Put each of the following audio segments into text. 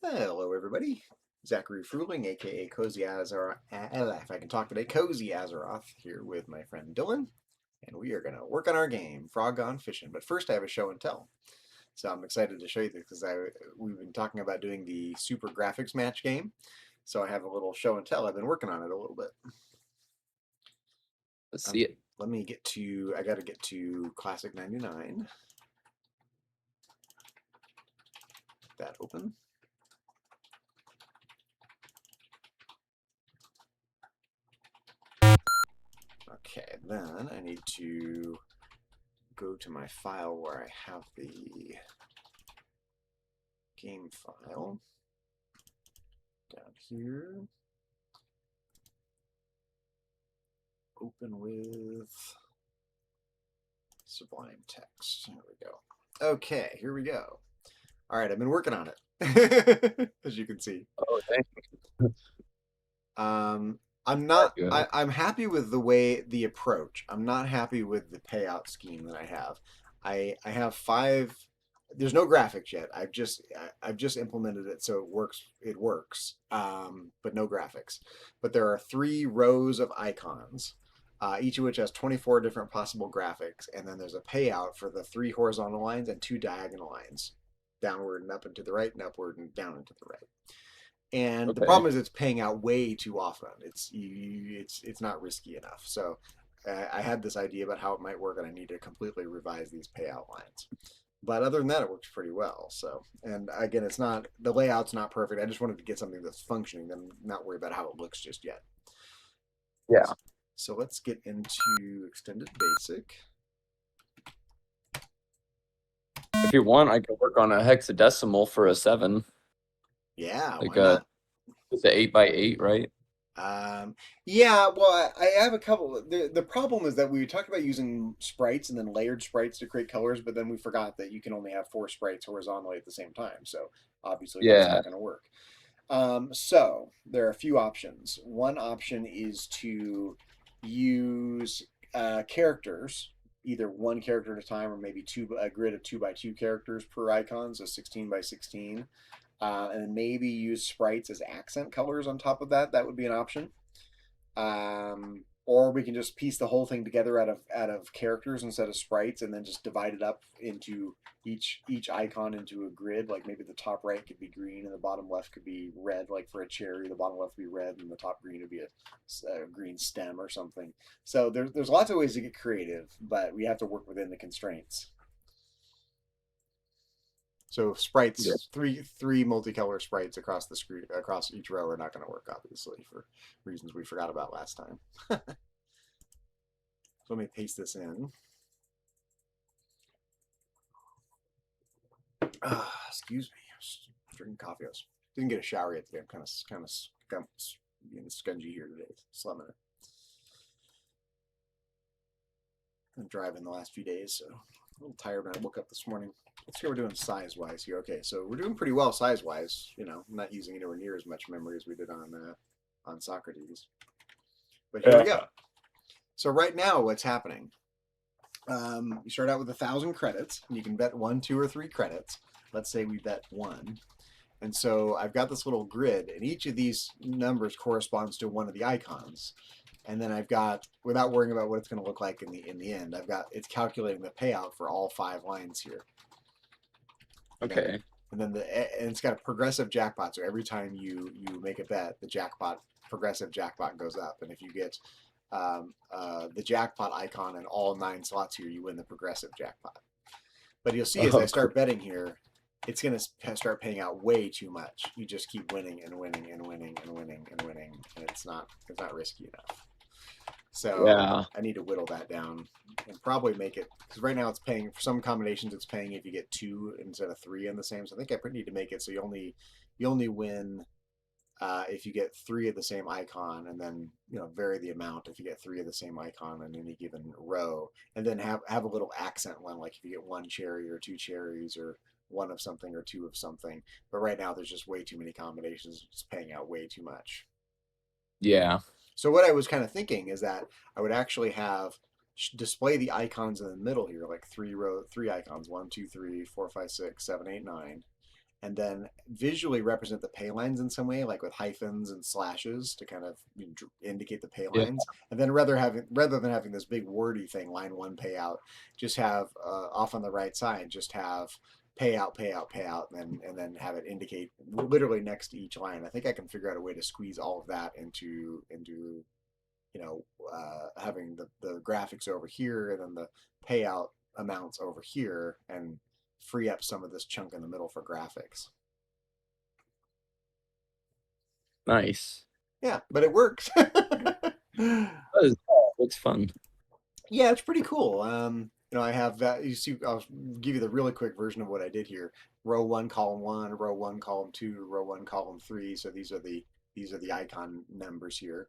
Hello, everybody. Zachary Fruling, aka Cozy Azeroth, if I can talk today, Cozy Azeroth, here with my friend Dylan, and we are going to work on our game, Frog-Gon Fishin'. But first, I have a show and tell. So I'm excited to show you this because we've been talking about doing the super graphics match game. So I have a little show and tell. I've been working on it a little bit. Let's see it. Let me get to, I got to get to Classic 99. That open. Okay, then I need to go to my file where I have the game file down here. Open with Sublime Text. There we go. Okay, here we go. All right, I've been working on it, as you can see. Oh, thank I'm not. you. I'm happy with the approach. I'm not happy with the payout scheme that I have. I have five. There's no graphics yet. I've just implemented it so it works. It works, but no graphics. But there are 3 rows of icons, each of which has 24 different possible graphics, and then there's a payout for the 3 horizontal lines and 2 diagonal lines, downward and up and to the right, and upward and down and to the right. And the Okay. problem is it's paying out way too often. It's not risky enough. So I had this idea about how it might work, and I need to completely revise these payout lines. But other than that, it works pretty well. So, and again, it's not the layout's not perfect. I just wanted to get something that's functioning, then not worry about how it looks just yet. Yeah. So let's get into extended basic. If you want, I can work on a hexadecimal for a 7, Yeah, like why not? it's a 8 by 8, right? Yeah, well, I have a couple. The problem is that we talked about using sprites and then layered sprites to create colors, but then we forgot that you can only have 4 sprites horizontally at the same time. So obviously that's Yeah. not going to work. So there are a few options. One option is to use characters, either one character at a time or maybe a grid of 2 by 2 characters per icon, so 16 by 16, and maybe use sprites as accent colors on top of that. That would be an option. Or we can just piece the whole thing together out of characters instead of sprites, and then just divide it up into each icon into a grid. Like maybe the top right could be green and the bottom left could be red. Like for a cherry, the bottom left would be red and the top green would be a green stem or something. So there's lots of ways to get creative, but we have to work within the constraints. So Yeah. sprites, three multicolor sprites across the screen, across each row, are not going to work, obviously, for reasons we forgot about last time. So let me paste this in. Excuse me. I was drinking coffee. I didn't get a shower yet today. I'm kind of being scungy here today. Slumming. I've been driving the last few days, so a little tired when I woke up this morning. Let's see how we're doing size-wise here. Okay, so we're doing pretty well size-wise. You know, I'm not using anywhere near as much memory as we did on Socrates. But here we go. Yeah. So right now, what's happening? You start out with 1,000 credits. And you can bet 1, 2, or 3 credits. Let's say we bet 1. And so I've got this little grid, and each of these numbers corresponds to one of the icons. And then I've got, without worrying about what it's going to look like in the end, it's calculating the payout for all 5 lines here. Okay. Okay. And it's got a progressive jackpot. So every time you make a bet, the progressive jackpot goes up. And if you get the jackpot icon in all 9 slots here, you win the progressive jackpot. But you'll see as I Oh, cool. start betting here, it's going to start paying out way too much. You just keep winning and winning and winning and winning and winning, and it's not risky enough. So Yeah. I need to whittle that down and probably make it, because right now it's paying for some combinations. It's paying if you get 2 instead of 3 in the same. So I think I need to make it so you only win if you get 3 of the same icon, and then vary the amount if you get 3 of the same icon in any given row, and then have a little accent one, like if you get 1 cherry or 2 cherries or 1 of something or 2 of something. But right now there's just way too many combinations. It's paying out way too much. Yeah. So what I was kind of thinking is that I would actually have display the icons in the middle here, like 3 icons, 1, 2, 3, 4, 5, 6, 7, 8, 9, and then visually represent the pay lines in some way, like with hyphens and slashes to kind of indicate the pay Yeah. lines. And then rather than having this big wordy thing, line one payout, just have off on the right side, just have payout, payout, payout, and then have it indicate literally next to each line. I think I can figure out a way to squeeze all of that into having the graphics over here and then the payout amounts over here and free up some of this chunk in the middle for graphics. Nice. Yeah, but it works. Looks fun. Yeah, it's pretty cool. I have that. You see, I'll give you the really quick version of what I did here. Row one, row one, column two, row one, column three. So these are the icon numbers here.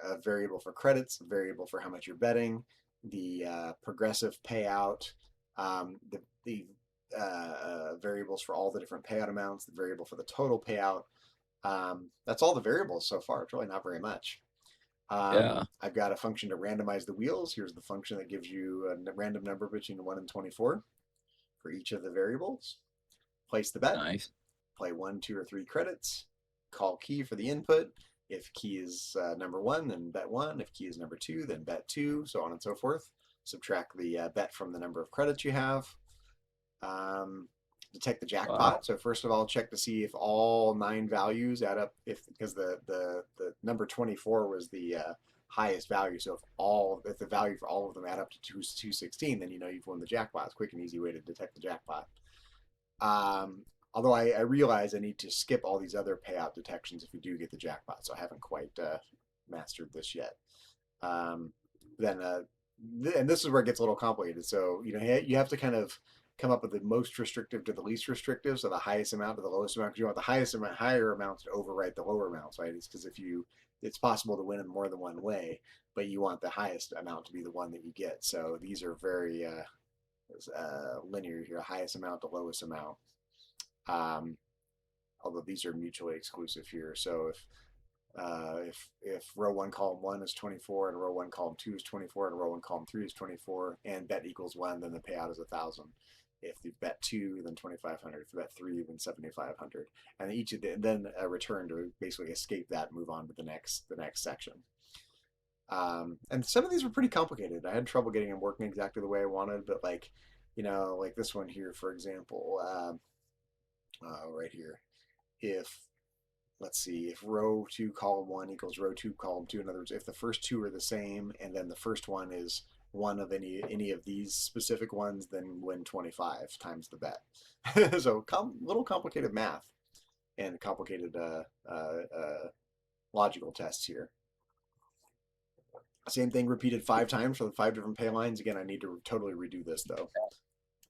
A variable for credits, a variable for how much you're betting, the progressive payout, the variables for all the different payout amounts, the variable for the total payout. That's all the variables so far. It's really not very much. Yeah. I've got a function to randomize the wheels. Here's the function that gives you a random number between 1 and 24 for each of the variables. Place the bet, Nice. play 1, 2, or 3 credits, call key for the input. If key is number 1, then bet 1. If key is number 2, then bet 2, so on and so forth. Subtract the bet from the number of credits you have. Detect the jackpot. Wow. So first of all, check to see if all 9 values add up. Because the number 24 was the highest value. So if the value for all of them add up to 216, then you know you've won the jackpot. It's a quick and easy way to detect the jackpot. Although I realize I need to skip all these other payout detections if we do get the jackpot. So I haven't quite mastered this yet. Then and this is where it gets a little complicated. So you have to kind of come up with the most restrictive to the least restrictive, so the highest amount to the lowest amount, because you want the higher amounts to overwrite the lower amounts, right? It's because it's possible to win in more than one way, but you want the highest amount to be the one that you get. So these are very linear here, highest amount to lowest amount. Although these are mutually exclusive here. So if row one column one is 24 and row one column two is 24 and row one column three is 24 and bet equals 1, then the payout is 1,000. If you bet 2, then 2,500. If you bet 3, then 7,500. And each of then a return to basically escape that, and move on to the next section. And some of these were pretty complicated. I had trouble getting them working exactly the way I wanted, but like this one here, for example, right here. If let's see, if row 2 column 1 equals row 2 column 2, in other words, if the first two are the same and then the first one is one of any of these specific ones, then win 25 times the bet. So little complicated math and complicated logical tests here. Same thing repeated 5 times for the 5 different pay lines. Again, I need to totally redo this though.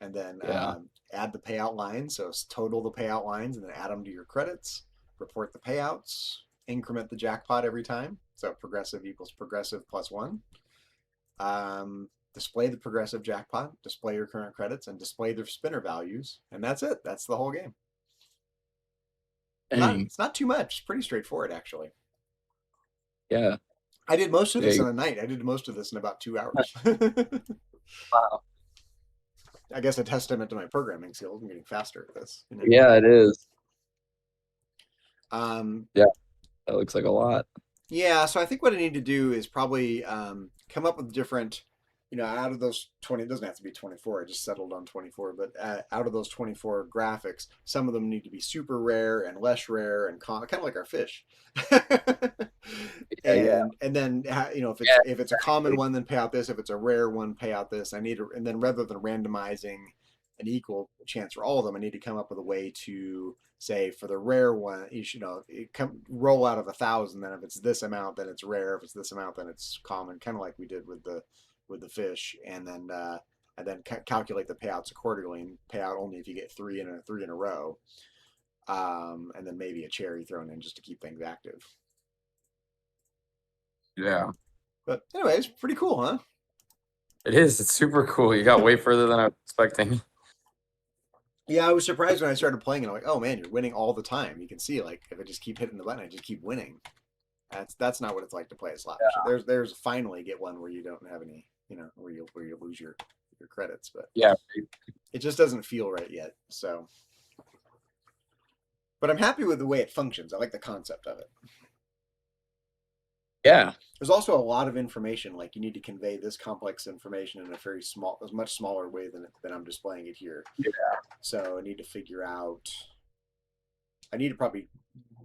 And then add the payout lines. So total the payout lines and then add them to your credits. Report the payouts. Increment the jackpot every time. So progressive equals progressive plus 1. Display the progressive jackpot. Display your current credits and display their spinner values. And that's it. That's the whole game. It's not too much. It's pretty straightforward, actually. Yeah. I did most of this in a night. I did most of this in about 2 hours. Wow. I guess a testament to my programming skills. I'm getting faster at this. Yeah, it is. Yeah, that looks like a lot. Yeah, so I think what I need to do is probably come up with different, out of those 20, it doesn't have to be 24, I just settled on 24, but out of those 24 graphics, some of them need to be super rare and less rare and kind of like our fish. And then if it's a common one, then pay out this. If it's a rare one, pay out this. And then rather than randomizing an equal chance for all of them, I need to come up with a way to say for the rare one, roll out of 1,000. Then if it's this amount, then it's rare. If it's this amount, then it's common. Kind of like we did with the fish, and then calculate the payouts accordingly, and pay out only if you get three in a row, and then maybe a cherry thrown in just to keep things active. Yeah. But anyways, pretty cool, huh? It is. It's super cool. You got way further than I was expecting. Yeah, I was surprised when I started playing, and I'm like, oh man, you're winning all the time. You can see, like, if I just keep hitting the button, I just keep winning. That's not what it's like to play a slot machine. There's finally get one where you don't have any, where you lose your credits, but yeah, it just doesn't feel right yet. So But I'm happy with the way it functions. I like the concept of it. Yeah. There's also a lot of information. Like you need to convey this complex information in a much smaller way than I'm displaying it here. Yeah. So I need to figure out. I need to probably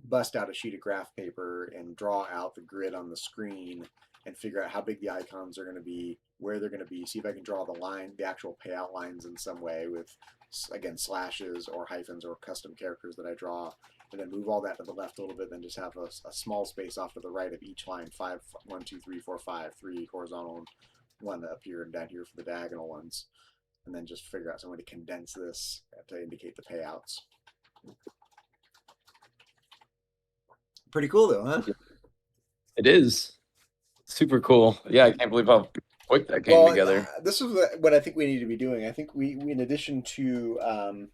bust out a sheet of graph paper and draw out the grid on the screen and figure out how big the icons are going to be, where they're going to be, see if I can draw the actual payout lines in some way with, again, slashes or hyphens or custom characters that I draw, and then move all that to the left a little bit, then just have a small space off to the right of each line, 5, 1, 2, 3, 4, 5, 3 horizontal, and 1 up here and down here for the diagonal ones, and then just figure out some way to condense this to indicate the payouts. Pretty cool though, huh? It is super cool. Yeah, I can't believe how quick that came Well, together. this is what I think we need to be doing. I think we in addition to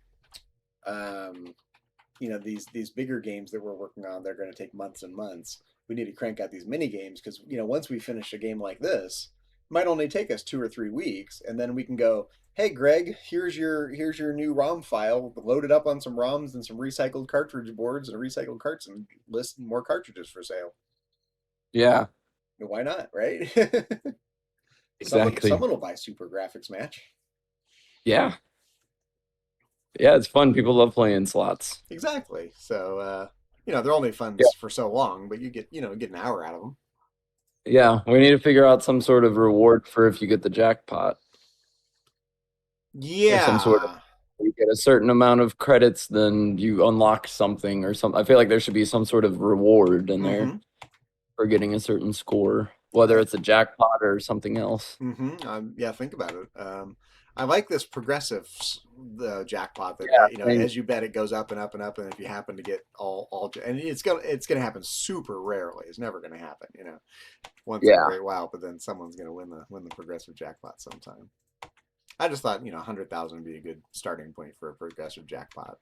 these bigger games that we're working on, they're going to take months and months. We need to crank out these mini games because once we finish a game like this, it might only take us 2 or 3 weeks, and then we can go, hey Greg, here's your new ROM file. Load it up on some ROMs and some recycled cartridge boards and recycled carts, and list more cartridges for sale. Yeah, Why not, right? someone exactly. someone will buy Super Graphics Match. Yeah. Yeah, it's fun. People love playing slots. Exactly. So they're only fun Yeah. for so long, but you get an hour out of them. Yeah, we need to figure out some sort of reward for if you get the jackpot or some sort of Yeah. you get a certain amount of credits, then you unlock something or something. I feel like there should be some sort of reward in there Mm-hmm. for getting a certain score, whether I it's a jackpot or something else. mm-hmm. Yeah. Think about it. I like this progressive the jackpot that Yeah, same. as you bet it goes up and up and up, and if you happen to get all and it's gonna happen super rarely. It's never gonna happen. Once in a Yeah. great while, but then someone's gonna win the progressive jackpot sometime. I just thought 100,000 would be a good starting point for a progressive jackpot.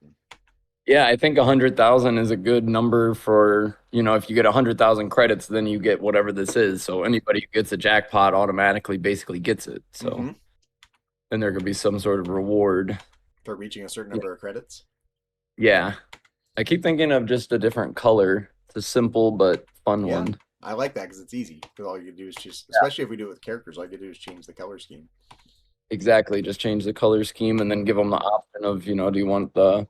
Yeah, I think 100,000 is a good number for, if you get 100,000 credits, then you get whatever this is. So anybody who gets a jackpot automatically basically gets it. So Mm-hmm. then there could be some sort of reward. For reaching a certain Yeah. number of credits. Yeah. I keep thinking of just a different color. It's a simple but fun Yeah, one. I like that because it's easy. Because all you can do is just, Yeah. especially if we do it with characters, all you can do is change the color scheme. Exactly. Just change the color scheme and then give them the option of, do you want the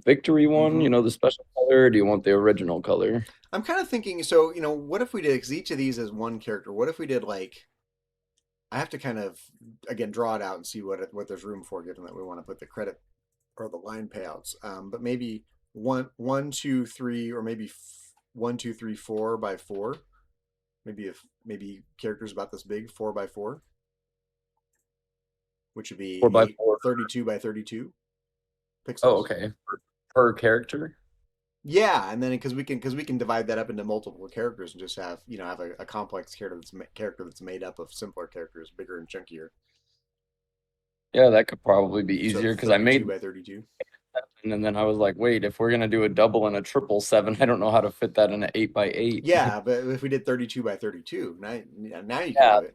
victory one, Mm-hmm. the special color, or do you want the original color? I'm kind of thinking, so what if we did, because each of these is one character. What if we did like, I have to kind of again draw it out and see what there's room for, given that we want to put the credit or the line payouts. But maybe one, two, three, or maybe 1, 2, 3, 4 by 4. Maybe characters about this big, 4 by 4, which would be Four by eight, four. 32 by 32 Oh, pixels. okay. Per character. Yeah, and then because we can divide that up into multiple characters and just have a complex character that's made up of simpler characters, bigger and chunkier. Yeah, that could probably be So easier because I 32 made by 32. 7 and then I was like, wait, if we're gonna do a double and a triple 7, I don't know how to fit that in an 8 by 8. Yeah, but if we did 32 by 32, now you can Yeah, do it.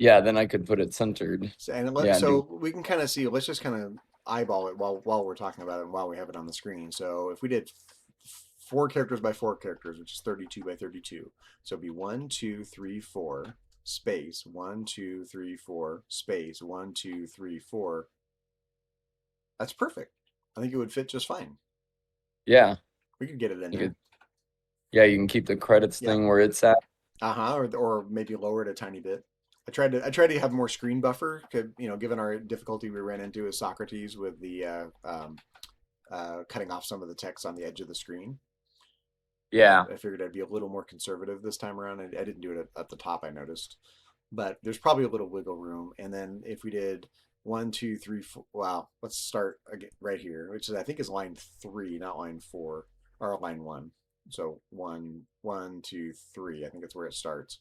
yeah, then I could put it centered. Yeah, and do So we can kind of see. Let's just kind of eyeball it while we're talking about it and while we have it on the screen. So if we did 4 characters by 4 characters, which is 32 by 32, so it'd be 1, 2, 3, 4 space 1, 2, 3, 4 space 1, 2, 3, 4. That's perfect. I think it would fit just fine. yeah, We could get it in you there. could, yeah, you can keep the credits Yeah. thing where it's at. Uh-huh. Or maybe lower it a tiny bit. I tried to have more screen buffer. Given our difficulty we ran into with Socrates with the cutting off some of the text on the edge of the screen. Yeah, I figured I'd be a little more conservative this time around. I didn't do it at the top, I noticed, but there's probably a little wiggle room. And then if we did 1, 2, 3, 4, wow, let's start again right here, which is I think is line 3, not line 4 or line 1. So 1, 1, 2, 3. I think that's where it starts,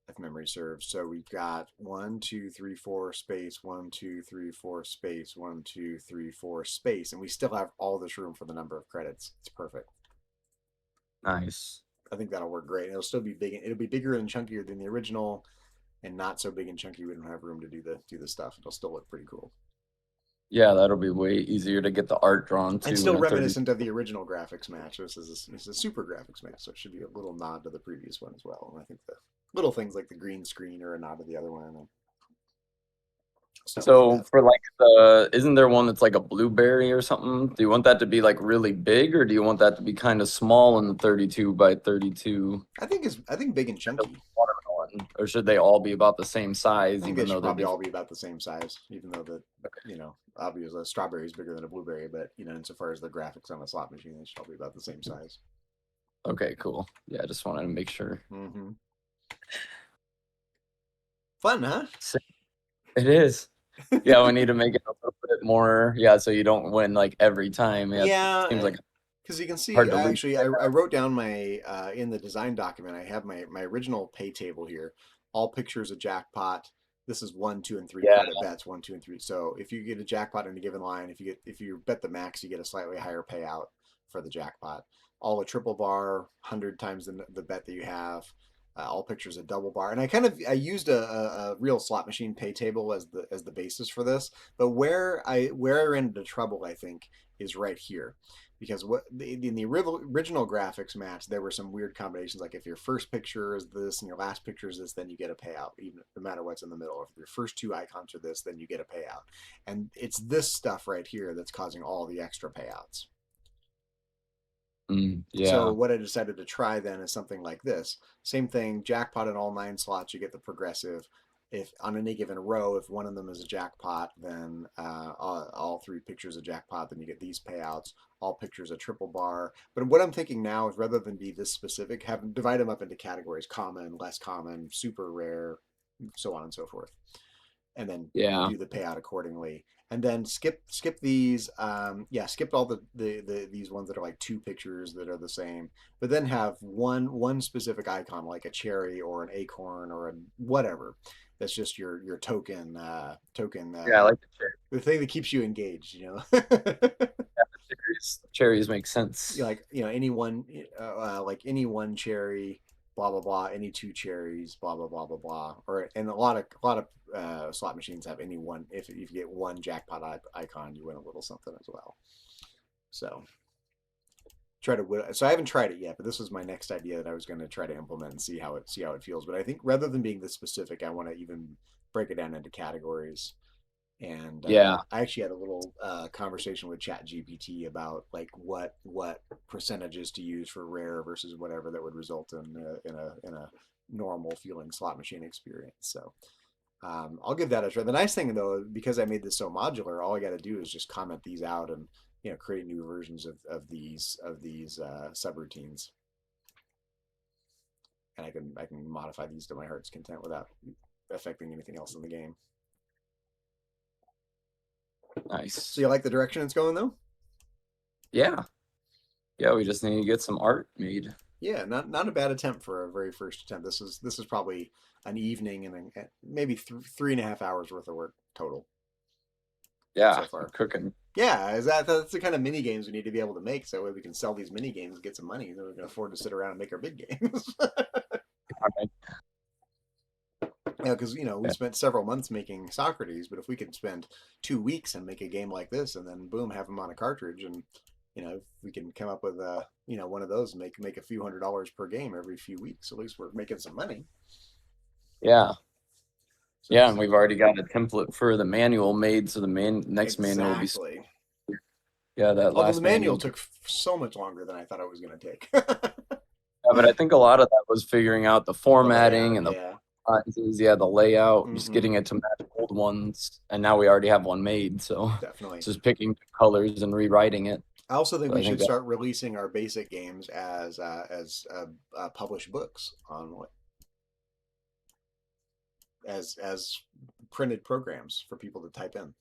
if memory serves. So we've got 1, 2, 3, 4 space 1, 2, 3, 4 space 1, 2, 3, 4 space, and we still have all this room for the number of credits. It's perfect. nice. I think that'll work great. It'll still be big. It'll be bigger and chunkier than the original, and not so big and chunky we don't have room to do the stuff. It'll still look pretty cool. Yeah, that'll be way easier to get the art drawn And too still in a 30. reminiscent of the original graphics match. This is a super graphics match, so it should be a little nod to the previous one as well. And I think the little things like the green screen are a nod to the other one and stuff like So that. for like the, isn't there one that's like a blueberry or something? Do you want that to be like really big, or do you want that to be kind of small in the 32 by 32 I think big and kind of chunky. watermelon? Or should they all be about the same I size, think they even though should they're probably all different? be about the same size, even though obviously a strawberry is bigger than a blueberry, but insofar as the graphics on a slot machine, they should all be about the same size. Okay, cool. Yeah, I just wanted to make sure. Mm-hmm. Fun, huh? So- It is. Yeah, we need to make it a little bit more. Yeah, so you don't win like every time. Yeah, it seems Yeah, like because you can see, hard to reach. I wrote down my in the design document. I have my original pay table here. All pictures of jackpot. This is one, two, and three Yeah, credit bets. One, two, and three. So if you get a jackpot in a given line, if you bet the max, you get a slightly higher payout for the jackpot. All a triple bar, 100 times the bet that you have. All pictures a double bar, and I used a real slot machine pay table as the basis for this. But where I ran into trouble, I think, is right here because in the original graphics match there were some weird combinations, like if your first picture is this and your last picture is this, then you get a payout even no matter what's in the middle. If your first two icons are this, then you get a payout, and it's this stuff right here that's causing all the extra payouts. So yeah, what I decided to try then is something like this. Same thing, jackpot in all 9 slots, you get the progressive. If on any given row, if one of them is a jackpot, then all 3 pictures of jackpot, then you get these payouts. All pictures a triple bar. But what I'm thinking now is rather than be this specific, have divide them up into categories: common, less common, super rare, so on and so forth, and then yeah, do the payout accordingly. And then skip these. Skip all the these ones that are like 2 pictures that are the same, but then have one specific icon like a cherry or an acorn or a whatever. That's just your token yeah. I like the cherry. the thing that keeps you engaged. Cherries make sense. Like any one like any one cherry, blah blah blah, any 2 cherries, blah blah blah blah blah. Or and a lot of slot machines have any one. If you get one jackpot icon, you win a little something as well. So so I haven't tried it yet, but this was my next idea that I was going to try to implement and see how it feels. But I think rather than being this specific, I want to even break it down into categories. And Yeah, I actually had a little conversation with ChatGPT about like what percentages to use for rare versus whatever that would result in a normal feeling slot machine experience. So I'll give that a try. The nice thing though, because I made this so modular, all I got to do is just comment these out and create new versions of these subroutines, and I can modify these to my heart's content without affecting anything else in the game. So nice. you like the direction it's going though? Yeah, yeah. We just need to get some art made. Yeah, not a bad attempt for a very first attempt. This is probably an evening and maybe 3.5 hours worth of work total Yeah, so far. cooking. Yeah, that's the kind of mini games we need to be able to make, so that way we can sell these mini games and get some money, then we can afford to sit around and make our big games. All right. Yeah, because we spent several months making Socrates, but if we could spend 2 weeks and make a game like this, and then boom, have them on a cartridge, and if we can come up with one of those, and make a few $100s per game every few weeks, at least we're making some money. Yeah, So yeah, this and is we've already got a template for the manual made, so the next manual will be. exactly. Yeah, that Although the last manual manual. took so much longer than I thought it was going to take. Yeah, but I think a lot of that was figuring out the The formatting layout, and the yeah. sizes, yeah, the layout, just Mm-hmm. getting it to match old ones, and now we already have one made, so it's Definitely. just picking colors and rewriting it. I also think So we I think should that, start releasing our basic games as published books as printed programs for people to type in.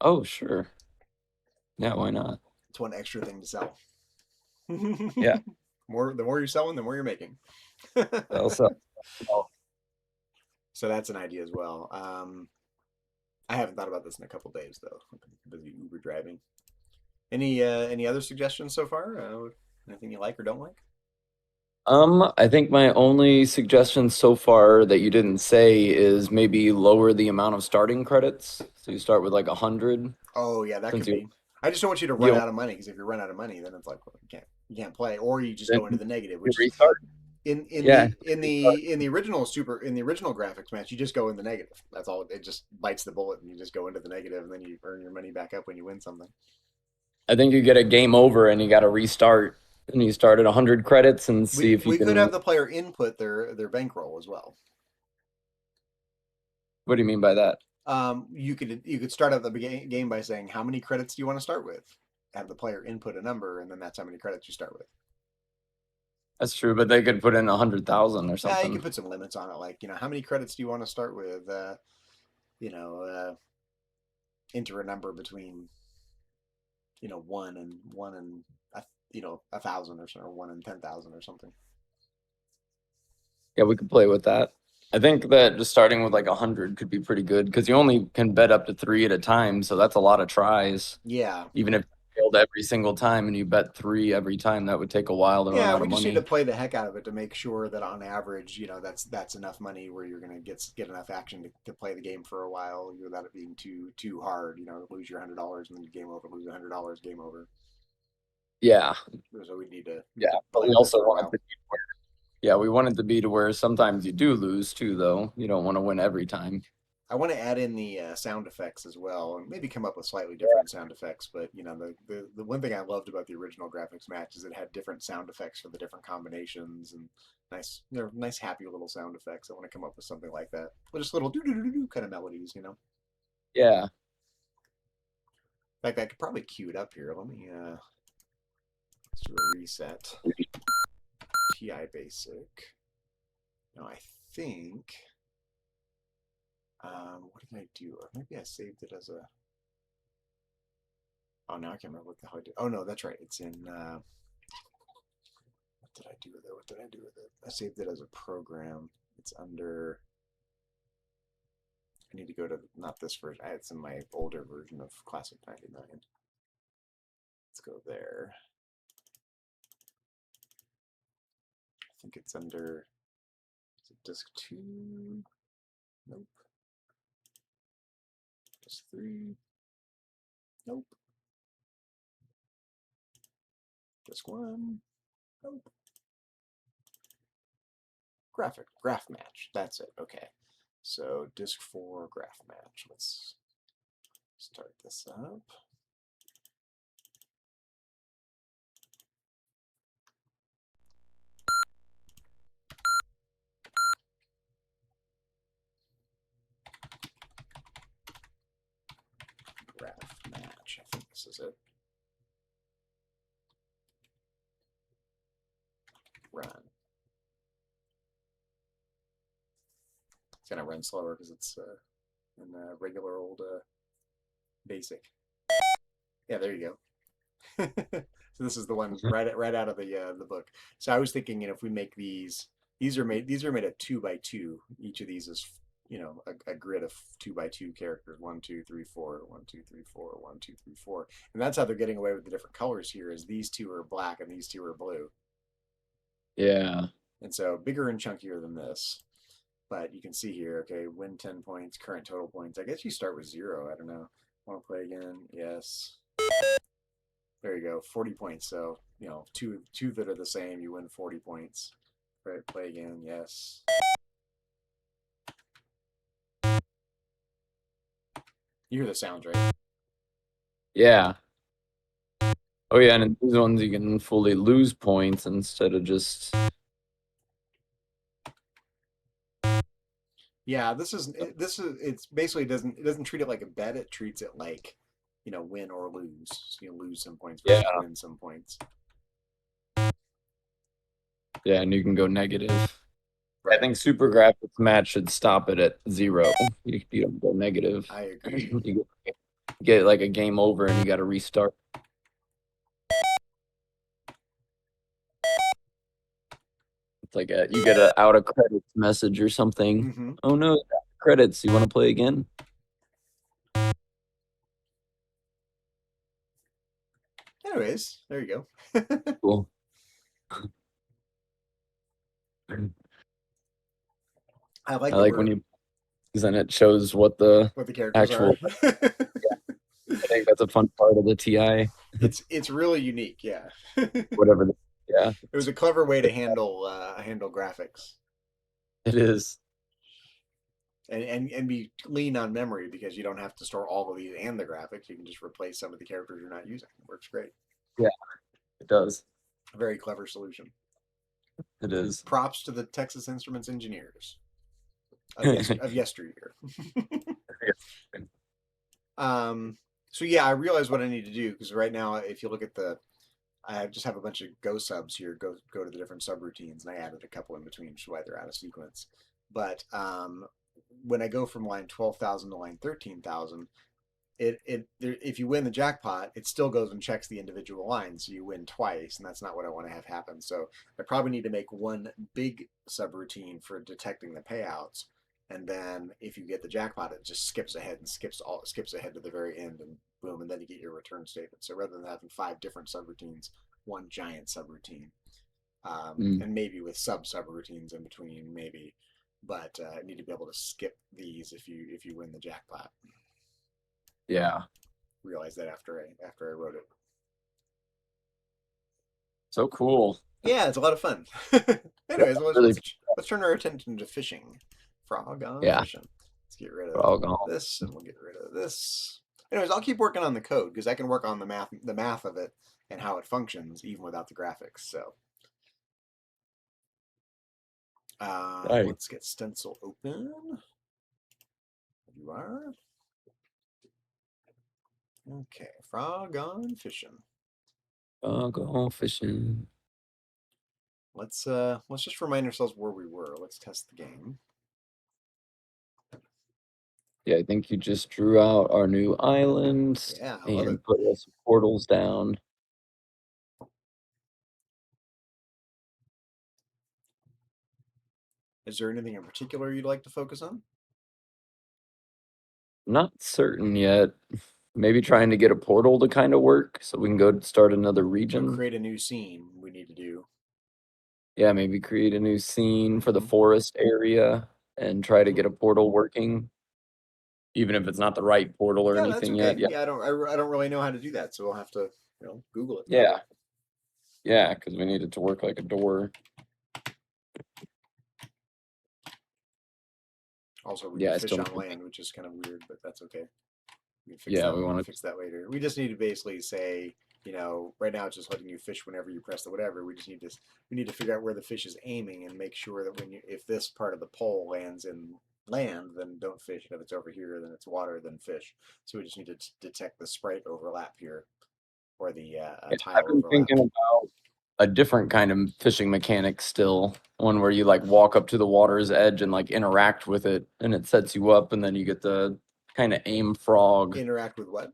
oh, sure, yeah, why not? It's one extra thing to sell. Yeah, The more you're selling, the more you're making. that'll sell. So that's an idea as well. I haven't thought about this in a couple days though. I've been busy Uber driving. Any other suggestions so far? Anything you like or don't like? I think my only suggestion so far that you didn't say is maybe lower the amount of starting credits. So you start with like 100 Oh yeah, that since could be. I just don't want you to run you out of money because if you run out of money, then it's like well, you can't play, or you just then go into the negative, you which is restart. in Yeah, the in restart. the in the original graphics match, you just go in the negative. That's all. It just bites the bullet, and you just go into the negative, and then you earn your money back up when you win something. I think you get a game over and you got to restart. And you start at 100 credits and see We if you we could have can. the player input their bankroll as well. What do you mean by that? You could start out the game by saying how many credits do you want to start with. Have the player input a number, and then that's how many credits you start with. That's true, but they could put in 100,000 or Yeah, you something. could put some limits on it, like how many credits do you want to start with? You know, enter a number between 1 and a thousand or 1 and 10,000 or something. Yeah, we could play with that. I think that just starting with like 100 could be pretty good because you only can bet up to three at a time, so that's a lot of tries. Yeah, Even if you failed every single time and you bet three every time, that would take a while to run yeah. out We of just need to money. play the heck out of it to make sure that on average, that's enough money where you're gonna get enough action to play the game for a while without it being too hard. Lose your $100 and then game over, lose $100, game over. Yeah, So we need to yeah, but play we with it also for a want it while. to be where, yeah, we want it to be to where sometimes you do lose too, though. You don't want to win every time. I want to add in the sound effects as well, and maybe come up with slightly different sound effects. But the one thing I loved about the original graphics match is it had different sound effects for the different combinations and nice happy little sound effects. I want to come up with something like that, well, just little do do do do kind of melodies. Yeah, In fact, I could probably cue it up here. Let me let's do a reset. TI basic. No, I think. What did I do? Or maybe I saved it as a. Oh, now I can't remember what the hell I did. Oh no, that's right. It's in. What did I do with it? What did I do with it? I saved it as a program. It's under. I need to go to not this version. It's in my older version of Classic 99. Let's go there. I think it's under. Is it disk 2? Nope. Disk 3? Nope. Disk 1? Nope. Graph match. That's it. Okay. So disk 4 graph match. Let's start this up. Graph match. I think this is it. Run. It's gonna run slower because it's in regular old basic. Yeah, there you go. So this is the one right out of the book. So I was thinking, if we make these are made of 2 by 2. Each of these is a grid of 2 by 2 characters. 1, 2, 3, 4, 1, 2, 3, 4, 1, 2, 3, 4, and that's how they're getting away with the different colors here. Is these two are black and these two are blue, yeah, and so bigger and chunkier than this. But you can see here, okay, win 10 points, current total points. I guess you start with 0. I don't know. Want to play again? Yes. There you go, 40 points. So, two that are the same, you win 40 points. Right, play again. Yes. You hear the sounds, right? yeah. Oh yeah, and in these ones you can fully lose points instead of just Yeah, this is it's basically it doesn't treat it like a bet. It treats it like, win or lose. So you lose some points yeah, versus win some points. yeah, and you can go negative. I Right. think Super Graphics Match should stop it at 0. You don't go negative. I agree. You get like a game over and you got to restart. It's like you get a out of credits message or something. Mm-hmm. Oh no, credits. You want to play again? Anyways, there you go. Cool. I like I that like when we're you, because then it shows what the what the characters are. actual, I think that's a fun part of the TI, It's really unique. Yeah, it whatever. Yeah, was a clever way to handle graphics it is. and be lean on memory because you don't have to store all of these and the graphics. You can just replace some of the characters you're not using. It works great. Yeah, it does. A very clever solution. It is. Props to the Texas Instruments engineers of yesteryear. um, so yeah, I realize what I need to do because right now, if you look at I just have a bunch of Go subs here. Go to the different subroutines, and I added a couple in between, which is why they're out of sequence. But when I go from line 12,000 to line 13,000, if you win the jackpot, it still goes and checks the individual lines, so you win twice, and that's not what I want to have happen. So I probably need to make one big subroutine for detecting the payouts, and then if you get the jackpot, it just skips ahead and skips ahead to the very end, and boom, and then you get your return statement. So rather than having 5 different subroutines, one giant subroutine, Mm, and maybe with subroutines in between, maybe. But I need to be able to skip these if you win the jackpot. yeah. Realized that after I wrote it. So cool. Yeah, it's a lot of fun. Yeah, Anyways, really. let's turn our attention to fishing. Frog-Gon Yeah. Fishin. Let's get rid of Frog-Gon. this, and we'll get rid of this. Anyways, I'll keep working on the code because I can work on the math of it and how it functions even without the graphics. So, Right. let's get stencil open. You are okay. Frog-Gon Fishin. Frog-Gon fishing. Let's just remind ourselves where we were. Let's test the game. Yeah, I think you just drew out our new island Yeah, I love it. and put some portals down. Is there anything in particular you'd like to focus on? Not certain yet. Maybe trying to get a portal to kind of work so we can go start another So region. create a new scene we need to do. Yeah, maybe create a new scene for the Mhm. forest area and try to get a portal working, even if it's not the right portal or Yeah, that's anything yet. okay. Yeah. Yeah, I don't really know how to do that, so we'll have to Google it Yeah. probably. Yeah, because we need it to work like a door. Also, we Yeah, can I fish still on need to, land, which is kind of weird, but that's okay. We can fix yeah, that. we We can want fix that later. We just need to basically say, right now it's just letting you fish whenever you press the whatever. We need to figure out where the fish is aiming and make sure that if this part of the pole lands in land, then don't fish. And if it's over here, then it's water, then fish. So we just need to detect the sprite overlap here or the yeah, I've tile been overlap. thinking about a different kind of fishing mechanic still, one where you like walk up to the water's edge and like interact with it and it sets you up and then you get the kind of aim frog. Interact with what?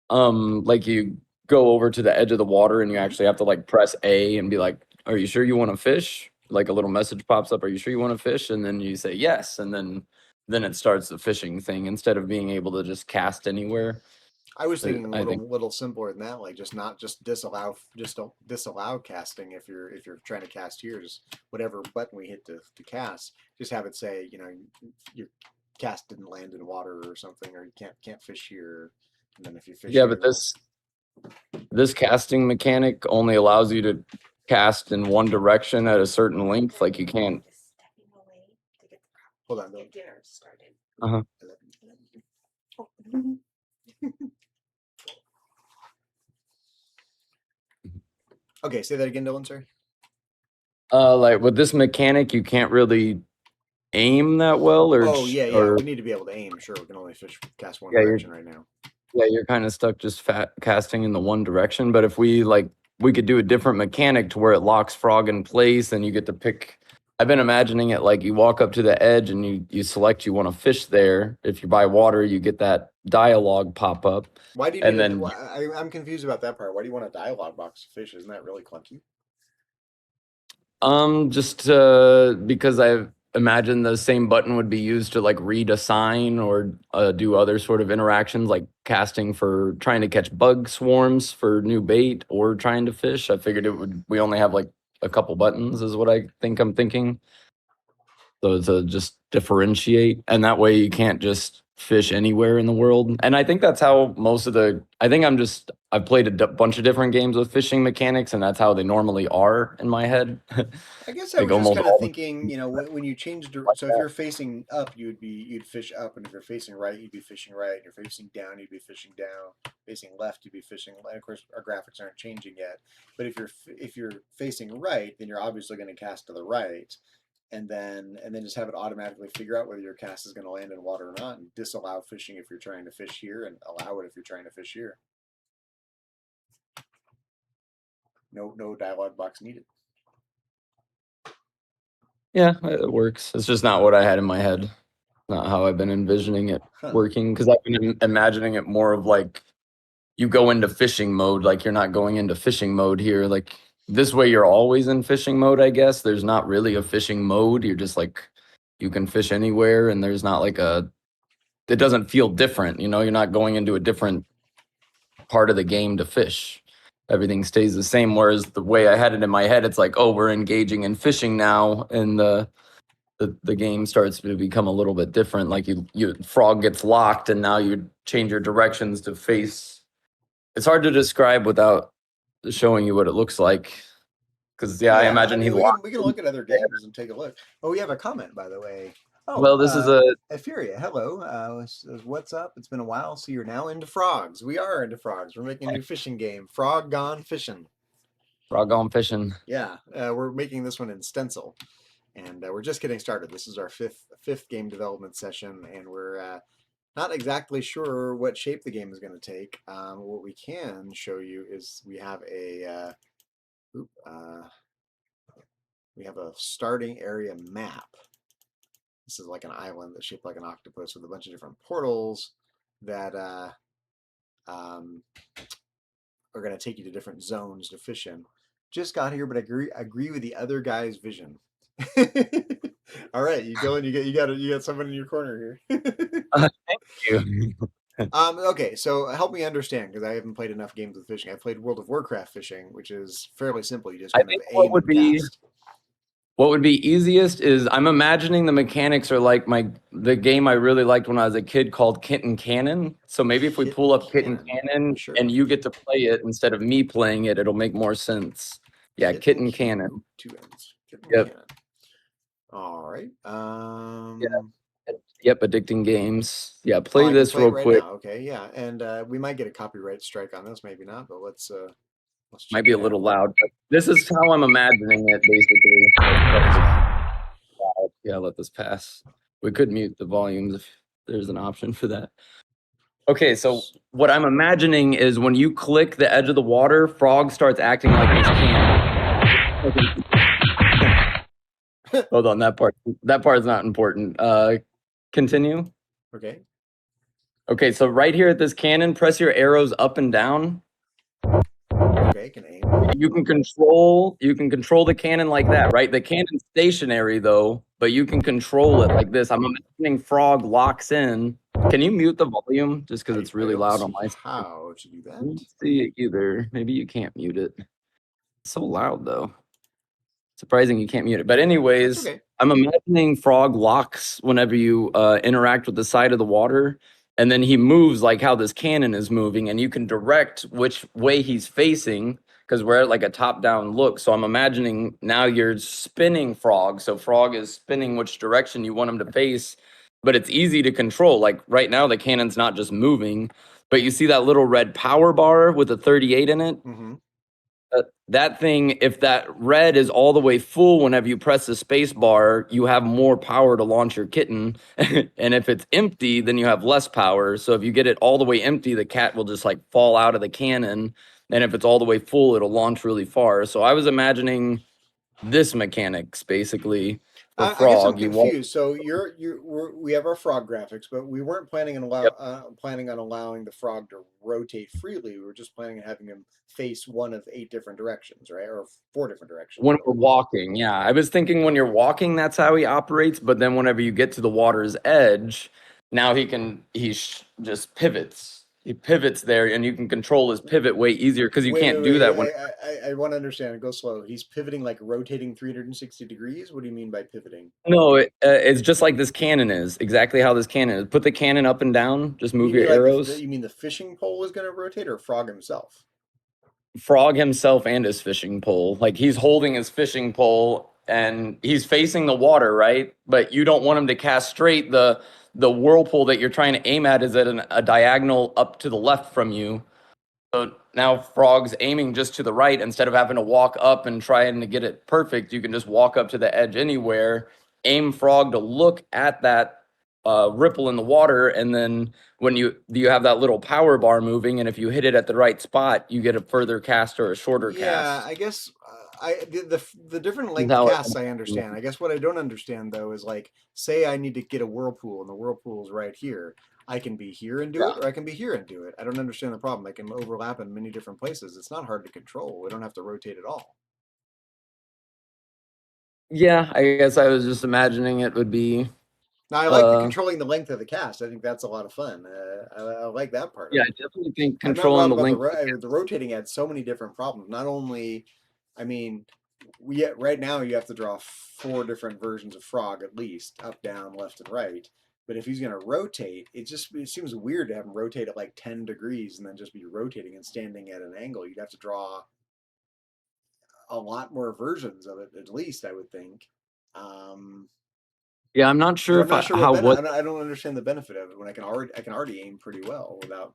Like you go over to the edge of the water and you Mm-hmm. actually have to like press A and be like, "Are you sure you want to fish?" Like a little message pops up, "Are you sure you want to fish?" And then you say yes, and then it starts the fishing thing instead of being able to just cast anywhere. I was thinking a I think little simpler than that, like just disallow, just don't disallow casting if you're trying to cast here, just whatever button we hit to cast, just have it say, your cast didn't land in water or something, or you can't fish here, and then if you fish yeah, here, but then this casting mechanic only allows you to cast in one direction at a certain length. Like you can't. hold on. Uh-huh. Okay, say that again, Dylan. Sorry. Like with this mechanic, you can't really aim that well, Oh yeah. or We need to be able to aim. Sure, we can only cast one yeah, you're direction right now. yeah, you're kind of stuck just casting in the one direction. But if we could do a different mechanic to where it locks frog in place and you get to pick. I've been imagining it like you walk up to the edge and you select you want to fish there. If you buy water, you get that dialogue pop up, Why do you need and a? then I'm confused about that part. Why do you want a dialogue box to fish? Isn't that really clunky? just because I imagine the same button would be used to like read a sign or do other sort of interactions like casting for trying to catch bug swarms for new bait or trying to fish. I figured it would. We only have like a couple buttons is what I think I'm thinking. So to just differentiate, and that way you can't just fish anywhere in the world. And I think that's how most of the. I think I've played a bunch of different games with fishing mechanics, and that's how they normally are in my head. I guess I Like was just almost kind of all thinking, when you change, like so if that. you're facing up, you'd fish up, and if you're facing right, you'd be fishing right. And if you're facing down, you'd be fishing down. Facing left, you'd be fishing. And of course, our graphics aren't changing yet. But if you're facing right, then you're obviously going to cast to the right, and then just have it automatically figure out whether your cast is going to land in water or not, and disallow fishing if you're trying to fish here, and allow it if you're trying to fish here. No dialogue box needed. Yeah, it works. It's just not what I had in my head. Not how I've been envisioning it Huh. working. Because I've been imagining it more of like you go into fishing mode, like you're not going into fishing mode here. Like this way, you're always in fishing mode, I guess. There's not really a fishing mode. You're just like, you can fish anywhere, and there's not like it doesn't feel different. You're not going into a different part of the game to fish. Everything stays the same. Whereas the way I had it in my head, it's like, oh, we're engaging in fishing now, and the game starts to become a little bit different. Like you frog gets locked, and now you change your directions to face. It's hard to describe without showing you what it looks like. Because yeah, I Yeah, I imagine he mean, we can locked we can in look at other there. games and take a look. Oh, we have a comment, by the way. Oh, Well, this is a Etheria, hello. Says, what's up? It's been a while. So you're now into frogs. We are into frogs. We're making a new fishing game, Frog-Gon Fishin'. Frog-Gon Fishin'. Yeah, we're making this one in stencil, and we're just getting started. This is our fifth game development session, and we're not exactly sure what shape the game is going to take. What we can show you is we have a starting area map. This is like an island that's shaped like an octopus with a bunch of different portals that um, are going to take you to different zones to fish in. Just got here, but I agree with the other guy's vision. All right, you go and you got someone in your corner here. Thank you. Okay, so help me understand because I haven't played enough games with fishing. I played World of Warcraft fishing, which is fairly simple. You just I kind of think aim and cast. what would be easiest is I'm imagining the mechanics are like the game I really liked when I was a kid called Kitten Cannon. So maybe if we pull Kitten up Kitten Cannon, Cannon sure. and you get to play it instead of me playing it, it'll make more sense. Yeah, Kitten Kitten Cannon. Cannon. Ooh, two ends. Kitten Yep. Cannon. All right. Yep, addicting games. Yeah, Oh, play I can this play it real right quick. now. Okay, yeah, and we might get a copyright strike on this, maybe not, but let's Might check be a it little out. loud, but this is how I'm imagining it basically. Yeah, let this pass. We could mute the volumes if there's an option for that. Okay, so what I'm imagining is when you click the edge of the water, Frog starts acting like this can. Hold on, that part is not important. Continue. Okay. Okay, so right here at this cannon, press your arrows up and down. Okay, can aim. You can control the cannon like that, right? The cannon's stationary though, but you can control it like this. I'm imagining Frog locks in. Can you mute the volume just because it's I really don't loud on see my side? how to do I that. don't see it either. Maybe you can't mute it. It's so loud though. Surprising you can't mute it. But That's anyways, okay. I'm imagining Frog locks whenever you interact with the side of the water, and then he moves like how this cannon is moving, and you can direct which way he's facing because we're at like a top-down look. So I'm imagining now you're spinning Frog, so Frog is spinning which direction you want him to face, but it's easy to control. Like right now, the cannon's not just moving, but you see that little red power bar with a 38 in it? Mm-hmm. That thing, if that red is all the way full whenever you press the space bar, you have more power to launch your kitten. And if it's empty, then you have less power. So if you get it all the way empty, the cat will just like fall out of the cannon. And if it's all the way full, it'll launch really far. So I was imagining this mechanics basically for I guess I'm Frog. You walk. confused. So we have our frog graphics, but we weren't Yep. planning on allowing the frog to rotate freely. We were just planning on having him face one of 8 different directions, right? Or 4 different directions, When we're really. walking, yeah. I was thinking when you're walking, that's how he operates. But then whenever you get to the water's edge, now he just pivots. he pivots there, and you can control his pivot way easier because you Wait, can't do wait, that when. wait. I want to understand. Go slow. He's pivoting like rotating 360 degrees. What do you mean by pivoting? No, it's just like this cannon is exactly how this cannon is. Put the cannon up and down. Just move You your mean like arrows. you mean the fishing pole is going to rotate, or Frog himself? Frog himself and his fishing pole. Like he's holding his fishing pole and he's facing the water, right? But you don't want him to cast straight. The whirlpool that you're trying to aim at is at a diagonal up to the left from you. So now Frog's aiming just to the right instead of having to walk up and trying to get it perfect. You can just walk up to the edge anywhere, aim Frog to look at that ripple in the water, and then when you have that little power bar moving, and if you hit it at the right spot, you get a further cast or a shorter Yeah, cast. I guess the different Is length how casts I understand. I guess what I don't understand though is like, say I need to get a whirlpool and the whirlpool is right here. I can be here and do it, or I can be here and do it. I don't understand the problem. I can overlap in many different places. It's not hard to control. We don't have to rotate at all. yeah, I guess I was just imagining it would be. Now I like the Uh, controlling the length of the cast. I think that's a lot of fun. I like that part yeah, of I it. definitely think I'm not controlling wild the about length. the rotating adds so many different problems. Not only, I mean, we right now you have to draw 4 different versions of Frog at least, up, down, left, and right. But if he's going to rotate, it seems weird to have him rotate at like 10 degrees and then just be rotating and standing at an angle. You'd have to draw a lot more versions of it, at least I would think. Um, Yeah, I'm not sure so I'm if not sure how what. I don't understand the benefit of it when I can already aim pretty well without.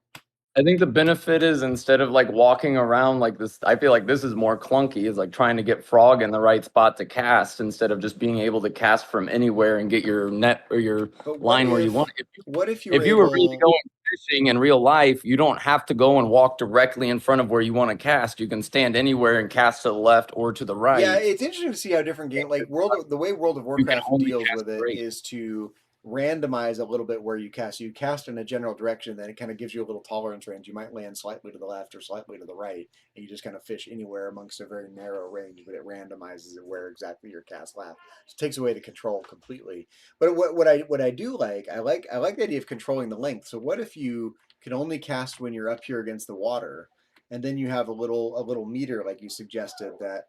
I think the benefit is instead of like walking around like this, I feel like this is more clunky, is like trying to get Frog in the right spot to cast instead of just being able to cast from anywhere and get your net or your But line where you want it. what if you were If you were really able? going fishing in real life, you don't have to go and walk directly in front of where you want to cast. You can stand anywhere and cast to the left or to the Yeah, right. it's interesting to see how different game like the way World of You can Warcraft only deals cast with it straight. is to randomize a little bit where you cast. You cast in a general direction, then it kind of gives you a little tolerance range. You might land slightly to the left or slightly to the right, and you just kind of fish anywhere amongst a very narrow range, but it randomizes it where exactly your cast lands. So it takes away the control completely. But what I do like, I like the idea of controlling the length. So what if you can only cast when you're up here against the water, and then you have a little meter like you suggested that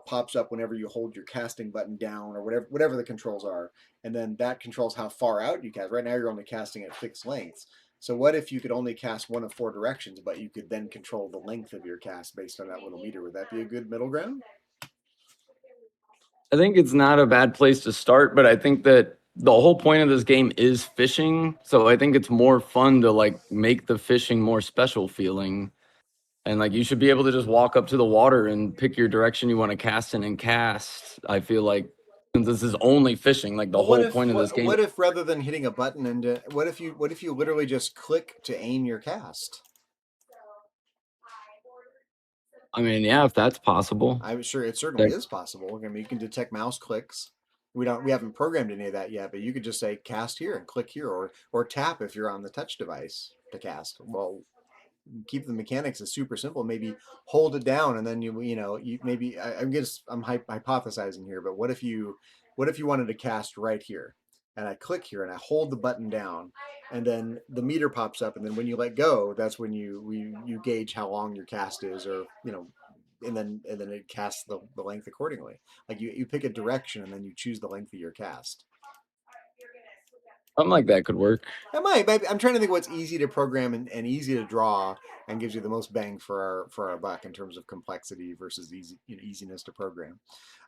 pops up whenever you hold your casting button down or whatever the controls are, and then that controls how far out you cast. Right now, you're only casting at fixed lengths. So what if you could only cast one of 4 directions, but you could then control the length of your cast based on that little meter? Would that be a good middle ground? I think it's not a bad place to start, but I think that the whole point of this game is fishing. So I think it's more fun to like make the fishing more special feeling. And like you should be able to just walk up to the water and pick your direction you want to cast in and cast. I feel like since this is only fishing, like the Well, whole point of this game. what if rather than hitting a button and what if you literally just click to aim your cast? I mean, yeah, if that's possible. I'm sure it certainly That- is possible. I mean, you can detect mouse clicks. We haven't programmed any of that yet, but you could just say cast here and click here, or tap if you're on the touch device to cast. Well, keep the mechanics as super simple. Maybe hold it down and then you maybe I'm hypothesizing here, but what if you wanted to cast right here, and I click here and I hold the button down, and then the meter pops up, and then when you let go, that's when you gauge how long your cast is, or and then it casts the length accordingly. Like you pick a direction and then you choose the length of your cast. Something like that could work. It might. I'm trying to think what's easy to program and easy to draw and gives you the most bang for our buck in terms of complexity versus easiness to program.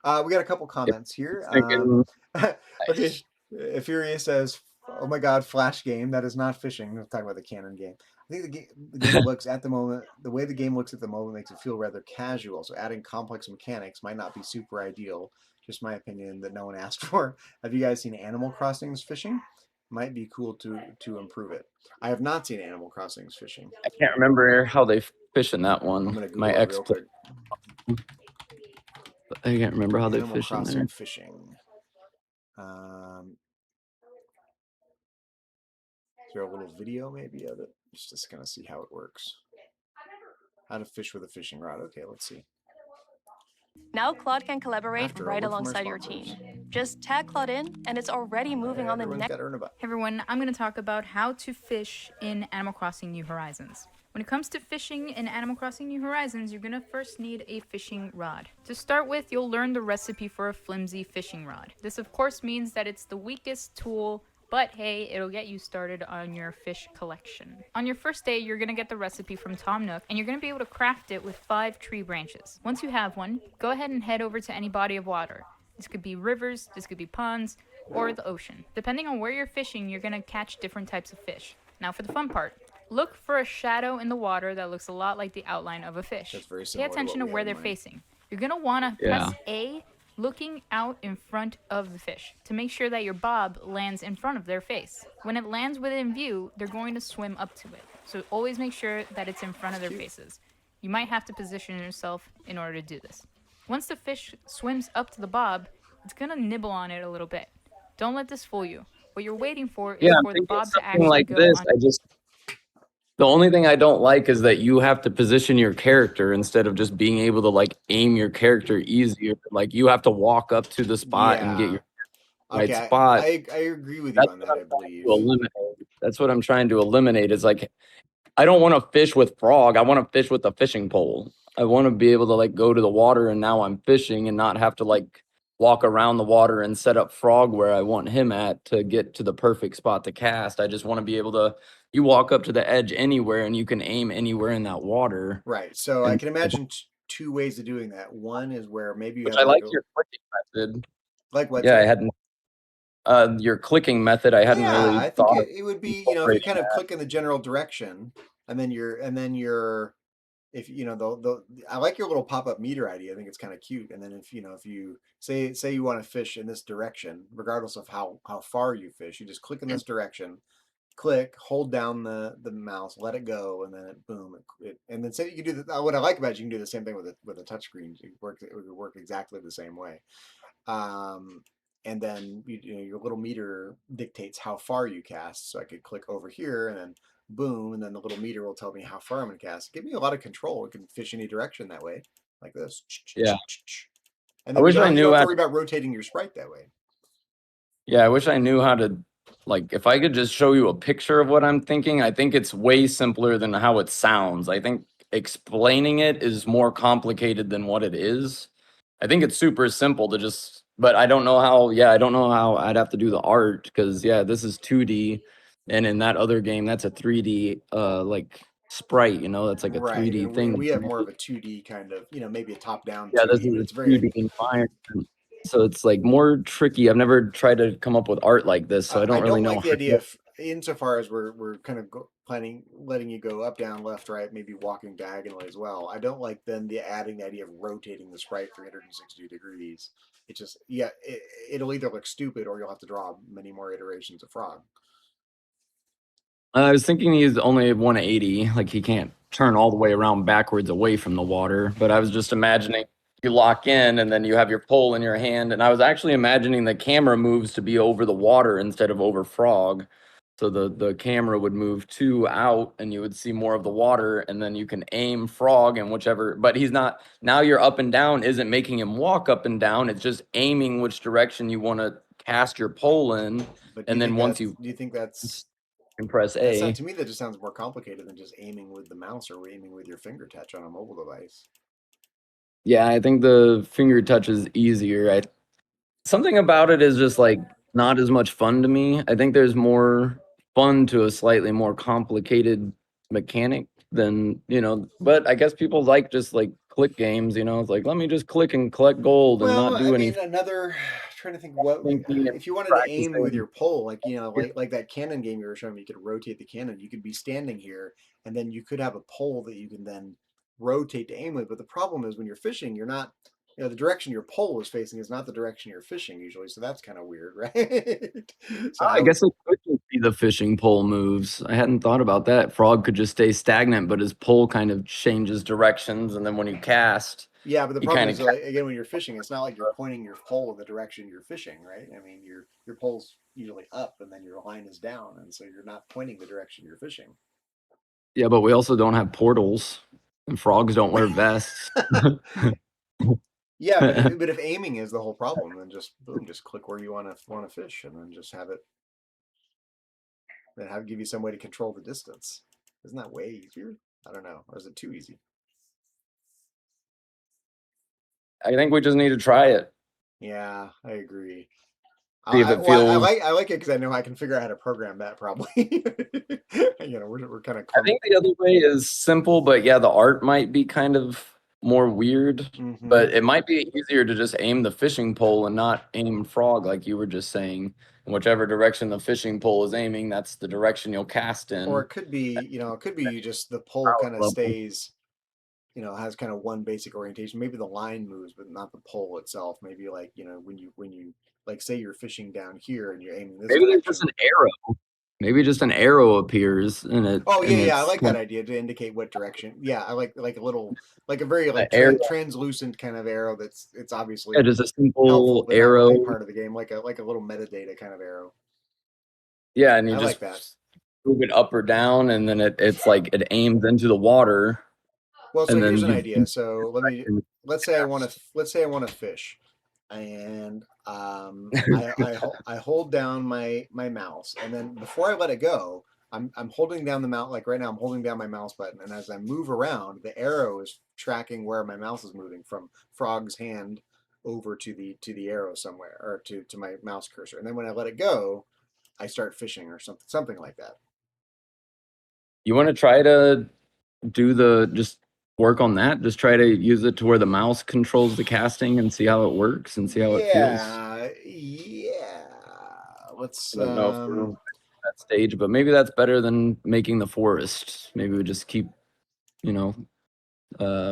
We got a couple If comments here. I was thinking, Okay, Furious says, "Oh my God, Flash game. That is not fishing." We're talking about the canon game. I think the game looks at the moment. The way the game looks at the moment makes it feel rather casual. So adding complex mechanics might not be super ideal. Just my opinion that no one asked for. Have you guys seen Animal Crossing's fishing? Might be cool to improve it. I have not seen Animal Crossing's fishing. I can't remember how they fish in that I'm one. gonna My Google it ex real played. quick. I can't remember how they Animal fish in Crossing there. fishing. Um, is there a little video maybe of it? Just gonna see how it works. How to fish with a fishing rod. Okay, let's see. Now Claude can collaborate After a right word from our alongside your sponsors. team. Just tag Claude in, and it's already moving on the Everyone's next. got to earn a buck. Hey everyone, I'm going to talk about how to fish in Animal Crossing New Horizons. When it comes to fishing in Animal Crossing New Horizons, you're going to first need a fishing rod. To start with, you'll learn the recipe for a flimsy fishing rod. This of course means that it's the weakest tool, but hey, it'll get you started on your fish collection. On your first day, you're going to get the recipe from Tom Nook, and you're going to be able to craft it with 5 tree branches. Once you have one, go ahead and head over to any body of water. This could be rivers, this could be ponds, or the ocean. Depending on where you're fishing, you're going to catch different types of fish. Now for the fun part. Look for a shadow in the water that looks a lot like the outline of a fish. That's very Pay similar to attention what to we where had they're in mind. facing. You're going to want to Yeah. press A, looking out in front of the fish, to make sure that your bob lands in front of their face. When it lands within view, they're going to swim up to it. So always make sure that it's in front of their faces. You might have to position yourself in order to do this. Once the fish swims up to the bob, it's going to nibble on it a little bit. Don't let this fool you. What you're waiting for is Yeah, I'm for the thinking bob to something actually like go this. on. The only thing I don't like is that you have to position your character instead of just being able to like aim your character easier. Like you have to walk up to the spot and get Yeah. your right Okay. spot. I agree with you That's on what that. I'm I trying believe. to eliminate. That's what I'm trying to eliminate is like I don't want to fish with frog. I want to fish with a fishing pole. I want to be able to like go to the water and now I'm fishing and not have to like walk around the water and set up frog where I want him at to get to the perfect spot to cast. I just want to be able to you walk up to the edge anywhere and you can aim anywhere in that water. Right. So I And can imagine two ways of doing that. One is where maybe you which have I like like a your clicking method. like what? Yeah, I Sorry. hadn't your clicking method I hadn't Yeah, really I think thought of it would be, if you incorporating kind of that. click in the general direction and then you're if the I like your little pop-up meter idea. I think it's kind of cute. And then if you say you want to fish in this direction, regardless of how far you fish, you just click in this direction, click, hold down the mouse, let it go, and then boom, and then say you can do the, what I like about it, you can do the same thing with a touch screen. It would work exactly the same way. Um, and then your little meter dictates how far you cast. So I could click over here and then boom, and then the little meter will tell me how far I'm going to cast. Give me a lot of control. It can fish any direction that way, like this. Yeah. And I then wish I you don't knew have to how worry about rotating your sprite that way. Yeah, I wish I knew how to like if I could just show you a picture of what I'm thinking, I think it's way simpler than how it sounds. I think explaining it is more complicated than what it is. I think it's super simple to just but I don't know how I don't know how I'd have to do the art because yeah, this is 2D and in that other game that's a 3D like sprite, that's like a Right, 3D and we thing. have more of a 2D kind of, maybe a top-down Yeah, this 2D, is but a it's very 2D environment. So it's like more tricky. I've never tried to come up with art like this, so I I don't really don't know like the how. idea of, insofar as we're kind of planning letting you go up, down, left, right, maybe walking diagonally as well. I don't like then adding the idea of rotating the sprite 360 degrees. It just it'll either look stupid or you'll have to draw many more iterations of Frog. I was thinking he's only 180, like he can't turn all the way around backwards away from the water. But I was just imagining you lock in and then you have your pole in your hand. And I was actually imagining the camera moves to be over the water instead of over frog. So the camera would move two out and you would see more of the water and then you can aim frog and whichever, but he's not, now your up and down isn't making him walk up and down. It's just aiming which direction you want to cast your pole in. But And then once you do you think that's can press that's not, A. to me, that just sounds more complicated than just aiming with the mouse or aiming with your finger touch on a mobile device. Yeah, I think the finger touch is easier. Something about it is just like not as much fun to me. I think there's more fun to a slightly more complicated mechanic than, but I guess people like just like click games, it's like let me just click and collect gold and Well, not I do mean, anything another trying to think what thinking and if you wanted to aim with practicing. your pole, like like that cannon game you were showing me, you could rotate the cannon. You could be standing here, and then you could have a pole that you can then rotate to aim with. But the problem is when you're fishing, you're not, the direction your pole is facing is not the direction you're fishing usually. So that's kind of weird, right? So I guess I could just see the fishing pole moves. I hadn't thought about that. Frog could just stay stagnant, but his pole kind of changes directions, and then when you cast, yeah, but the he problem kind is, of like, again, when you're fishing, it's not like you're pointing your pole in the direction you're fishing, right? I mean, your pole's usually up, and then your line is down, and so you're not pointing the direction you're fishing. Yeah, but we also don't have portals, and frogs don't wear vests. Yeah, but if aiming is the whole problem, then just boom, just click where you want to fish, and then just have it, then give you some way to control the distance. Isn't that way easier? I don't know, or is it too easy? I think we just need to try it. Yeah, I agree. See if it feels. I like it because I know I can figure out how to program that probably. We're kind of I think the other way is simple, but yeah, the art might be kind of more weird. But it might be easier to just aim the fishing pole and not aim frog, like you were just saying. And whichever direction the fishing pole is aiming, that's the direction you'll cast in. Or it could be, it could be just the pole Power kind of level. stays, has kind of one basic orientation. Maybe the line moves, but not the pole itself. Maybe like, when you like say you're fishing down here and you're aiming this Maybe there's direction. just an arrow. Maybe just an arrow appears in it. Oh and yeah, I it's like that idea to indicate what direction. Yeah, I like a little, like a very an like arrow. translucent kind of arrow it's obviously Yeah, just a helpful simple but not arrow. really part of the game, like a little metadata kind of arrow. Yeah, and you I just like that. move it up or down, and then it's like it aims into the water, Well, so and here's then an you idea. So let's say cast. I want to fish, and I hold down my mouse, and then before I let it go, I'm holding down the mouse. Like right now, I'm holding down my mouse button, and as I move around, the arrow is tracking where my mouse is moving from Frog's hand over to the arrow somewhere, or to my mouse cursor. And then when I let it go, I start fishing or something like that. You want to try to just work on that. Just try to use it to where the mouse controls the casting and see how it works and see how it feels. Yeah. Let's I don't know if we're at that stage, but maybe that's better than making the forest. Maybe we just keep, you know,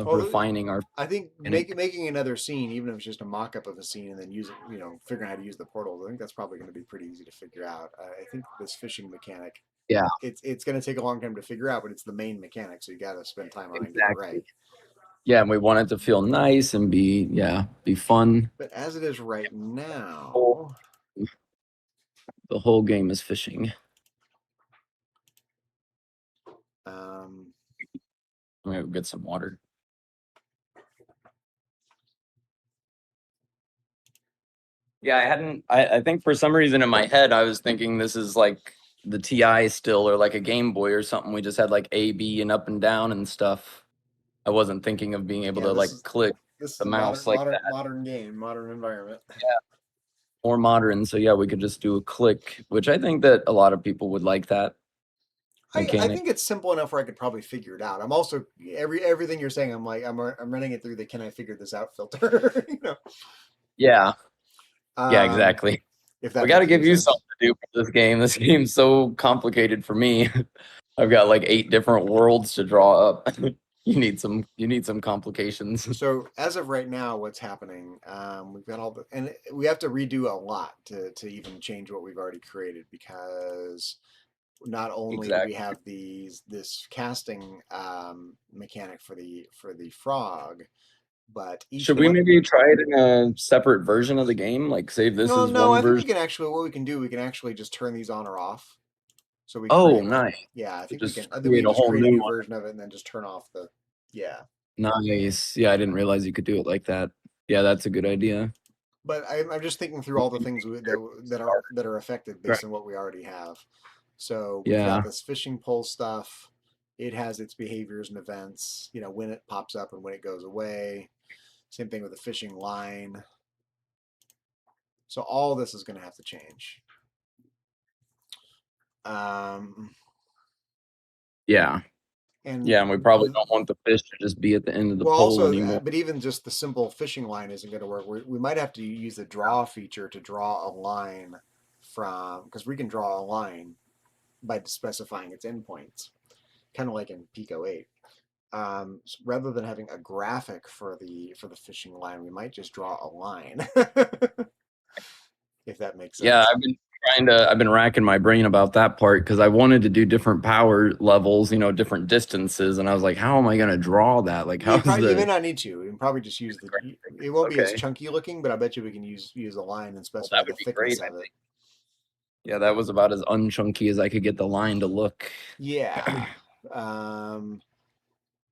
refining our I think mechanic. making another scene, even if it's just a mock-up of a scene, and then using, figuring out how to use the portals. I think that's probably going to be pretty easy to figure out. I think this fishing mechanic, Yeah, it's going to take a long time to figure out, but it's the main mechanic, so you got to spend time on it and get it exactly. right. Yeah, and we want it to feel nice and be fun. But as it is right Whole- now, The whole game is fishing. um, I'm gonna go get some water. Yeah, I think for some reason in my head I was thinking this is like the TI still, or like a Game Boy or something. We just had like A, B, and up and down and stuff. I wasn't thinking of being able yeah, to this like is click this is the a mouse like that. modern game, modern environment. Yeah, more modern. So yeah, we could just do a click, which I think that a lot of people would like that I mechanic. think it's simple enough where I could probably figure it out. I'm also everything you're saying. I'm like I'm running it through the can I figure this out filter. Yeah, yeah, Um, exactly. if We that got to makes any give you sense. something to do for this game. This game's so complicated for me. I've got like 8 different worlds to draw up. You need some complications. So as of right now, what's happening? We've got all and we have to redo a lot to even change what we've already created, because not only do we Exactly. have this casting mechanic for the frog, but each Should we one. maybe try it in a separate version of the game? Like save this No, as no, one I think we version? can actually, what we can do, we can actually just turn these on or off. So we Oh, create like, nice. yeah, I think we can. Just I think we create can a just whole create a new new one. version of it and then just turn off the. Yeah, Nice. Yeah, I didn't realize you could do it like that. Yeah, that's a good idea. but I'm just thinking through all the things that are affected Right. based on what we already have. So we've got Yeah. this fishing pole stuff. It has its behaviors and events. When it pops up and when it goes away. Same thing with the fishing line. So all this is going to have to change. Um, Yeah. and Yeah, and we probably don't want the fish to just be at the end of the Well, pole also, anymore. but even just the simple fishing line isn't going to work. We might have to use the draw feature to draw a line because we can draw a line by specifying its endpoints, kind of like in Pico 8. Rather than having a graphic for the fishing line, we might just draw a line, if that makes Yeah, sense. I've been racking my brain about that part because I wanted to do different power levels, different distances, and I was like, how am I gonna draw that? Like, how's You may the not need to. You can probably just use the. It won't be as okay? chunky looking, but I bet you we can use a line and Well, specify that the would be thickness great, I of it. think. Yeah, that was about as unchunky as I could get the line to look. Yeah. Um,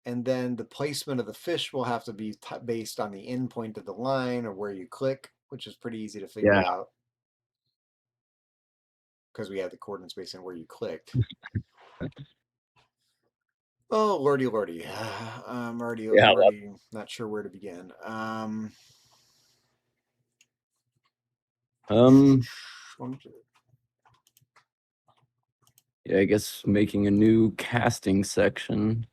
And then the placement of the fish will have to be based on the end point of the line or where you click, which is pretty easy to figure Yeah. out because we have the coordinates based on where you clicked. Oh, lordy, lordy. I'm Yeah. already not sure where to begin. Um. Yeah, I guess making a new casting section.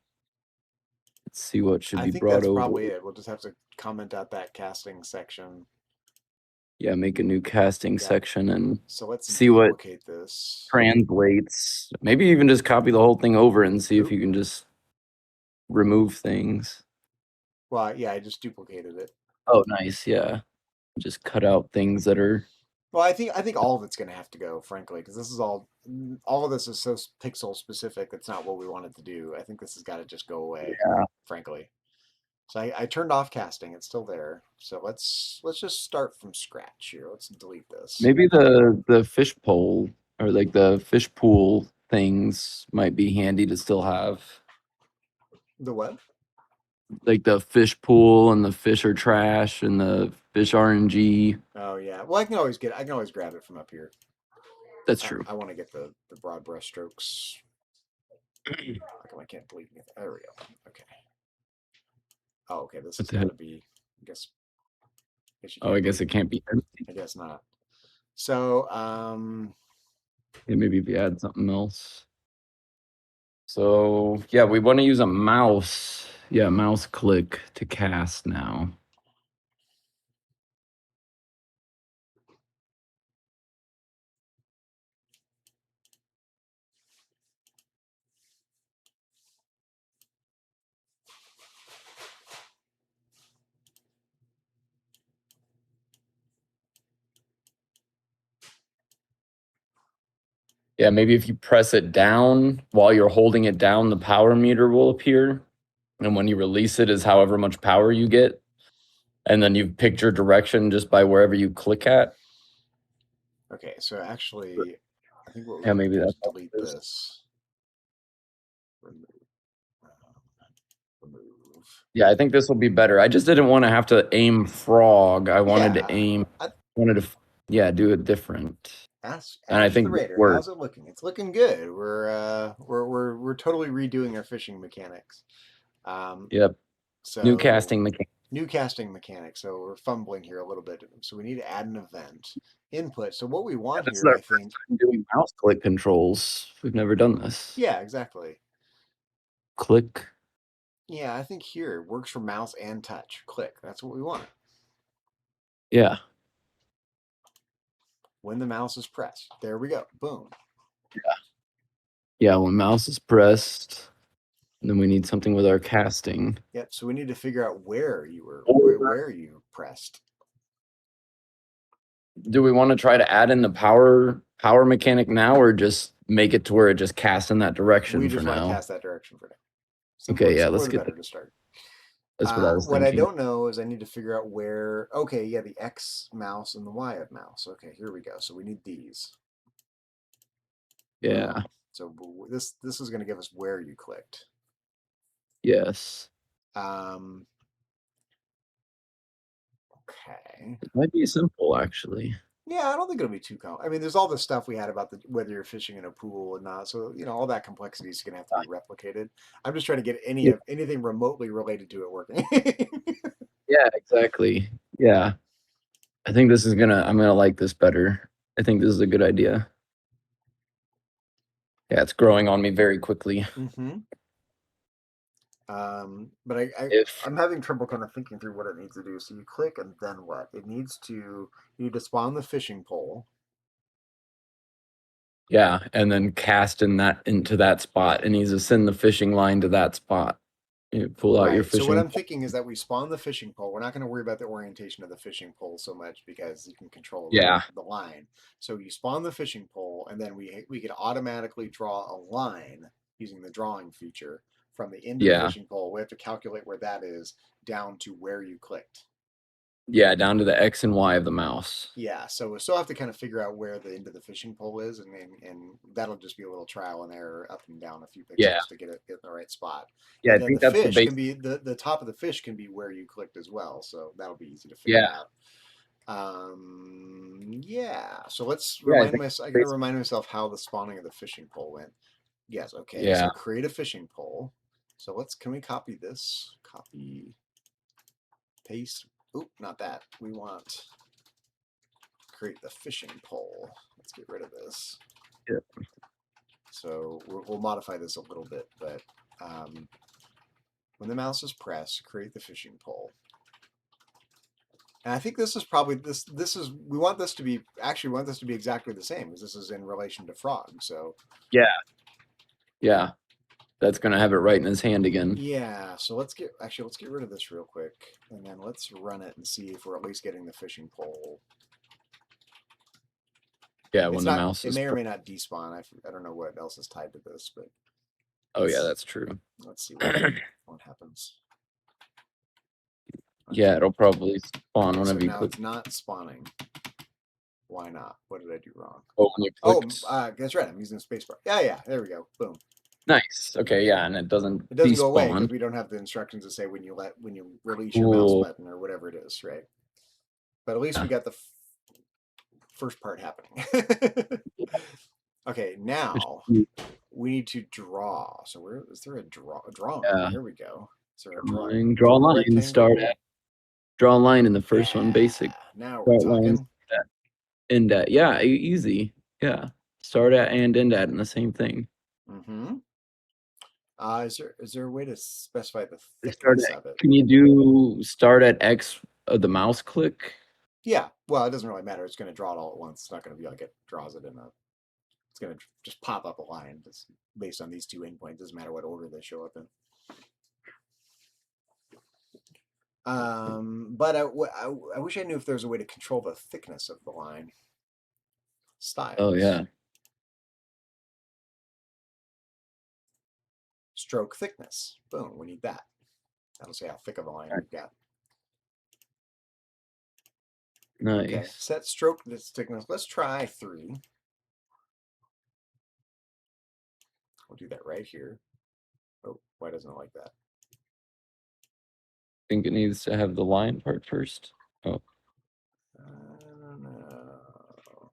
Let's see what should I be think brought that's over. probably it. We'll just have to comment out that casting section. Yeah, make a new casting Yeah. section and So let's see what duplicate this. translates. Maybe even just copy the whole thing over and see if Oop. you can just remove things. Well, yeah, I just duplicated it. Oh, nice. Yeah. Just cut out things that are. Well, I think all of it's going to have to go, frankly, because this is all of this is so pixel specific. That's not what we wanted to do. I think this has got to just go away, Yeah. frankly. So I turned off casting. It's still there. So let's just start from scratch here. Let's delete this. Maybe the fish pole or like the fish pool things might be handy to still have. The what? Like the fish pool and the fish are trash and the fish RNG. Oh yeah. Well, I can always grab it from up here. That's true. I want to get the broad brush strokes. How come I can't delete anything? There we go. Okay. Oh, okay. This has What the got heck? to be. I guess you Oh, I can't guess delete. it can't be empty. I guess not. So Yeah, maybe if you add something else. So yeah, we want to use a mouse. Yeah, mouse click to cast now. Yeah, maybe if you press it down while you're holding it down, the power meter will appear. And when you release it is however much power you get. And then you've picked your direction just by wherever you click at. okay. So actually, I think what we Yeah, want to maybe do is that's delete all it is. this. Remove. Remove. Yeah, I think this will be better. I just didn't want to have to aim frog. I wanted to Yeah. yeah, do it different. Ask And I the think this Raider. worked. How's it looking? It's looking good. We're totally redoing our fishing mechanics. Yep. New So casting mechanic. new casting mechanics. So we're fumbling here a little bit. So we need to add an event input. So what we Yeah, want this is here, our I first think. time doing mouse click controls. We've never done this. Yeah, exactly. Click. Yeah, I think here it works for mouse and touch. Click. That's what we want. Yeah. When the mouse is pressed. There we go. Boom. Yeah, when mouse is pressed, and then we need something with our casting. Yep. So we need to figure out where you Or pressed. do we want to try to add in the power mechanic now or just make it to where it just casts in that direction We for just want to now? cast that direction for now. Okay, yeah, Simpler let's the get better that. to start. That's what I was What I thinking. don't know is I need to figure out where. Okay, yeah, the X mouse and the Y mouse. Okay, here we go. So we need these. Yeah. Boom. So this is going to give us where you clicked. Yes. Um. Okay. It might be simple actually. Yeah, I don't think it'll be too I mean, there's all the stuff we had about whether you're fishing in a pool or not. So all that complexity is going to have to be replicated. I'm just trying to get Yeah, anything remotely related to it working. yeah, exactly. Yeah. I think I'm gonna like this better. I think this is a good idea. Yeah, it's growing on me very quickly. Mm-hmm. But If I'm having trouble kind of thinking through what it needs to do. So you click and then what? You need to spawn the fishing pole. yeah, and then cast into that spot. It needs to send the fishing line to that spot. You pull out your Right. So what fishing. I'm thinking is that we spawn the fishing pole. We're not going to worry about the orientation of the fishing pole so much because you can control Yeah, the line. So you spawn the fishing pole, and then we could automatically draw a line using the drawing feature from the end of the yeah, fishing pole. We have to calculate where that is down to where you clicked. Yeah, down to the X and Y of the mouse. Yeah, so we'll still have to kind of figure out where the end of the fishing pole is, and that'll just be a little trial and error up and down a few Yeah. pixels to get it in the right spot. Yeah, And I then think the that's the fish base. can be the top of the fish can be where you clicked as well, so that'll be easy to figure Yeah. out. Yeah. So let's Yeah, I remind think myself. I base- gotta remind myself how the spawning of the fishing pole went. Yes. Okay. Yeah. So create a fishing pole. So can we copy this? Copy, paste. Oop, not that. We want create the fishing pole. Let's get rid of this. Yeah. So we'll modify this a little bit, but when the mouse is pressed, create the fishing pole. And I think this is probably we want this to be exactly the same because this is in relation to Frog. So Yeah. That's gonna have it right in his hand again. yeah, so let's get rid of this real quick, and then let's run it and see if we're at least getting the fishing pole. Yeah, It's when the not. mouse It is. may or may not despawn. I don't know what else is tied to this, but Oh yeah, that's true. let's see what happens. Yeah, it'll probably spawn Okay, so whenever you now click. it's not spawning. Why not? What did I do wrong? Oh, when you Oh, click. that's right. I'm using the spacebar. Yeah. There we go. Boom. Nice. Okay, yeah, and it doesn't Go away despawn. because we don't have the instructions to say when you release your mouse Cool. button or whatever it is, right? But at least we got the first part happening. Okay, now we need to draw. So where is there a drawing? Yeah. Here we go. Is there a drawing? Draw a line. Rectangle? Start at. Draw a line in the first one. Basic. Now we're Start line. talking. End at. Yeah, easy. Yeah. Start at and end at in the same thing. Mm-hmm. Is there a way to specify the Start thickness at, of it? can you do start at X of the mouse click? Yeah. Well, it doesn't really matter. It's going to draw it all at once. It's not going to be like it draws it in a. It's going to just pop up a line just based on these two endpoints. It doesn't matter what order they show up in. But I wish I knew if there's a way to control the thickness of the line. Styles. Oh yeah. Stroke thickness. Boom. We need that. That'll say how thick of a line we've got. Nice. Okay. Set stroke thickness. Let's try 3. We'll do that right here. Oh, why doesn't it like that? I think it needs to have the line part first. Oh. I don't know.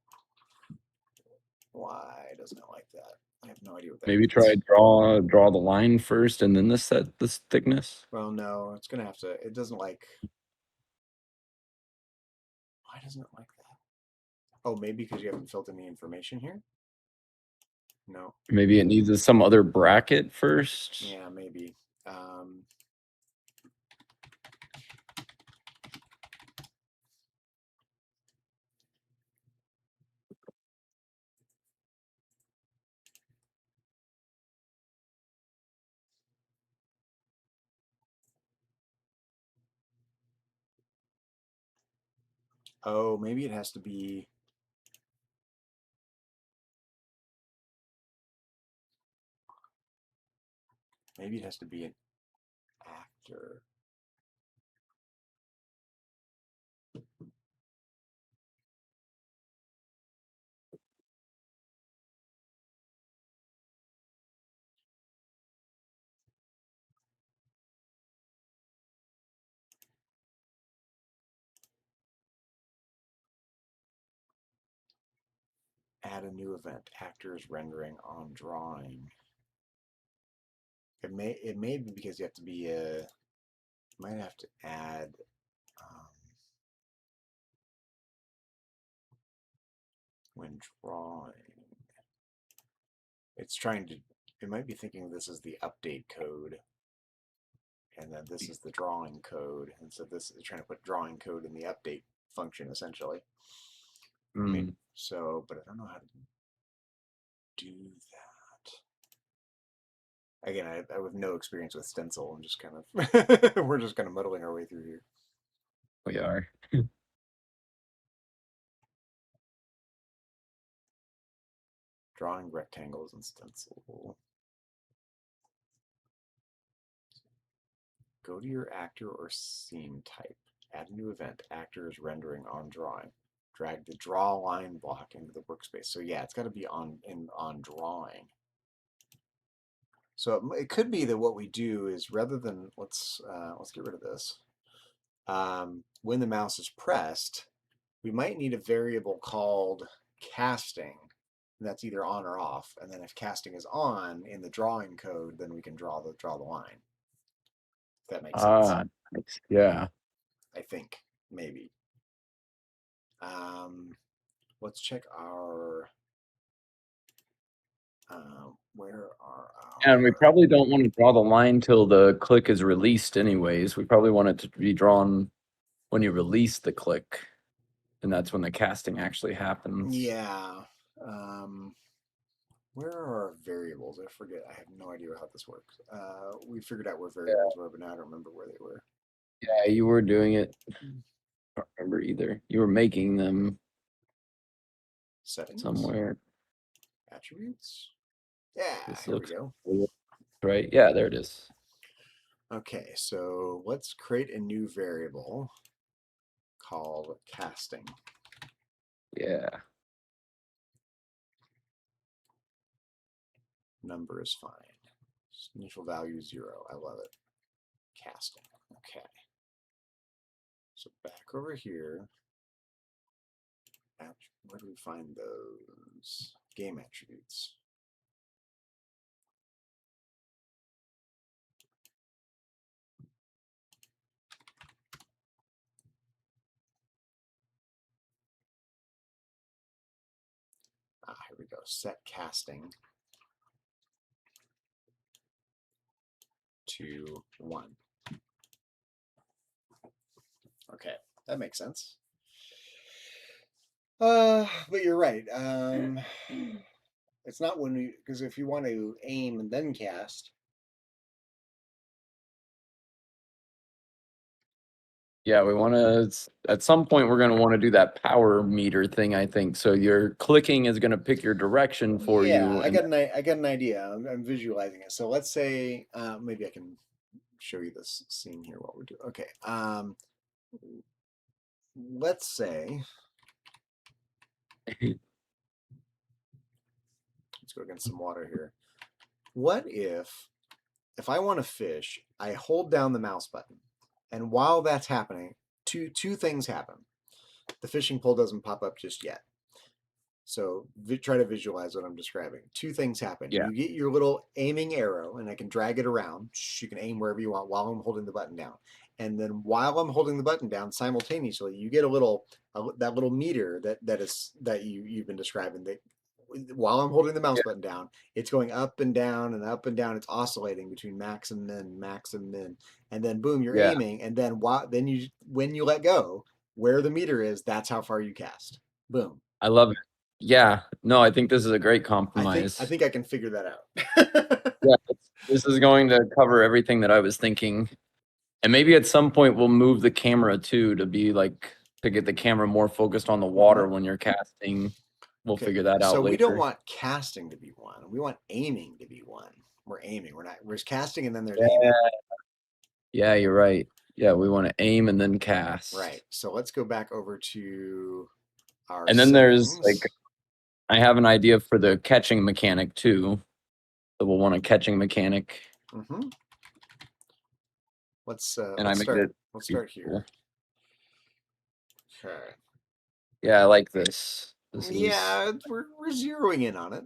Why doesn't it like that? I have no idea what that Maybe means. try draw the line first and then set this thickness. Well, no, it's gonna have to. It doesn't like. Why doesn't it like that? Oh, maybe because you haven't filled in the information here. No. Maybe it needs some other bracket first. Yeah, maybe. Oh, maybe it has to be. Maybe it has to be an actor. Add a new event. Actors rendering on drawing. It may be because you have to be might have to add when drawing. It's trying to. It might be thinking this is the update code, and then this is the drawing code, and so this is trying to put drawing code in the update function essentially. I mean, so, but I don't know how to do that. Again, I have no experience with stencil. I'm just kind of we're just kind of muddling our way through here. We are. Drawing rectangles and stencil. Go to your actor or scene type. Add a new event. Actors rendering on drawing. Drag the draw line block into the workspace. So yeah, it's got to be on drawing. So it could be that what we do is rather than let's get rid of this. When the mouse is pressed, we might need a variable called casting. And that's either on or off. And then if casting is on in the drawing code, then we can draw the line. If that makes sense. Yeah. I think maybe. Let's check our. Where are our? And we probably don't want to draw the line till the click is released anyways. We probably want it to be drawn when you release the click. And that's when the casting actually happens. Yeah. Where are our variables? I forget. I have no idea how this works. We figured out where variables were, but now I don't remember where they were. Yeah, you were doing it. I don't remember either. You were making them Settings. somewhere. Attributes. Yeah, This here we looks go. right. Yeah, there it is. Okay, so let's create a new variable called casting. Yeah. Number is fine. Initial value 0. I love it. Casting. Okay. So back over here. Where do we find those? Game attributes. Here we go. Set casting to 1. Okay, that makes sense. But you're right. It's not when we, because if you want to aim and then cast. Yeah, we want to, at some point, we're going to want to do that power meter thing, I think. So your clicking is going to pick your direction for you. I got an idea. I'm visualizing it. So let's say, maybe I can show you this scene here while we're doing. Okay. Let's say, let's go against some water here. What if I want to fish, I hold down the mouse button, and while that's happening, two things happen. The fishing pole doesn't pop up just yet. So try to visualize what I'm describing. Two things happen. Yeah. You get your little aiming arrow, and I can drag it around. You can aim wherever you want while I'm holding the button down. And then while I'm holding the button down, simultaneously, you get that little meter that you've been describing. That while I'm holding the mouse button down, it's going up and down and up and down. It's oscillating between max and min, and then boom, you're aiming. And then when you let go, where the meter is, that's how far you cast. Boom. I love it. Yeah, no, I think this is a great compromise. I think I can figure that out. Yeah, this is going to cover everything that I was thinking. And maybe at some point we'll move the camera too to get the camera more focused on the water when you're casting. We'll figure that out so later. We don't want casting to be 1. We want aiming to be 1. We're aiming. We're casting and then there's aiming. Yeah, you're right. Yeah, we want to aim and then cast. Right. So let's go back over to our and then settings. There's I have an idea for the catching mechanic too. So we'll want a catching mechanic. Mm-hmm. Let's start here. Okay. Yeah, I like this. We're zeroing in on it.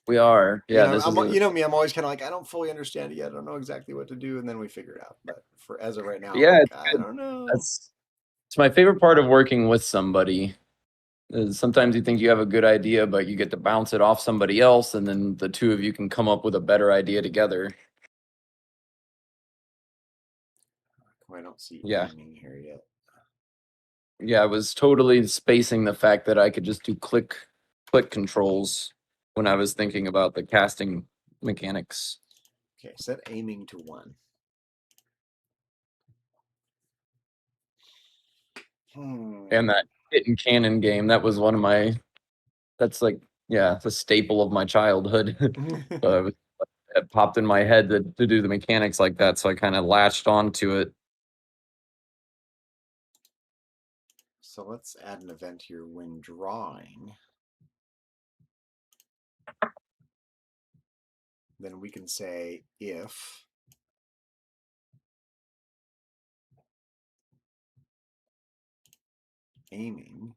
We are. Yeah, you know me. I'm always kind of like, I don't fully understand it yet. I don't know exactly what to do, and then we figure it out. But as of right now, I don't know. It's my favorite part of working with somebody. Sometimes you think you have a good idea, but you get to bounce it off somebody else, and then the two of you can come up with a better idea together. I don't see aiming here yet. Yeah, I was totally spacing the fact that I could just do click controls when I was thinking about the casting mechanics. Okay, set aiming to 1. And that hit and cannon game, that was one of my, that's the staple of my childhood. So it popped in my head to do the mechanics like that, so I kind of latched onto it. So let's add an event here when drawing. Then we can say if aiming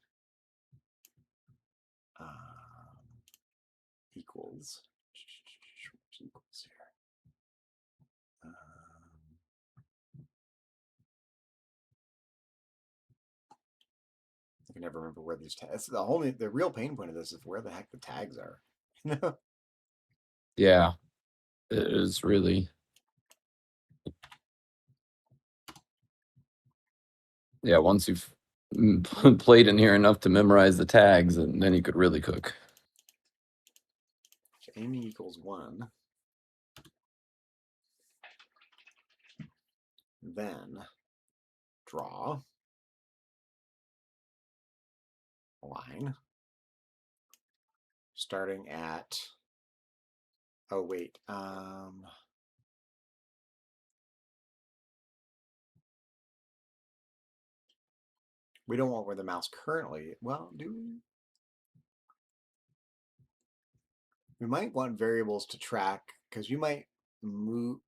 equals here. I can never remember where these tags. The real pain point of this is where the heck the tags are. Yeah, it is really. Yeah, once you've played in here enough to memorize the tags, and then you could really cook. Aiming equals 1. Then draw a line starting at, oh wait, we don't want where the mouse currently, well, do we? We might want variables to track, because you might move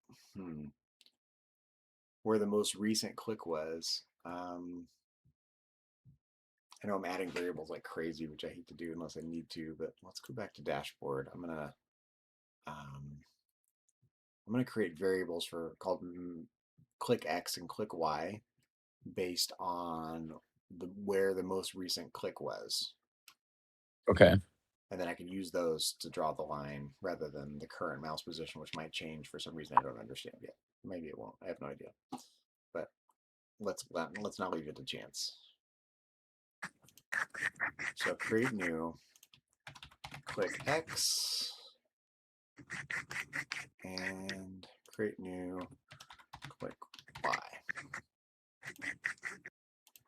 where the most recent click was. I know I'm adding variables like crazy, which I hate to do unless I need to, but let's go back to dashboard. I'm gonna create variables for called click X and click Y based on where the most recent click was. Okay. And then I can use those to draw the line rather than the current mouse position, which might change for some reason I don't understand yet. Maybe it won't. I have no idea. But let's not leave it to chance. So create new, click X, and create new, click Y.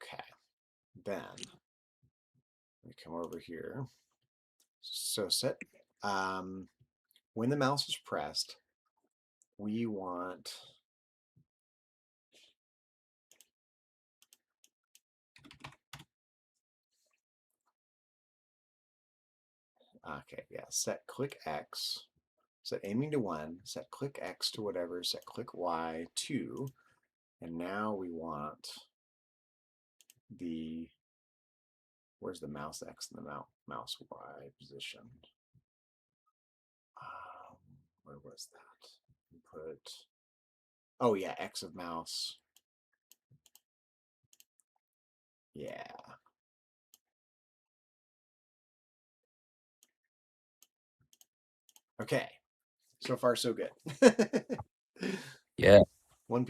Okay. Then we come over here. So set when the mouse is pressed, we want set click X, set aiming to 1, set click X to whatever, set click Y to, and now we want the, where's the mouse X and the mouse Y position? Where was that? Put, oh yeah, X of mouse. Yeah. Okay. So far, so good. Yeah. One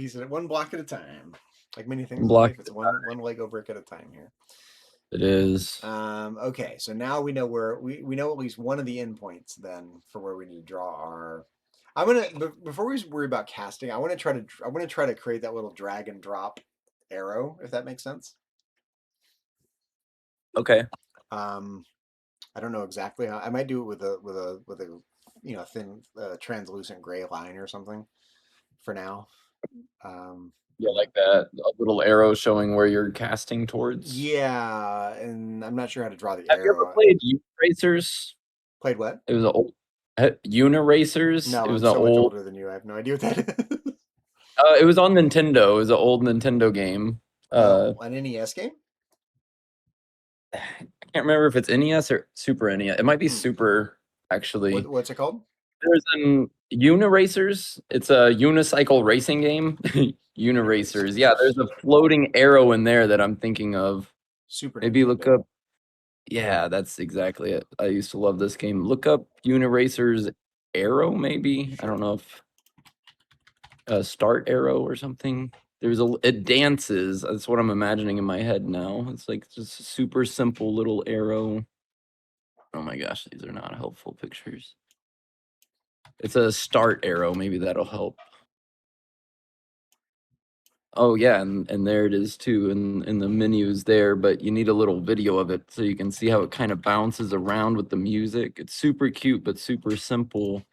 block at a time. Like many things in Block life, it's one Lego brick at a time here. It is. Okay, so now we know where we know at least one of the endpoints then for where we need to draw our. I'm gonna before we worry about casting, I want to try to create that little drag and drop arrow, if that makes sense. Okay. I don't know exactly how. I might do it with a thin translucent gray line or something for now. Yeah, like that. A little arrow showing where you're casting towards. Yeah, and I'm not sure how to draw the Have you ever arrow. played Uniracers? Played what? It was an old Uniracers. No, It was I'm an so much old. older than you. I have no idea what that is. It was on Nintendo. It was an old Nintendo game. An NES game? I can't remember if it's NES or Super NES. It might be Super, actually. What's it called? There's an Uniracers. It's a unicycle racing game. Uniracers. Yeah, there's a floating arrow in there that I'm thinking of. Super Maybe Nintendo. look up. Yeah, that's exactly it. I used to love this game. Look up Uniracers arrow, maybe. I don't know if start arrow or something. It dances. That's what I'm imagining in my head now. It's like just a super simple little arrow. Oh my gosh, these are not helpful pictures. It's a start arrow. Maybe that'll help. Oh yeah, and there it is too in the menus there, but you need a little video of it so you can see how it kind of bounces around with the music. It's super cute, but super simple.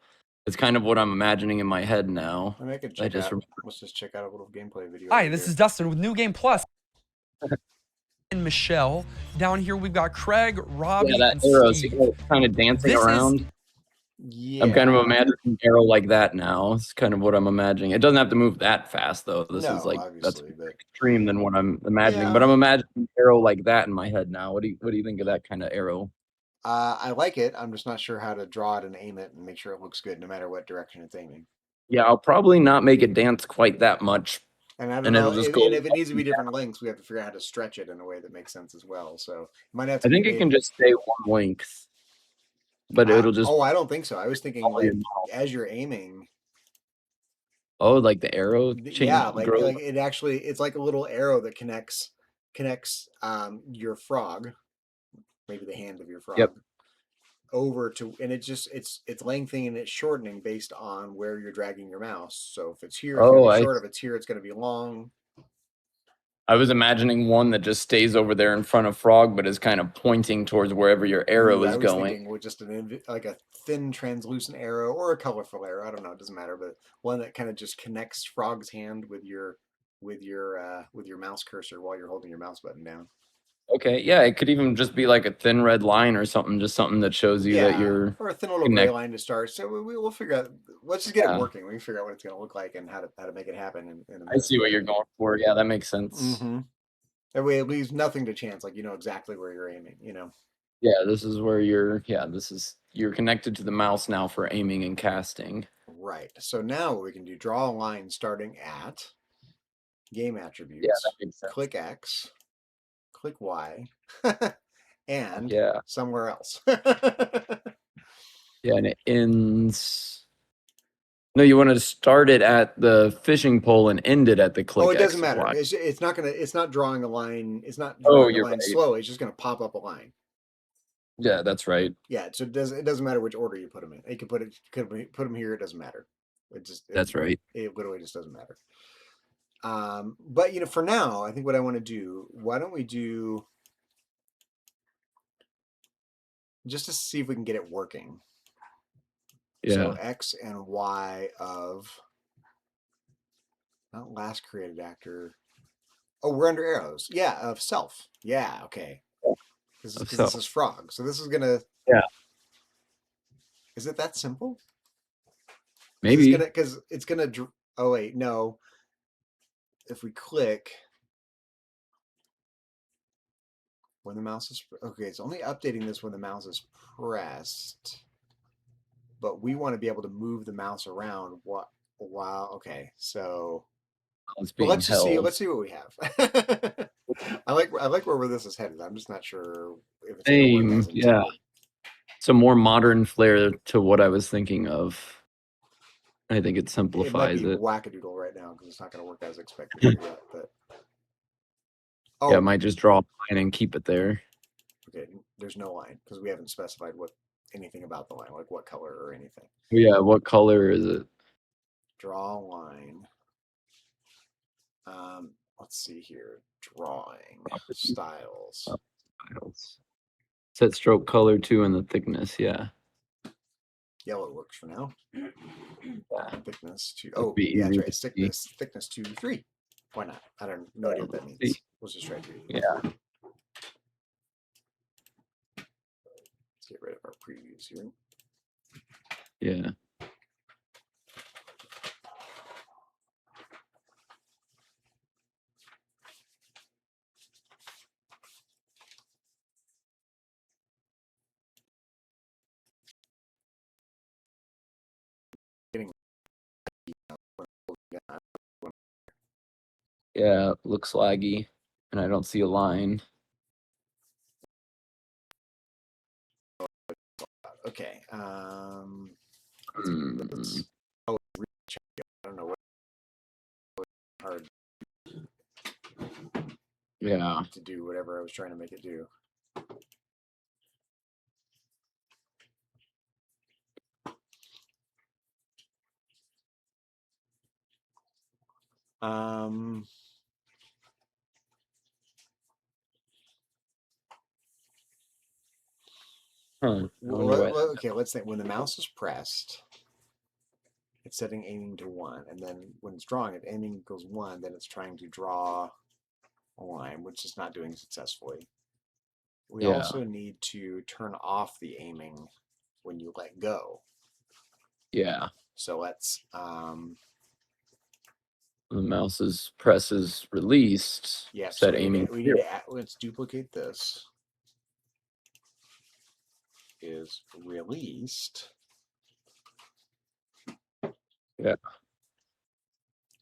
It's kind of what I'm imagining in my head now. Let's just check out a little gameplay video. Hi, this is Dustin with New Game Plus. and Michelle. Down here, we've got Craig, Robbie, Yeah, that and arrow. Steve. See, it's kind of dancing This is around. Yeah. I'm kind of imagining an arrow like that now. It's kind of what I'm imagining. It doesn't have to move that fast though. This is No, like that's obviously, more but extreme than what I'm imagining. But yeah. I'm imagining an arrow like that in my head now. What do you think of that kind of arrow? I like it. I'm just not sure how to draw it and aim it and make sure it looks good no matter what direction it's aiming. Yeah, I'll probably not make it dance quite that much, And I don't and know, it'll just and go. if it needs to be different lengths, we have to figure out how to stretch it in a way that makes sense as well. So it might have to I be think it made. can just stay one length, but it'll just. Oh, I don't think so. I was thinking follow your like mouth. as you're aiming, Oh, like the arrow yeah, change grows. like it actually, it's like a little arrow that connects your frog, maybe the hand of your Yep. frog, over to, and it's lengthening and it's shortening based on where you're dragging your mouse. So if it's here, it's going to Oh, be short. If it's here, it's going to be long. I was imagining one that just stays over there in front of Frog, but is kind of pointing towards wherever your arrow Ooh, is I was going. thinking with just like a thin translucent arrow or a colorful arrow. I don't know. It doesn't matter, but one that kind of just connects Frog's hand with your mouse cursor while you're holding your mouse button down. Okay, yeah, it could even just be like a thin red line or something, just something that shows you that you're or a thin little gray connected. line to start. So we'll figure out. Let's just get it Yeah, working. We can figure out what it's going to look like and how to make it happen in a I minute. see what you're going for. Yeah, that makes sense. Mm-hmm. That way, it leaves nothing to chance. Like you know exactly where you're aiming. You know. Yeah, this is where you're connected to the mouse now for aiming and casting. Right. So now what we can do, draw a line starting at game Yeah, attributes, that makes sense. click X, click Y, and Yeah, somewhere else. yeah, and it ends. No, you want to start it at the fishing pole and end it at the Oh, click it doesn't X matter. Y. It's not drawing a line. It's not Oh, drawing a you're line right. slowly. It's just going to pop up a line. Yeah, that's right. Yeah. So it doesn't matter which order you put them in. You could put them here. It doesn't matter. That's right. It literally just doesn't matter. But you know, for now, I think what I want to do, why don't we do just to see if we can get it working. Yeah. So X and Y of not last created actor. Oh, we're under arrows. Yeah, of self. Yeah, okay. Because this is Frog. So this is gonna. Yeah. Is it that simple? Maybe. Because it's gonna. Oh wait, no. If we click when the mouse is okay, it's only updating this when the mouse is pressed. But we want to be able to move the mouse around. What? Wow. Okay. So. It's But being let's just see. held. Let's see what we have. I like where this is headed. I'm just not sure if it's going to work Same. as Yeah. intended. It's a more modern flair to what I was thinking of. I think it It might simplifies be it. wackadoodle right now because it's not going to work as expected here yet. But Yeah, I might just draw a line and keep it there. okay. There's no line because we haven't specified anything about the line, like what color or anything. Yeah, what color is it? Draw a line. Let's see here. Drawing styles. Styles. Set stroke color 2 and the thickness. Yeah. Yellow works for now. Thickness 2. It'd Oh, be yeah, that's easier right. to see. Thickness 2, 3. Why not? I don't no idea what that means. See. Let's just try 3. Yeah. Let's get rid of our previews here. Yeah. Yeah, looks laggy, and I don't see a line. Okay. I don't know what hard Yeah. to do whatever I was trying to make it do. Okay, let's think. When the mouse is pressed, it's setting aiming to 1, and then when it's drawing it, aiming goes 1. Then it's trying to draw a line, which is not doing successfully. We Yeah. also need to turn off the aiming when you let go. Yeah. So let's The mouse's press is released. yeah, so Set aiming. we need to let's duplicate this. Is released. Yeah.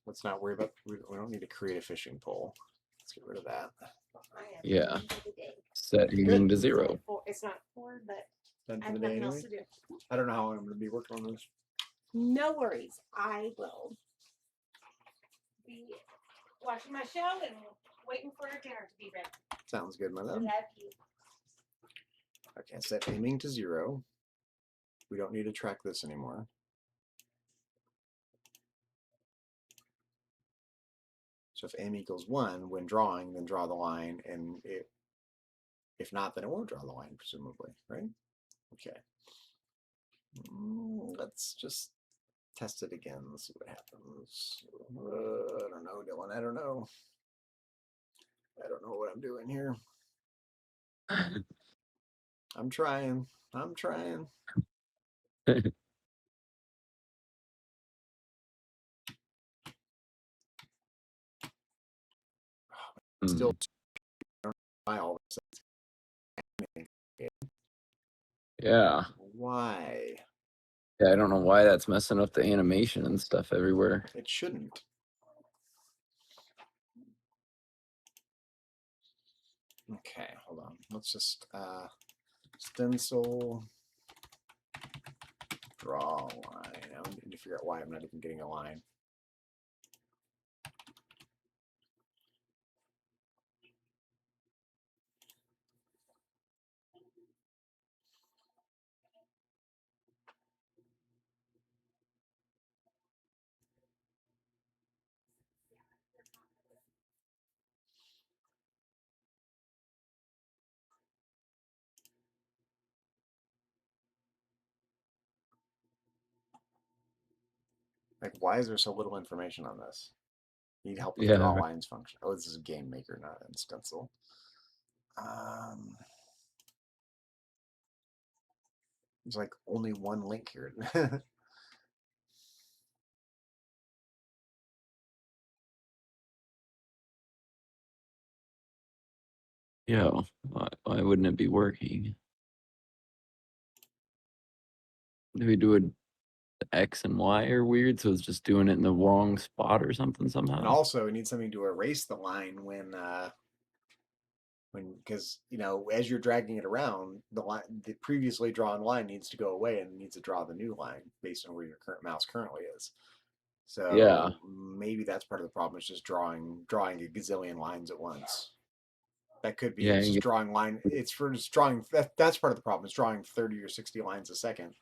Let's not worry about we don't need to create a fishing pole. Let's get rid of that. Yeah. Set aiming to 0. It's not 4, but Done I for have the day nothing anyway. else to do. I don't know how I'm going to be working on this. No worries. I will be watching my show and waiting for dinner to be ready. Sounds good, my love. Love you. Okay, set aiming to 0. We don't need to track this anymore. So if aim equals 1 when drawing, then draw the line, and if not, then it won't draw the line, presumably, right? Okay. Let's just test it again. Let's see what happens. I don't know, Dylan. I don't know. I don't know what I'm doing here. I'm trying. I'm trying. Still, I always say, Yeah. why? Yeah, I don't know why that's messing up the animation and stuff everywhere. It shouldn't. Okay, hold on. Let's just stencil draw a line. I need to figure out why I'm not even getting a line. Like, why is there so little information on this? Need help with draw Yeah. lines function. Oh, this is a game maker, not in stencil. There's like only one link here. Yeah. Why wouldn't it be working? Maybe do it X and Y are weird, so it's just doing it in the wrong spot or something And somehow. also, we need something to erase the line when because as you're dragging it around, the previously drawn line needs to go away and needs to draw the new line based on where your current mouse currently is. Yeah. So maybe that's part of the problem. It's just drawing a gazillion lines at once. That could be Yeah. it's just drawing line. It's for just drawing. That's part of the problem. It's drawing 30 or 60 lines a second,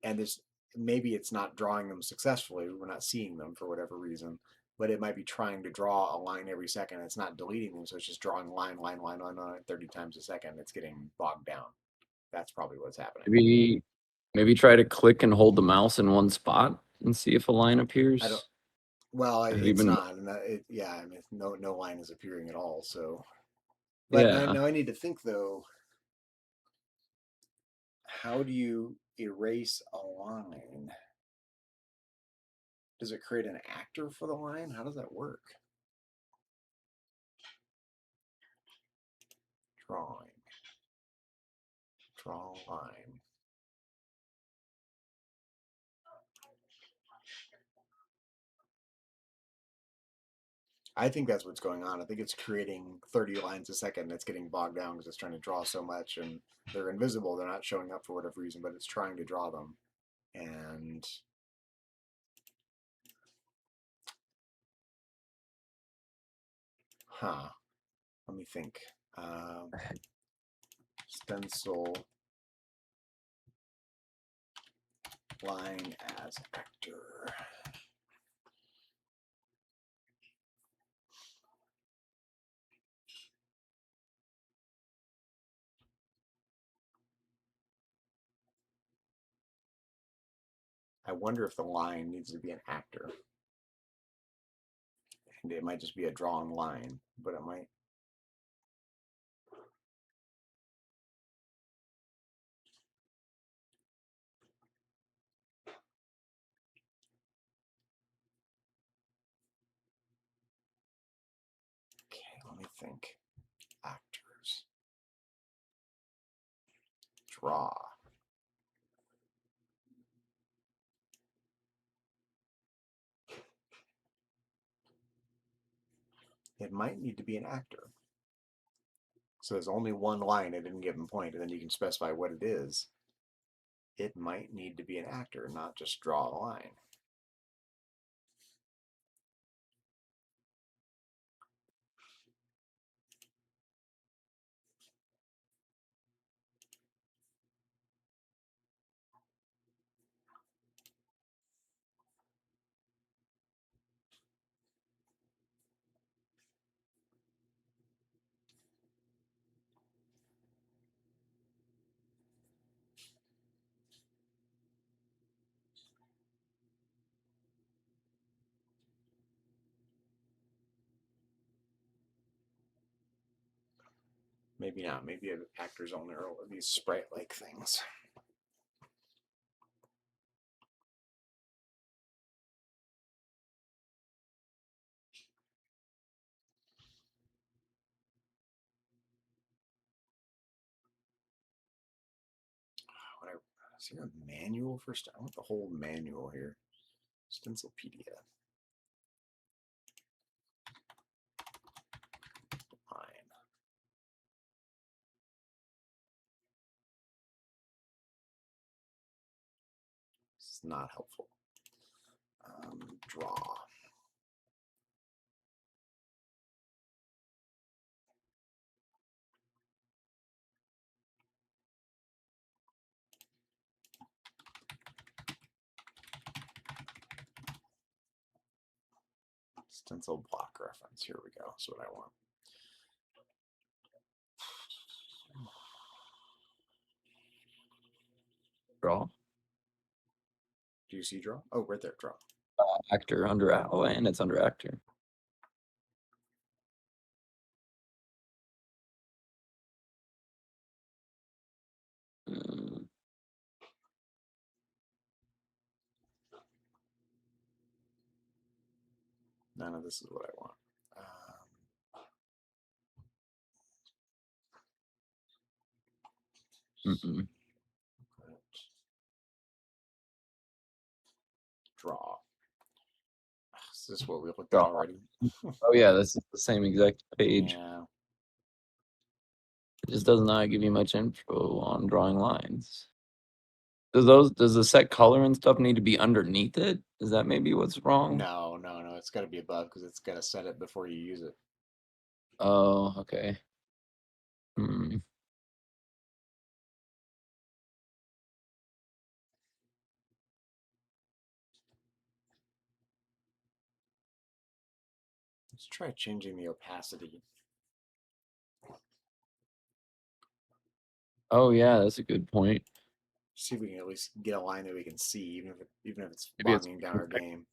and there's maybe it's not drawing them successfully. We're not seeing them for whatever reason, but it might be trying to draw a line every second. It's not deleting them, so it's just drawing line 30 times a second. It's getting bogged down. That's probably what's happening. Maybe try to click and hold the mouse in one spot and see if a line appears. I don't. Well, Have you it's been- not, and yeah, I mean, no line is appearing at all. So, but Yeah. now I need to think though. How do you erase a line? Does it create an actor for the line? How does that work? Drawing. Draw line. I think that's what's going on. I think it's creating 30 lines a second. It's getting bogged down because it's trying to draw so much, and they're invisible. They're not showing up for whatever reason, but it's trying to draw them. And let me think. Stencil line as actor. I wonder if the line needs to be an actor. And it might just be a drawn line, but it might. Okay, let me think. Actors. Draw. It might need to be an actor. So there's only one line at any given point, and then you can specify what it is. It might need to be an actor, not just draw a line. Maybe not. Maybe actors only are these sprite-like things. Is there a manual for stuff? I want the whole manual here. Stencilpedia. Line. This is not helpful. Draw. Stencil block reference. Here we go. That's what I want. Draw. Do you see draw? Oh, right there, draw. Actor under and it's under actor. None of this is what I want. Draw. Is this what we looked at already? Oh yeah, this is the same exact page. Yeah. It just does not give you much info on drawing lines. Does the set color and stuff need to be underneath it? Is that maybe what's wrong? No. It's got to be above because it's got to set it before you use it. Oh, okay. Let's try changing the opacity. Oh yeah, that's a good point. See if we can at least get a line that we can see, even if it's Maybe it's bogging down our game.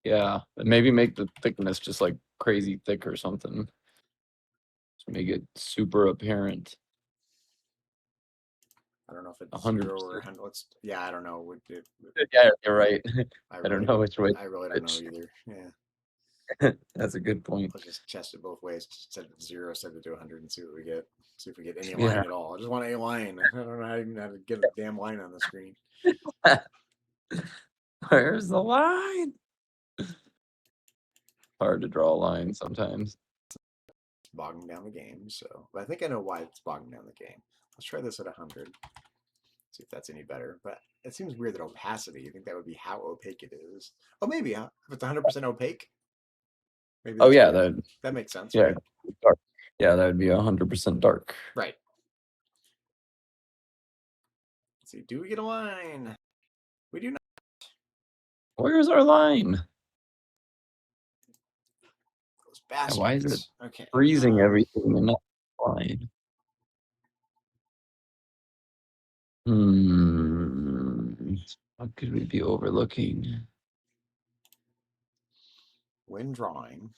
Yeah, and maybe make the thickness just like crazy thick or something. Just make it super apparent. I don't know if it's 100%. 0 or 100. Yeah, I don't know. Yeah, you're right. I don't know which way. I really don't know either. Yeah. That's a good point. Let's just test it both ways. Set it to 0, set it to 100, and see what we get. See if we get any Yeah. line at all. I just want a line. I don't know how to get a damn line on the screen. Where's the line? Hard to draw a line sometimes. It's bogging down the game. But I think I know why it's bogging down the game. Let's try this at 100. See if that's any better. But it seems weird that opacity. I think that would be how opaque it is. Oh, maybe, huh? If it's 100% opaque. Maybe Oh yeah, weird. That makes sense. Yeah, Right? dark. Yeah, that would be 100% dark. Right. Let's see. Do we get a line? We do not. Where's our line? Those bastards. Why is it okay? Freezing everything and not line? What could we be overlooking? when drawing.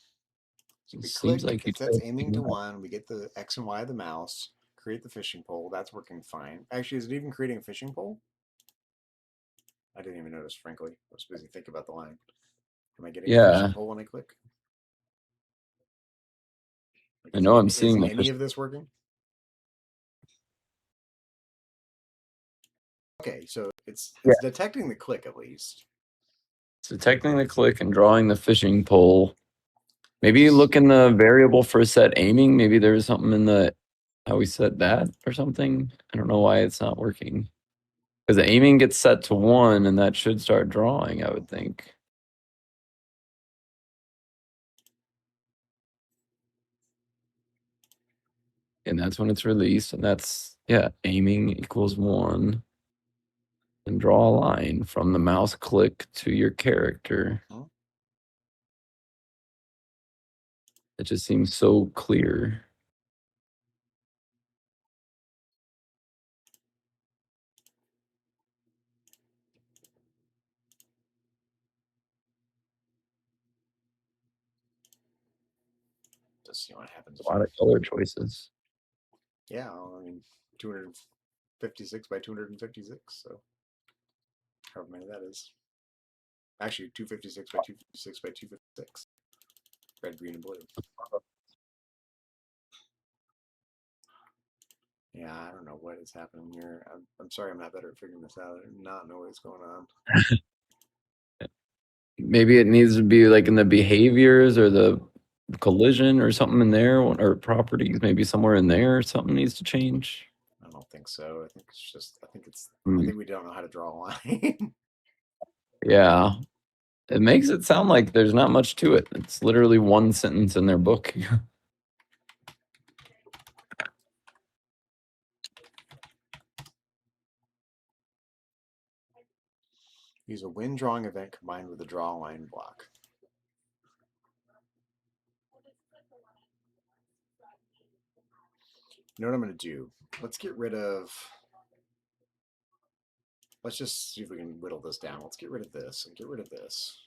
So we It seems click, like you if that's tried aiming doing to that. 1, we get the X and Y of the mouse, create the fishing pole. That's working fine. Actually, is it even creating a fishing pole? I didn't even notice, frankly. I was busy thinking about the line. Am I getting a fishing Yeah, pole when I click? Like, I know I'm is seeing the any fish. of this working? Okay, so it's detecting the click at least. It's detecting the click and drawing the fishing pole. Maybe you look in the variable for set aiming. Maybe there's something in the how we set that or something. I don't know why it's not working. Because the aiming gets set to 1 and that should start drawing, I would think. And that's when it's released. And that's, yeah, aiming equals 1. And draw a line from the mouse click to your character. Huh? It just seems so clear. Just see what happens. A lot of color choices. Yeah, well, I mean, 256 by 256, so however many that is. Actually, 256 by 256 by 256. Red, green, and blue. Yeah, I don't know what is happening here. I'm sorry I'm not better at figuring this out. I do not know what's going on. Maybe it needs to be like in the behaviors or the collision or something in there or properties. Maybe somewhere in there something needs to change. I don't think so. I think it's just, I Hmm. think we don't know how to draw a line. Yeah. It makes it sound like there's not much to it. It's literally one sentence in their book. Use a when drawing event combined with a draw line block. You know what I'm going to do? Let's get rid of, let's just see if we can whittle this down. Let's get rid of this and get rid of this.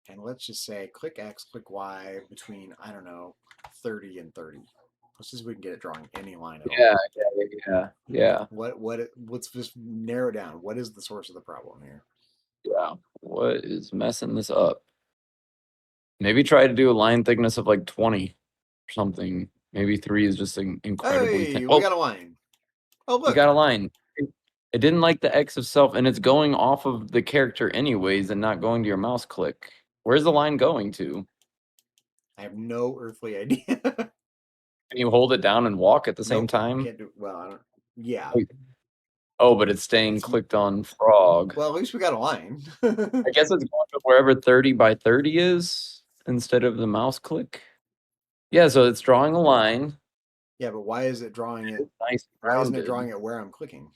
And let's just say click X, click Y between, I don't know, 30 and 30. Let's see if we can get it drawing any line at all. Yeah. Let's just narrow down. What is the source of the problem here? Yeah. What is messing this up? Maybe try to do a line thickness of like 20 or something. Maybe 3 is just incredibly thin. Hey, we Oh, got a line. Oh, we look. got a line. It didn't like the X of self, and it's going off of the character anyways and not going to your mouse click. Where's the line going to? I have no earthly idea. Can you hold it down and walk at the same Nope, time? can't do. Well, I don't. Yeah. Wait. Oh, but it's staying It's- clicked on frog. Well, at least we got a line. I guess it's going to wherever 30 by 30 is instead of the mouse click. Yeah, so it's drawing a line. Yeah, but why is it drawing it? Nice Why isn't it rounded. drawing it where I'm clicking?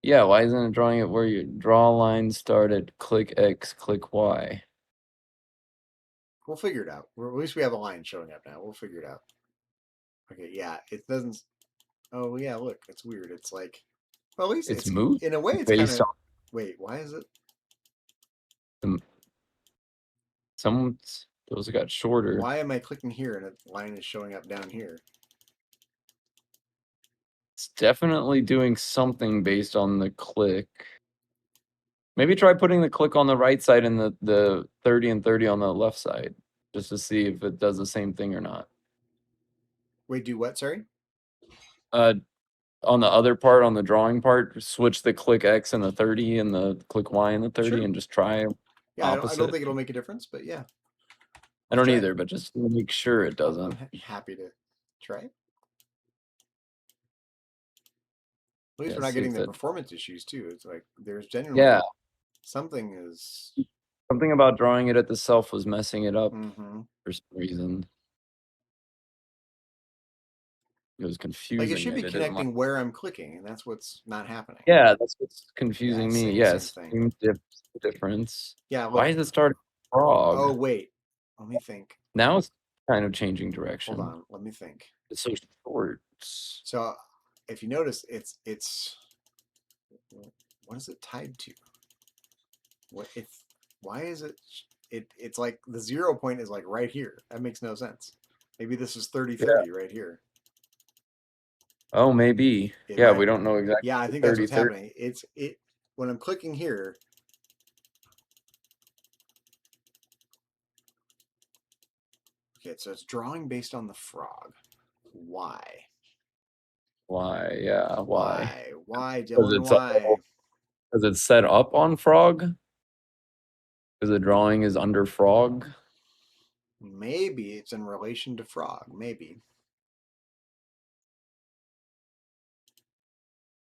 Yeah, why isn't it drawing it where you draw a line, start at click X, click Y? We'll figure it out. At least we have a line showing up now. We'll figure it out. Okay, yeah, it doesn't. Oh yeah, look, it's weird. It's like, well, at least It's it's moved in a way. It's kind based of. on Wait, why is it? some those got shorter. Why am I clicking here and a line is showing up down here? It's definitely doing something based on the click. Maybe try putting the click on the right side and the 30 and 30 on the left side, just to see if it does the same thing or not. Wait, do what? Sorry. On the other part, on the drawing part, switch the click X and the 30 and the click Y and the 30 Sure. and just try Yeah, I don't opposite. think it'll make a difference, but yeah. I don't try it. either, but just to make sure it doesn't. I'm happy to try it. At least Yeah, we're not see getting if the that, performance issues too. It's like there's genuinely yeah, something is. something about drawing it at the self was messing it up Mm-hmm. for some reason. It was Like confusing it should be it. It didn't like. connecting where I'm clicking, and that's what's not happening. Yeah, that's what's Yeah, confusing me. same Yes, thing. difference. Yeah, Why look. is it starting frog? Oh wait, let me think. Now it's kind of changing Hold direction. on, let me think. It's so short. So if you notice, it's what is it tied to? What if Why is it? It's like the 0 point is like right here. That makes no sense. Maybe this is 30-30 right here. Oh, maybe. It Yeah, might. we don't know exactly. Yeah, I think that's what's happening. It's when I'm clicking here. Okay, so it's drawing based on the frog. Why? Why? Yeah, why? Why, Because Dylan? Why? it's set up on frog. Because the drawing is under frog. Maybe it's in relation to frog. Maybe.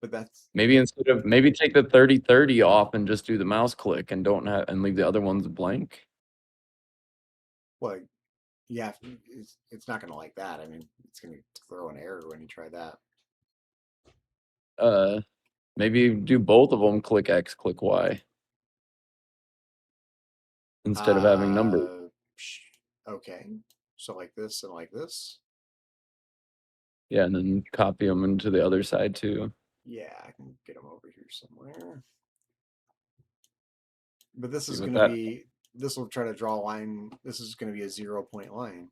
But that's Maybe instead of maybe take the 30-30 off and just do the mouse click and don't have and leave the other ones blank. well, yeah. It's not going to like that. I mean, it's going to throw an error when you try that. Maybe do both of them. Click X, click Y. Instead of having numbers. Okay. So like this and like this. Yeah, and then copy them into the other side too. Yeah, I can get them over here somewhere. But this See is what going to that- be. This will try to draw a line. This is going to be a 0 point line.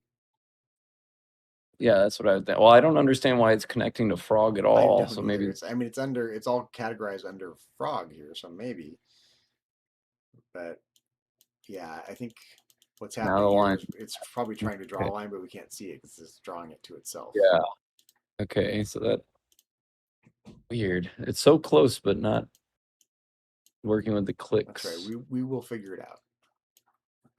Yeah, that's what I was. Well, I don't understand why it's connecting to frog at I all. don't So either. maybe It's, I mean, it's under. It's all categorized under frog here, so maybe. But yeah, I think what's Now happening the here line- is it's probably trying to draw Okay. a line, but we can't see it because it's drawing it to itself. Yeah. Okay, so that weird. It's so close, but not working with the clicks. That's right. We will figure it out.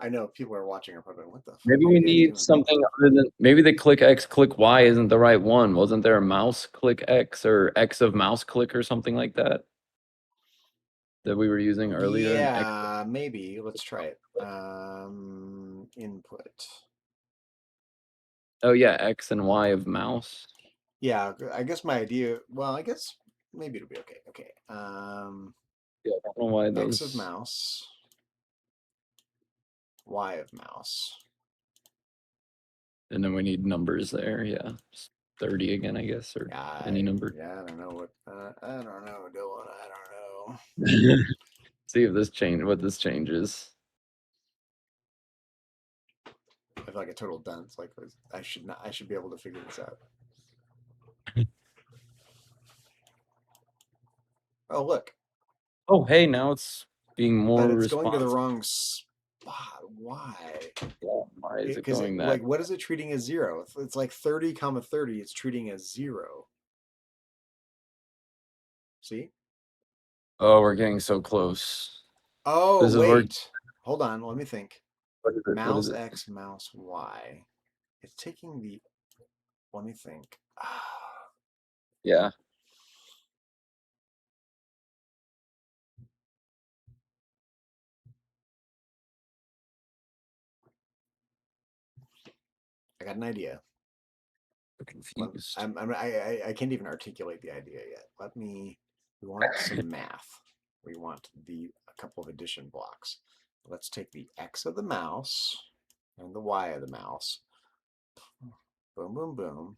I know people are watching are probably what the fuck Maybe are we you guys need doing? something other than maybe the click X, click Y isn't the right one. Wasn't there a mouse click X or X of mouse click or something like that that we were using earlier? And X- Yeah, maybe. Let's try it. Input. oh yeah, X and Y of mouse. Yeah, I guess my idea. Well, I guess maybe it'll be okay. Okay. Yeah, I don't know why those. X of mouse. Y of mouse. And then we need numbers there. Yeah, just 30 again, I guess, or any number. Yeah, I don't know what. I don't know, Dylan. I don't know. See if this change what this changes. I feel like a total dunce. Like I should not. I should be able to figure this out. Oh look, Oh hey, now it's being more but it's going to the responsive. wrong spot. Why? Yeah, why is it Because going that? like, what is it treating as 0? It's like 30, 30. It's treating as 0. See? Oh, we're getting so close. Oh This is where- wait, hold on. Let me think. What is it? What Mouse is it? X, mouse Y. It's taking the. Let me think. Yeah. I got an idea. I'm confused. I can't even articulate the idea yet. Let me. We want some math. We want a couple of addition blocks. Let's take the X of the mouse and the Y of the mouse. Boom, boom, boom.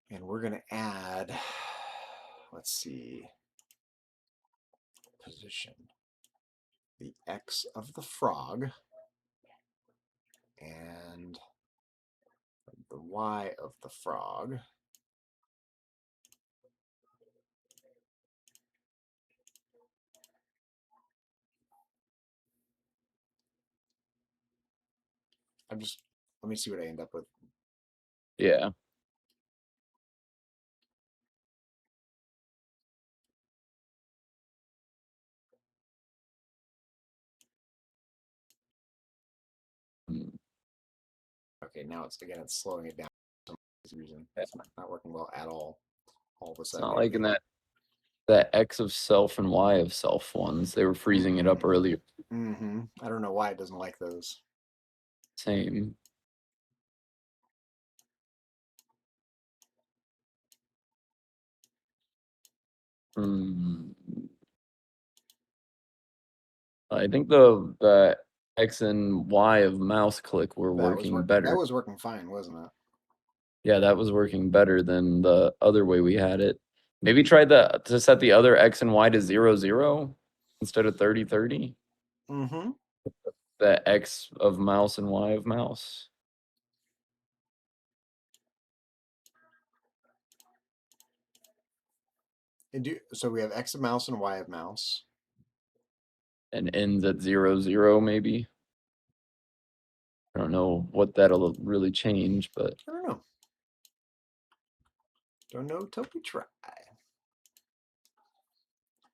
And we're going to add, let's see, position. The X of the frog and the Y of the frog. Let me see what I end up with. Yeah. Okay, now it's slowing it down for some reason. It's not working well at all. All of a It's sudden. not like in that X of self and Y of self ones. They were freezing it up earlier. Mm-hmm. I don't know why it doesn't like those. Same. I think the X and Y of mouse click were working better. That was working fine, wasn't it? Yeah, that was working better than the other way we had it. Maybe try to set the other X and Y to 0, 0 instead of 30, 30. Mm-hmm. The X of mouse and Y of mouse. So we have X of mouse and Y of mouse. And ends at 0, 0 maybe. I don't know what that'll really change, but I don't know. Don't know till we try.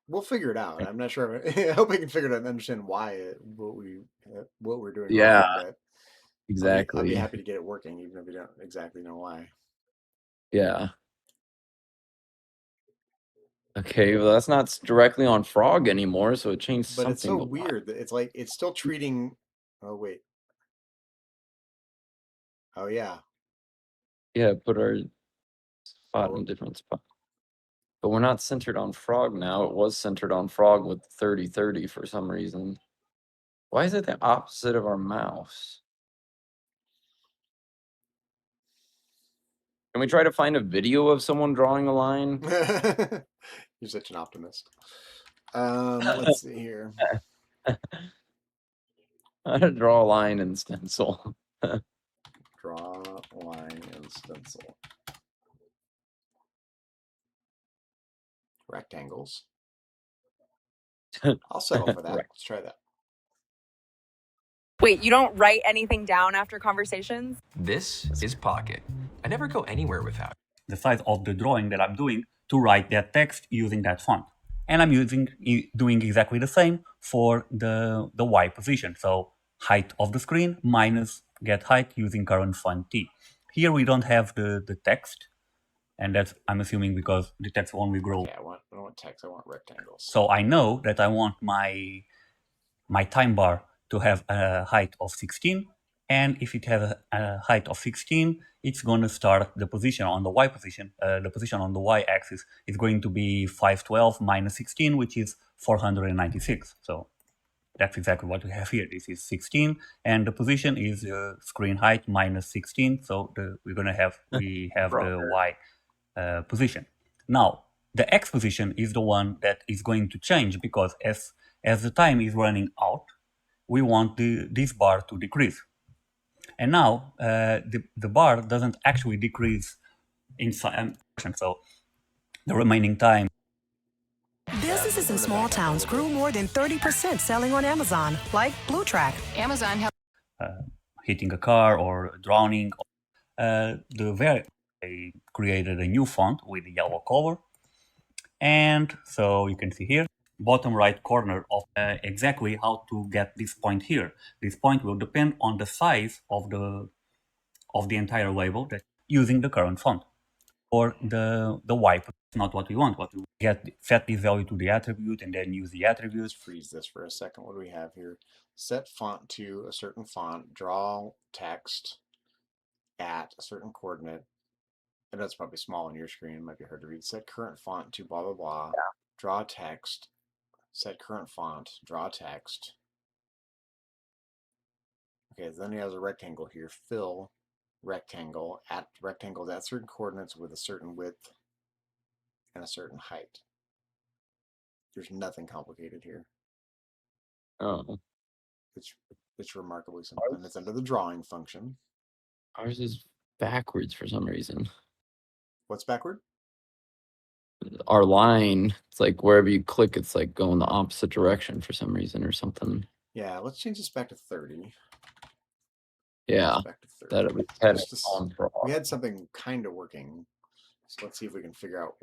We'll figure it out. I'm not sure. I hope I can figure it out and understand why what we're doing yeah, wrong. But exactly. I'll be happy to get it working, even if we don't exactly know why. Yeah. Okay, well that's not directly on Frog anymore, so it changed But something. it's so weird that it's like it's still treating. Oh wait. Oh yeah. Yeah, put our spot Oh. in a different spot. But we're not centered on Frog now. It was centered on Frog with 30, 30 for some reason. Why is it the opposite of our mouse? Can we try to find a video of someone drawing a line? You're such an optimist. Let's see here. How to draw a line in stencil. Draw line in stencil. Rectangles. I'll settle for that. Right. Let's try that. Wait, you don't write anything down after conversations? This is Pocket. I never go anywhere without the size of the drawing that I'm doing to write that text using that font. And I'm doing exactly the same for the Y position. So height of the screen minus get height using current font T. Here we don't have the text, and that's, I'm assuming, because the text will only grow. Okay, I don't want text, I want rectangles. So I know that I want my time bar to have a height of 16, and if it has a height of 16, it's going to start the position on the Y position. The position on the Y axis is going to be 512 minus 16, which is 496. So that's exactly what we have here. This is 16, and the position is screen height minus 16. So we have the Y position. Now, the X position is the one that is going to change, because as the time is running out, we want this bar to decrease. And now the bar doesn't actually decrease inside, so the remaining time. Businesses in small towns grew more than 30% selling on Amazon, like Blue Track. Amazon helped hitting a car or drowning. They created a new font with a yellow color. And so you can see here, bottom right corner of exactly how to get this point here. This point will depend on the size of the entire label that using the current font. Or the Y, not what we want. What we get, set this value to the attribute and then use the attributes. Freeze this for a second. What do we have here? Set font to a certain font, draw text at a certain coordinate. I know it's probably small on your screen, it might be hard to read. Set current font to blah blah blah. Yeah. Draw text. Set current font, draw text. Okay, then he has a rectangle here. Fill rectangle at certain coordinates with a certain width and a certain height. There's nothing complicated here. Oh. It's remarkably simple. And it's under the drawing function. Ours is backwards for some reason. What's backward? Our line, it's like wherever you click, it's like going the opposite direction for some reason or something. Yeah, let's change this back to 30. Yeah, back to 30. We had something kind of working. So let's see if we can figure out.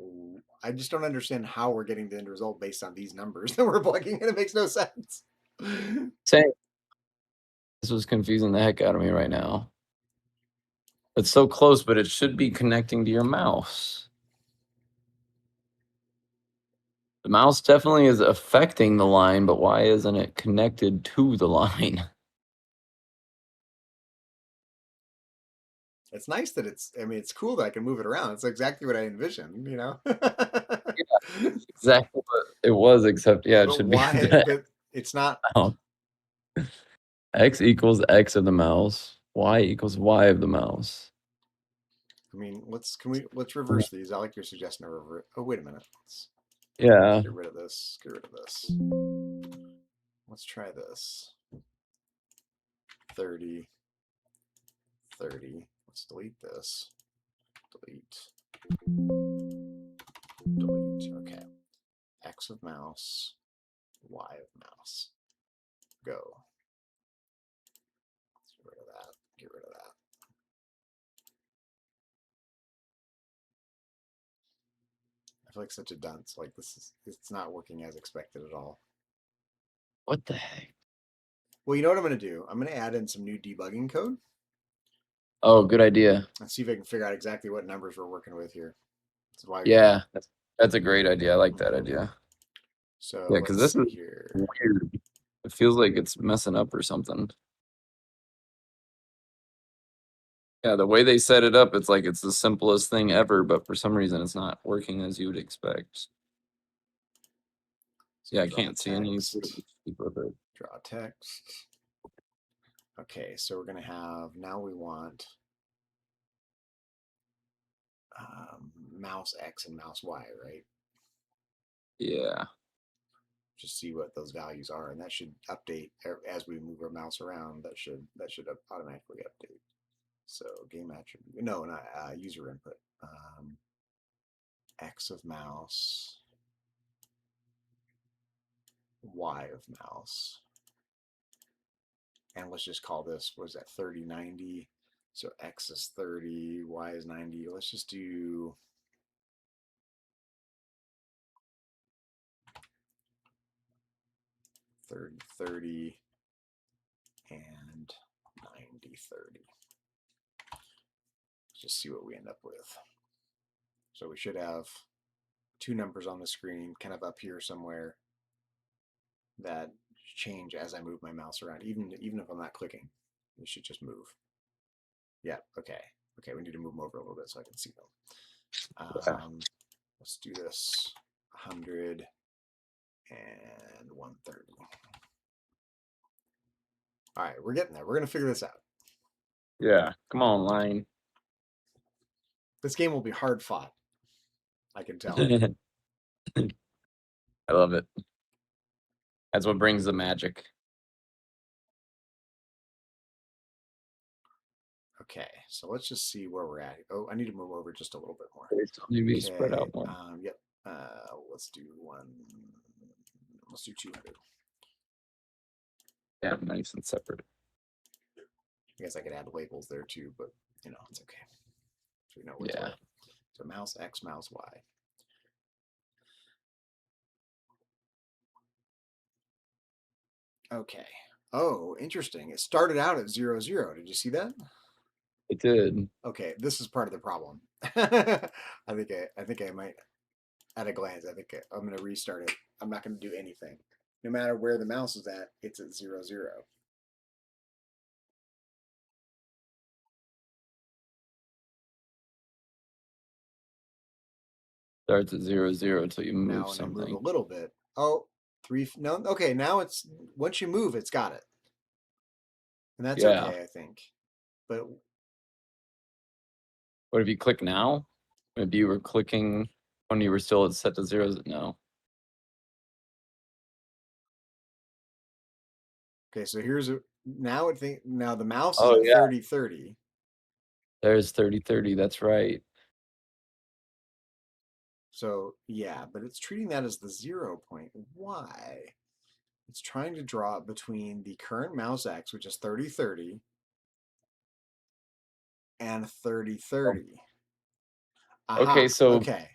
I just don't understand how we're getting the end result based on these numbers that we're plugging in. It makes no sense. Same. This was confusing the heck out of me right now. It's so close, but it should be connecting to your mouse. The mouse definitely is affecting the line, but why isn't it connected to the line? It's nice that it's cool that I can move it around. It's exactly what I envisioned, Yeah, exactly what it was, except, yeah, it but should why, be that. but it's not. Oh. X equals X of the mouse. Y equals Y of the mouse. I mean, let's reverse these. I like your suggestion of reverse. Oh, wait a minute. Yeah. Get rid of this. Get rid of this. Let's try this. 30. 30. Let's delete this. Delete. Delete. Okay. X of mouse. Y of mouse. Go. Let's get rid of that. Get rid of that. I feel like such a dunce. Like it's not working as expected at all. What the heck? Well, you know what I'm going to do? I'm going to add in some new debugging code. Oh, good idea. Let's see if I can figure out exactly what numbers we're working with here. That's why. Yeah, that's a great idea. I like that idea. So yeah, because this is here. weird. It feels like it's messing up or something. Yeah, the way they set it up, it's like it's the simplest thing ever, but for some reason it's not working as you would expect. So yeah, I can't see any. Draw text. Okay, so we're going to have, now we want mouse X and mouse Y, right? Yeah. Just see what those values are, and that should update as we move our mouse around. That should automatically update. So game attribute, no, not user input. X of mouse, Y of mouse, and let's just call this, what is that, 3090? So X is 30, Y is 90. Let's just do 30, 30, and 90, 30. Let's just see what we end up with. So we should have two numbers on the screen, kind of up here somewhere, that change as I move my mouse around, even if I'm not clicking. It should just move. Yeah, okay. Okay, we need to move them over a little bit so I can see them. Let's do this 100 and 130. All right, we're getting there. We're going to figure this out. Yeah, come on, line. This game will be hard fought. I can tell. I love it. That's what brings the magic. Okay, so let's just see where we're at. Oh, I need to move over just a little bit more. Maybe okay, spread out more. Yep. Let's do one. Let's do 200. Yeah, nice and separate. I guess I could add labels there too, but you know, it's okay. So we know what's what. So mouse X, mouse Y. Okay. Oh, interesting. It started out at 0, 0. Did you see that? It did. Okay, this is part of the problem. I think I might, at a glance, I think I'm going to restart it. I'm not going to do anything. No matter where the mouse is at, it's at 0, 0. Starts at 0, 0 until you move now, something. I move a little bit. Oh, 3. No, okay. Now it's, once you move, it's got it, and that's okay, I think. But what if you click now? Maybe you were clicking when you were still set to 0. No. Okay, so here's a now. Now the mouse is at 30, 30. There's 30, 30. That's right. So yeah, but it's treating that as the 0 point. Why? It's trying to draw between the current mouse X, which is 30, 30, and 30, 30. Okay, so okay.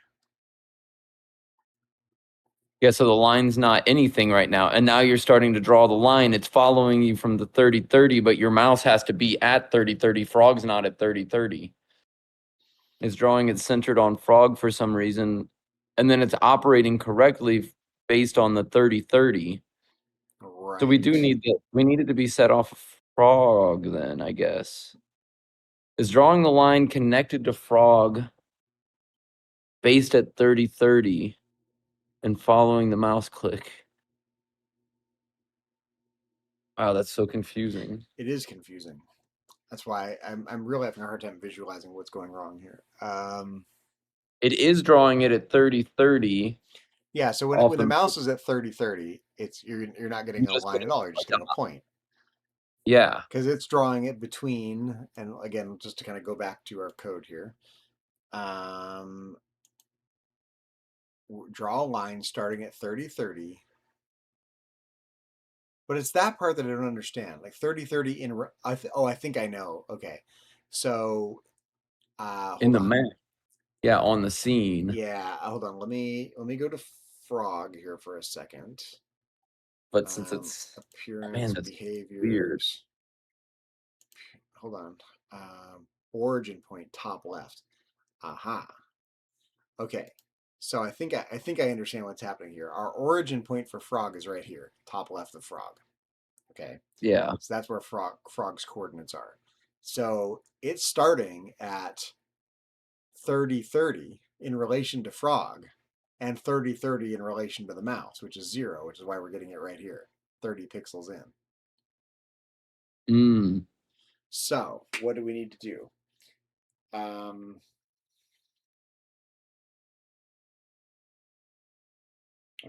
Yeah, so the line's not anything right now. And now you're starting to draw the line. It's following you from the 30, 30, but your mouse has to be at 30, 30. Frog's not at 30, 30. It's drawing it centered on Frog for some reason. And then it's operating correctly based on the 30, 30. Right. So we do need that. We need it to be set off of Frog then, I guess. Is drawing the line connected to Frog based at 30, 30 and following the mouse click? Wow, that's so confusing. It is confusing. That's why I'm really having a hard time visualizing what's going wrong here. It is drawing it at 30-30. Yeah, so when Off the of mouse is at 30-30, it's you're not getting I'm a just line getting at all. You're just like getting a point yeah. because it's drawing it between. And again, just to kind of go back to our code here, draw a line starting at 30-30. But it's that part that I don't understand. Like 30-30 in. I think I know. Okay, so In hold the on. map. Yeah, on the scene. Yeah, hold on. Let me go to Frog here for a second. But since it's appearance, man, that's behaviors. weird. Hold on. Origin point top left. Aha. Okay. So I think I understand what's happening here. Our origin point for Frog is right here, top left of Frog. Okay. Yeah. So that's where Frog's coordinates are. So it's starting at 30-30 in relation to Frog, and 30-30 in relation to the mouse, which is 0, which is why we're getting it right here, 30 pixels in. So what do we need to do? Let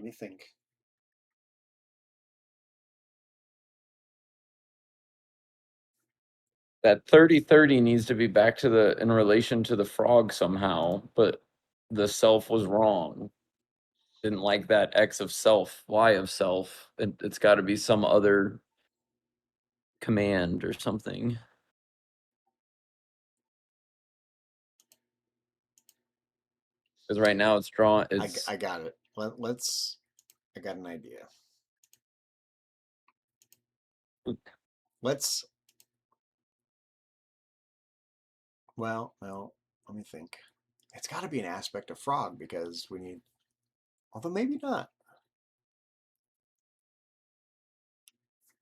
me think. That 30-30 needs to be back to the in relation to the frog somehow, but the self was wrong. Didn't like that X of self, Y of self. It's got to be some other command or something. Because right now it's drawn. It's I got it. Let's. I got an idea. Let's. Well, let me think. It's got to be an aspect of Frog because we need. Although maybe not.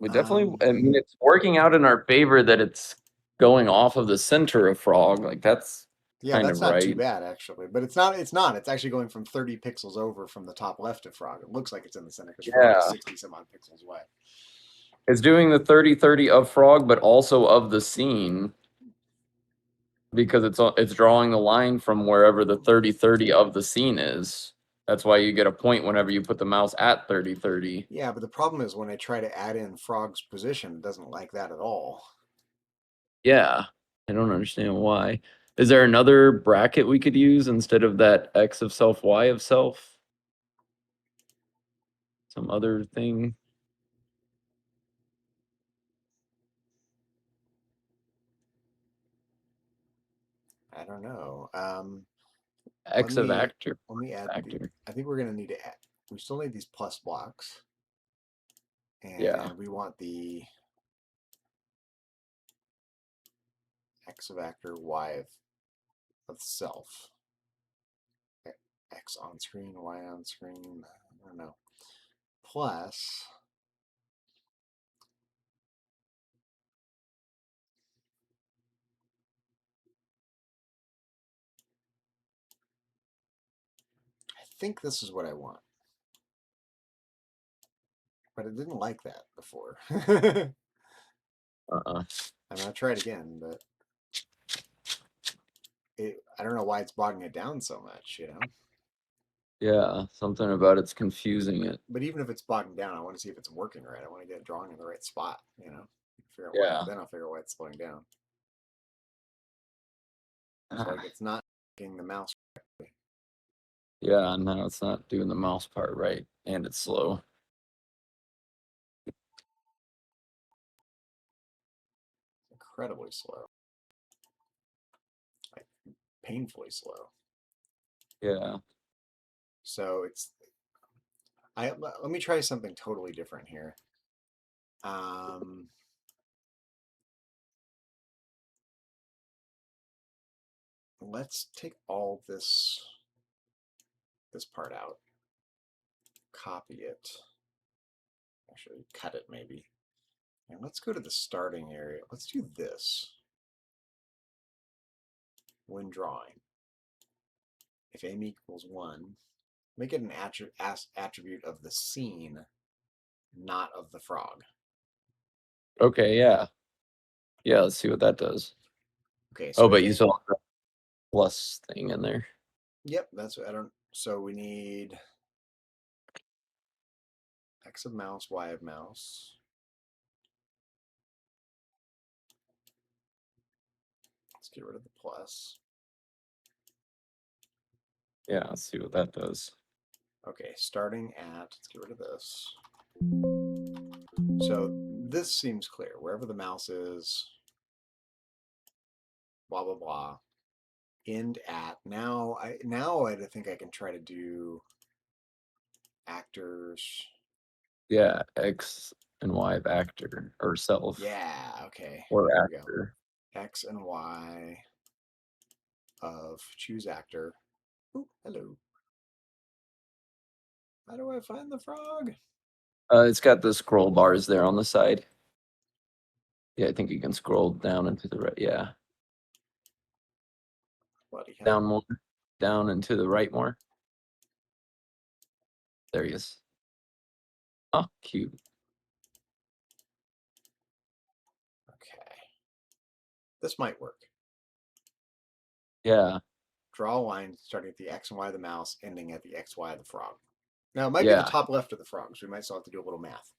we definitely. I mean, it's working out in our favor that it's going off of the center of frog. Like that's Yeah, kind that's of not right. too bad actually, but it's not. It's not. It's actually going from 30 pixels over from the top left of Frog. It looks like it's in the center because Frog is 60 some odd pixels away. It's doing the 30-30 of frog, but also of the scene because it's drawing the line from wherever the 30-30 of the scene is. That's why you get a point whenever you put the mouse at 30-30. Yeah, but the problem is when I try to add in Frog's position, it doesn't like that at all. Yeah, I don't understand why. Is there another bracket we could use instead of that X of self, Y of self? Some other thing? I don't know. X of actor. Let me add. I think we're going to need to add. We still need these plus blocks. And we want the X of actor, Y of self. X on screen, Y on screen. I don't know. Plus. I think this is what I want. But it didn't like that before. I'm going to try it again, but I don't know why it's bogging it down so much, you know? Yeah, something about it's confusing it. But even if it's bogging down, I want to see if it's working right. I want to get it drawing in the right spot, you know? Figure out why, then I'll figure out why it's slowing down. So like it's not getting the mouse correctly. Yeah, no, it's not doing the mouse part right, and it's slow. Incredibly slow. Like painfully slow. Yeah. So it's let me try something totally different here. Let's take all this part out. Copy it. Actually, cut it maybe. And let's go to the starting area. Let's do this. When drawing, if aim equals 1, make it an attribute of the scene, not of the frog. Okay, yeah. Yeah, let's see what that does. Okay. So Oh, but you still have the plus thing in there. Yep, that's what I don't. So we need X of mouse, Y of mouse. Let's get rid of the plus. Yeah, let's see what that does. Okay, starting at, let's get rid of this. So this seems clear. Wherever the mouse is, blah, blah, blah. End at. Now I think I can try to do actors. Yeah, X and Y of actor or self. Yeah, okay. Or Here we actor. go. X and Y of choose actor. Ooh, hello. How do I find the frog? It's got the scroll bars there on the side. Yeah, I think you can scroll down and to the right. Yeah. Bloody hell. Down more. Down and to the right more. There he is. Oh, cute. Okay. This might work. Yeah. Draw a line starting at the X and Y of the mouse, ending at the XY of the frog. Now, it might be Yeah. the top left of the frog, so we might still have to do a little math.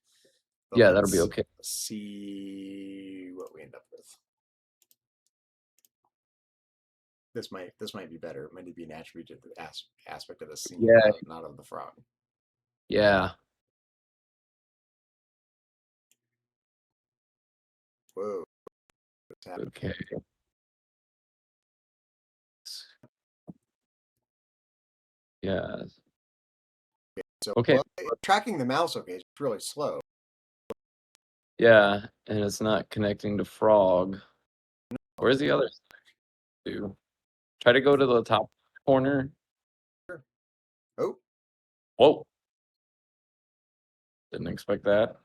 But Yeah, that'll be okay. See what we end up with. This might be better. It might be an attribute of the aspect of the scene, Yeah. not of the frog. Yeah. Whoa. Okay. Yeah. So Okay. tracking the mouse, okay, it's really slow. Yeah, and it's not connecting to frog. Where's the other side? Try to go to the top corner. Oh. Whoa. Didn't expect that.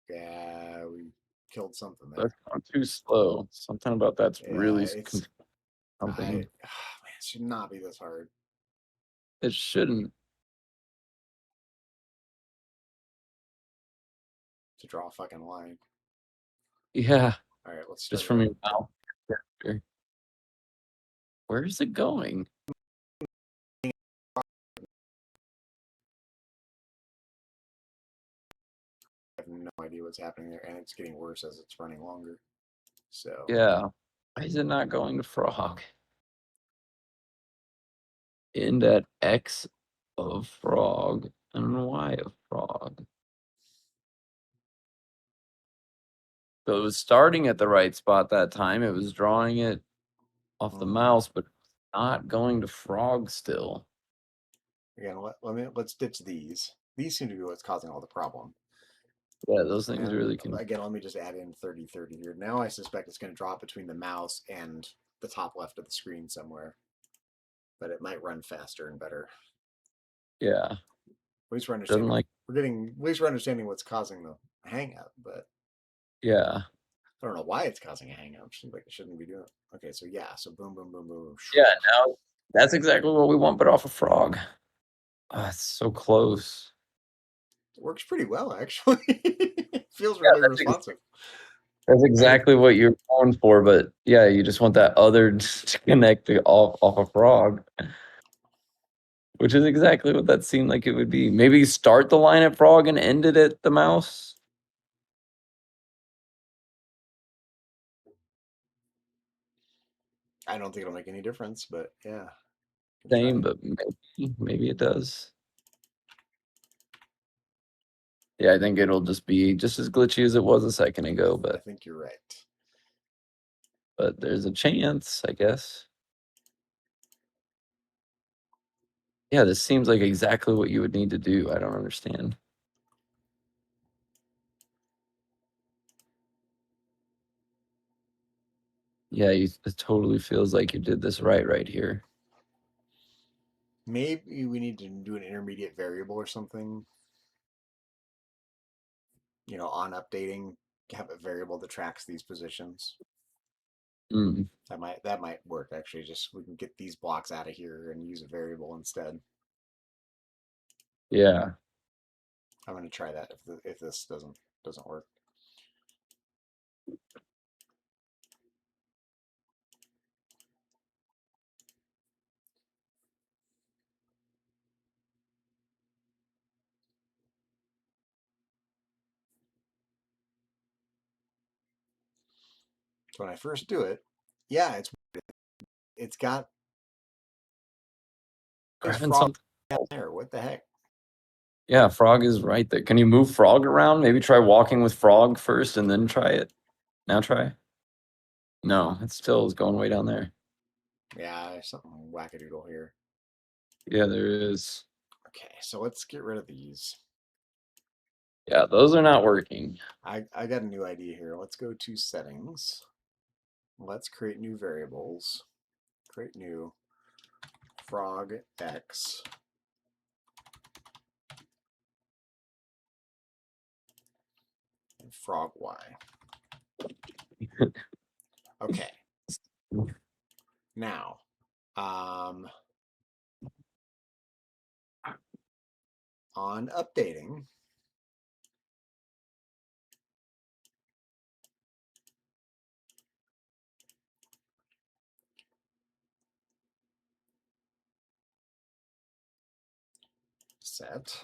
Yeah, we killed something there. That's gone too slow. Something about that's really it's something. man, it should not be this hard. It shouldn't. To draw a fucking line. Yeah. All right, let's start just from your mouth. Where is it going? I have no idea what's happening there, and it's getting worse as it's running longer. So Yeah. Why is it not going to frog? End at X of frog and Y of frog. So it was starting at the right spot that time. It was drawing it off the mouse, but not going to frog still. Again, let's ditch these. These seem to be what's causing all the problem. Yeah, those things and really can. Again, let me just add in 30-30 here. Now I suspect it's going to drop between the mouse and the top left of the screen somewhere. But it might run faster and better. Yeah. At least we're understanding. At least we're understanding what's causing the hang up. But yeah, I don't know why it's causing a hang up. Seems like it shouldn't be doing it. Okay, so yeah, so boom, boom, boom, boom. Yeah, now that's exactly what we want, but off a frog. It's so close. It works pretty well, actually. It feels really responsive. That's exactly what you're going for, but yeah, you just want that other to connect off a frog. Which is exactly what that seemed like it would be. Maybe start the line at frog and end it at the mouse. I don't think it'll make any difference, but yeah. Same, but maybe it does. Yeah, I think it'll just be just as glitchy as it was a second ago, but I think you're right. But there's a chance, I guess. Yeah, this seems like exactly what you would need to do. I don't understand. Yeah, it totally feels like you did this right here. Maybe we need to do an intermediate variable or something. You know, on updating, have a variable that tracks these positions. Mm. That might work actually. Just we can get these blocks out of here and use a variable instead. Yeah. I'm going to try that if this doesn't work. So when I first do it, yeah, it's got this Grabbing frog something. down there. What the heck? Yeah, frog is right there. Can you move frog around? Maybe try walking with frog first and then try it. Now try. No, it still is going way down there. Yeah, there's something wackadoodle here. Yeah, there is. Okay, so let's get rid of these. Yeah, those are not working. I got a new idea here. Let's go to settings. Let's create new variables. Create new frog x and frog y. Okay. Now, on updating, set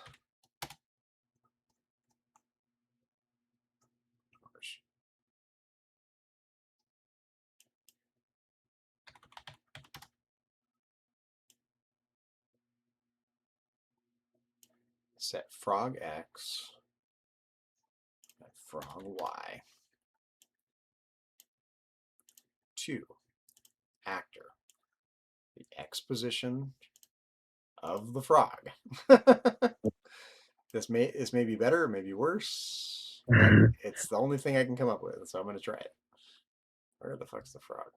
set frog x and frog y to actor, the x position of the frog. This may be better, it may be worse, but it's the only thing I can come up with, so I'm going to try it. Where the fuck's the frog?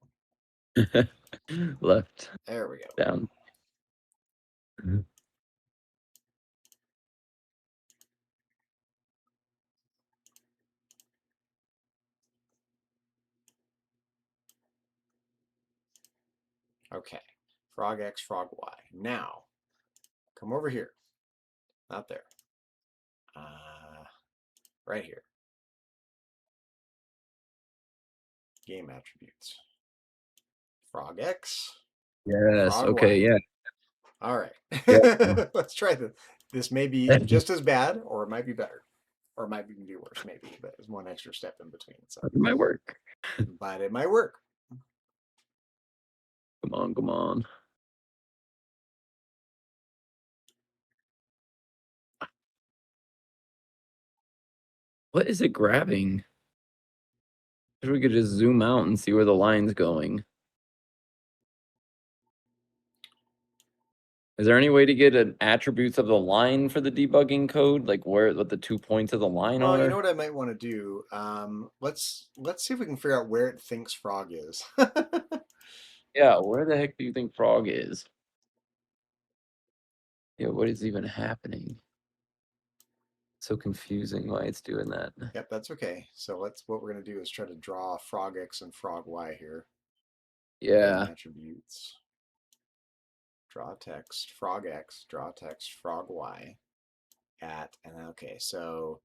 Left. There we go. Down. Okay. Frog X, frog Y. Now, come over here. Not there. Right here. Game attributes. Frog X. Yes. Frog Okay. Y. Yeah. All right. Yeah. Let's try this. This may be just as bad, or it might be better, or it might even be worse, maybe. But there's one extra step in between. So It might work. but it might work. Come on. Come on. What is it grabbing? Wish we could just zoom out and see where the line's going. Is there any way to get an attributes of the line for the debugging code, like what the 2 points of the line Well, are? you know what I might want to do. Let's see if we can figure out where it thinks frog is. Yeah, where the heck do you think frog is? Yeah, what is even happening? So confusing why it's doing that. Yep, that's okay. So what we're gonna do is try to draw frog X and frog Y here. Yeah. Game attributes. Draw text, frog X, draw text, frog Y at, and okay, so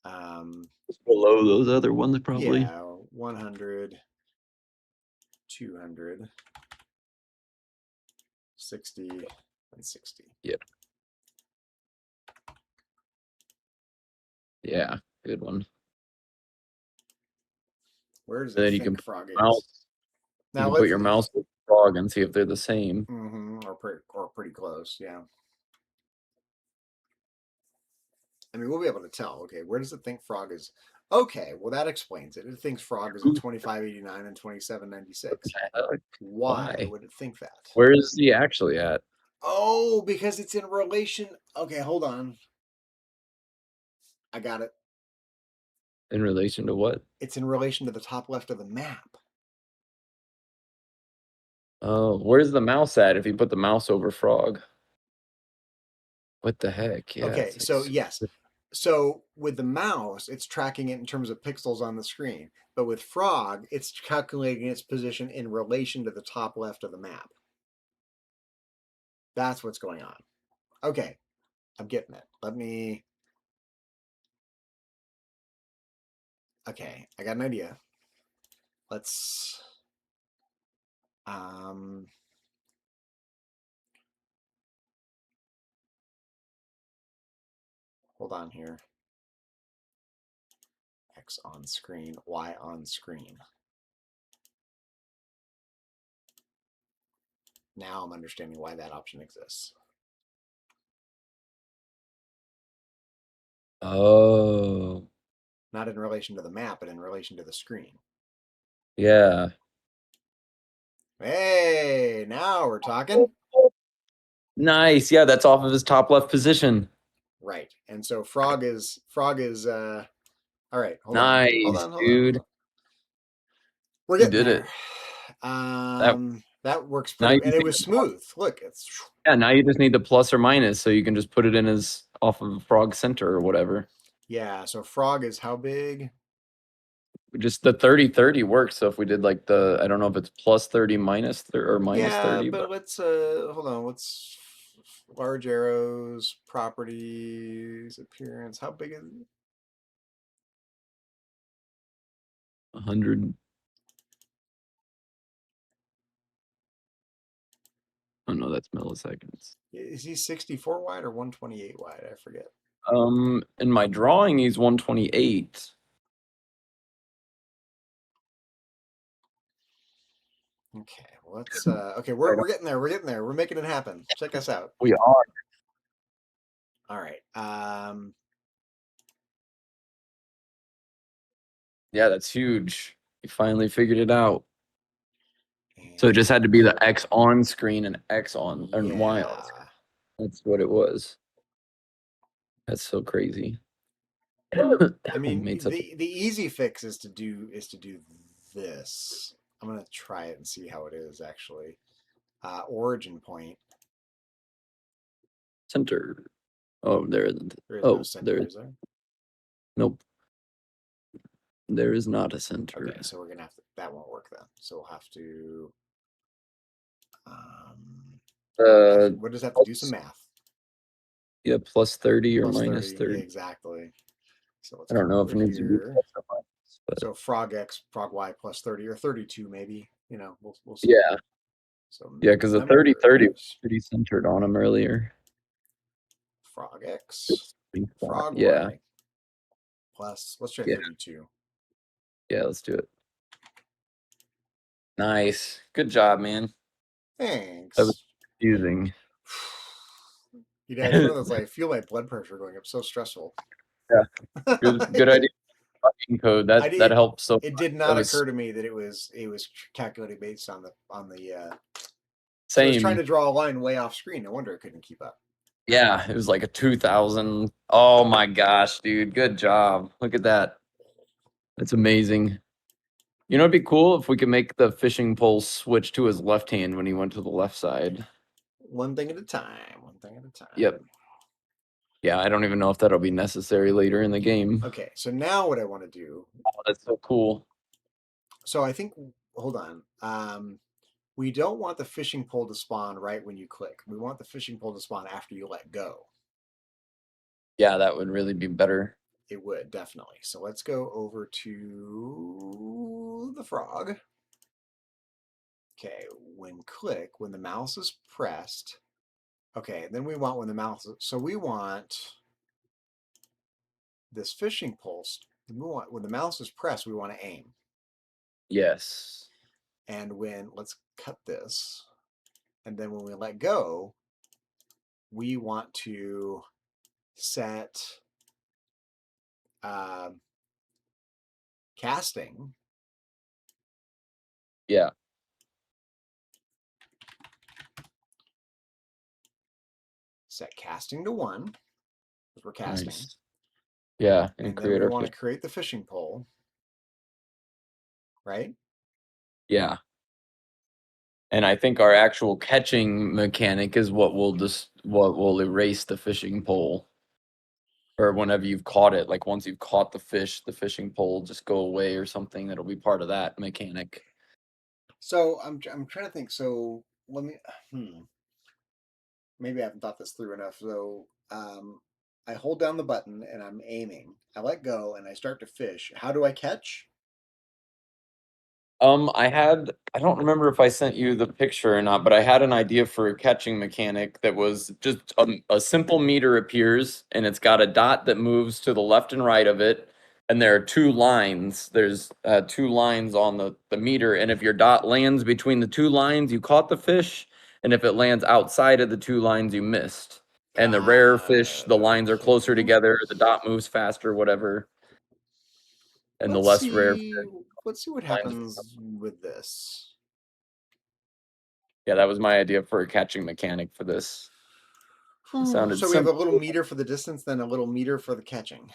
It's below those other ones probably. yeah, 100, 200, 60, and 60. Yep. Yeah, good one. Where does Then it you can think frog is? mouse. You Now can let's put your mouse with frog and see if they're the same. or pretty close, yeah. I mean, we'll be able to tell. Okay, where does it think frog is? Okay, well that explains it. It thinks frog is at 2589 and 2796. Why would it think that? Where is he actually at? Oh, because it's in relation. Okay, hold on. I got it. In relation to what? It's in relation to the top left of the map. Oh, where's the mouse at if you put the mouse over frog? What the heck? Yeah. Okay, it's like so yes. So with the mouse, it's tracking it in terms of pixels on the screen. But with frog, it's calculating its position in relation to the top left of the map. That's what's going on. Okay, I'm getting it. Okay, I got an idea. Let's hold on here. X on screen, Y on screen. Now I'm understanding why that option exists. Oh, Not in relation to the map, but in relation to the screen. yeah. Hey, now we're talking. Nice. Yeah, that's off of his top left position. Right. And so Frog is all right, hold Nice, on. dude. We're You getting did there. it. That works Now pretty, you and just it need was to smooth. Look, it's now you just need the plus or minus, so you can just put it in as off of Frog Center or whatever. yeah. So Frog is how big? Just the 30-30 works. So if we did like the, I don't know if it's plus 30 minus or minus Yeah, 30, but but let's hold on. Let's large arrows, properties, appearance. How big is it? 100. Oh no, that's milliseconds. Is he 64 wide or 128 wide? I forget. In my drawing, he's 128. Okay, well, let's okay, we're getting there. We're getting there. We're making it happen. Check us out. We are. All right. Yeah, that's huge. You finally figured it out. So it just had to be the X on screen and X on and Y on screen. That's what it was. That's so crazy. I mean, Made such the easy fix is to do this. I'm gonna try it and see how it is actually. Origin point. center. Oh, there isn't. There is no Oh, center, there. is there? Nope. There is not a center. Okay, so we're gonna have to. That won't work then. So we'll have to. What does that have to do? Some math. Yeah, plus 30 or Plus minus 30. Yeah, exactly. So let's I don't come know over if it needs to be here. plus or minus, but So Frog X, Frog Y plus 30 or 32 maybe. You know, we'll see. yeah. So Yeah, because the 30-30 was members, pretty centered on him earlier. Frog X, Frog Yeah. Y plus, let's try Yeah. 32. Yeah, let's do it. Nice. Good job, man. Thanks. That was confusing. You know, it's one of those, like, I feel my blood pressure going up. So stressful. Yeah. Good idea. Fucking code. That helps so It much. did not was occur to me that it was calculated based on the same. So I was trying to draw a line way off screen. No wonder it couldn't keep up. Yeah, it was like a 2000. Oh my gosh, dude. Good job. Look at that. That's amazing. You know, it'd be cool if we could make the fishing pole switch to his left hand when he went to the left side. One thing at a time. One thing at a time. Yep. Yeah, I don't even know if that'll be necessary later in the game. Okay, so now what I want to do. Oh, that's so cool. So I think, hold on. We don't want the fishing pole to spawn right when you click. We want the fishing pole to spawn after you let go. Yeah, that would really be better. It would, definitely. So let's go over to the frog. Okay, when the mouse is pressed. Okay, then we want when the mouse, so we want this fishing pole. When the mouse is pressed, we want to aim. Yes. And let's cut this. And then when we let go, we want to set casting. Yeah. Set casting to 1 because we're casting. Nice. Yeah, and then we want to create the fishing pole, right? Yeah. And I think our actual catching mechanic is what will erase the fishing pole. Or whenever you've caught it, like once you've caught the fish, the fishing pole just go away or something. That'll be part of that mechanic. So I'm trying to think. So let me. Maybe I haven't thought this through enough. So I hold down the button and I'm aiming. I let go and I start to fish. How do I catch? I don't remember if I sent you the picture or not, but I had an idea for a catching mechanic that was just a simple meter appears and it's got a dot that moves to the left and right of it. And there are 2 lines. There's 2 lines on the meter. And if your dot lands between the 2 lines, you caught the fish. And if it lands outside of the 2 lines, you missed. And the rare fish, the lines are closer Okay. together, the dot moves faster, whatever. And the less rare fish, Let's see what lines. happens with this. Yeah, that was my idea for a catching mechanic for this. It sounded So we have a simple. little meter for the distance, then a little meter for the catching.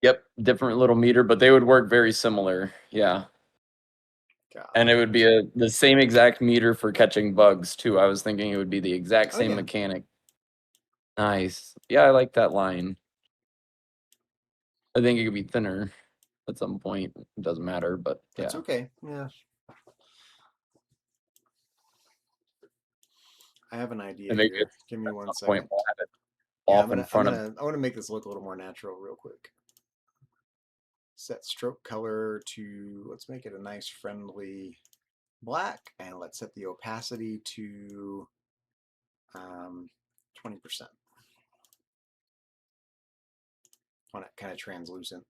Yep, different little meter, but they would work very similar. Yeah. And it would be the same exact meter for catching bugs too. I was thinking it would be the exact same mechanic. Nice. Yeah, I like that line. I think it could be thinner at some point. It doesn't matter, but yeah. That's okay. Yeah. I have an idea And maybe here. Give me at 1 some second. point we'll have it Yeah, off in front of. I want to make this look a little more natural real quick. Set stroke color to, let's make it a nice friendly black, and let's set the opacity to 20%. Want it kind of translucent.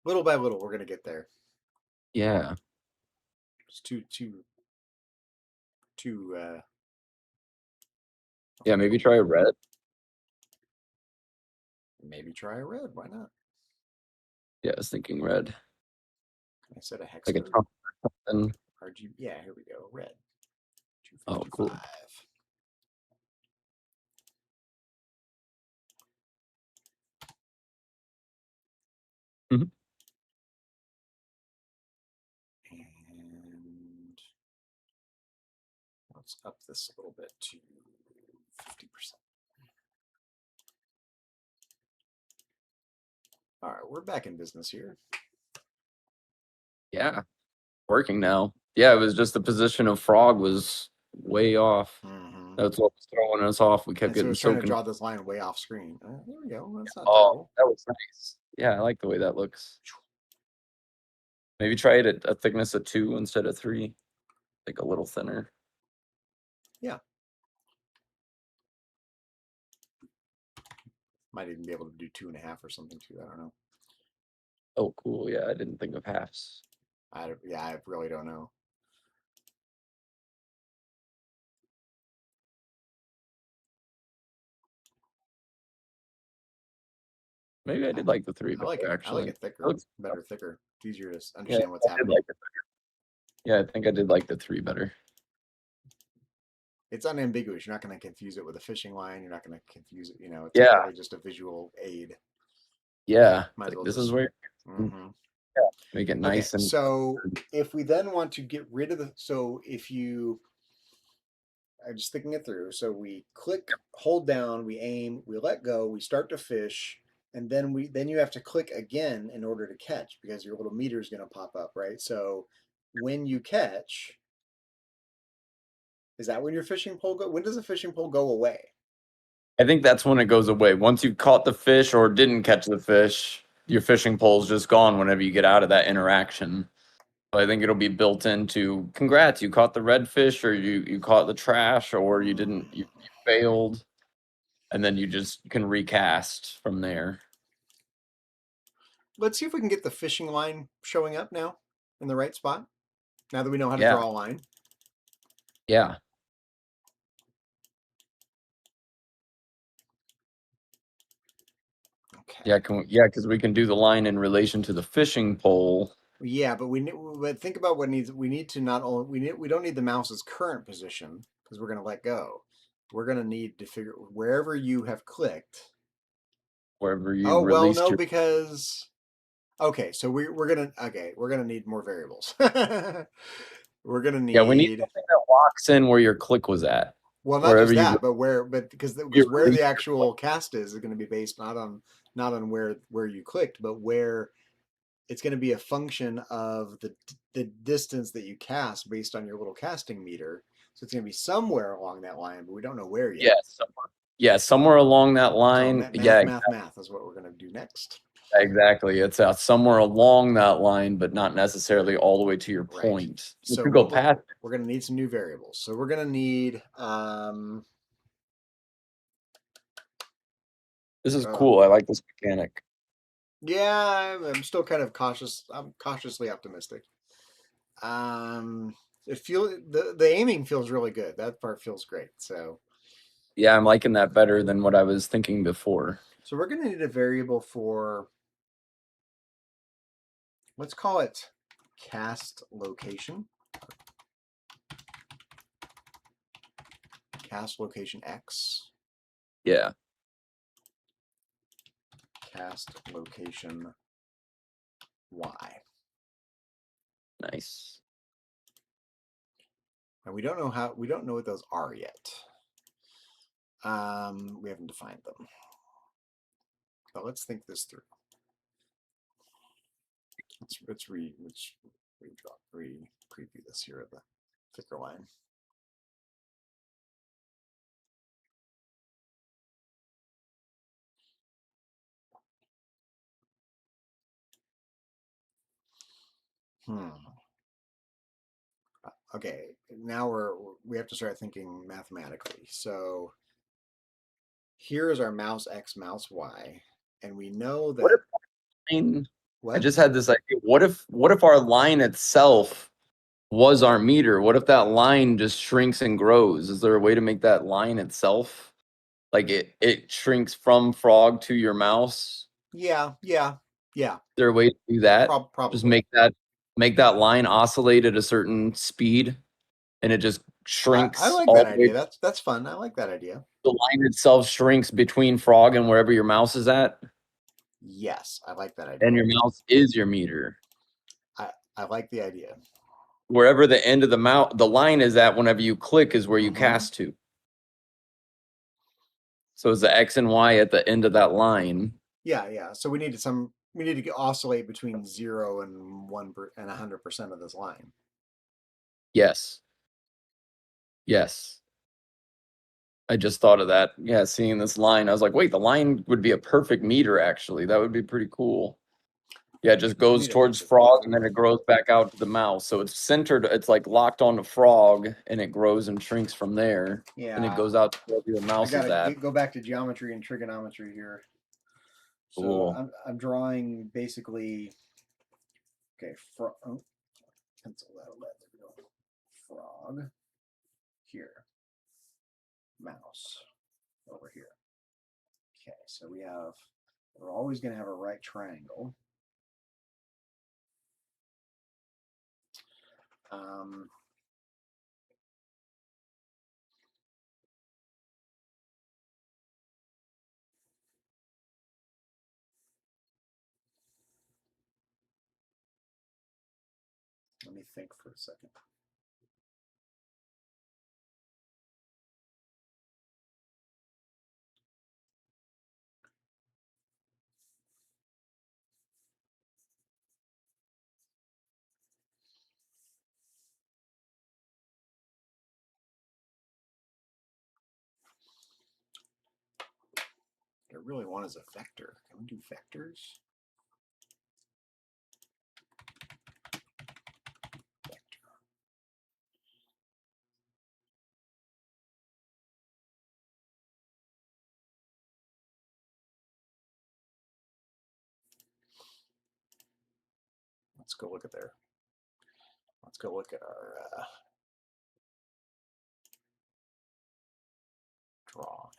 Little by little, we're gonna get there. Yeah. It's too. Yeah, maybe try a red. Maybe try a red. Why not? Yeah, I was thinking red. I said a hex Like a code. top or something. RGB. Yeah, here we go. Red. 255. Oh, cool. Mhm. And let's up this a little bit to 50%. All right, we're back in business here. Yeah, working now. Yeah, it was just the position of Frog was way off. That's what was throwing us off. We kept And so I getting was so trying to draw this line way off screen. There we go. That's not Oh, terrible. that was nice. Yeah, I like the way that looks. Maybe try it at a thickness of 2 instead of 3, like a little thinner. Yeah. Might even be able to do 2.5 or something too. I don't know. Oh, cool. Yeah, I didn't think of halves. I really don't know. Maybe I did like the 3 I like better, it. actually. I like it thicker. Better, thicker. It's easier to Yeah, understand what's I did happening. like it better. Yeah, I think I did like the 3 better. It's unambiguous. You're not going to confuse it with a fishing line. You're not going to confuse it. You know, it's Yeah. really just a visual aid. Yeah, Might as well this just, is where yeah, make it nice and so if we then want to get rid of I'm just thinking it through. So we click, hold down, we aim, we let go, we start to fish, and then you have to click again in order to catch because your little meter is going to pop up, right? So when you catch, is that when your fishing pole when does the fishing pole go away? I think that's when it goes away. Once you caught the fish or didn't catch the fish, your fishing pole's just gone whenever you get out of that interaction. So I think it'll be built into congrats, you caught the redfish, or you caught the trash, or you didn't, you failed, and then you just can recast from there. Let's see if we can get the fishing line showing up now in the right spot. Now that we know how to Yeah. draw a line. Yeah. Okay. Yeah, because we can do the line in relation to the fishing pole. Yeah, but but think about what needs. We need to not only we don't need the mouse's current position because we're going to let go. We're going to need to figure wherever you have clicked. Wherever you Oh well, released no, your because okay, so we're gonna need more variables. We're gonna need. Yeah, we need something that locks in where your click was at. Well, not just that, but because where the actual cast is going to be based not on where you clicked, but where it's going to be a function of the distance that you cast based on your little casting meter. So it's going to be somewhere along that line, but we don't know where yet. Yeah, somewhere along that line. So math is what we're going to do next. Exactly. It's somewhere along that line, but not necessarily all the way to your point. So you go past. We're going to need some new variables. So we're going to need. This is cool. I like this mechanic. Yeah, I'm still kind of cautious. I'm cautiously optimistic. It feel the aiming feels really good. That part feels great. So Yeah, I'm liking that better than what I was thinking before. we're gonna need a variable for, let's call it cast location. Cast location X. Yeah. Cast location Y. Nice. And we don't know what those are yet. We haven't defined them. But let's think this through. Let's preview this here at the thicker line. Okay, now we have to start thinking mathematically. So here is our mouse X, mouse Y, and we know What that. if I What? just had this idea. What if our line itself was our meter? What if that line just shrinks and grows? Is there a way to make that line itself like it shrinks from frog to your mouse? Yeah. Is there a way to do that? Probably. Just make that line oscillate at a certain speed and it just shrinks I like all that the way. idea. That's fun. I like that idea. The line itself shrinks between frog and wherever your mouse is at, Yes, I like that idea. and your mouse is your meter. I like the idea. Wherever the end of the line is at whenever you click is where you cast to. So it's the X and Y at the end of that line. Yeah. So we need to oscillate between 0 and 100% of this line. Yes. I just thought of that. Yeah, seeing this line, I was like, wait, the line would be a perfect meter, actually. That would be pretty cool. Yeah, it just goes towards frog and then it grows back out to the mouse. So it's centered, it's like locked on the frog and it grows and shrinks from there. Yeah. And it goes out to wherever your mouse is I gotta at. go back to geometry and trigonometry here. Cool. So I'm drawing basically. Okay, pencil that out. There we go. Frog here, mouse over here. Okay, so we're always going to have a right triangle. Let me think for a second. What I really want is a vector. Can we do vectors? Let's go look at there. Let's go look at our drawing.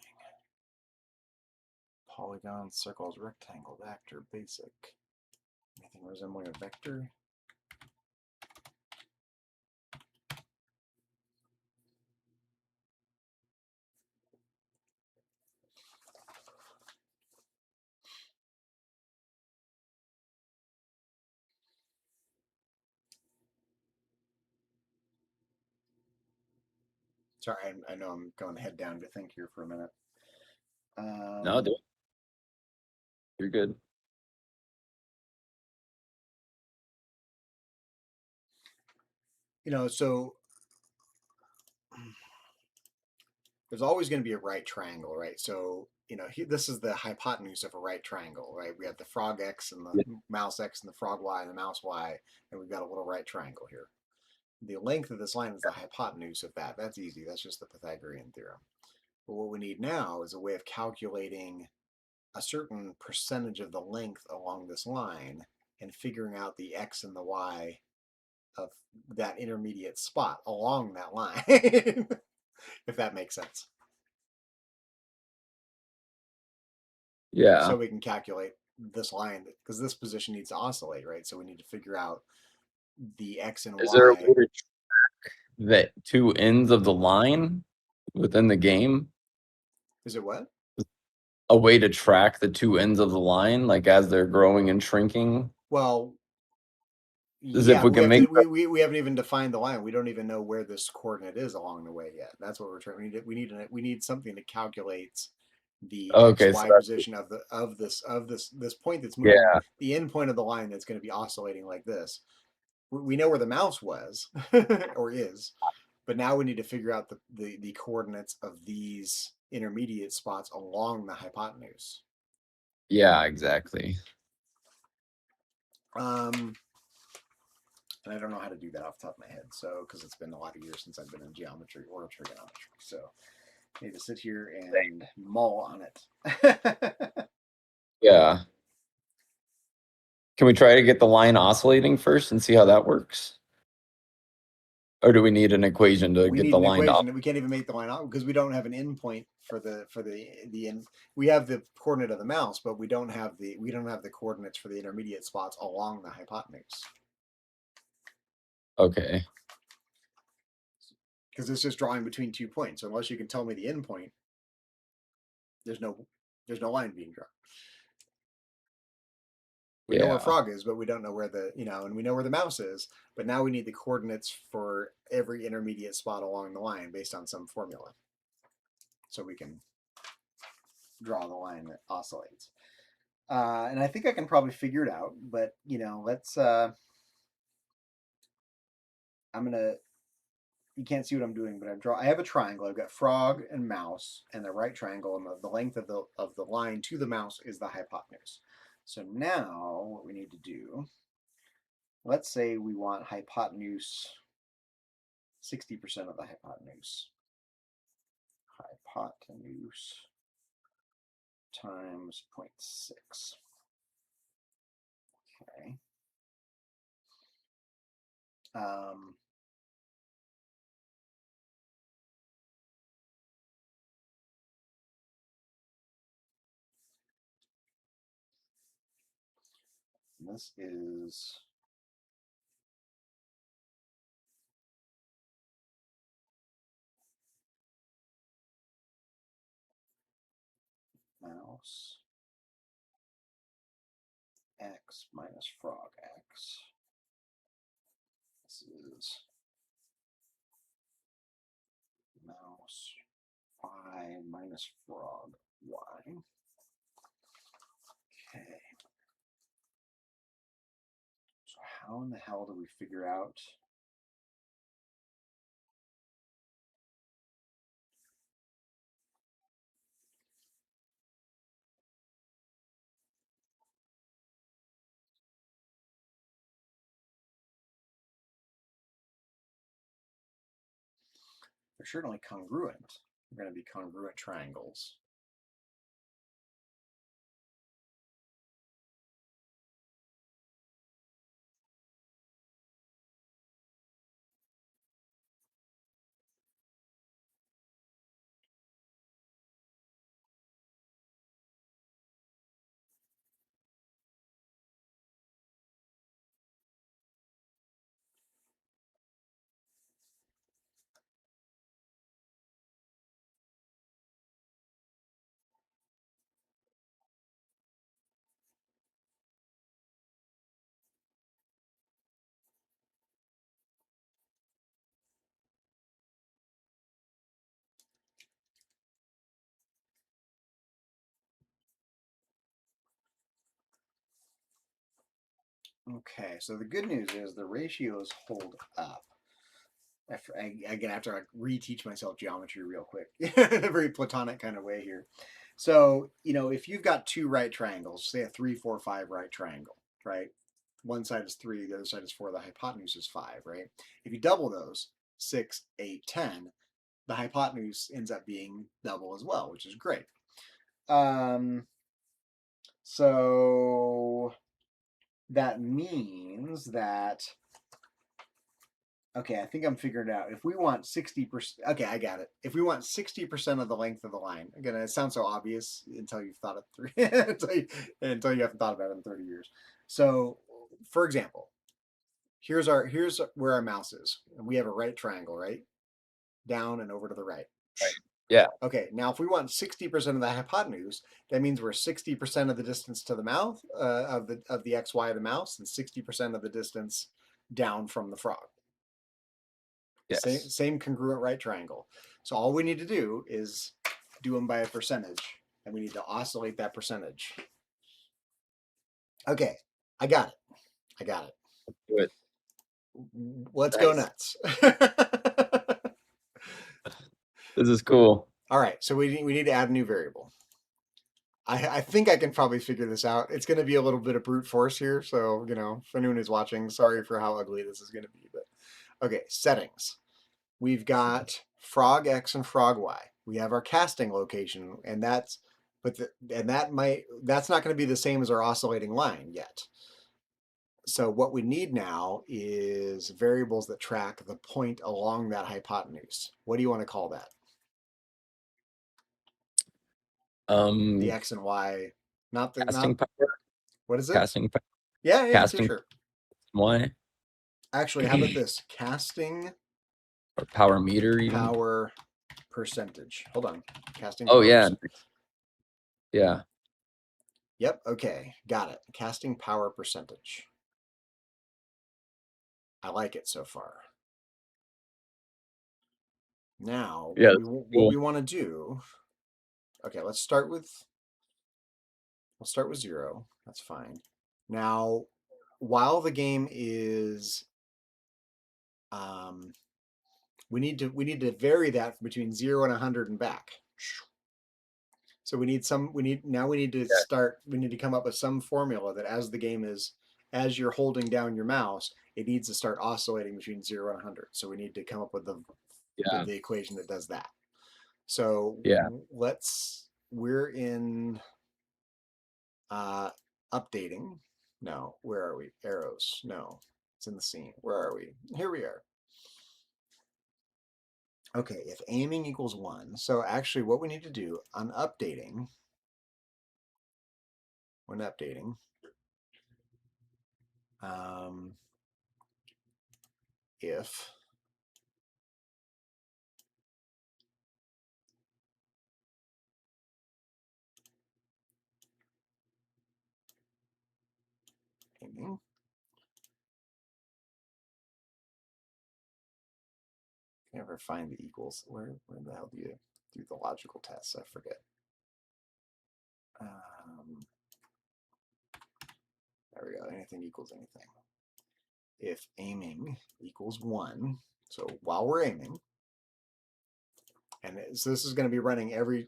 Polygon, circles, rectangle, vector, basic. Anything resembling a vector? Sorry, I know I'm going head down to think here for a minute. No, dude. You're good. So there's always going to be a right triangle, right? So, this is the hypotenuse of a right triangle, right? We have the frog X and the mouse X and the frog Y and the mouse Y, and we've got a little right triangle here. The length of this line is the hypotenuse of that. That's easy. That's just the Pythagorean theorem. But what we need now is a way of calculating a certain percentage of the length along this line and figuring out the X and the Y of that intermediate spot along that line, if that makes sense. Yeah. So we can calculate this line, because this position needs to oscillate, right? So we need to figure out the X and Is there a Y. way to track the two ends of the line within the game? Is it what? A way to track the two ends of the line, like as they're growing and shrinking? Well, As yeah, if we can make we haven't even defined the line. We don't even know where this coordinate is along the way yet. That's what we're trying. We need something that calculates the Okay, XY so position of this point that's moving, yeah, the end point of the line that's going to be oscillating like this. We know where the mouse was or is, but now we need to figure out the coordinates of these intermediate spots along the hypotenuse. yeah, exactly. And I don't know how to do that off the top of my head, so because it's been a lot of years since I've been in geometry or trigonometry, so I need to sit here and mull on it. Yeah. Can we try to get the line oscillating first and see how that works? Or do we need an equation to We get need the an line equation up? that we can't even make the line out because we don't have an endpoint for the end. We have the coordinate of the mouse, but we don't have the coordinates for the intermediate spots along the hypotenuse. Okay. Because it's just drawing between 2 points. So unless you can tell me the endpoint, there's no line being drawn. We know where Yeah. Frog is, but we don't know where and we know where the mouse is, but now we need the coordinates for every intermediate spot along the line based on some formula. So we can draw the line that oscillates. And I think I can probably figure it out, but let's I'm gonna you can't see what I'm doing, but I have a triangle. I've got frog and mouse and the right triangle, and the length of the line to the mouse is the hypotenuse. So now what we need to do, let's say we want hypotenuse 60% of the hypotenuse. Hypotenuse times 0.6. Okay. This is mouse x minus frog x. This is mouse y minus frog y. Okay. So how in the hell do we figure out they're certainly congruent. They're going to be congruent triangles. Okay, so the good news is the ratios hold up. After I reteach myself geometry real quick in a very platonic kind of way here. So, if you've got two right triangles, say a 3, 4, 5 right triangle, right? One side is 3, the other side is 4, the hypotenuse is 5, right? If you double those, 6, 8, 10, the hypotenuse ends up being double as well, which is great. So that means that, okay, I think I'm figuring it out. If we want 60%, okay, I got it. If we want 60% of the length of the line, again, it sounds so obvious until you've thought it through, until you haven't thought about it in 30 years. So, for example, here's where our mouse is. We have a right triangle, right? Down and over to the right. Yeah. Okay, now if we want 60% of the hypotenuse, that means we're 60% of the distance to the mouth of the XY of the mouse and 60% of the distance down from the frog. Yes. Same congruent right triangle. So all we need to do is do them by a percentage, and we need to oscillate that percentage. Okay, I got it. Good. Let's go nuts. This is cool. All right, so we need to add a new variable. I think I can probably figure this out. It's going to be a little bit of brute force here, so if anyone is watching, sorry for how ugly this is going to be. But okay, settings. We've got frog X and frog Y. We have our casting location, and that's not going to be the same as our oscillating line yet. So what we need now is variables that track the point along that hypotenuse. What do you want to call that? The X and Y, Casting power. What is it? Casting power. Yeah, Casting sure. Y. Actually, how about this? Casting Or power meter even. Power percentage. Hold on. Casting Oh power yeah. percentage. Yeah. Yep, okay. Got it. Casting power percentage. I like it so far. Now, Yeah, what we want to do. Okay, we'll start with 0. That's fine. Now, while the game is we need to vary that between 0 and 100 and back. So we need to come up with some formula that as you're holding down your mouse, it needs to start oscillating between 0 and 100. So we need to come up with the equation that does that. So we're in updating. No, where are we? Arrows. No, it's in the scene. Where are we? Here we are. Okay, if aiming equals 1. So actually what we need to do on updating, when updating, if aiming never find the equals. Where the hell do you do the logical tests? I forget. There we go. Anything equals anything. If aiming equals 1, so while we're aiming, and so this is going to be running every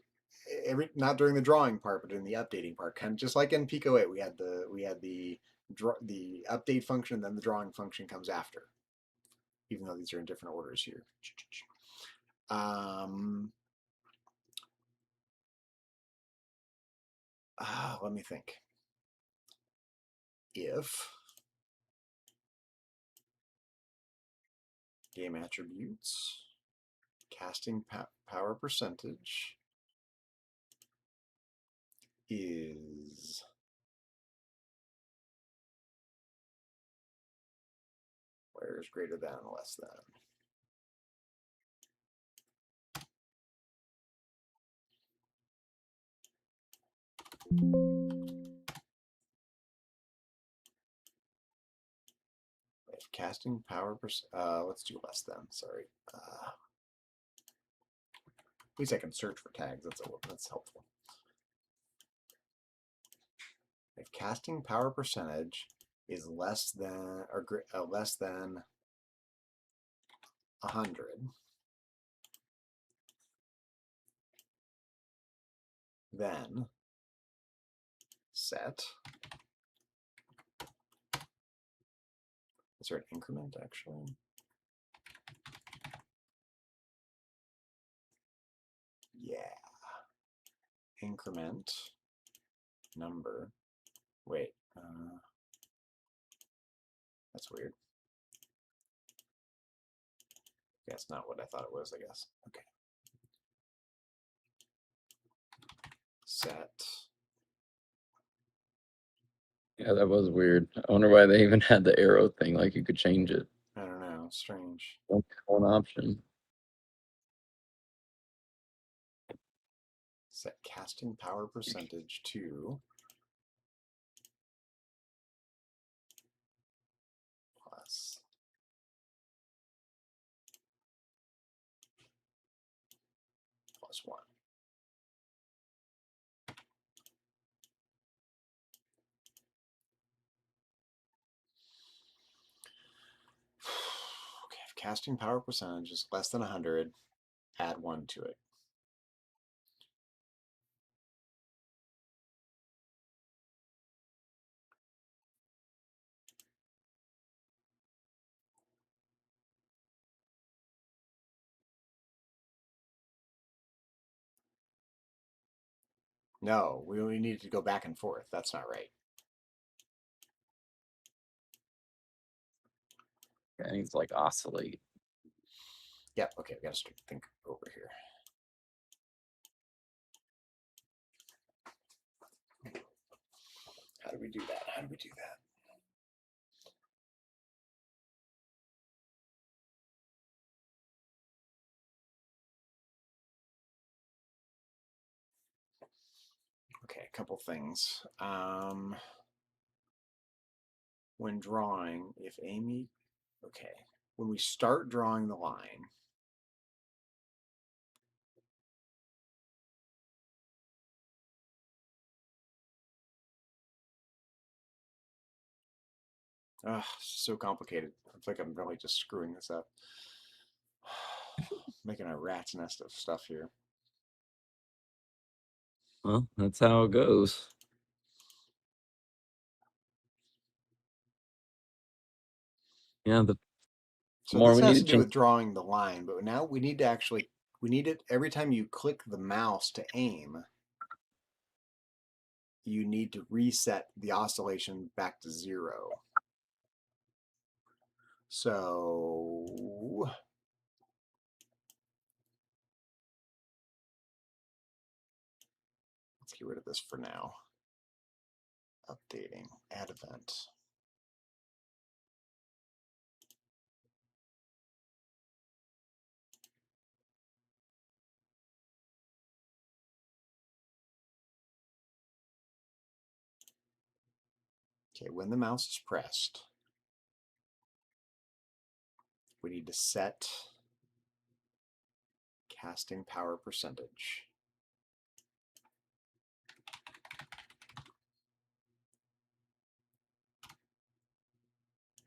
not during the drawing part, but in the updating part, kind of just like in Pico 8, we had the update function, then the drawing function comes after, even though these are in different orders here. Let me think. If game attributes, casting power percentage is where is greater than or less than. If casting power let's do less than. Sorry. At least I can search for tags. That's helpful. If casting power percentage is less than 100, then set. Is there an increment actually? Yeah. Increment number Wait. That's weird. That's not what I thought it was, I guess. Okay. Set. Yeah, that was weird. I wonder why they even had the arrow thing. Like you could change it. I don't know. Strange. One option. Set casting power percentage to plus +1. Okay, if casting power percentage is less than 100, add 1 to it. No, we only need to go back and forth. That's not right. Yeah, he's like oscillate. Yep, okay, we gotta think over here. How do we do that? How do we do that? Okay, a couple things. When drawing, if Amy, okay, when we start drawing the line, so complicated. I feel like I'm really just screwing this up. Making a rat's nest of stuff here. Well, that's how it goes. Yeah, the So more this we has need to to do with drawing the line, but now we need to actually, we need it every time you click the mouse to aim, you need to reset the oscillation back to 0. So let's get rid of this for now. Updating, add event. Okay, when the mouse is pressed, we need to set casting power percentage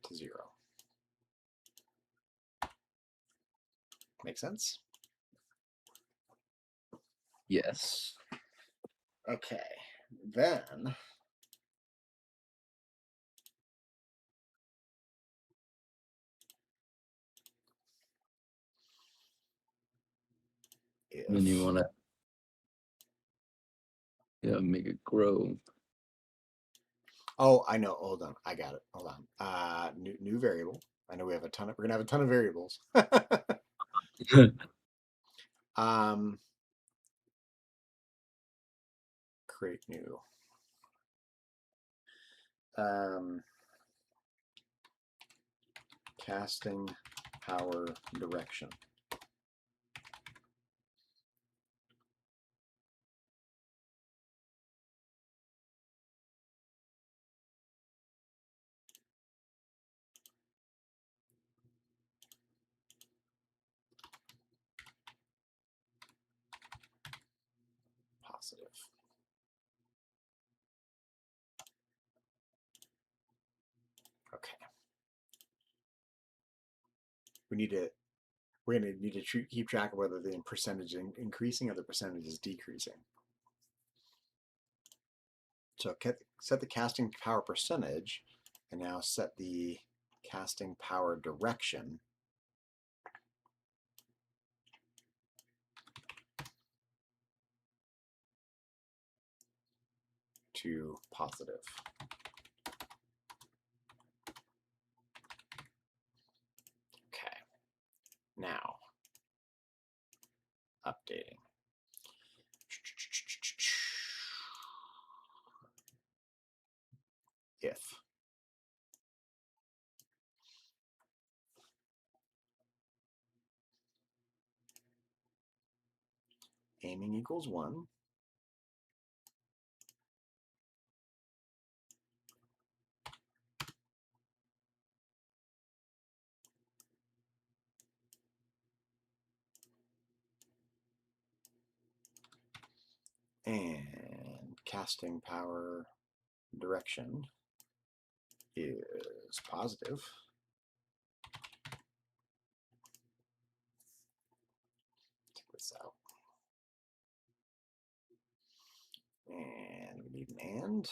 to 0. Make sense? yes. Okay, then And then you if want to make it grow. oh, I know. Hold on, I got it. Hold on. New variable. I know we have a ton of. We're gonna have a ton of variables. Create new. Casting power direction. Positive. Okay. We're gonna need to keep track of whether the percentage is increasing or the percentage is decreasing. So set the casting power percentage, and now set the casting power direction to positive. Okay, now updating. If aiming equals 1, and casting power direction is positive, take this out, and we need an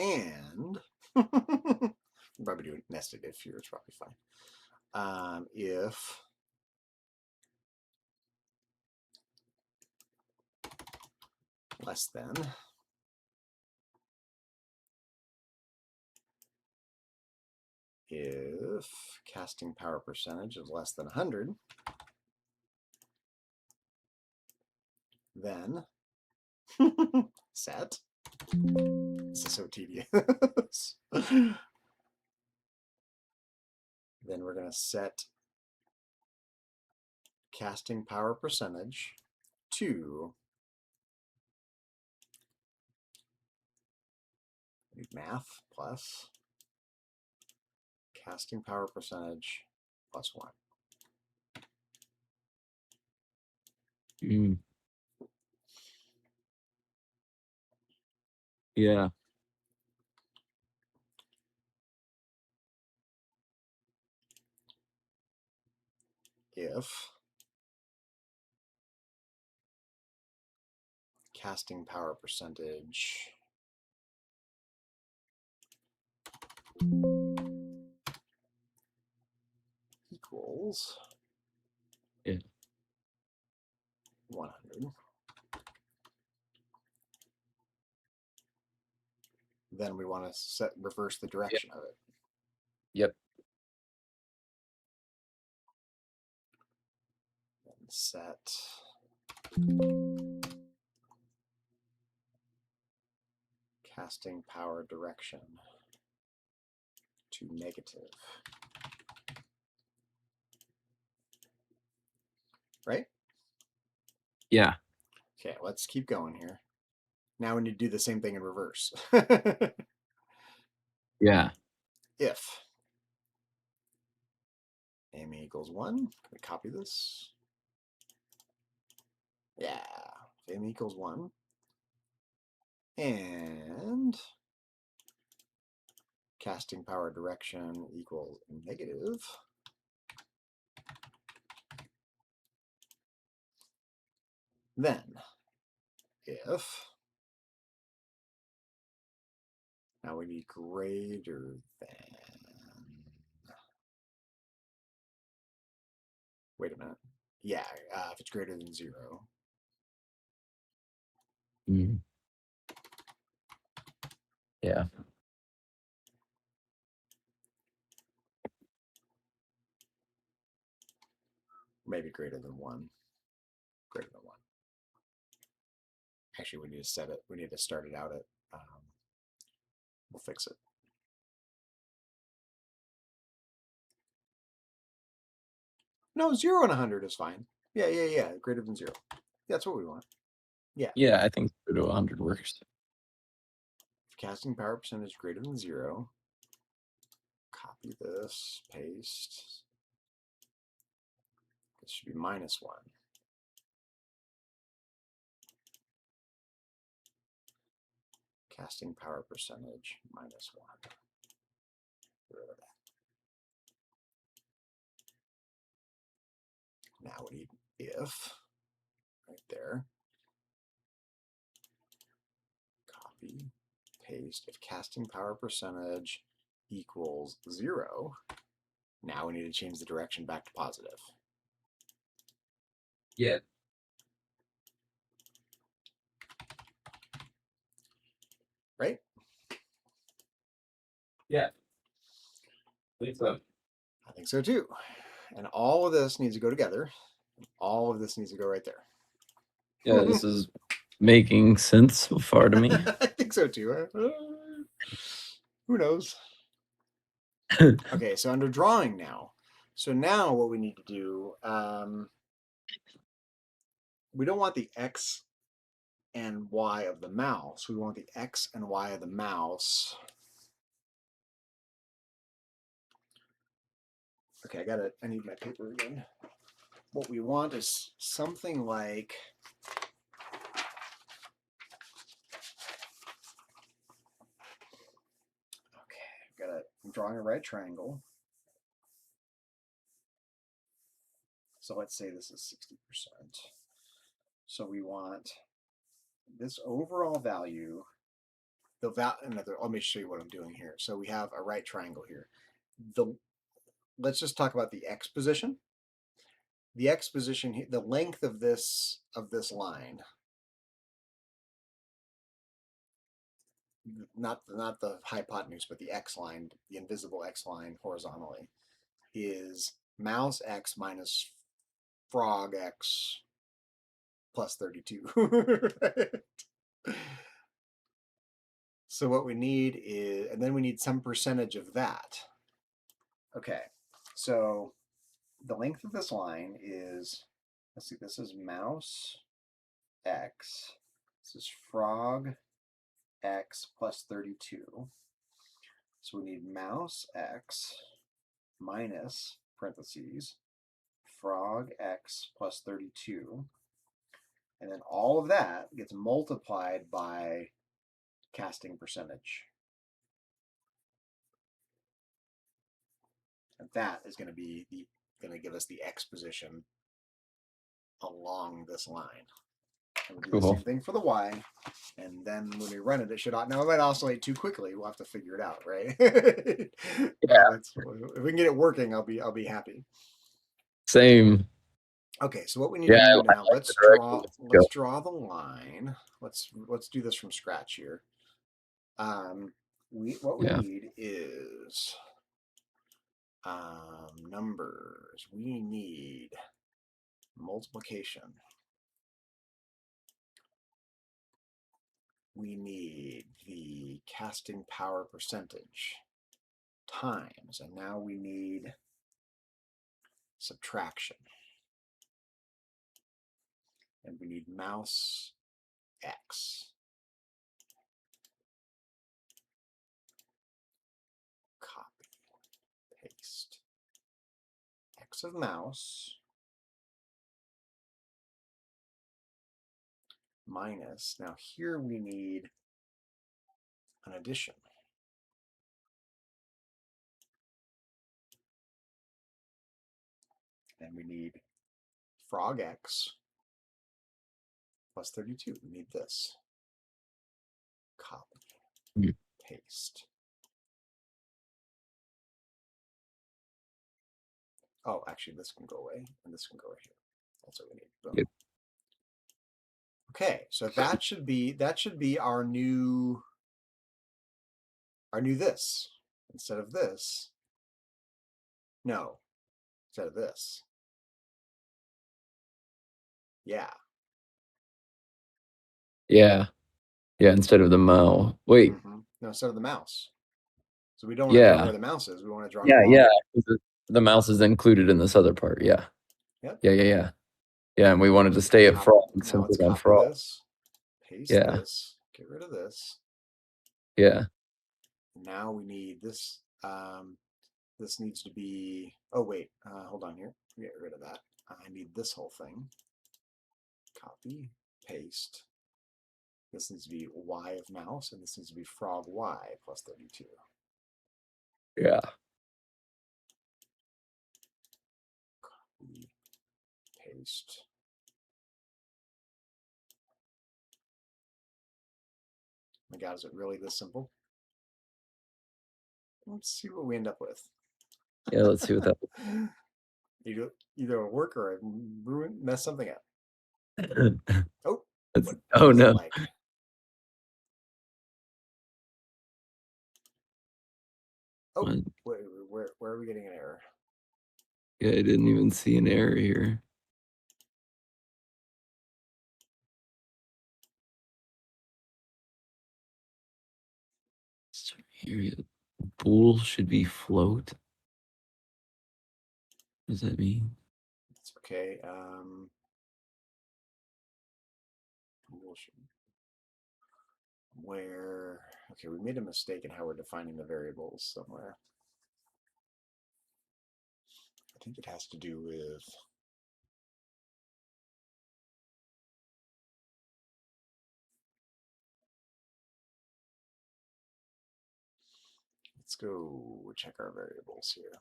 and we'll probably do a nested if here, it's probably fine. If less than if casting power percentage is less than 100, then set. This is so tedious. Then we're going to set casting power percentage to math plus casting power percentage plus 1. Yeah. If casting power percentage equals 100, then we want to reverse the direction of it. Yep. And set casting power direction to negative. Right? Yeah. Okay, let's keep going here. Now we need to do the same thing in reverse. Yeah. If aiming equals 1, can we copy this? Yeah, if aiming equals 1, and casting power direction equals negative, then if, now we need greater than, wait a minute, yeah, if it's greater than 0, Yeah. maybe greater than 1, greater than 1. Actually, we need to set it, we need to start it out at, we'll fix it. No, 0 and 100 is fine. Yeah, greater than 0. That's what we want. Yeah. Yeah, I think 0 to 100 works. If casting power percentage greater than 0, copy this, paste. This should be -1. Casting power percentage -1. Get rid of that. Now we need if, right there. Copy, paste. If casting power percentage equals 0, now we need to change the direction back to positive. Yeah. Right? Yeah. I think so. I think so too. And all of this needs to go together. All of this needs to go right there. Yeah, this is making sense so far to me. I think so too. Who knows? Okay, so under drawing now. So now what we need to do, we don't want the X and Y of the mouse. We want the X and Y of the mouse. Okay, I need my paper again. What we want is something like, I'm drawing a right triangle. So let's say this is 60%. So we want this overall value, let me show you what I'm doing here. So we have a right triangle here. Let's just talk about the X position. The X position, the length of this line, not the hypotenuse, but the X line, the invisible X line horizontally, is mouse X minus frog X plus 32. Right? So what we need is, and then we need some percentage of that. Okay, so the length of this line is, let's see, this is mouse X. This is frog X plus 32. So we need mouse X minus, parentheses, frog X plus 32. And then all of that gets multiplied by casting percentage. And that is going to be going to give us the X position along this line. And we'll do the same thing for the Y. And then when we run it, it should not. Now it might oscillate too quickly. We'll have to figure it out, right? Yeah. If we can get it working, I'll be happy. Same. Okay, so what we need to do now, let's draw the line. Let's do this from scratch here. What we need is numbers. We need multiplication. We need the casting power percentage times, and now we need subtraction. And we need mouse X. Copy, paste. X of mouse minus, now here we need an addition. And we need frog X plus 32. We need this. Copy, paste. Oh, actually, this can go away, and this can go right here. That's what we need. Boom. Yep. Okay, so that should be our new this. Instead of this. No. Instead of this. Yeah. Yeah. Yeah, instead of the mo. Wait. No, instead of the mouse. So we don't want to draw where the mouse is. We want to draw the mouse is included in this other part. Yeah. Yep. Yeah. Yeah, and we wanted to stay at frog. Now let's copy this, paste this, get rid of this. Yeah. Now we need this. This needs to be, oh wait, hold on here. Get rid of that. I need this whole thing. Copy, paste. This needs to be Y of mouse, and this needs to be frog Y plus 32. Yeah. Copy, paste. My God, is it really this simple? Let's see what we end up with. Yeah, let's see what that. Either it'll work or I mess something up. Oh, Oh what's it no. like? Oh, What? where are we getting an error? Yeah, I didn't even see an error here. Here, bool should be float. What does that mean? It's okay. Where? Okay, we made a mistake in how we're defining the variables somewhere. I think it has to do with. Let's go check our variables here.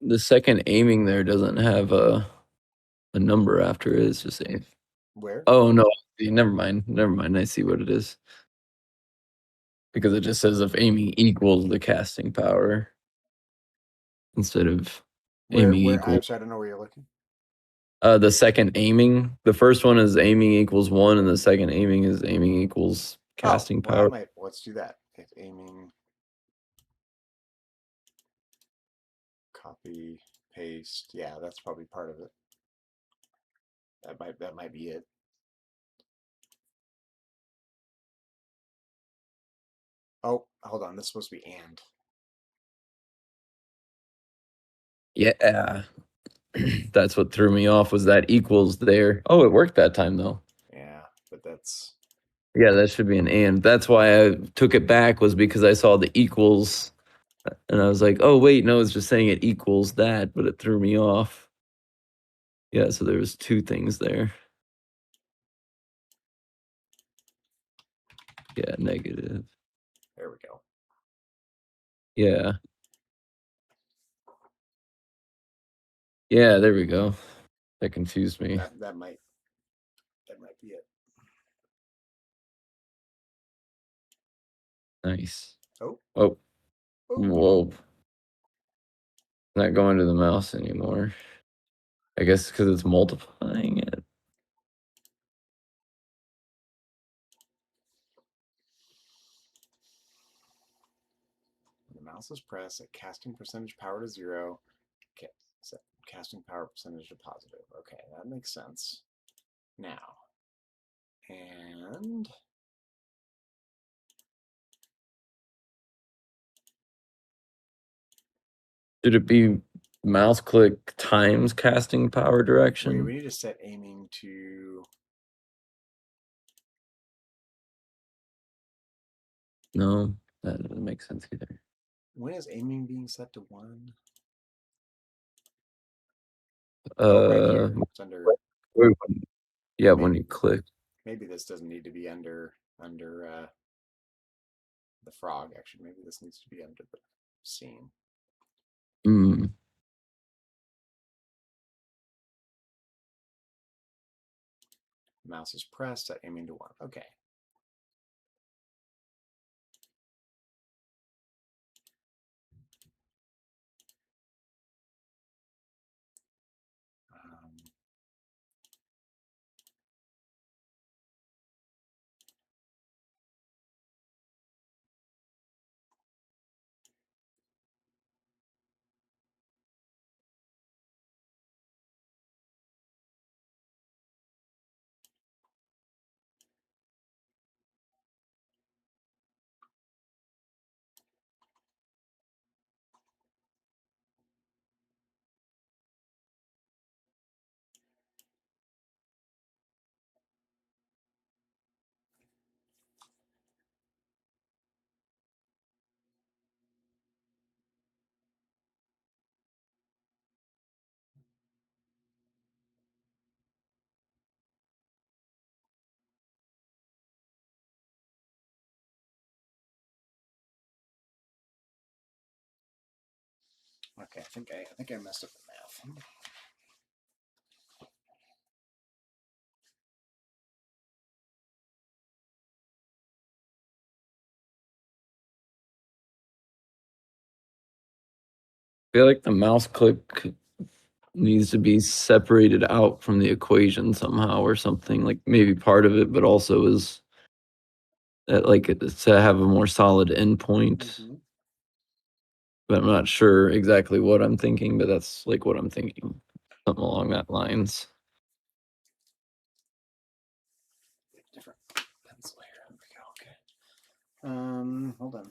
The second aiming there doesn't have a number after it. It's just aim. Where? Oh no, never mind. Never mind. I see what it is. Because it just says if aiming equals the casting power instead of aiming I'm equals. sorry, I don't know where you're looking. The second aiming. The first one is aiming equals 1, and the second aiming is aiming equals casting well, power. let's do that. If aiming, copy, paste. Yeah, that's probably part of it. That might be it. Oh, hold on. This is supposed to be and. Yeah. That's what threw me off was that equals there. Oh, it worked that time though. Yeah, but that's. Yeah, that should be an and. That's why I took it back was because I saw the equals and I was like, oh wait, no, it's just saying it equals that, but it threw me off. Yeah, so there was two things there. Yeah, negative. There we go. Yeah. Yeah, there we go. That confused me. That might be it. Nice. Oh. Oh. Whoa. Not going to the mouse anymore. I guess because it's multiplying it. The mouse is pressed, set casting percentage power to 0. Set casting power percentage to positive. Okay, that makes sense. Now, and Should it be mouse click times casting power direction? we need to set aiming to. No, that doesn't make sense either. When is aiming being set to 1? Right here. It's under. Yeah, when you click. Maybe this doesn't need to be under the frog. Actually, maybe this needs to be under the scene. Mouse is pressed, set aiming to 1. Okay. Okay, I think I messed up the math. feel like the mouse click needs to be separated out from the equation somehow or something, like maybe part of it, but also is like to have a more solid endpoint. But I'm not sure exactly what I'm thinking, but that's like what I'm thinking. Something along that lines. Different pencil here. There we go. Okay. Hold on.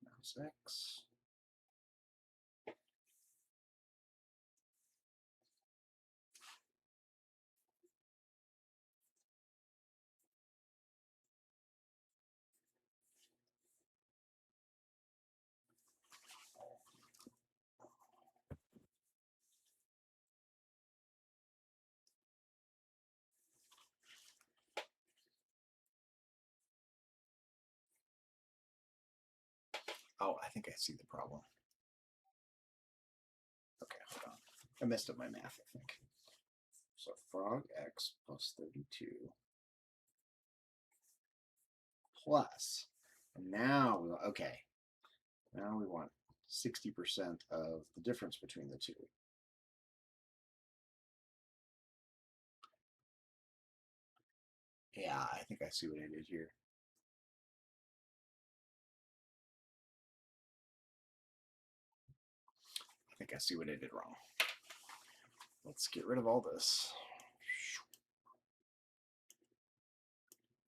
Mouse X. Oh, I think I see the problem. Okay, hold on. I messed up my math, I think. So frog x plus 32 plus, and now, okay, now we want 60% of the difference between the two. Yeah, I think I see what I did here. I think I see what I did wrong. Let's get rid of all this.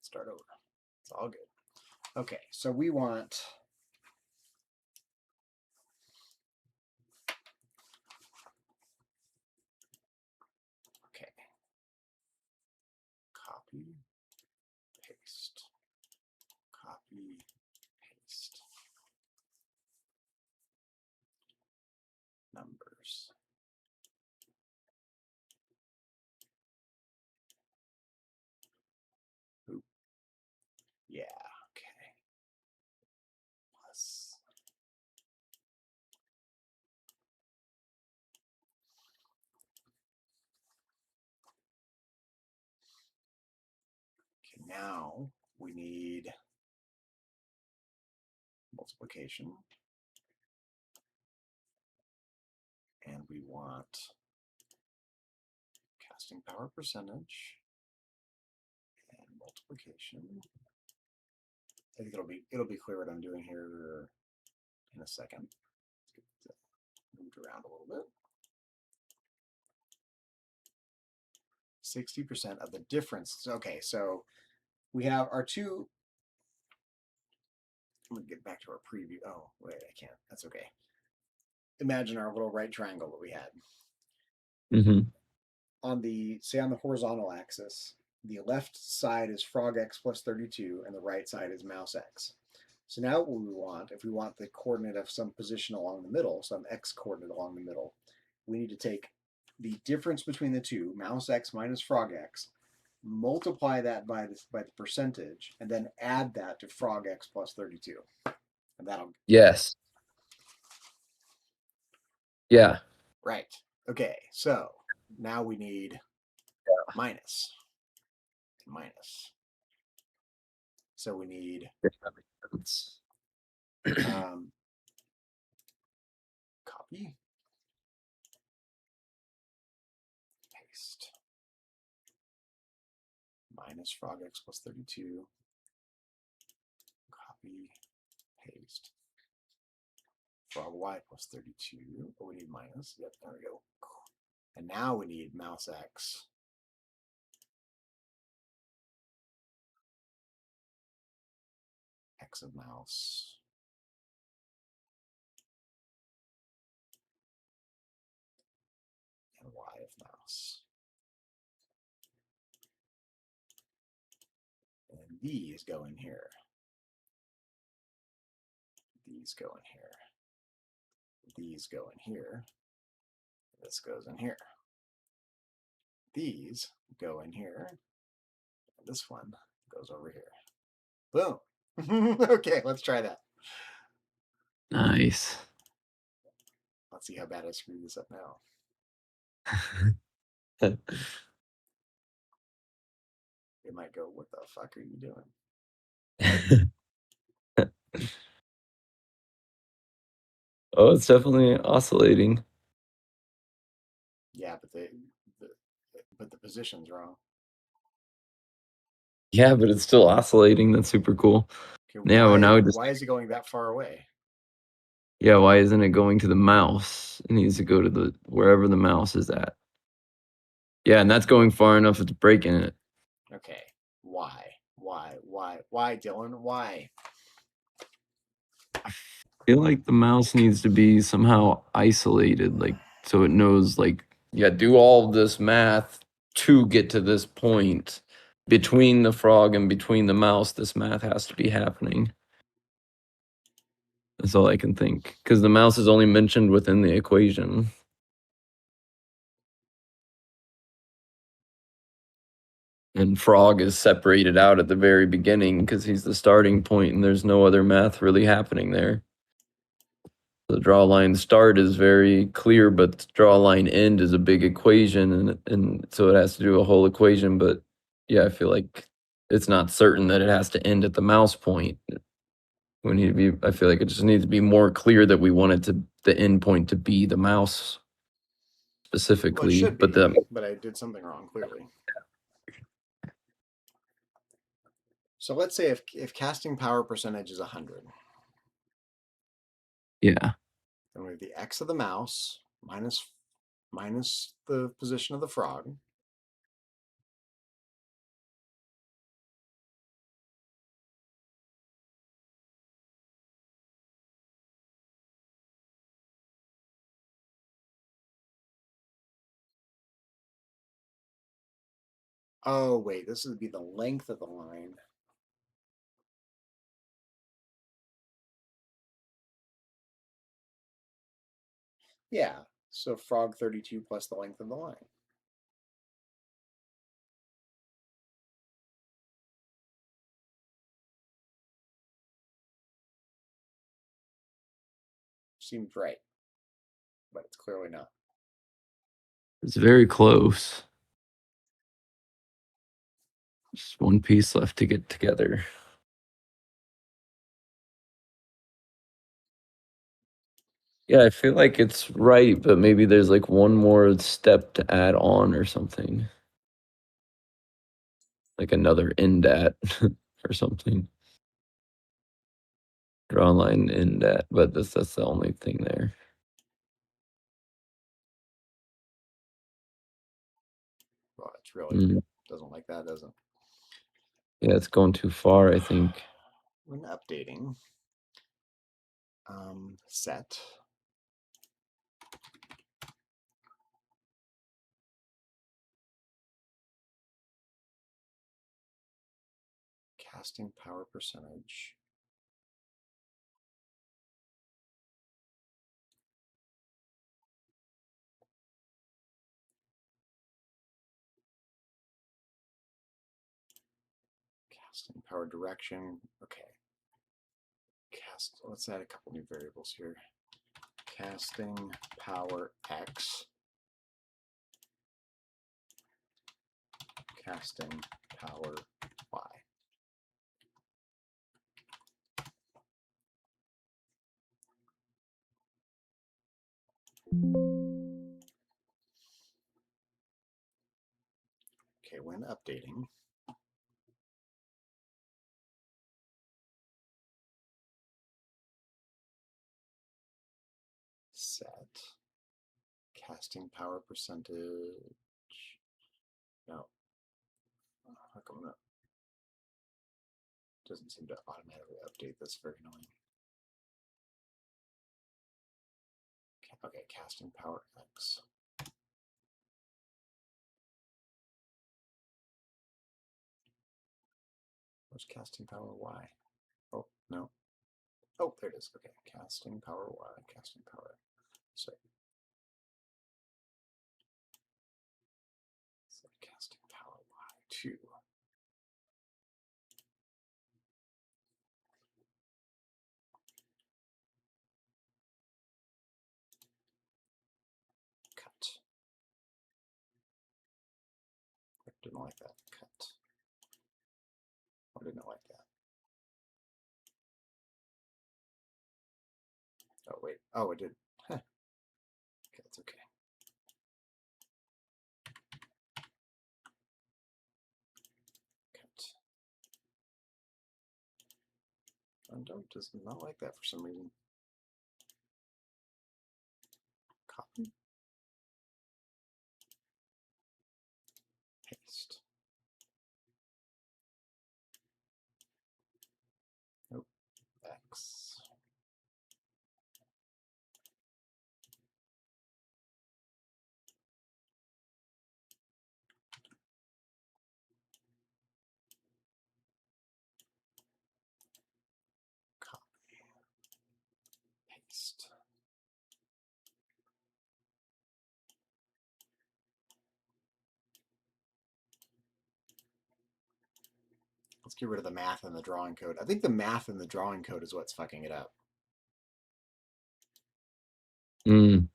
Start over. It's all good. Okay, so we want copy, paste, copy, paste. Numbers. Oop. Yeah, okay. Plus. Okay, now we need multiplication. And we want casting power percentage and multiplication. I think it'll be clear what I'm doing here in a second. Let's get moved around a little bit. 60% of the difference. Okay, so we have our two. I'm gonna get back to our preview. Oh, wait, I can't. That's okay. Imagine our little right triangle that we had. On the, say on the horizontal axis, the left side is frog x plus 32 and the right side is mouse x. So now what we want, if we want the coordinate of some position along the middle, some x coordinate along the middle, we need to take the difference between the two, mouse x minus frog x, multiply that by the percentage, and then add that to frog x plus 32. And that'll... Yes. Yeah. Right. Okay, so now we need minus. Minus. So we need copy, paste, minus frog x plus 32, copy, paste, frog y plus 32. Oh, we need minus. Yep, there we go. And now we need mouse x. X of mouse. And y of mouse. And these go in here. These go in here. These go in here. This goes in here. These go in here. And this one goes over here. Boom. Okay, let's try that. Nice. Let's see how bad I screw this up now. It might go, what the fuck are you doing? Oh, it's definitely oscillating. Yeah, but the position's wrong. Yeah, but it's still oscillating. That's super cool. Okay, Yeah, well, now why is it going that far away? yeah, why isn't it going to the mouse? It needs to go to the wherever the mouse is at. Yeah, and that's going far enough it's breaking it. Okay. Why, Dylan? Why? I feel like the mouse needs to be somehow isolated, like so it knows like yeah, do all of this math to get to this point. Between the frog and between the mouse, this math has to be happening. That's all I can think. Because the mouse is only mentioned within the equation. And frog is separated out at the very beginning because he's the starting point and there's no other math really happening there. The draw line start is very clear, but the draw line end is a big equation, and so it has to do a whole equation. But yeah, I feel like it's not certain that it has to end at the mouse point. We need to be. I feel like it just needs to be more clear that we want it to the end point to be the mouse Well, it specifically. should But be, but I did something wrong, clearly. So let's say if casting power percentage is 100, yeah, then we have the x of the mouse minus the position of the frog. Oh, wait, this would be the length of the line. Yeah, so frog 32 plus the length of the line. Seems right, but it's clearly not. it's very close. Just one piece left to get together. Yeah, I feel like it's right, but maybe there's like one more step to add on or something. Like another end at or something. Draw a line end at, but that's the only thing there. Well, it's really doesn't like that, does it? Yeah, it's going too far, I think. When updating, set casting power percentage. Casting power direction. Okay. Let's add a couple new variables here. Casting power X. Casting power Y. Okay, when updating, set casting power percentage. No, how come that doesn't seem to automatically update this? Very annoying. Okay, casting power X. Where's casting power Y? Oh, no. Oh, there it is. Okay, casting power Y, casting power X. So casting power Y2. didn't like that. Cut. I didn't like that. Oh, wait. Oh, it did. Huh. Okay, it's okay. Cut. Undo does not like that for some reason. Copy. Paste. Nope. X. Copy. Paste. Let's get rid of the math in the drawing code. I think the math in the drawing code is what's fucking it up. Mm.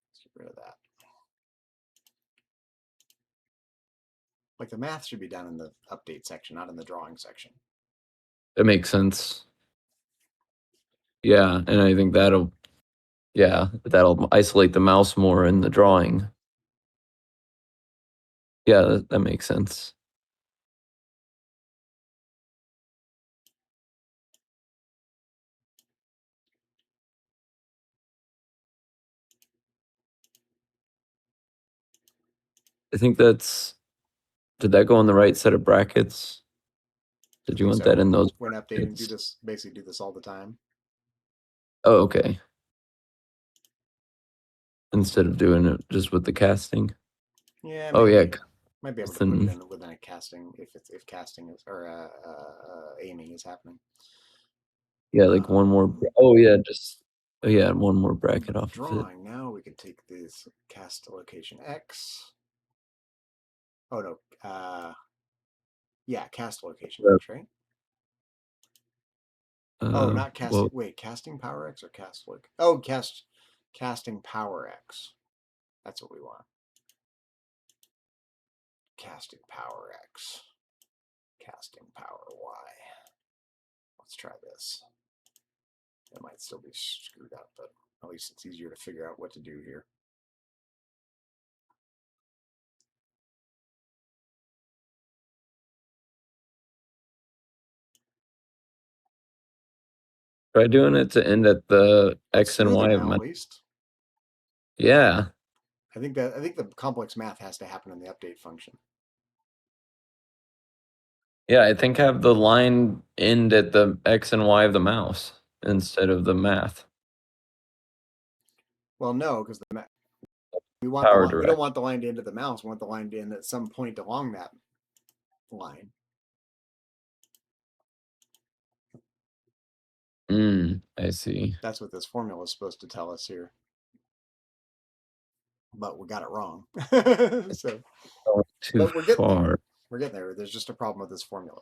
Let's get rid of that. Like the math should be down in the update section, not in the drawing section. That makes sense. Yeah, and I think that'll isolate the mouse more in the drawing. Yeah, that makes sense. I think that's. Did that go on the right set of brackets? Did you want that in those? When updating, do this, basically do this all the time. Oh, okay. Instead of doing it just with the casting. Yeah. Oh yeah. Might be able to put it in within a casting if casting is or aiming is happening. Yeah, like one more. Oh yeah, just one more bracket off drawing. of it. Now we can take this cast location X. Oh no. Yeah, cast location X, right? Oh, not casting. Well, wait, casting power X or cast look? Oh, casting power X. That's what we want. Casting power X. Casting power Y. Let's try this. It might still be screwed up, but at least it's easier to figure out what to do here. Try doing it to end at the X and Y of at least. Yeah. I think the complex math has to happen in the update function. Yeah, I think have the line end at the X and Y of the mouse instead of the math. Well, no, because we want we don't want the line to end at the mouse. We want the line to end at some point along that line. I see. That's what this formula is supposed to tell us here. But we got it wrong. So too we're getting far. there. We're getting there. There's just a problem with this formula.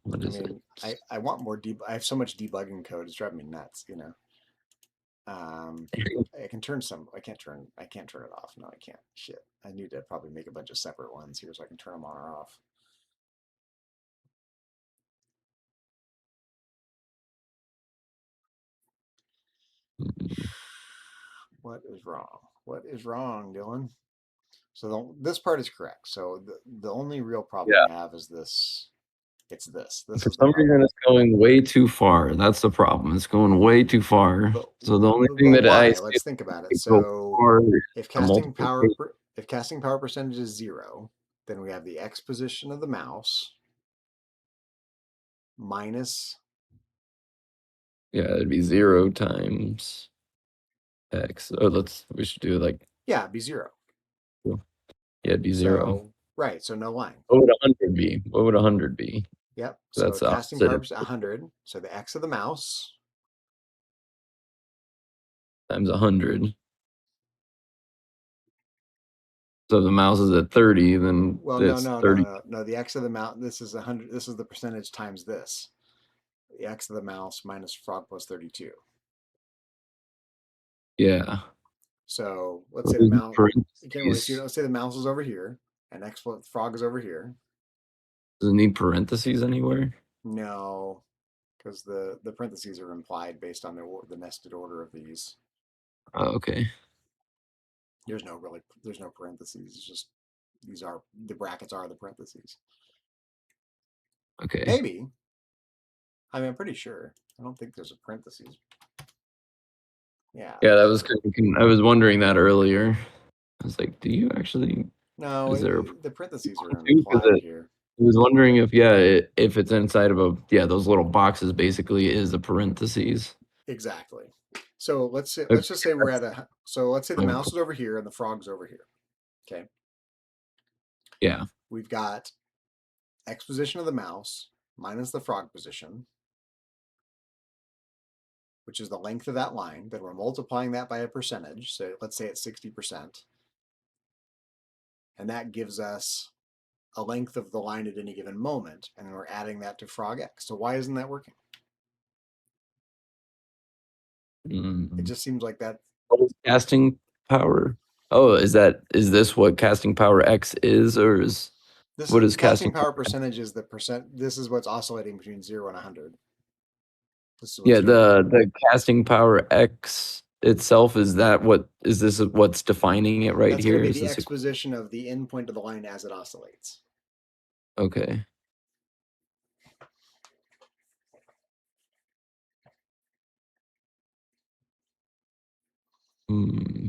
What is it? I want more I have so much debugging code. It's driving me nuts, you know. I can turn some. I can't turn it off. No, I can't. Shit. I need to probably make a bunch of separate ones here so I can turn them on or off. What is wrong? What is wrong, Dylan? So this part is correct. So the only real problem I have is this. It's this. This For is some reason, it's going way too far. That's the problem. It's going way too far. So the only thing that why? I see Let's think about it. So if casting power percentage is 0, then we have the X position of the mouse minus. Yeah, it'd be 0 times X. Oh, we should do it like. Yeah, it'd be 0. Yeah, it'd be 0. So, right, so no line. What would 100 be? What would 100 be? Yep. So that's casting power 100. So the X of the mouse times 100. So if the mouse is at 30, then no. The X of the mouse. This is 100. This is the percentage times this. the x of the mouse minus frog plus 32. Yeah. So let's say the mouse. You can't really see it. Parentheses. Let's say the mouse is over here, and x plus frog is over here. Does it need parentheses anywhere? No, because the parentheses are implied based on the nested order of these. Oh, okay. There's no parentheses. It's just these are the brackets are the parentheses. Okay. Maybe. I mean, I'm pretty sure. I don't think there's a parentheses. Yeah. Yeah, that was kind of, I was wondering that earlier. I was like, do you actually? No, Is there the parentheses are because implied here. I was wondering if if it's inside of those little boxes basically is the parentheses. Exactly. So let's Okay, just say we're at let's say the Oh, mouse cool. is over here and the frog's over here. Okay. Yeah. We've got x position of the mouse minus the frog position, which is the length of that line. Then we're multiplying that by a percentage. So let's say it's 60%. And that gives us a length of the line at any given moment. And then we're adding that to frog x. So why isn't that working? It just seems like that. What is casting power? Oh, is this what casting power X is, or is what is casting power percentage is the percent. This is what's oscillating between 0 and 100. This is what's Yeah, the casting power X itself, is this what's defining it right That's here? going to be Is the this x position of the end point of the line as it oscillates. okay? Hmm.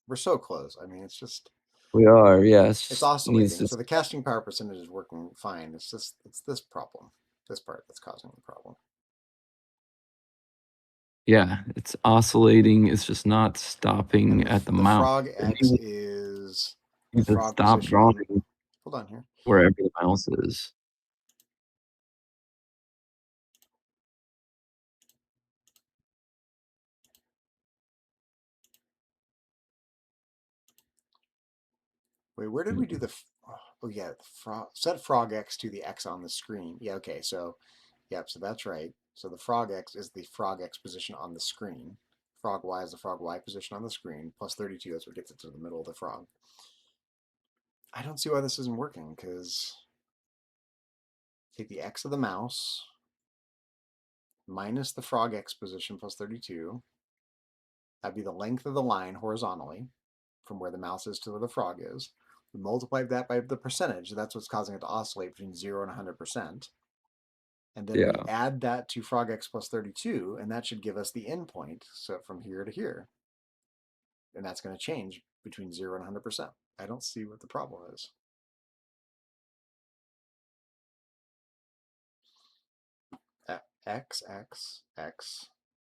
We're so close. I mean, it's just We are, yes. it's oscillating. So the casting power percentage is working fine. It's this problem, this part that's causing the problem. Yeah, it's oscillating. It's just not stopping at the mouse. Frog X is the to frog stop position. drawing. Hold on here. Wherever the mouse is. Wait, where did we do the? Oh yeah, set frog X to the X on the screen. Yeah, okay. So, yep. So that's right. So the frog X is the frog X position on the screen. Frog Y is the frog Y position on the screen. Plus 32. That's what gets it to the middle of the frog. I don't see why this isn't working, because take the X of the mouse minus the frog X position plus 32. That'd be the length of the line horizontally from where the mouse is to where the frog is. We multiply that by the percentage. That's what's causing it to oscillate between 0 and 100%. And then we add that to frog X plus 32, and that should give us the endpoint. So from here to here. And that's going to change between 0 and 100%. I don't see what the problem is. X, X, X,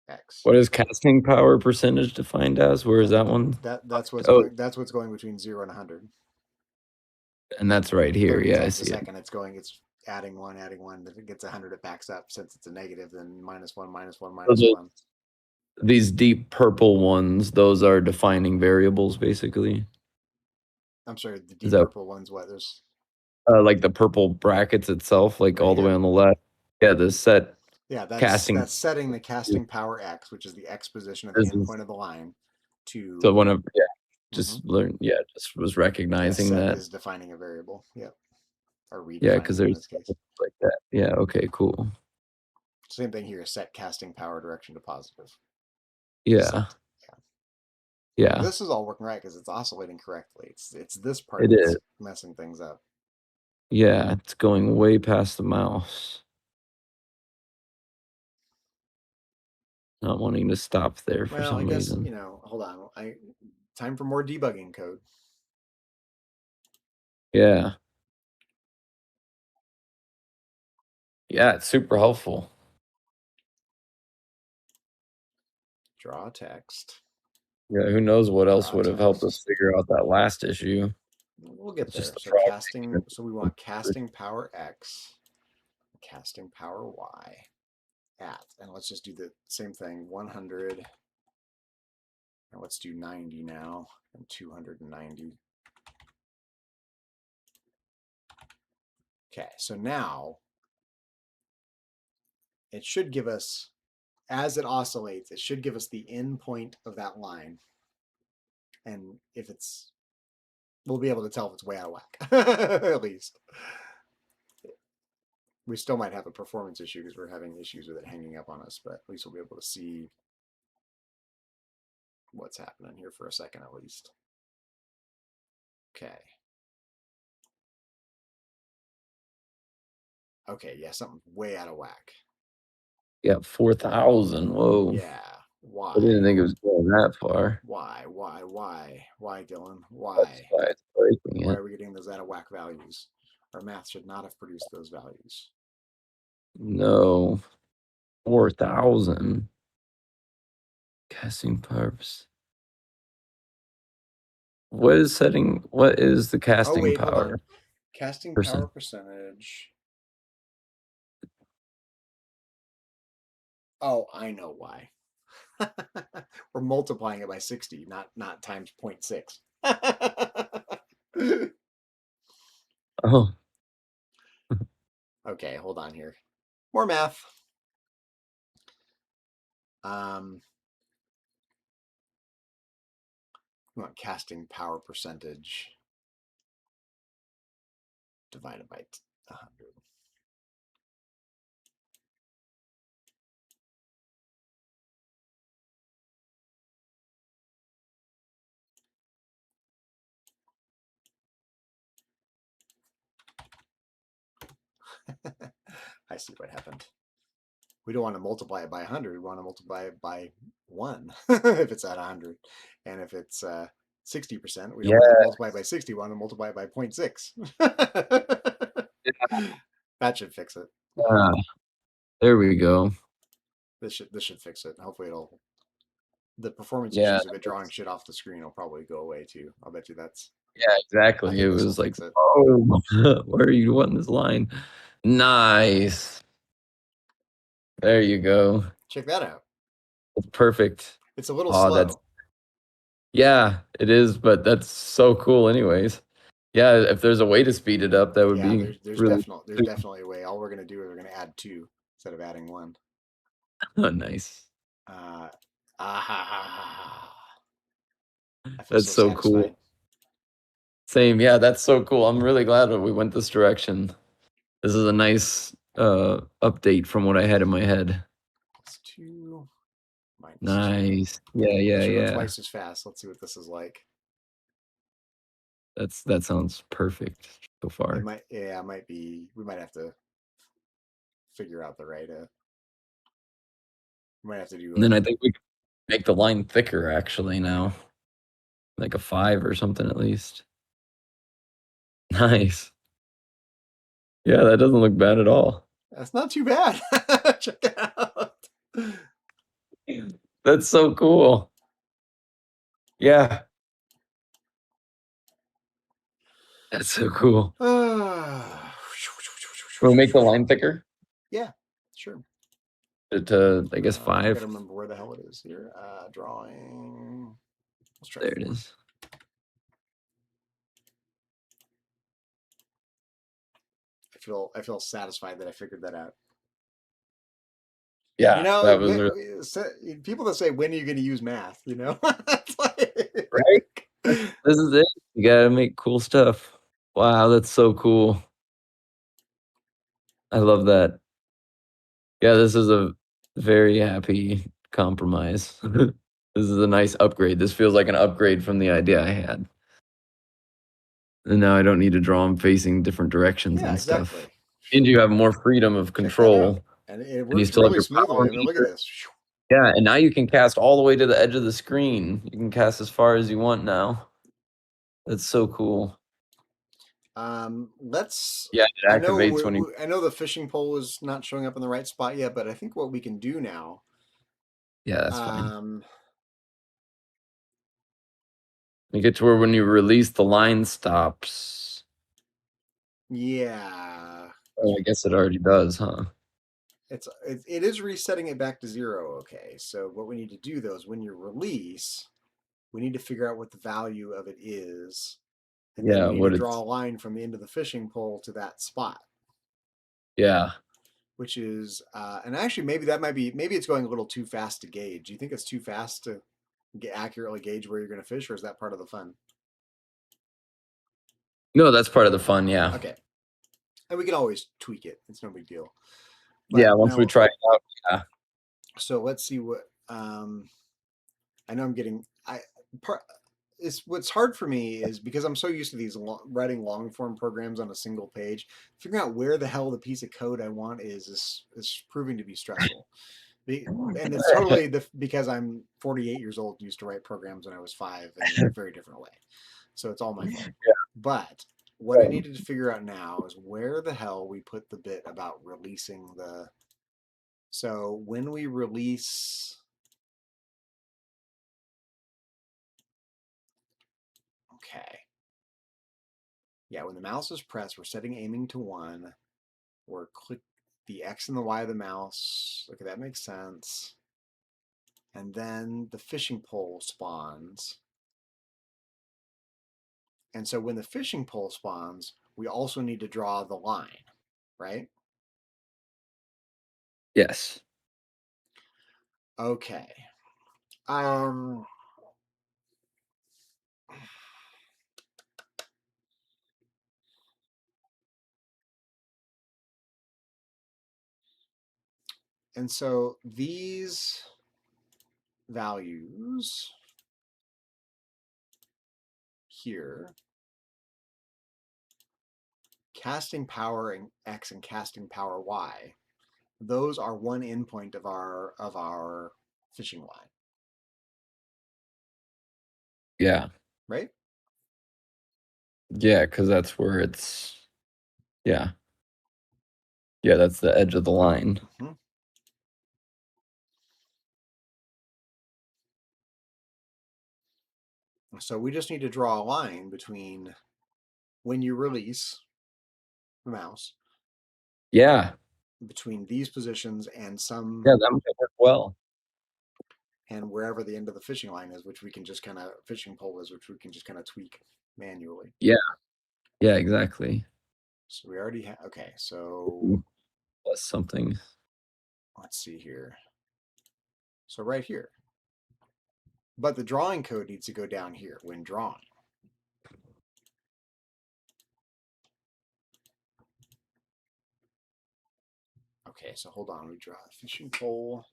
X. What is casting power percentage defined as? Where is that one? That's what's going. That's what's going between 0 and 100. And that's right here. Yeah, I see it. Second, it's adding one. If it gets 100, it backs up. Since it's a negative, then minus one, minus one, minus one. These deep purple ones, those are defining variables, basically. I'm sorry, the deep purple ones. What? There's like the purple brackets itself, like all the way on the left. Yeah, the set. Yeah, that's setting the casting power X, which is the X position of the endpoint of the line, to. So whenever, just learn. Yeah, just was recognizing that is defining a variable. Yep. Or redefining. Yeah, because there's in this case. like that. Yeah. Okay. Cool. Same thing here. Set casting power direction to positive. Yeah. Yeah. This is all working right because it's oscillating correctly. It's this part that's messing things up. Yeah, it's going way past the mouse. Not wanting to stop there for some reason. Hold on. Time for more debugging code. Yeah. Yeah, it's super helpful. Draw text. Yeah, who knows what else would have helped us figure out that last issue. We'll get there. So casting. So we want casting power X, casting power Y at, and let's just do the same thing. 100. And let's do 90 now, and 290. Okay, so now it should give us, as it oscillates, it should give us the end point of that line. And if it's, we'll be able to tell if it's way out of whack, at least. We still might have a performance issue because we're having issues with it hanging up on us, but at least we'll be able to see what's happening here for a second at least. Okay. Okay, yeah, something way out of whack. Yeah, 4,000. Whoa. Yeah, why? I didn't think it was going that far. Why, Dylan? That's Why? why it's breaking Why it. are we getting those out of whack values? Our math should not have produced those values. No. 4,000. Casting powers. What is the casting Oh, wait, hold power? on. Casting Percent. power percentage. Oh, I know why. We're multiplying it by 60, not times 0.6. Oh, Okay, hold on here. More math. We want casting power percentage divided by 100. I see what happened. We don't want to multiply it by 100. We want to multiply it by 1 if it's at 100. And if it's 60%, we don't want to multiply it by 60. We want to multiply it by 0.6. That should fix it. there we go. This should fix it. Hopefully it'll, the performance Yeah, issues of it drawing shit off the screen will probably go away too. I'll bet you that's, Yeah, exactly. think It this will was like, fix it. oh, where are you wanting this line? Nice. There you go. Check that out. It's perfect. It's a little Oh, slow. Yeah, it is, but that's so cool anyways. Yeah, if there's a way to speed it up, that would Yeah, be there's really definitely a way. All we're gonna do is we're gonna add 2 instead of adding 1. oh, nice. I feel That's so satisfied. cool. Same. Yeah, that's so cool. I'm really glad that we went this direction. This is a nice update from what I had in my head. Plus 2 minus 2. Nice. Yeah, Should go yeah. twice as fast. Let's see what this is like. That sounds perfect so far. It might be, we might have to figure out the right we might have to do And then I think we can make the line thicker actually now. Like a 5 or something at least. Nice. Yeah, that doesn't look bad at all. That's not too bad. Check it out. That's so cool. Yeah. That's so cool. We'll make the line thicker Yeah, sure. to I guess I 5. gotta remember where the hell it is here. Drawing. Let's try There 4. it is. I feel satisfied that I figured that out. Yeah, you know, that was people that say, when are you going to use math? You know, right. This is it. You gotta make cool stuff. Wow, that's so cool. I love that. Yeah, this is a very happy compromise. This is a nice upgrade. This feels like an upgrade from the idea I had. And now I don't need to draw them facing different directions and stuff. Exactly. And you have more freedom of control. And it And you works still have really your smoothly. power I mean, look at meter. this. Yeah, and now you can cast all the way to the edge of the screen. You can cast as far as you want now. That's so cool. Let's. Yeah, it activates when you. I know the fishing pole is not showing up in the right spot yet, but I think what we can do now. Yeah, that's fine. You get to where when you release, the line stops. Yeah. Oh, I guess it already does, huh? It is resetting it back to 0. Okay, so what we need to do though is when you release, we need to figure out what the value of it is, and then we need to draw a line from the end of the fishing pole to that spot. Yeah. which is, and actually maybe maybe it's going a little too fast to gauge. Do you think it's too fast to accurately gauge where you're going to fish, or is that part of the fun? No, that's part of the fun. Yeah. Okay. And we can always tweak it. It's no big deal. But yeah. Once we try it out. Yeah. So let's see what, I know I'm getting, what's hard for me is because I'm so used to these writing long form programs on a single page, figuring out where the hell the piece of code I want is proving to be stressful. And it's totally because I'm 48 years old, used to write programs when I was 5 in a very different way. So it's all my fault. Yeah. But what I needed to figure out now is where the hell we put the bit about releasing the. So when we release. Okay. Yeah, when the mouse is pressed, we're setting aiming to 1. We're click the X and the Y of the mouse. Okay, that makes sense. And then the fishing pole spawns. And so when the fishing pole spawns, we also need to draw the line, right? Yes. Okay. And so these values here, casting power in X and casting power Y, those are one endpoint of our fishing line. Yeah. Right? Yeah, because that's where it's. Yeah. Yeah, that's the edge of the line. Mm-hmm. So we just need to draw a line between when you release the mouse. Yeah. Between these positions and some. Yeah, that might work well. And wherever the end of the fishing line is, which we can just kind of fishing pole is, which we can just kind of tweak manually. Yeah. Yeah, exactly. So we already have. Okay, so plus something. Let's see here. So right here. But the drawing code needs to go down here when drawing. Okay, so hold on. We draw a fishing pole.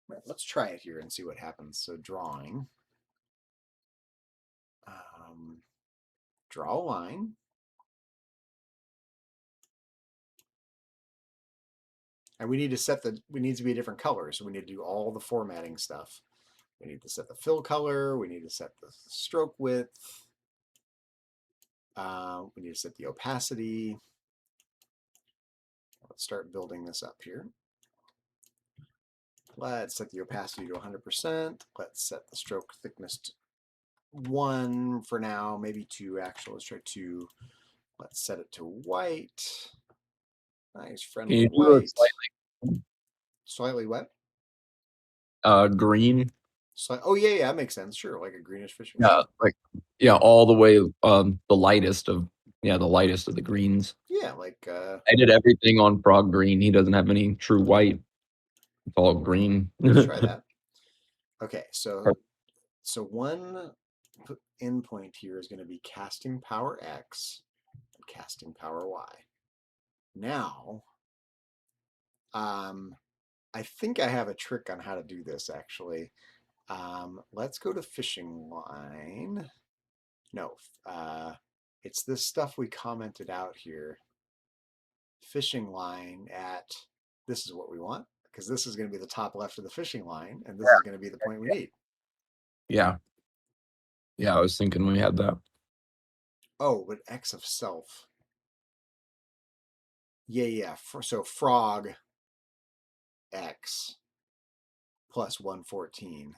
Right, let's try it here and see what happens. So drawing. Draw a line. And we need to be a different color. So we need to do all the formatting stuff. We need to set the fill color. We need to set the stroke width. We need to set the opacity. Let's start building this up here. Let's set the opacity to 100%. Let's set the stroke thickness to 1 for now, maybe 2 actually. Let's try 2. Let's set it to white. Nice, friendly white. Slightly what? Green. Oh yeah, that makes sense. Sure, like a greenish fishing. Yeah, like all the way the lightest of the greens. Yeah, like I did everything on Frog Green. He doesn't have any true white. It's all green. Let's try that. Okay, so one endpoint here is going to be casting power X and casting power Y. Now, I think I have a trick on how to do this actually. Let's go to fishing line. No, it's this stuff we commented out here. Fishing line at, this is what we want, because this is going to be the top left of the fishing line, and this is going to be the point we need. Yeah. Yeah, I was thinking we had that. Oh, but X of self. Yeah. So frog X plus 114.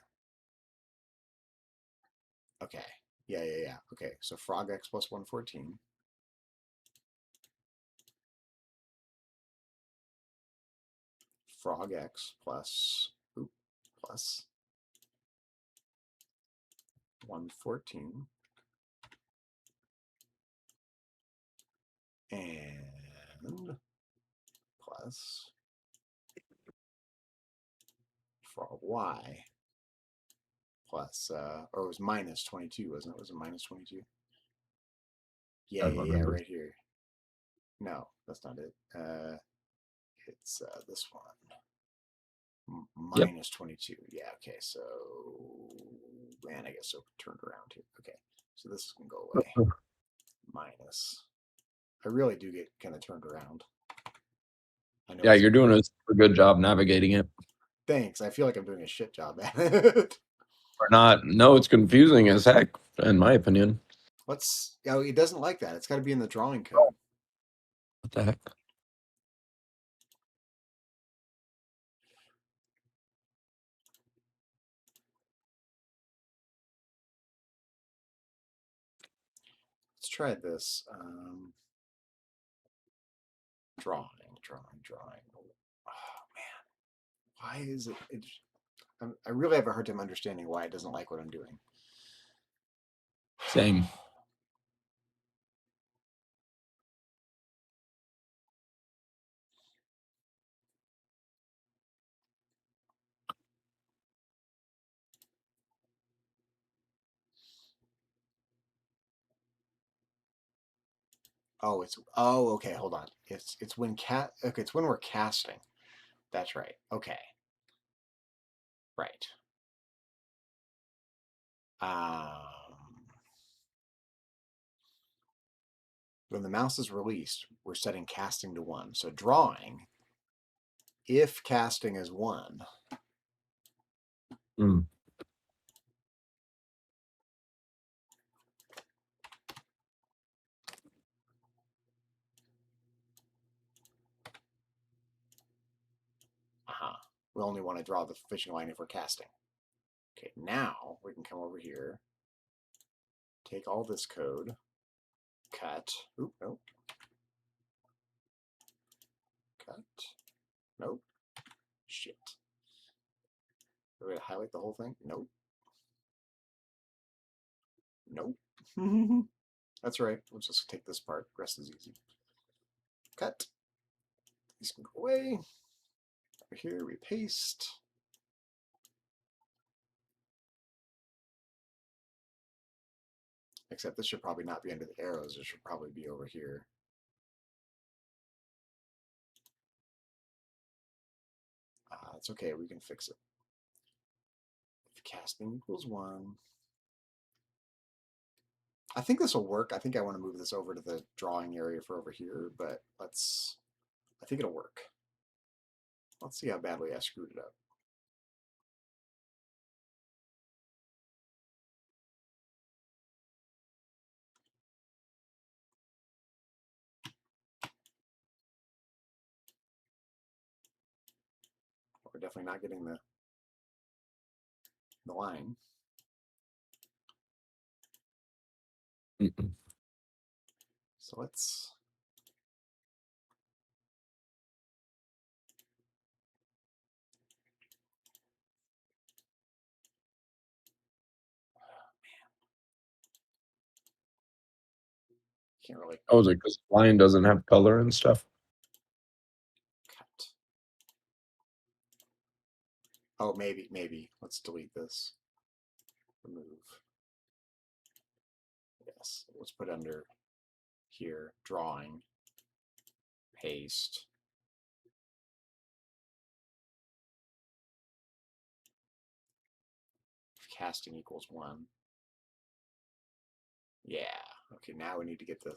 Okay. Yeah. Okay, so frog X plus 114. Frog X plus 114. and plus frog y plus, or it was minus 22, wasn't it? Was it minus 22? Yeah, right here. No, that's not it. It's this one. Minus 22. Yeah, okay, so, man, I guess so turned around here. Okay, so this can go away. Minus. I really do get kind of turned around. I know. Yeah, you're doing a super good job navigating it. Thanks. I feel like I'm doing a shit job at it. Or not. No, it's confusing as heck, in my opinion. Let's. Oh, it doesn't like that. It's got to be in the drawing code. What the heck? Let's try this. Drawing. Oh man, why is it? I really have a hard time understanding why it doesn't like what I'm doing. Same. Oh, okay, hold on. It's when okay, it's when we're casting. That's right. Okay. Right. When the mouse is released, we're setting casting to 1. So drawing, if casting is 1, we only want to draw the fishing line if we're casting. Okay, now we can come over here, take all this code, cut. Oop, nope. Cut. Nope. Shit. We're going to highlight the whole thing? Nope. Nope. That's right. We'll just take this part. The rest is easy. Cut. These can go away. Over here, we paste. Except this should probably not be under the arrows. It should probably be over here. It's okay. We can fix it. If casting equals 1. I think this will work. I think I want to move this over to the drawing area for over here, but I think it'll work. Let's see how badly I screwed it up. We're definitely not getting the line. So let's can't really Oh, is it because line doesn't have color and stuff? cut. Oh, maybe. Let's delete this. Remove. Yes. Let's put under here, drawing, paste. Casting equals 1. Yeah. Okay, now we need to get the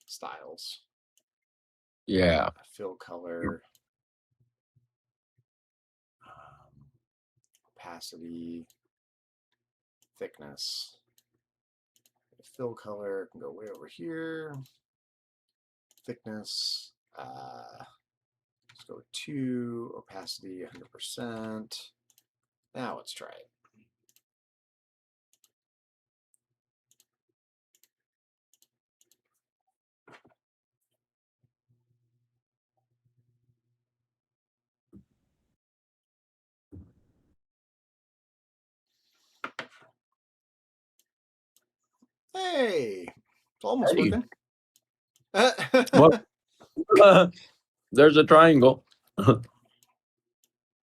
styles. Yeah. Fill color. Opacity. Thickness. Fill color can go way over here. Thickness. Let's go with 2. Opacity 100%. Now let's try it. Hey, It's almost Hey. working. What? There's a triangle. That's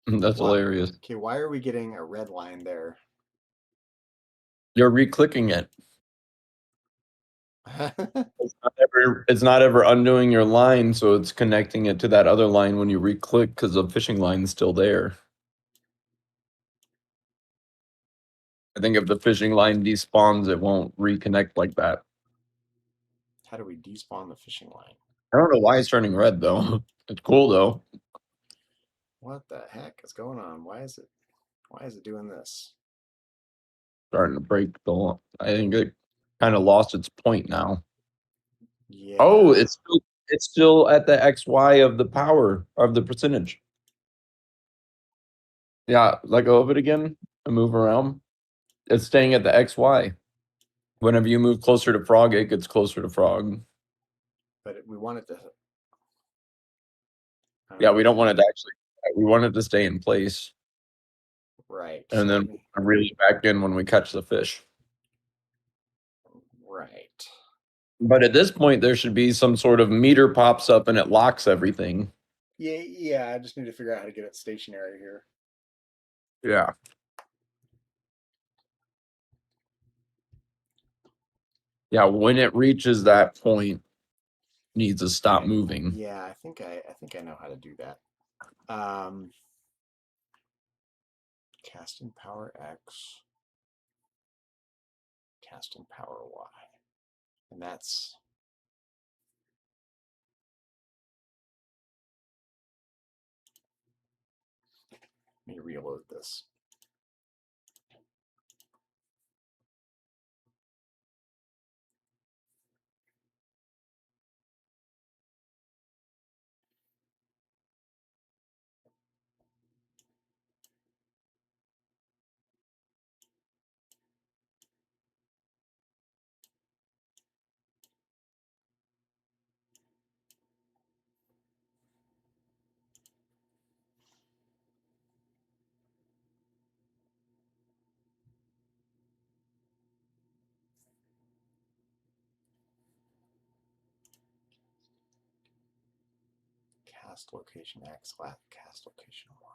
Wow. hilarious. Okay, why are we getting a red line there? You're re-clicking it. It's not ever undoing your line, so it's connecting it to that other line when you re-click because the fishing line's still there. I think if the fishing line despawns, it won't reconnect like that. How do we despawn the fishing line? I don't know why it's turning red though. It's cool though. What the heck is going on? Why is it doing this? Starting to break the. I think it kind of lost its point now. Yeah. Oh, it's still at the XY of the power of the percentage. Yeah, let go of it again and move around. It's staying at the XY. Whenever you move closer to frog, it gets closer to frog. But we want it to. Yeah, we don't want it to actually. We want it to stay in place, Right. and So then reel it back in when we catch the fish. right. But at this point, there should be some sort of meter pops up and it locks everything. Yeah. I just need to figure out how to get it stationary here. Yeah. Yeah, when it reaches that point, it needs to stop moving. Yeah, I think I know how to do that. Casting power X, casting power Y, and that's. Let me reload this. Cast location X, cast location Y.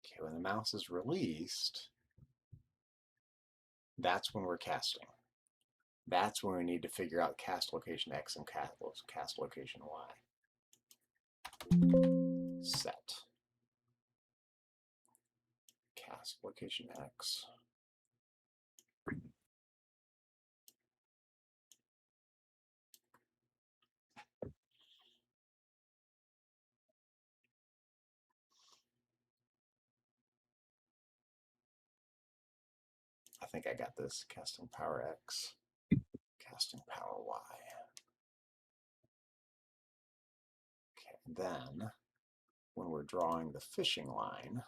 Okay, when the mouse is released, that's when we're casting. That's when we need to figure out cast location X and cast location Y. Set. Cast location X. I think I got this. Casting power X. Casting power Y. Okay, then when we're drawing the fishing line,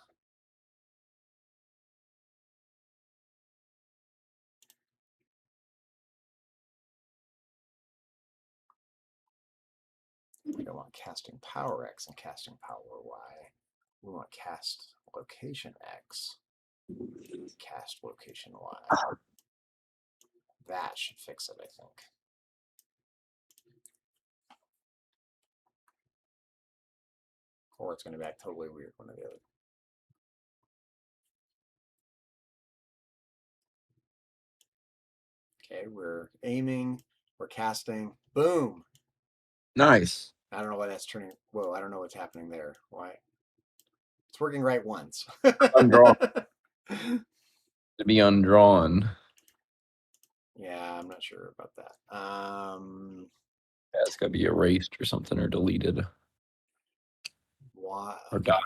we don't want casting power X and casting power Y. We want cast location X, cast location Y. That should fix it, I think. Or it's going to be act totally weird, one or the other. Okay, we're aiming, we're casting, boom. Nice. I don't know why that's turning. Whoa, I don't know what's happening there. Why? It's working right once. Undrawn. To be undrawn. Yeah, I'm not sure about that. Yeah, it's got to be erased or something or deleted. Why? Or die.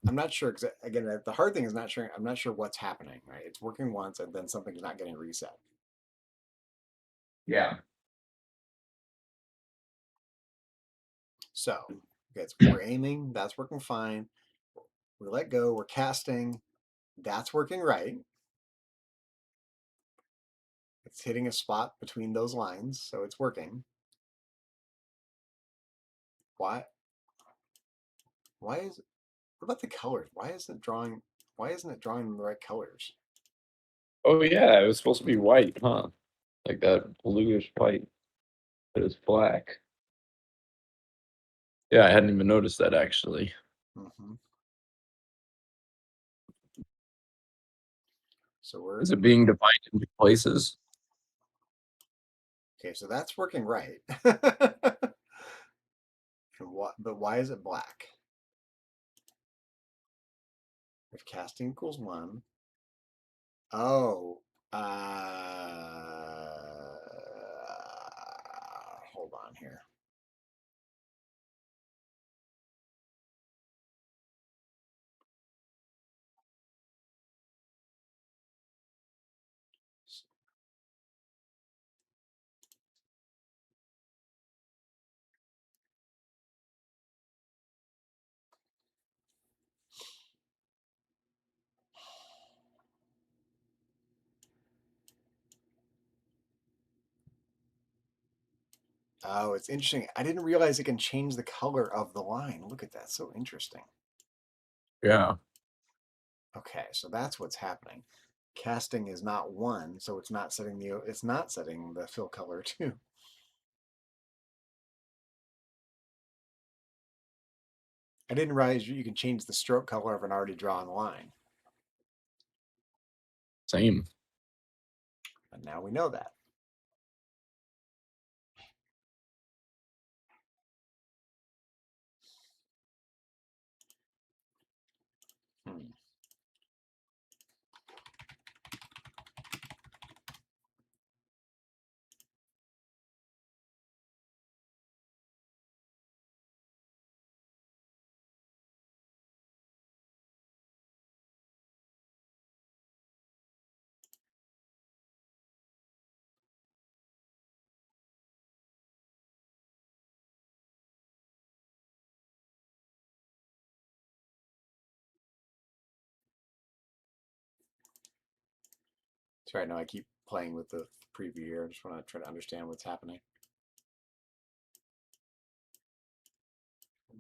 I'm not sure. Again, the hard thing is not sure. I'm not sure what's happening. Right? It's working once, and then something's not getting reset. Yeah. So, okay, we're aiming. That's working fine. We let go. We're casting. That's working right. It's hitting a spot between those lines, so it's working. Why? Why is it? What about the colors? Why isn't it drawing? Why isn't it drawing the right colors? Oh yeah, it was supposed to be white, huh? Like that bluish white, but it's black. Yeah, I hadn't even noticed that actually. Mm-hmm. So we're Is it being divided into places? okay. So that's working right. But why is it black? If casting equals 1. Oh, hold on here. Oh, it's interesting. I didn't realize it can change the color of the line. Look at that. So interesting. Yeah. Okay, so that's what's happening. Casting is not 1, so it's not setting the fill color 2. I didn't realize you can change the stroke color of an already drawn line. Same. And now we know that. Hmm. So right now I keep playing with the preview here. I just want to try to understand what's happening.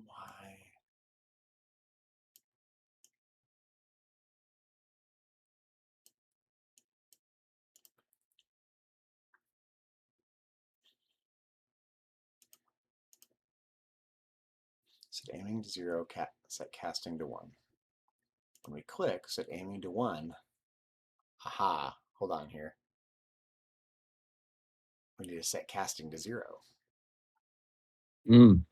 Why? Set aiming to 0, set casting to 1. When we click set aiming to 1, aha, hold on here. We need to set casting to 0. Mm.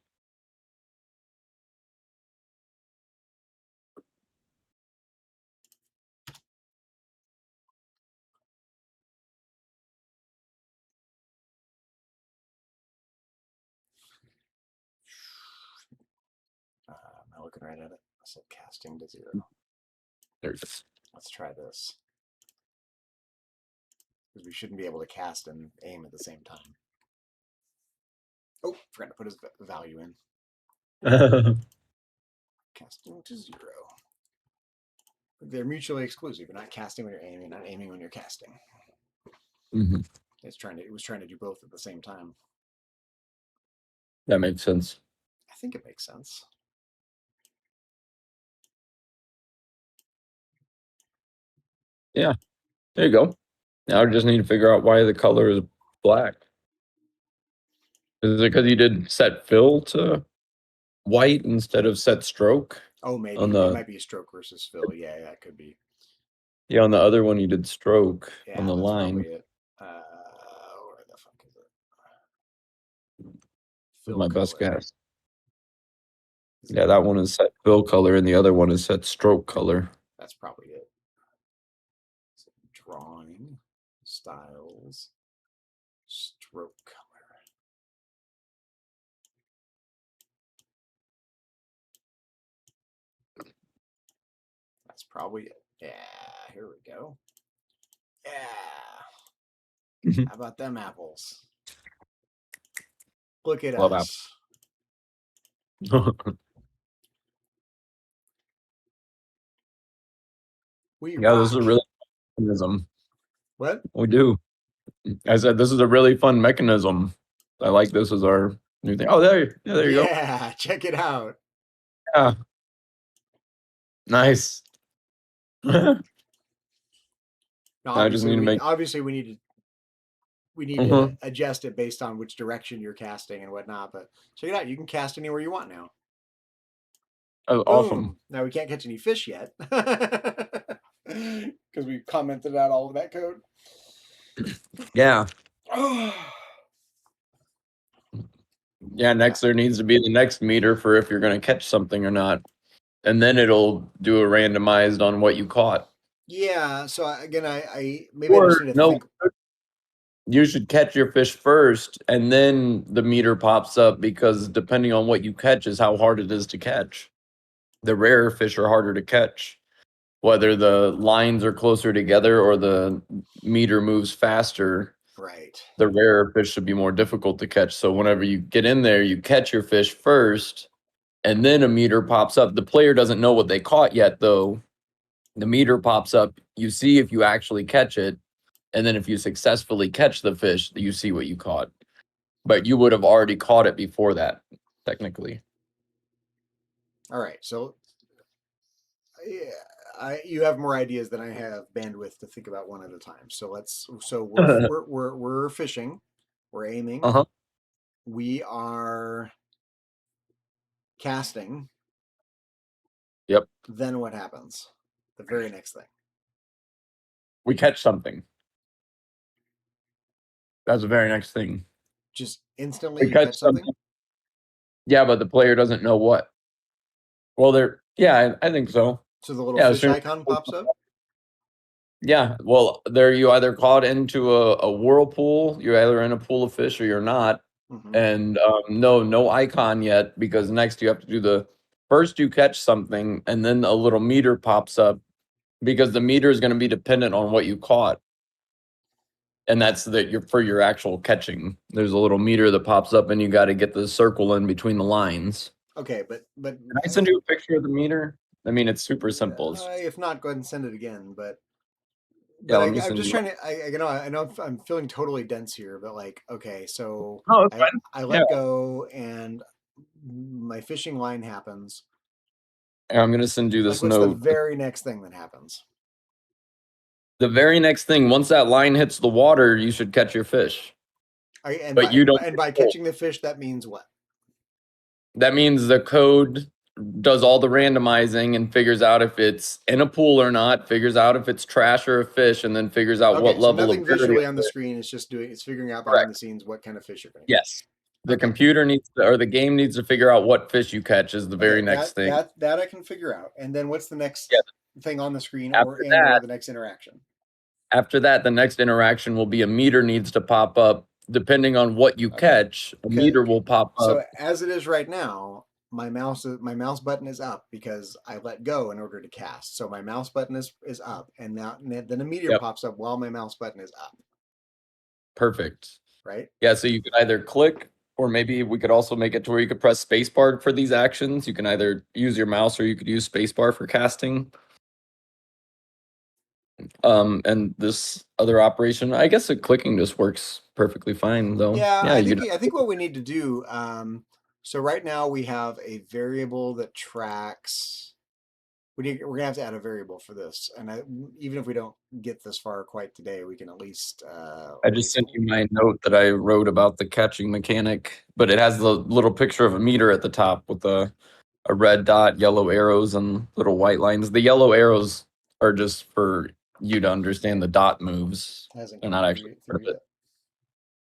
Am I looking right at it? Set casting to 0. There it is. Let's try this. Because we shouldn't be able to cast and aim at the same time. Oh, forgot to put his value in. Casting to 0. They're mutually exclusive. You're not casting when you're aiming, not aiming when you're casting. Mm-hmm. It was trying to do both at the same time. That makes sense. I think it makes sense. Yeah. There you go. Now I just need to figure out why the color is black. Is it because you did set fill to white instead of set stroke? Oh, maybe. On It might be a stroke versus fill. Yeah, that could be. Yeah, on the other one you did stroke Yeah, on the that's line. probably it. Where the fuck is it? Fill My color. best guess. Yeah, that one is set fill color and the other one is set stroke color. That's probably it. So drawing, styles, stroke color. That's probably it. Yeah, here we go. Yeah. How about them apples? Look at Love us. We Yeah, this is a rock. really fun mechanism. What? We do. I said this is a really fun mechanism. I like this as our new thing. Oh, there you go. Yeah, check it out. Yeah. Nice. Now, I just need to make. obviously we need to adjust it based on which direction you're casting and whatnot. But check it out. You can cast anywhere you want now. Oh, Boom. awesome. Now we can't catch any fish yet because we commented out all of that code. Yeah. Yeah, next there needs to be the next meter for if you're going to catch something or not. And then it'll do a randomized on what you caught. Yeah. So again, I maybe I just need to think. You should catch your fish first, and then the meter pops up, because depending on what you catch is how hard it is to catch. The rarer fish are harder to catch. Whether the lines are closer together or the meter moves faster, Right. the rarer fish should be more difficult to catch. So whenever you get in there, you catch your fish first, and then a meter pops up. The player doesn't know what they caught yet, though. The meter pops up. You see if you actually catch it, and then if you successfully catch the fish, you see what you caught. But you would have already caught it before that, technically. All right. So yeah, you have more ideas than I have bandwidth to think about one at a time. So we're fishing, we're aiming, we are casting. Yep. Then what happens? The very next thing. We catch something. That's the very next thing. Just instantly you catch something? Yeah, but the player doesn't know what. Well, I think so. So the little fish icon pops up? Yeah, well, you either caught into a whirlpool, you're either in a pool of fish or you're not. And no icon yet, because next you have to do first you catch something, and then a little meter pops up, because the meter is going to be dependent on what you caught. And that's for your actual catching. There's a little meter that pops up, and you got to get the circle in between the lines. Okay, but can I send you a picture of the meter? I mean, it's super simple. If not, go ahead and send it again. But yeah, I'm just trying to. I know I'm feeling totally dense here, but okay, so I let go, and my fishing line happens. I'm gonna send you this what's note. The very next thing that happens? The very next thing, once that line hits the water, you should catch your fish. But you don't. And by catching the fish, that means what? That means the code does all the randomizing and figures out if it's in a pool or not, figures out if it's trash or a fish, and then figures out what level nothing of visually on the screen. It's just it's figuring out behind the scenes what kind of fish you're going to catch. Yes. The computer or the game needs to figure out what fish you catch is the very next thing. That I can figure out. And then what's the next thing on the screen or the next interaction? After that, the next interaction will be a meter needs to pop up. Depending on what you catch, a meter will pop up. So as it is right now, my mouse button is up because I let go in order to cast. So my mouse button is up, and then a meter pops up while my mouse button is up. Perfect. Right? Yeah, so you can either click, or maybe we could also make it to where you could press spacebar for these actions. You can either use your mouse, or you could use spacebar for casting. And this other operation, I guess the clicking just works perfectly fine, though. Yeah, I think what we need to do. So right now we have a variable that tracks. We're gonna have to add a variable for this, and even if we don't get this far quite today, we can at least. I just sent you my note that I wrote about the catching mechanic, but it has the little picture of a meter at the top with a red dot, yellow arrows, and little white lines. The yellow arrows are just for you to understand the dot moves, and not actually part of it.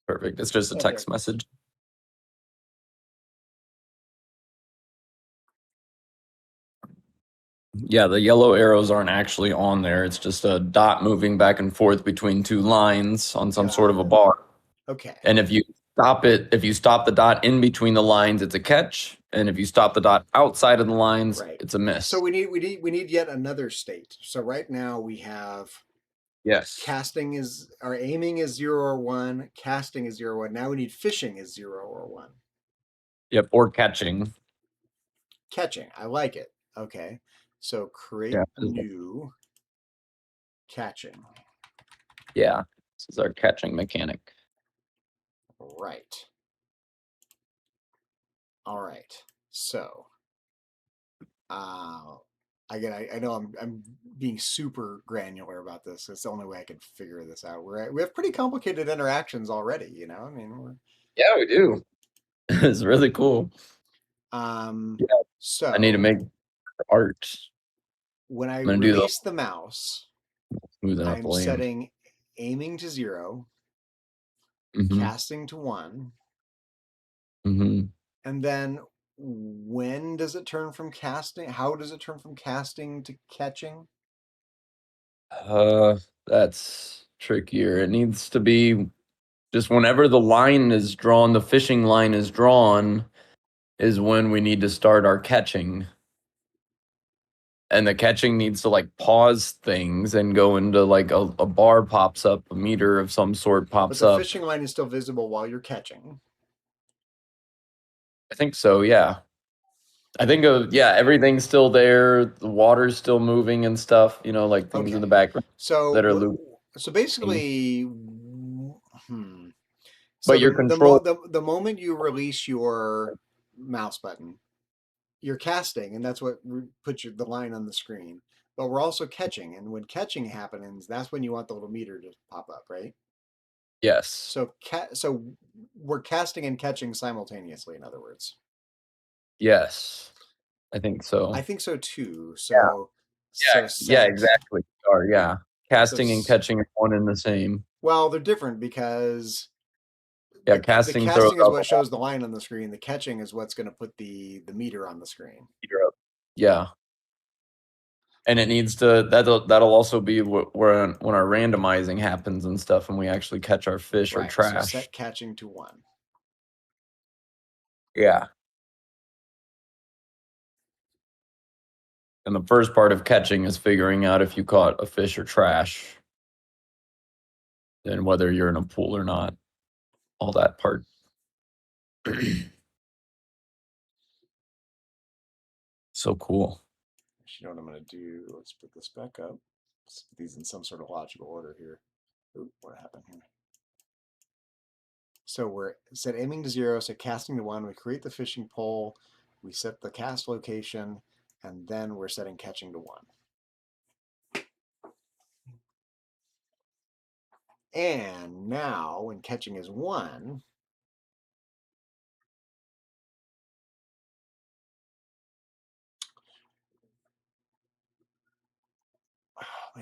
Perfect. It's just a text message. Yeah, the yellow arrows aren't actually on there. It's just a dot moving back and forth between two lines on some sort of a bar. Okay. And if you stop the dot in between the lines, it's a catch. And if you stop the dot outside of the lines, it's a miss. So we need yet another state. So right now we have aiming is 0 or 1, casting is 0 or 1. Now we need fishing is 0 or 1. Yep, or catching. Catching. I like it. Okay. So create new catching. Yeah. This is our catching mechanic. Right. All right. So, again, I know I'm being super granular about this. It's the only way I could figure this out. We have pretty complicated interactions already, you know. I mean, Yeah, we do. It's really cool. Yeah, I need to so make art. when I I'm gonna do the release the mouse, smoothing out the I'm land. setting aiming to 0, Mm-hmm. casting to 1, Mm-hmm. and then when does it turn from casting? How does it turn from casting to catching? That's trickier. It needs to be just whenever the line is drawn, the fishing line is drawn, is when we need to start our catching. And the catching needs to like pause things and go into like a bar pops up, a meter of some sort But pops the up. fishing line is still visible while you're catching. I think so, yeah. I think yeah, everything's still there. The water's still moving and stuff, you know, like things in the Okay. background So that are what? looping. So basically, So But your control, the moment you release your mouse button, you're casting, and that's what puts the line on the screen. But we're also catching, and when catching happens, that's when you want the little meter to pop up, right? yes. So we're casting and catching simultaneously. In other words, Yes. I think so. I think so too. Yeah. So Yeah, set. exactly. Or yeah. So Casting and catching are one and the same. well, they're different because Yeah, the casting throws casting is up what a shows the line on the screen. The catching is what's going to put the meter on the screen. meter up. Yeah. And it needs to that'll also be where when our randomizing happens and stuff, and we actually catch our fish or Right. So trash. set catching to 1. Yeah. And the first part of catching is figuring out if you caught a fish or trash, and whether you're in a pool or not. All that part. So cool. You know what I'm going to do? Let's put this back up. Let's put these in some sort of logical order here. Ooh, what happened here? So we're set aiming to 0, set casting to 1. We create the fishing pole. We set the cast location, and then we're setting catching to 1. And now, when catching is 1,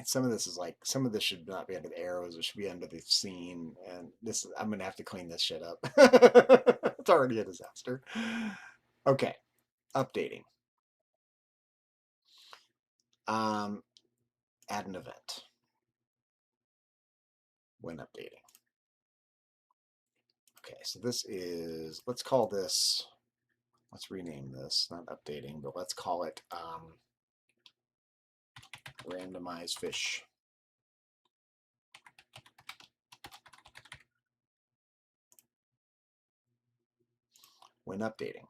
some of this is like, some of this should not be under the arrows. It should be under the scene. And this, I'm going to have to clean this shit up. It's already a disaster. Okay, updating. Add an event when updating. Okay, so this is, let's call this, let's rename this, not updating, but let's call it randomize fish. When updating,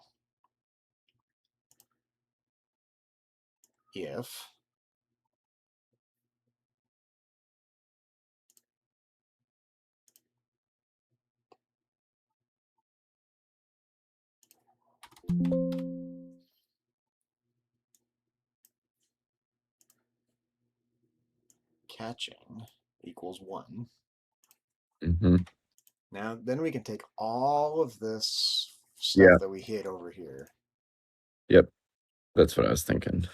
if catching equals 1. Mm-hmm. Now, then we can take all of this stuff Yeah. that we hid over here. Yep. That's what I was thinking.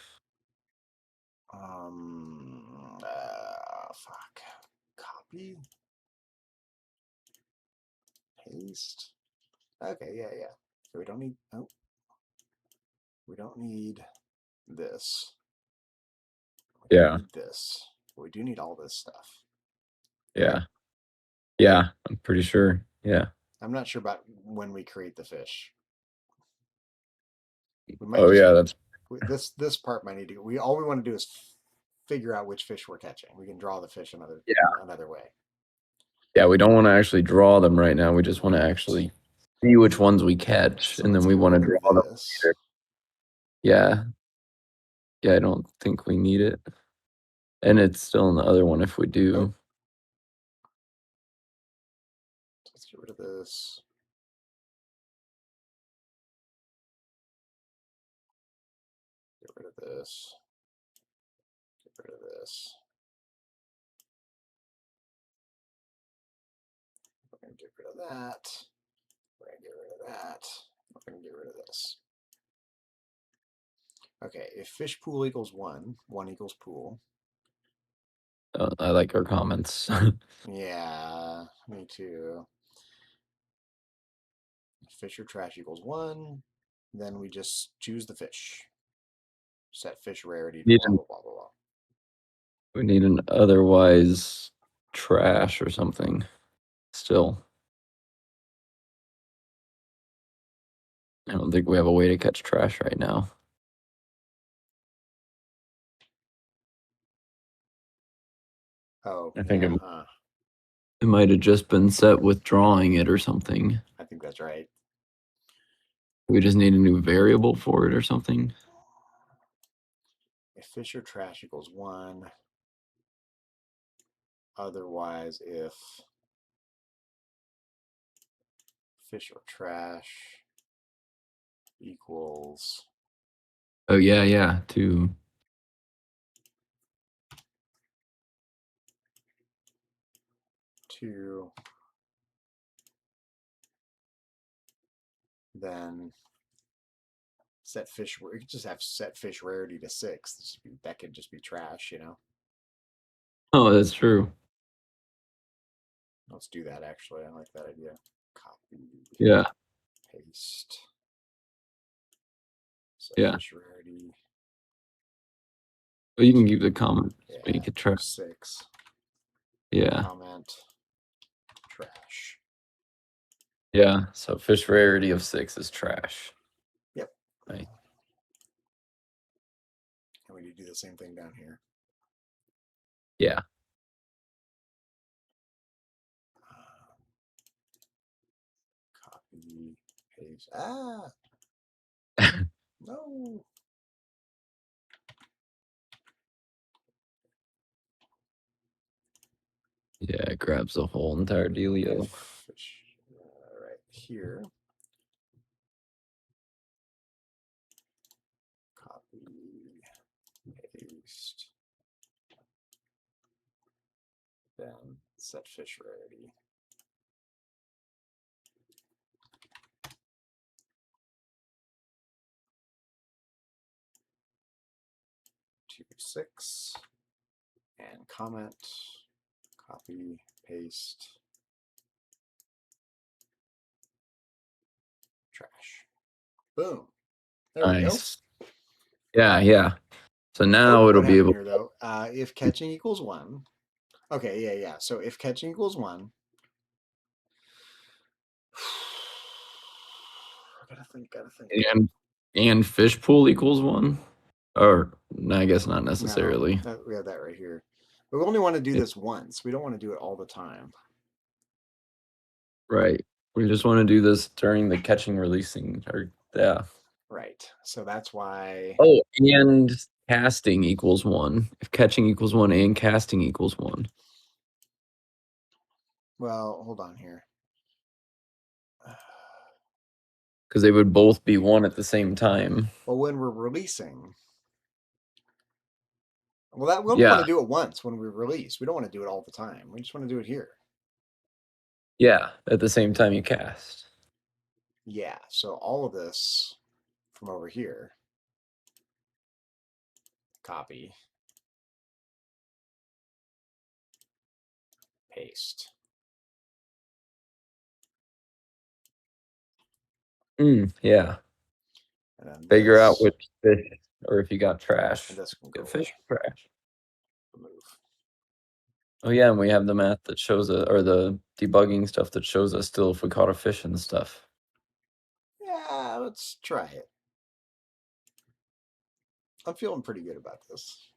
Fuck. Copy. Paste. Okay, yeah. So we don't need, oh, we don't need this. We don't Yeah. need this. But we do need all this stuff. Yeah. Yeah. I'm pretty sure. Yeah. I'm not sure about when we create the fish. We might Oh, just, yeah. That's this part might need to. All we want to do is figure out which fish we're catching. We can draw the fish another way. yeah. We don't want to actually draw them right now. We just want to actually see which ones we catch, So and then let's we get want to rid of draw them this. later. Yeah. Yeah. I don't think we need it, and it's still in the other one if we do. Oh. Let's get rid of this. this. Get rid of this. We're going to get rid of that. We're going to get rid of that. We're going to get rid of this. Okay, if fish pool equals 1, 1 equals pool. I like our comments. Yeah, me too. Fish or trash equals 1. Then we just choose the fish. Set fish rarity to blah, blah, blah, blah, blah. We need an otherwise trash or something. Still. I don't think we have a way to catch trash right now. Oh, I think yeah, it might have just been set with drawing it or something. I think that's right. We just need a new variable for it or something. If fish or trash equals 1. Otherwise, if fish or trash equals Oh yeah, 2. 2, then set fish. We could just have set fish rarity to 6. That could just be trash, you know. Oh, that's true. Let's do that. Actually, I like that idea. Copy. Yeah. Paste. Set Yeah. fish rarity. But you can keep the comment. Yeah, Make it trash. 6. Yeah. Comment. Trash. Yeah. So fish rarity of 6 is trash. Yep. Right. And we need to do the same thing down here. Yeah. Copy. Paste. No. Yeah, it grabs the whole entire dealio. Fish. Right here. Copy. Paste. Then set fish rarity. To 6. And comment. Copy. Paste. Trash. Boom. There Nice. we go. Yeah. So now it'll what be able here, though? If catching equals 1. Okay, yeah. So if catching equals 1. Gotta think. and fish pool equals 1. Or no, I guess not necessarily. No, we have that right here. But we only want to do this once. We don't want to do it all the time. Right. We just want to do this during the catching releasing or yeah. Right. So that's why. Oh, and casting equals 1. If catching equals 1 and casting equals 1. Well, hold on here. Because they would both be 1 at the same time. Well, when we're releasing. Well, we only want to do it once when we release. We don't want to do it all the time. We just want to do it here. Yeah, at the same time you cast. Yeah, so all of this from over here. Copy. Paste. Yeah. And then figure out which fish, or if you got trash. This can Get go fish away. trash. Remove. Oh yeah, and we have the math that shows us, or the debugging stuff that shows us still if we caught a fish and stuff. Yeah, let's try it. I'm feeling pretty good about this.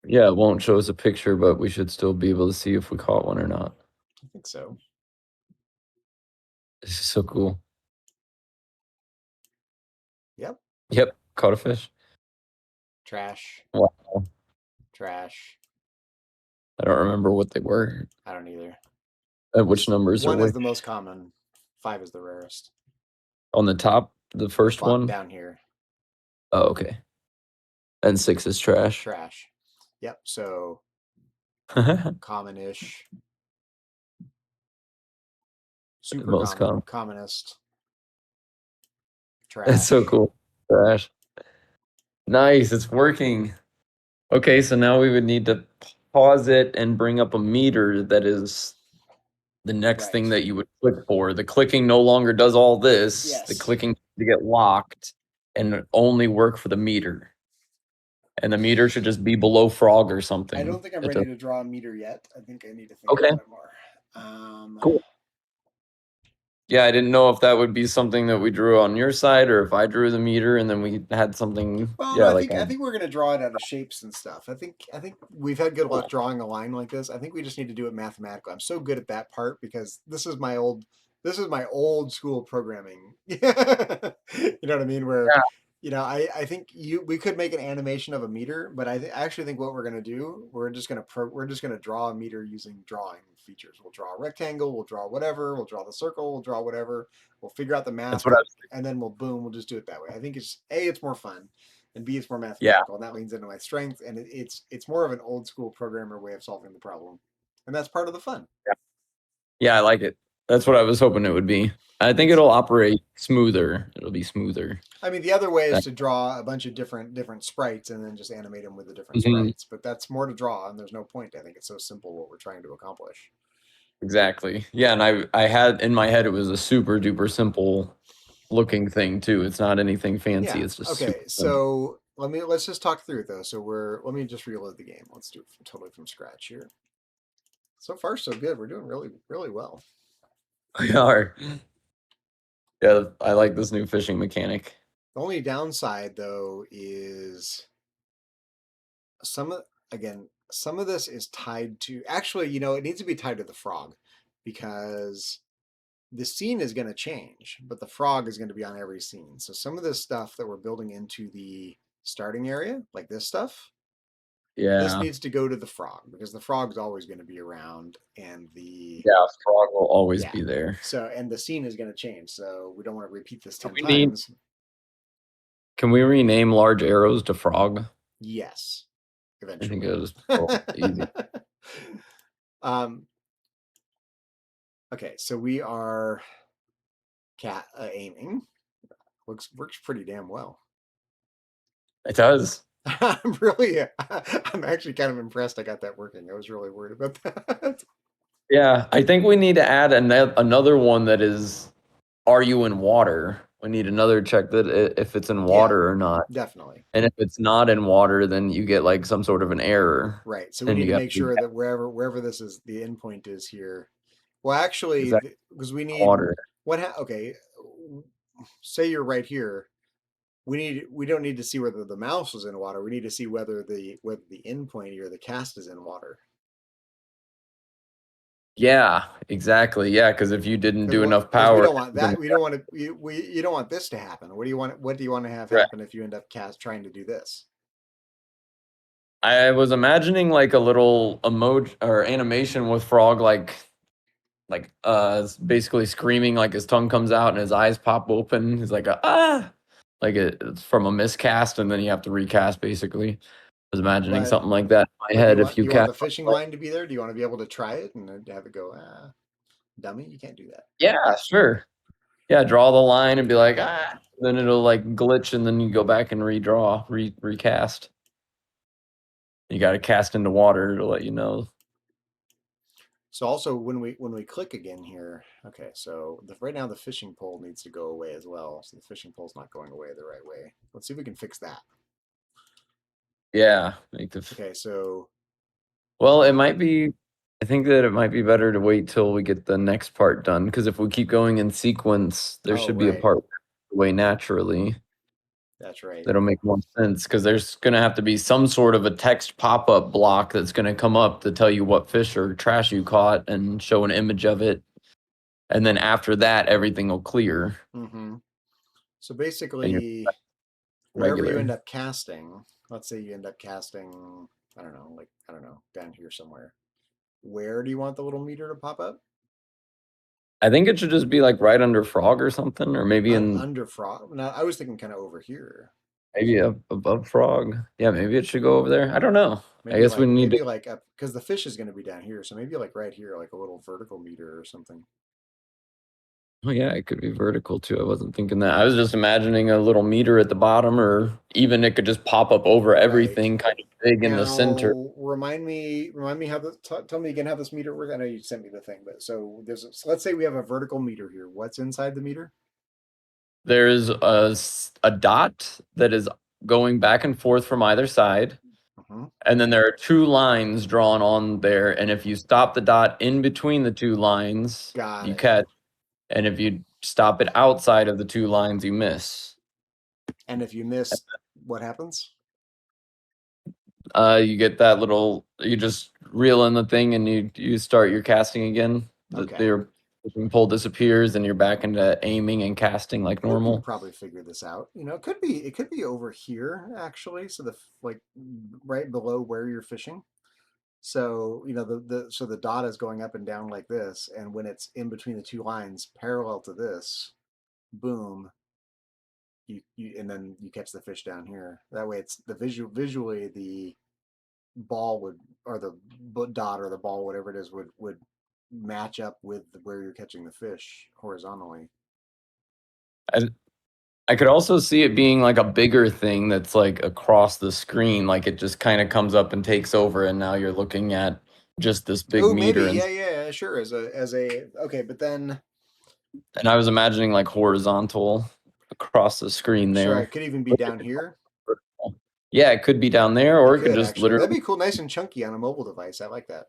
Yeah, it won't show us a picture, but we should still be able to see if we caught one or not. I think so. This is so cool. Yep. Caught a fish. Trash. Wow. Trash. I don't remember what they were. I don't either. Which numbers are 1 which? is the most common. 5 is the rarest. On the top, the first one? Down here. Oh, okay. And 6 is trash. Trash. Yep. So common-ish. Super Most common. common. Commonest. Trash. That's so cool. Trash. Nice, it's working. Okay, so now we would need to pause it and bring up a meter that is the next thing Right. that you would click for. The clicking no longer does all this. Yes. The clicking to get locked and only work for the meter. And the meter should just be below Frog or something. I don't think I'm It ready does- to draw a meter yet. I think I need to think Okay. about it more. Cool. Yeah, I didn't know if that would be something that we drew on your side or if I drew the meter and then we had something. Well, Yeah, no, like I think we're gonna draw it out of shapes and stuff. I think we've had good luck drawing a line like this. I think we just need to do it mathematically. I'm so good at that part because this is my old school programming. You know what I mean? Where I think we could make an animation of a meter, but I actually think what we're gonna do, we're just gonna draw a meter using drawing features. We'll draw a rectangle, we'll draw whatever, we'll draw the circle, we'll draw whatever. We'll figure out the math, That's what I was thinking. and then we'll just do it that way. I think it's more fun, and B, it's more mathematical, and that leans into my strength, and it's more of an old school programmer way of solving the problem, and that's part of the fun. Yeah, I like it. That's what I was hoping it would be. I think it'll operate smoother. It'll be smoother. I mean, the other way is to draw a bunch of different sprites and then just animate them with the different Mhm. sprites, but that's more to draw, and there's no point. I think it's so simple what we're trying to accomplish. Exactly. Yeah, and I had in my head it was a super duper simple looking thing too. It's not anything fancy. Yeah. It's just Okay. super simple. So let's just talk through it though. So let me just reload the game. Let's do it totally from scratch here. So far, so good. We're doing really, really well. We are. Yeah, I like this new fishing mechanic. The only downside though is some of this is tied to actually, it needs to be tied to the frog because the scene is going to change, but the frog is going to be on every scene. So some of this stuff that we're building into the starting area, like this stuff, this Yeah. needs to go to the frog because the frog's always going to be around, and Frog will always be there. So and the scene is going to change, so we don't want to repeat this 10 we need- times. Can we rename large arrows to frog? Yes, I eventually. think it was easy. Okay, so we are aiming. Works pretty damn well. It does. I'm actually kind of impressed I got that working. I was really worried about that. Yeah, I think we need to add another one that is, are you in water? We need another check that if it's in water or not. Definitely. And if it's not in water, then you get like some sort of an error. Right. So we need to make sure that wherever this is, the endpoint is here. Well, actually, because we need water. Okay, say you're right here. We don't need to see whether the mouse is in water. We need to see whether the endpoint here, the cast, is in water. Yeah, exactly. Yeah, because if you didn't do enough power, we don't want that. We don't want to. You don't want this to happen. What do you want? What do you want to have happen if you end up trying to do this? I was imagining like a little emoji or animation with Frog, like basically screaming, like his tongue comes out and his eyes pop open. He's like like it's from a miscast, and then you have to recast. Basically, I was imagining something like that in my head. Do you want the fishing line to be there? Do you want to be able to try it and have it go, dummy? You can't do that. Yeah, sure. Yeah, draw the line and be like, then it'll like glitch, and then you go back and redraw, recast. You got to cast into water to let you know. So also when we click again here, okay, so right now the fishing pole needs to go away as well. So the fishing pole's not going away the right way. Let's see if we can fix that. Yeah. Okay, so. Well, it might be. I think that it might be better to wait till we get the next part done, because if we keep going in sequence, there should be a part way naturally. That's right. That'll make more sense, because there's going to have to be some sort of a text pop-up block that's going to come up to tell you what fish or trash you caught and show an image of it. And then after that, everything will clear. Mm-hmm. So basically, wherever you end up casting, let's say you end up casting, I don't know, down here somewhere. Where do you want the little meter to pop up? I think it should just be like right under Frog or something, or maybe under Frog. No, I was thinking kind of over here. Maybe up above frog. Yeah, maybe it should go over there. I don't know. I guess we need to. maybe like up because the fish is going to be down here, so maybe like right here, like a little vertical meter or something. Oh yeah, it could be vertical too. I wasn't thinking that. I was just imagining a little meter at the bottom, or even it could just pop up over everything, kind of big in the center. Now, remind me how the tell me again how this meter works. I know you sent me the thing, but so let's say we have a vertical meter here. What's inside the meter? There's a dot that is going back and forth from either side. And then there are 2 lines drawn on there. And if you stop the dot in between the 2 lines, you catch. And if you stop it outside of the 2 lines, you miss. And if you miss, what happens? You get that little, you just reel in the thing and you start your casting again. Your push and pull disappears and you're back into aiming and casting like normal. You can probably figure this out. You know, it could be over here actually. So like right below where you're fishing. So you know so the dot is going up and down like this, and when it's in between the 2 lines, parallel to this, boom. You and then you catch the fish down here. That way, it's the visually the ball would or the dot or the ball, whatever it is, would match up with where you're catching the fish horizontally. I could also see it being like a bigger thing that's like across the screen, like it just kind of comes up and takes over, and now you're looking at just this big meter. Maybe, yeah, sure. As a okay, but then. And I was imagining like horizontal across the screen there. Sure, it could even be down here. Yeah, it could be down there, or it could just actually. literally. That'd be cool, nice and chunky on a mobile device. I like that.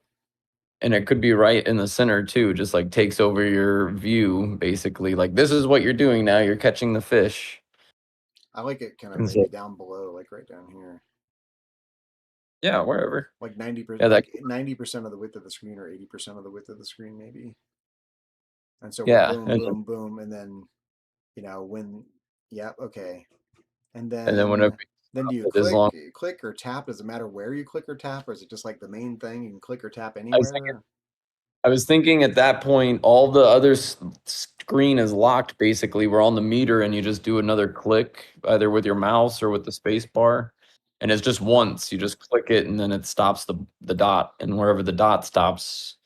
And it could be right in the center too, just like takes over your view, basically. Like this is what you're doing now. You're catching the fish. I like it kind of maybe down below, like right down here. Yeah, wherever. Like 90%. Yeah, like 90% of the width of the screen, or 80% of the width of the screen, maybe. And so boom, boom, boom, and then okay. And then whenever then do you click or tap? Does it matter where you click or tap, or is it just like the main thing? You can click or tap anywhere. I was thinking at that point, all the other screen is locked. Basically, we're on the meter, and you just do another click, either with your mouse or with the space bar, and it's just once. You just click it, and then it stops the dot, and wherever the dot stops,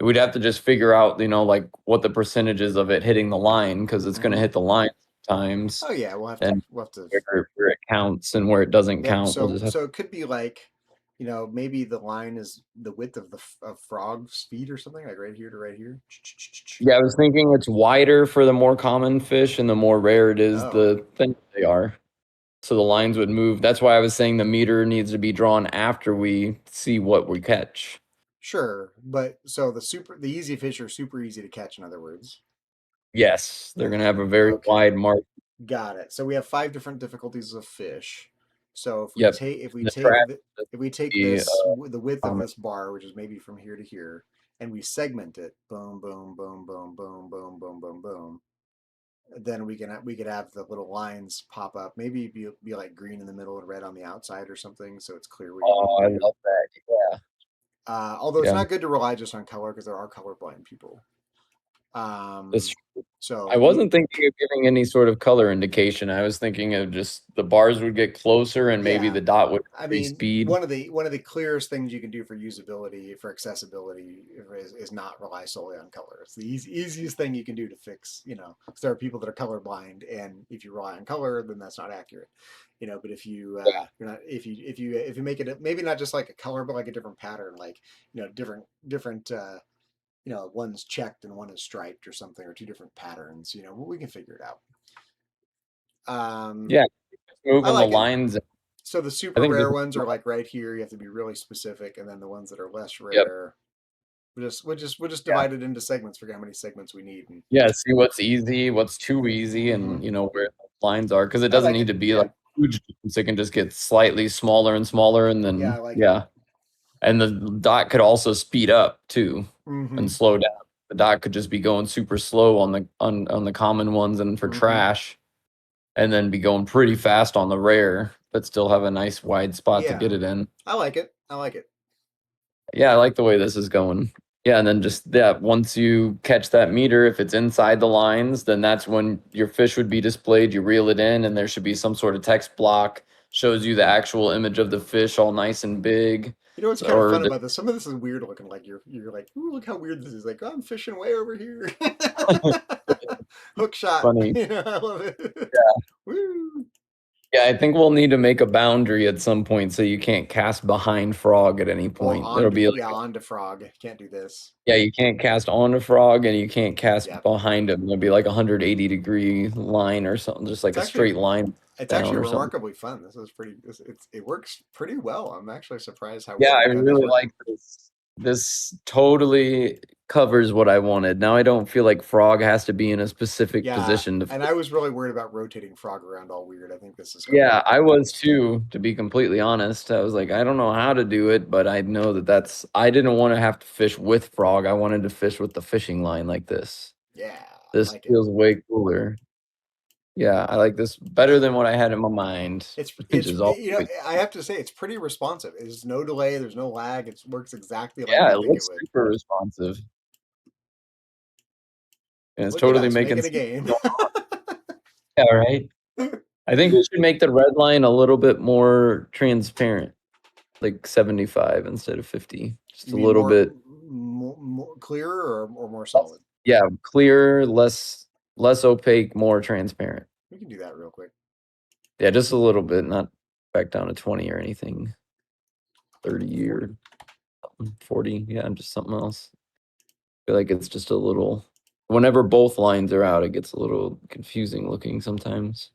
we'd have to just figure out, like what the percentages of it hitting the line, because it's going to hit the line sometimes. Oh yeah, we'll have to where it counts and where it doesn't count. So it could be like, maybe the line is the width of frog's feet or something, like right here to right here. Yeah, I was thinking it's wider for the more common fish, and the more rare it is, the thinner they are. So the lines would move. That's why I was saying the meter needs to be drawn after we see what we catch. Sure, but so the easy fish are super easy to catch, in other words. Yes, they're going to have a very wide mark. Got it. So we have 5 different difficulties of fish. So if we take the width of this bar, which is maybe from here to here, and we segment it, boom, boom, boom, boom, boom, boom, boom, boom, boom, then we could have the little lines pop up. Maybe be like green in the middle and red on the outside or something, so it's clear. I love that. Yeah. Although it's not good to rely just on color, because there are colorblind people. So I wasn't thinking of giving any sort of color indication. I was thinking of just the bars would get closer, and maybe the dot would increase speed. One of the clearest things you can do for usability, for accessibility, is not rely solely on color. It's the easiest thing you can do to fix. Because there are people that are colorblind, and if you rely on color, then that's not accurate. But if you you're not, if you make it maybe not just like a color, but like a different pattern, like different one's checked and one is striped or something, or 2 different patterns, we can figure it out. Moving the lines. So the super rare ones are like right here. You have to be really specific, and then the ones that are less rare, we'll just divide it into segments, figure out how many segments we need. And see what's easy, what's too easy, and where the lines are, because it doesn't need to be like huge. It can just get slightly smaller and smaller, and then and the dot could also speed up too and slow down. The dot could just be going super slow on the common ones and for trash, and then be going pretty fast on the rare, but still have a nice wide spot to get it in. I like it. Yeah, I like the way this is going. Yeah, and then just once you catch that meter, if it's inside the lines, then that's when your fish would be displayed. You reel it in, and there should be some sort of text block, shows you the actual image of the fish all nice and big. You know what's kind of Or fun about this? Some of this is weird looking. Like you're like, ooh, look how weird this is. Like, oh, I'm fishing way over here. Hook shot. funny. You know, I love it. Yeah. Woo. Yeah, I think we'll need to make a boundary at some point so you can't cast behind frog at any Well, point. There'll be like onto frog. Can't do this. yeah, you can't cast on a frog and you can't cast Yep. behind him. There'll be like a 180-degree line or something, just like It's a straight line It's down actually or something. remarkably fun. This is pretty. It works pretty well. I'm actually surprised how Yeah, well I you've got this really working. like this. This totally covers what I wanted. Now I don't feel like frog has to be in a specific Yeah, position to and I was really worried about rotating frog around all weird. I think this is cool. Yeah, I was too, to be completely honest. I was like, I don't know how to do it, but I know that's I didn't want to have to fish with frog. I wanted to fish with the fishing line like this. Yeah, This like feels way cooler. Yeah, I like this better than what I had in my mind, which is all. you know, I have to say it's pretty responsive. There's no delay. There's no lag. It works exactly like Yeah, I it think it looks would. super responsive. And it's Look at totally us making making a sense game. going on. Yeah, right. I think we should make the red line a little bit more transparent, like 75 instead of 50. Just You a mean little bit. more clearer or more solid? Yeah, clear, less opaque, more transparent. We can do that real quick. Yeah, just a little bit, not back down to 20 or anything. 30 or 40, yeah, just something else. I feel like it's just a little whenever both lines are out, it gets a little confusing looking sometimes.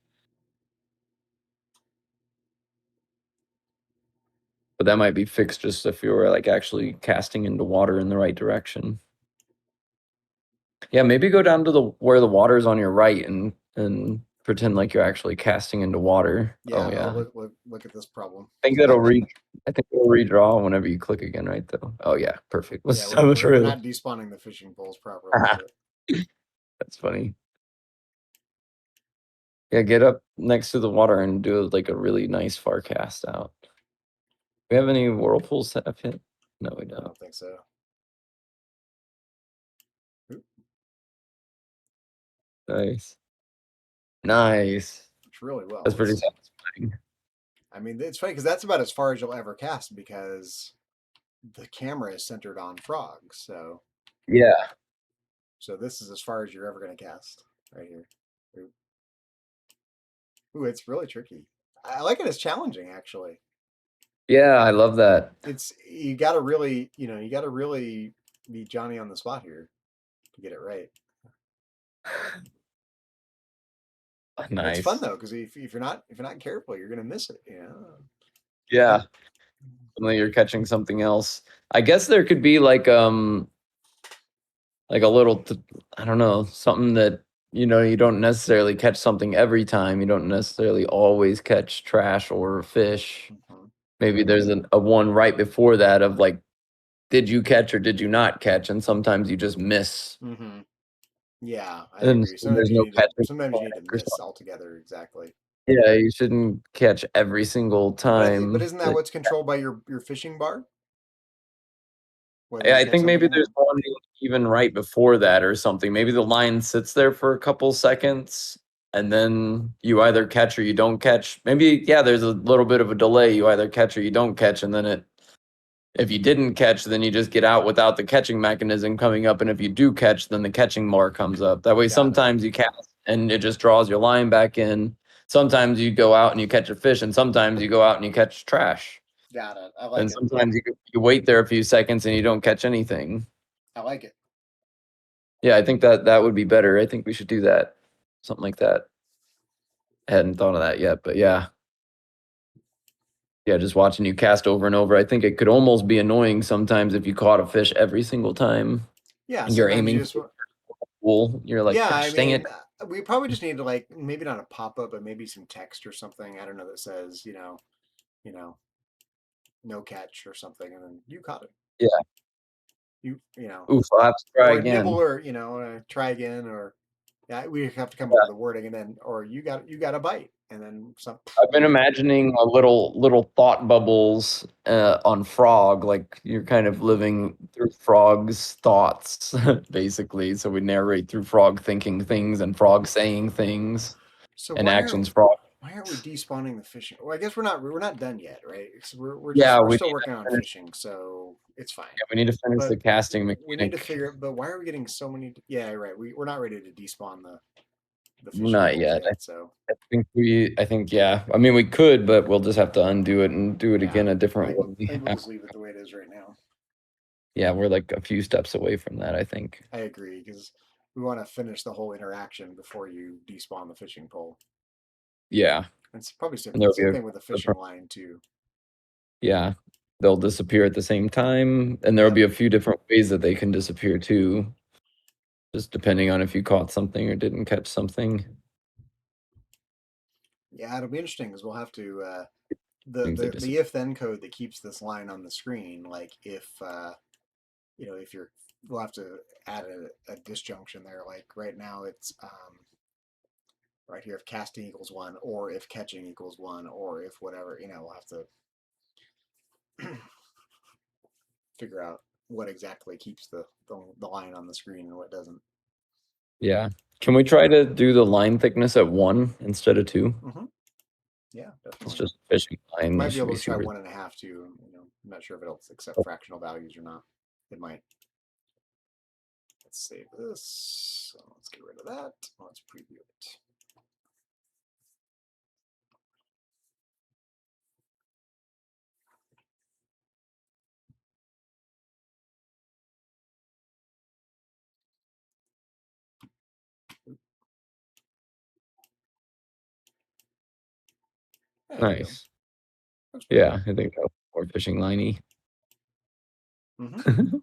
But that might be fixed just if you were like actually casting into water in the right direction. Yeah, maybe go down to the where the water's on your right and pretend like you're actually casting into water. Yeah. Oh yeah. Look at this problem. I think it'll redraw whenever you click again, right though. Oh yeah, perfect. Yeah, we're not despawning the fishing poles properly. That's funny. Yeah, get up next to the water and do like a really nice far cast out. Do we have any whirlpools set up yet? No, we I don't. don't think so. Nice. Nice. It's really well. That's pretty satisfying. I mean, it's funny because that's about as far as you'll ever cast because the camera is centered on frogs. So yeah. So this is as far as you're ever going to cast right here. Ooh, it's really tricky. I like it as challenging, actually. Yeah, I love that. You got to really, be Johnny on the spot here to get it right. Nice. It's fun though because if you're not careful, you're gonna miss it. Yeah. Suddenly you're catching something else. I guess there could be like a little I don't know, something that you don't necessarily catch something every time. You don't necessarily always catch trash or fish. Mm-hmm. Maybe there's a one right before that of like, did you catch or did you not catch? And sometimes you just miss. Mm-hmm. Yeah, I And agree. Sometimes you need to miss altogether. Exactly. Yeah, you shouldn't catch every single time. But isn't that what's controlled by your fishing bar? I think maybe there's one even right before that or something. Maybe the line sits there for a couple seconds and then you either catch or you don't catch. Maybe, yeah, there's a little bit of a delay. You either catch or you don't catch. And then if you didn't catch, then you just get out without the catching mechanism coming up. And if you do catch, then the catching bar comes up. That way, sometimes you cast and it just draws your line back in. Sometimes you go out and you catch a fish, and sometimes you go out and you catch trash. Got it. I like it. And sometimes you wait there a few seconds and you don't catch anything. I like it. Yeah, I think that would be better. I think we should do that. Something like that. I hadn't thought of that yet, but yeah. Yeah, just watching you cast over and over. I think it could almost be annoying sometimes if you caught a fish every single time. Yeah, and you're aiming for pool. You're like, yeah, gosh, dang it. We probably just need to maybe not a pop-up, but maybe some text or something. I don't know, that says, no catch or something, and then you caught it. Yeah. You know. Oof, I'll have to try or again. Nibble or try again or Yeah, we have to come up with a wording, and then, or you got a bite, and then some. I've been imagining a little thought bubbles on Frog, like you're kind of living through Frog's thoughts, basically. So we narrate through Frog thinking things and Frog saying things So and actions Frog. why aren't we despawning the fishing? Well, I guess we're not done yet, right? So we're Yeah, we're we still need working to on finish. fishing, so it's fine. Yeah, we need to finish the But casting we need to mechanic. figure. But why are we getting so many? Yeah, right. We're not ready to despawn the fishing Not poles yet. yet. So I think yeah. I mean, we could, but we'll just have to undo it and do it yeah, again a I different think, way. I think we'll just leave it the way it is right now. Yeah, we're like a few steps away from that, I think. I agree, because we want to finish the whole interaction before you despawn the fishing pole. Yeah. And it's probably And there'll be same thing with the fishing line too. Yeah. They'll disappear at the same time, and there'll Yep. be a few different ways that they can disappear too. Just depending on if you caught something or didn't catch something. Yeah, it'll be interesting because we'll have to Things that the if then code that keeps this line on the screen. Like if if you're, we'll have to add a disjunction there. Like right now it's right here if casting equals 1, or if catching equals 1, or if whatever. We'll have to figure out what exactly keeps the line on the screen and what doesn't. Yeah. Can we try to do the line thickness at 1 instead of 2? Mm-hmm. Yeah, definitely. It's just fishing line. Might be able to try 1.5 too. I'm not sure if it'll accept fractional values or not. It might. Let's save this. So let's get rid of that. Let's preview it. Nice. Yeah, I think that's more fishing liney. Mm-hmm.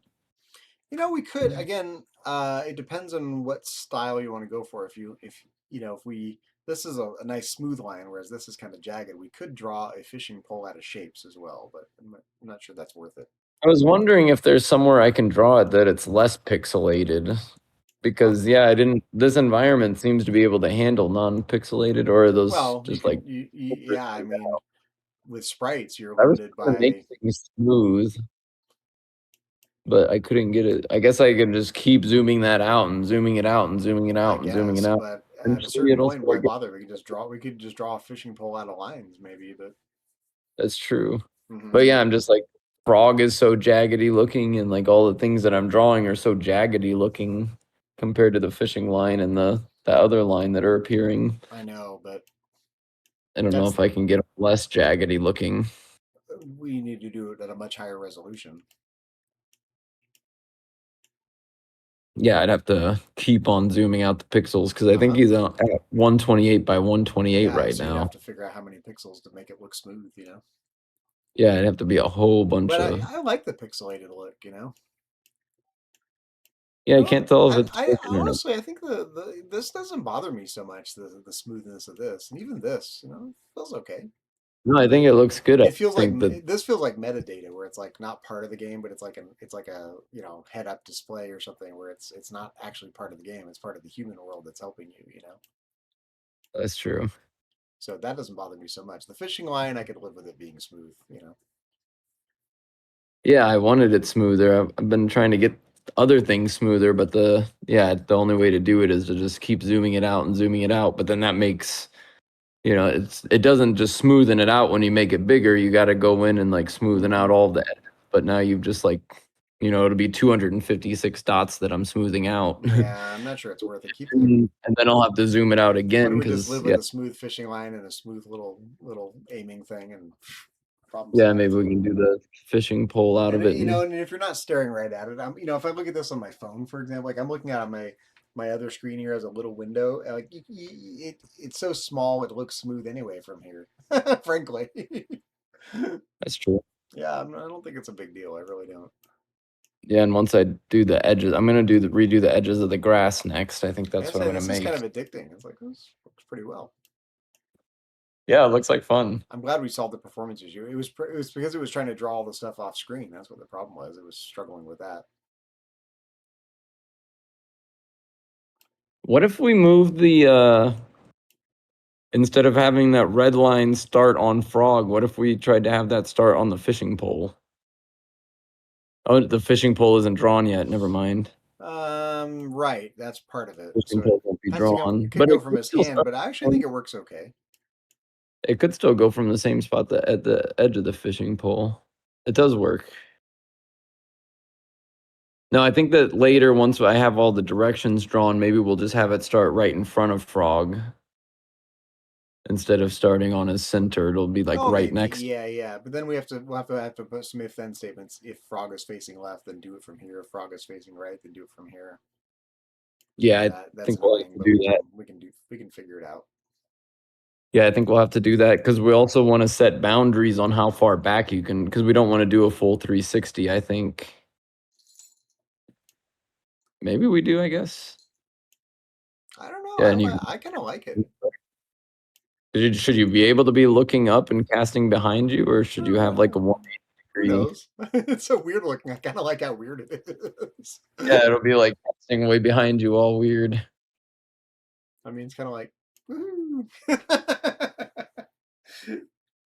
We could again. It depends on what style you want to go for. This is a nice smooth line, whereas this is kind of jagged. We could draw a fishing pole out of shapes as well, but I'm not sure that's worth it. I was wondering if there's somewhere I can draw it that it's less pixelated. Because this environment seems to be able to handle non-pixelated, or are those yeah, I mean, with sprites you're I was limited trying to by make things smooth, but I couldn't get it. I guess I can just keep zooming that out and zooming it out and zooming it out and zooming it out. But at a Eventually certain it'll point, start why bother? We could just draw a fishing pole out of lines, maybe. But That's true. But yeah, I'm just like, Frog is so jaggedy looking, and like all the things that I'm drawing are so jaggedy looking compared to the fishing line and the other line that are appearing. I know, but I don't know if I can get less jaggedy looking. we need to do it at a much higher resolution. Yeah, I'd have to keep on zooming out the pixels because I think he's at 128 by 128 right so now. You have to figure out how many pixels to make it look smooth, Yeah, it'd have to be a whole bunch But of. I like the pixelated look, Yeah, I can't tell if it's. Honestly, I think this doesn't bother me so much. The smoothness of this, and even this, feels okay. No, I think it looks good. It feels like this feels like metadata, where it's like not part of the game, but it's like a head up display or something, where it's not actually part of the game. It's part of the human world that's helping you. That's true. So that doesn't bother me so much. The fishing line, I could live with it being smooth. Yeah, I wanted it smoother. I've been trying to get other things smoother, but the only way to do it is to just keep zooming it out and zooming it out. But then that makes, it doesn't just smoothen it out when you make it bigger. You got to go in and like smoothen out all the edges. But now you've just like, it'll be 256 dots that I'm smoothing out. Yeah, I'm not sure it's worth it. And then I'll have to zoom it out again. Why don't we just live with a smooth fishing line and a smooth little aiming thing and problems. Yeah, maybe we can do the fishing pole out of it. And if you're not staring right at it, if I look at this on my phone, for example, like I'm looking at my other screen here as a little window, like it's so small, it looks smooth anyway from here. Frankly, that's true. Yeah, I don't think it's a big deal. I really don't. Yeah, and once I do the edges, I'm gonna redo the edges of the grass next. I think that's what I'm gonna make. It's kind of addicting. It's like, this looks pretty well. Yeah, it looks like fun. I'm glad we solved the performance issue. It was because it was trying to draw all the stuff off screen. That's what the problem was. It was struggling with that. What if we move the instead of having that red line start on frog, what if we tried to have that start on the fishing pole? Oh, the fishing pole isn't drawn yet. Never mind. Right. That's part of it. Fishing So pole won't be it has to go. drawn, It could but go it from could his still hand, start. but I actually think it works okay. It could still go from the same spot at the edge of the fishing pole. It does work. No, I think that later, once I have all the directions drawn, maybe we'll just have it start right in front of frog. Instead of starting on his center, it'll be like Oh, right maybe. next. Yeah. But then we'll have to put some if then statements. If frog is facing left, then do it from here. If frog is facing right, then do it from here. Yeah, I That's think we'll have annoying, to but do that. we can figure it out. Yeah, I think we'll have to do that because we also want to set boundaries on how far back you can, because we don't want to do a full 360. I think maybe we do. I guess. I don't know. Yeah, and you I kind of like it. should you be able to be looking up and casting behind you, or should you have like a 180 Who degree? knows? It's so weird looking. I kind of like how weird it is. Yeah, it'll be like casting way behind you, all weird. I mean, it's kind of like, woohoo.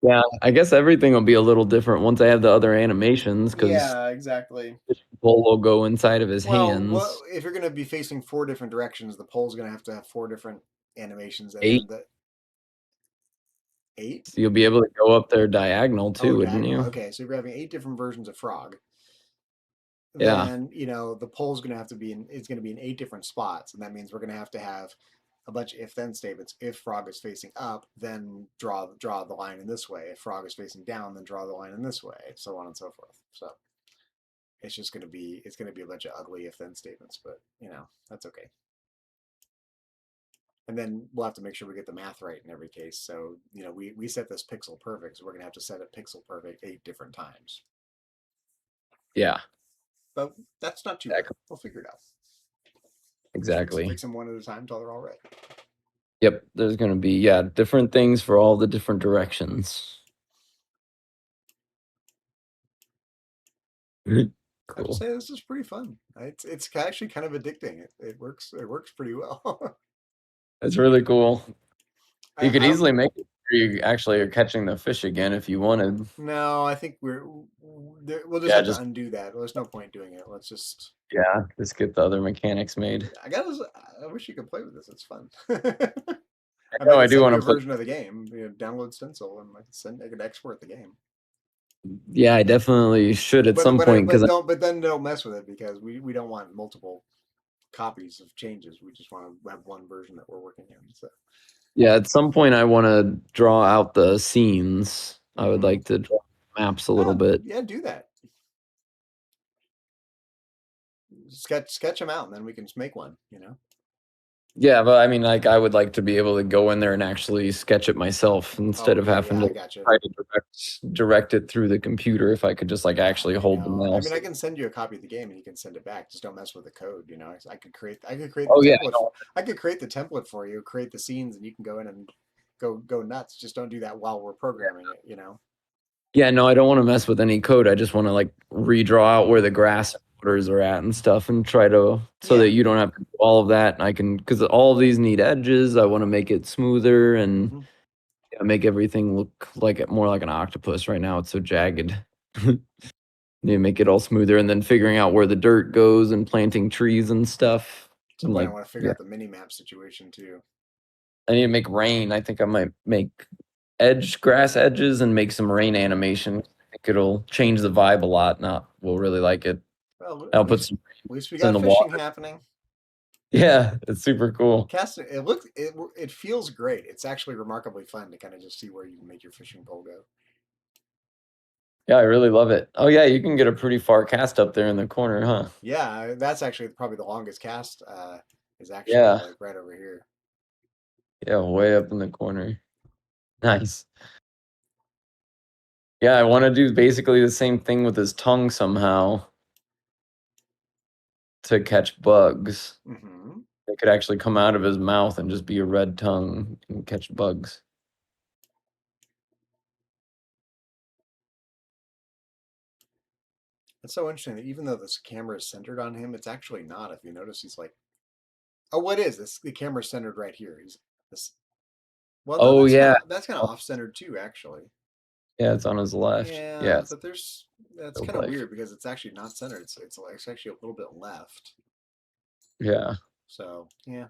Yeah, I guess everything will be a little different once I have the other animations, because Yeah, exactly. the pole will go inside of his Well, hands. if you're going to be facing 4 different directions, the pole's going to have 4 different animations, and 8. then the 8. So you'll be able to go up there diagonal Oh, too, wouldn't diagonal. you? Okay, so you're having 8 different versions of frog. Yeah. Then the pole's going to have to be it's going to be in 8 different spots, and that means we're going to have a bunch of if-then statements. If frog is facing up, then draw the line in this way. If frog is facing down, then draw the line in this way, so on and so forth. So it's just going to be a bunch of ugly if-then statements, but that's okay. And then we'll have to make sure we get the math right in every case. So we set this pixel perfect, so we're going to have to set it pixel perfect 8 different times. Yeah. But that's not too bad. We'll figure it out. Exactly. Fix them one at a time until they're all right. Yep, there's going to be different things for all the different directions. I have to Cool. say this is pretty fun. It's actually kind of addicting. It works pretty well. It's really cool. You could I don't- easily make it where you actually are catching the fish again if you wanted. No, I think we'll just Yeah, have just to undo that. There's no point doing it. Let's just just get the other mechanics made. I wish you could play with this. It's fun. I I know, I can do send want you to a play. version of the game. Download Stencil, and I could export the game. Yeah, I definitely should at some point because But then don't mess with it because we don't want multiple copies of changes. We just want to have one version that we're working in. So yeah, at some point I want to draw out the scenes. I would like to draw maps a little bit. Yeah, do that. Sketch them out, and then we can just make one. Yeah, but I mean, like, I would like to be able to go in there and actually sketch it myself instead of having I to gotcha. try to direct it through the computer. If I could just like actually hold the mouse. I mean, I can send you a copy of the game, and you can send it back. Just don't mess with the code. I could create the template. I could create the template for you, create the scenes, and you can go in and go nuts. Just don't do that while we're programming it. Yeah, no, I don't want to mess with any code. I just want to like redraw out where the grass borders are at and stuff, and try to that you don't have to do all of that. And I can, because all of these need edges. I want to make it smoother and make everything look more like an octopus. Right now, it's so jagged. You make it all smoother, and then figuring out where the dirt goes and planting trees and stuff. So I want to figure out the mini map situation too. I need to make rain. I think I might make grass edges and make some rain animation. I think it'll change the vibe a lot. We'll really like it. Well, I'll put some at least we in got the fishing water. happening. Yeah, it's super cool. Casting, it feels great. It's actually remarkably fun to kind of just see where you can make your fishing pole go. Yeah, I really love it. Oh yeah, you can get a pretty far cast up there in the corner, huh? Yeah, that's actually probably the longest cast. Is actually like right over here. Yeah, way up in the corner. Nice. Yeah, I want to do basically the same thing with his tongue somehow to catch bugs. It could actually come out of his mouth and just be a red tongue and catch bugs. It's so interesting that even though this camera is centered on him, it's actually not. If you notice, he's like Oh, what is this? The camera's centered right here. This. Well, no, Oh yeah. that's kind of off centered too, actually. Yeah, it's on his left. Yeah, Yeah. but that's feels kind of like. weird because it's actually not centered. It's actually a little bit left. Yeah. So yeah.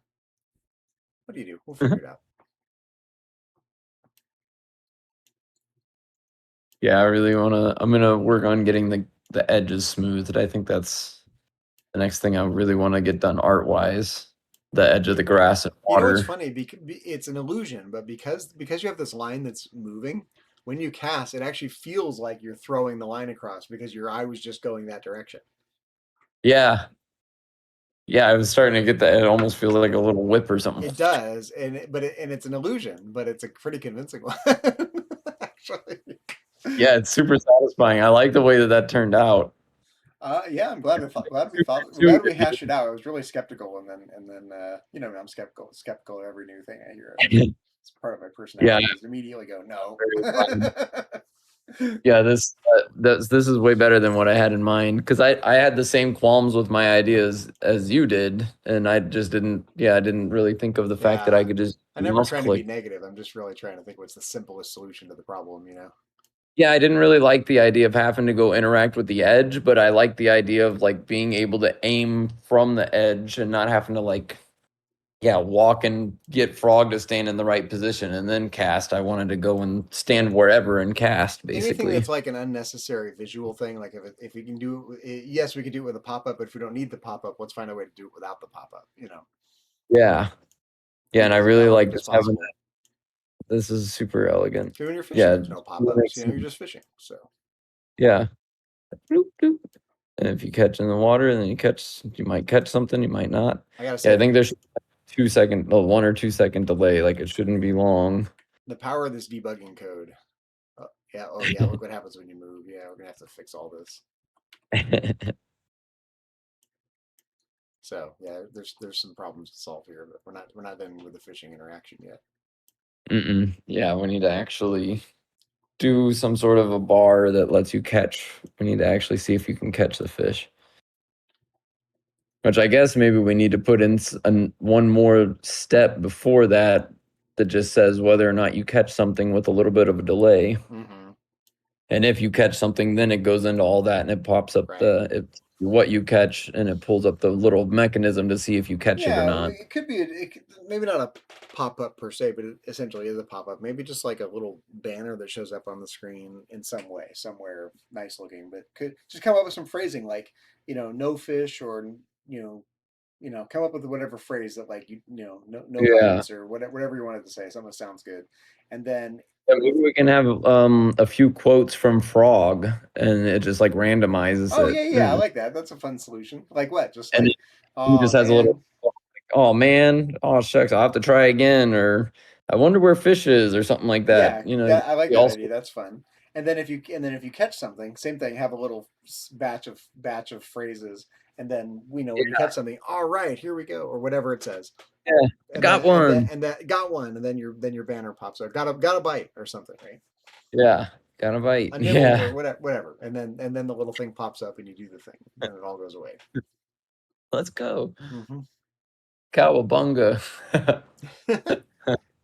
What do you do? We'll figure it out. Yeah, I really I'm gonna work on getting the edges smoothed. I think that's the next thing I really want to get done art wise. The edge of the grass and You know what's water. funny? Because it's an illusion, but because you have this line that's moving, when you cast, it actually feels like you're throwing the line across because your eye was just going that direction. Yeah. Yeah, I was starting to get that. It almost feels like a little whip or something. It does, and it's an illusion, but it's a pretty convincing one, actually. Yeah, it's super satisfying. I like the way that turned out. Yeah, I'm glad Too, we hashed it out. I was really skeptical, and then you know, I'm skeptical of every new thing I hear. It's part of my personality Yeah. is to immediately go no. Yeah, this is way better than what I had in mind because I had the same qualms with my ideas as you did, and I just didn't. Yeah, I didn't really think of the fact that I could just I'm never mouse trying to be click. negative. I'm just really trying to think what's the simplest solution to the problem. You know. Yeah, I didn't really like the idea of having to go interact with the edge, but I like the idea of like being able to aim from the edge and not having to like, yeah, walk and get Frog to stand in the right position and then cast. I wanted to go and stand wherever and cast, Anything basically. that's like an unnecessary visual thing, like if we can do it, yes, we can do it with a pop up. But if we don't need the pop up, let's find a way to do it without the pop up. You know. Yeah, yeah, and I As really like elegant as just having possible. This is super elegant. So when you're fishing, Yeah, there's no pop ups. You know, you're just fishing. So yeah. Bloop, bloop. And if you catch in the water, then you might catch something, you might not. I gotta Yeah, say, I think there's 1 or 2 second delay. Like it shouldn't be long. the power of this debugging code. Yeah. Oh yeah. Look what happens when you move. Yeah, we're gonna have to fix all this. So yeah, there's some problems to solve here, but we're not done with the fishing interaction yet. Yeah, we need to actually do some sort of a bar that lets you catch. We need to actually see if you can catch the fish. Which I guess maybe we need to put in one more step before that just says whether or not you catch something with a little bit of a delay. Mm-hmm. And if you catch something, then it goes into all that and it pops up what you catch and it pulls up the little mechanism to see if you catch it or not. It could be maybe not a pop up per se, but it essentially is a pop up. Maybe just like a little banner that shows up on the screen in some way, somewhere nice looking. But could just come up with some phrasing like, you know, no fish, or come up with whatever phrase that like no Yeah. bites, or whatever you wanted to say. Something that sounds good, and then Yeah, maybe we can have a few quotes from Frog and it just like randomizes oh it. yeah, I like that. That's a fun solution. Like what? Just And like, he oh just has a little, man, oh man, oh shucks, I'll have to try again, or I wonder where fish is, or something like that. yeah, You know, that I like we that also, idea. That's fun. And then if you catch something, same thing. Have a little batch of phrases, and then when you catch something, all right, here we go, or whatever it says. yeah, And got then, one. and that got one, and then your banner pops up. Got a bite or something, right? Yeah, got a bite. A nibble Yeah, or whatever. And then the little thing pops up and you do the thing, and it all goes away. let's go. Mm-hmm. Cowabunga.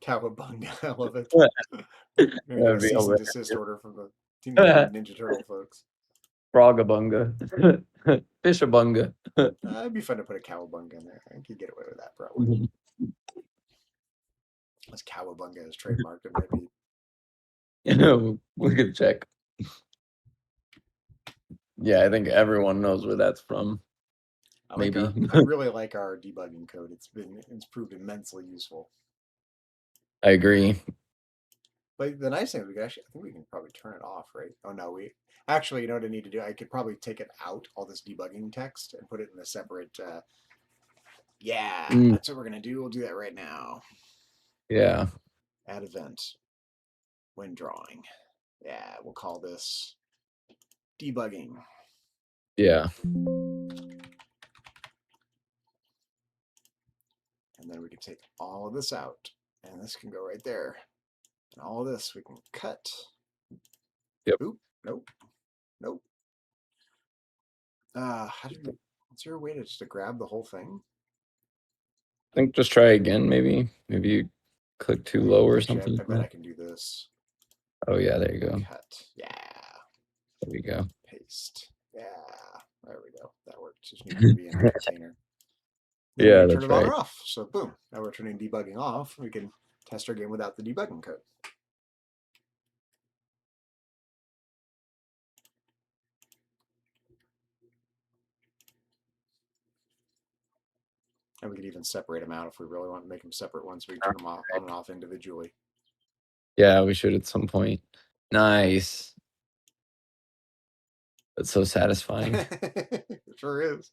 Cowabunga, I love it. Maybe get a That'd be cease and hilarious. desist order from the Teenage Mutant Ninja Turtle folks. Frogabunga. Fishabunga. It'd be fun to put a cowabunga in there. I could get away with that probably. Unless cowabunga is trademarked, it might be. We could check. Yeah, I think everyone knows where that's from. Maybe. I really like our debugging code. It's proved immensely useful. I agree. But the nice thing is I think we can probably turn it off, right? Oh no, actually, you know what I need to do? I could probably take it out, all this debugging text, and put it in a separate. That's what we're gonna do. We'll do that right now. Yeah. Add event when drawing. Yeah, we'll call this debugging. Yeah. And then we can take all of this out, and this can go right there. And all of this we can cut. Yep. Oop, nope. Is there a way to grab the whole thing? I think just try again, maybe. Maybe you click too low or Actually, something. I bet I can do this. Oh yeah, there you go. Cut. Yeah. There we go. Paste. Yeah. There we go. That worked. Just needed to be in a container. Then we Yeah, can turn that's it on right. or off. So boom. Now we're turning debugging off. We can test our game without the debugging code. And we could even separate them out if we really want to make them separate ones. We can turn them off, on and off individually. Yeah, we should at some point. Nice. That's so satisfying. It sure is.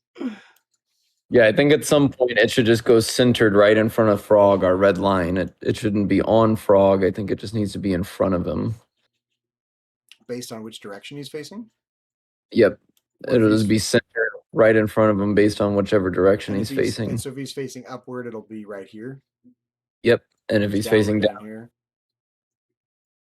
Yeah, I think at some point it should just go centered right in front of Frog, our red line. It shouldn't be on Frog. I think it just needs to be in front of him. Based on which direction he's facing? Yep. What if It'll he's just be centered right in front of him based on whichever direction and he's if he's facing. and so if he's facing upward, it'll be right here. Yep. And if he's facing down here.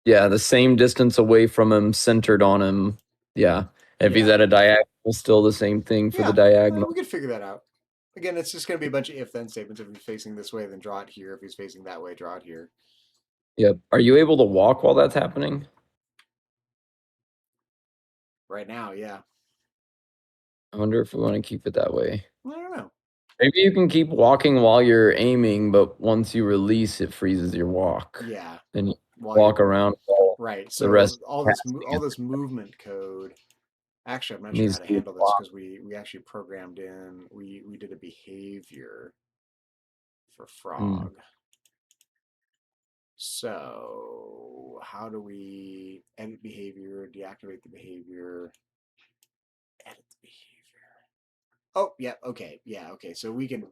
Yeah, the same distance away from him, centered on him. Yeah. If he's Yeah. at a diagonal, still the same thing for the Yeah, diagonal. we could figure that out. Again, it's just going to be a bunch of if-then statements. If he's facing this way, then draw it here. If he's facing that way, draw it here. Yep. Are you able to walk while that's happening? Right now, yeah. I wonder if we want to keep it that way. I don't know. Maybe you can keep walking while you're aiming, but once you release, it freezes your walk. Yeah. Then you While walk you're- around. Right. The So rest all this movement code. Actually, I'm not sure needs how to to be handle this because we actually programmed in. We did a behavior for Frog. So how do we edit behavior, deactivate the behavior, edit the behavior? Oh, yeah, okay, yeah, okay. So we can.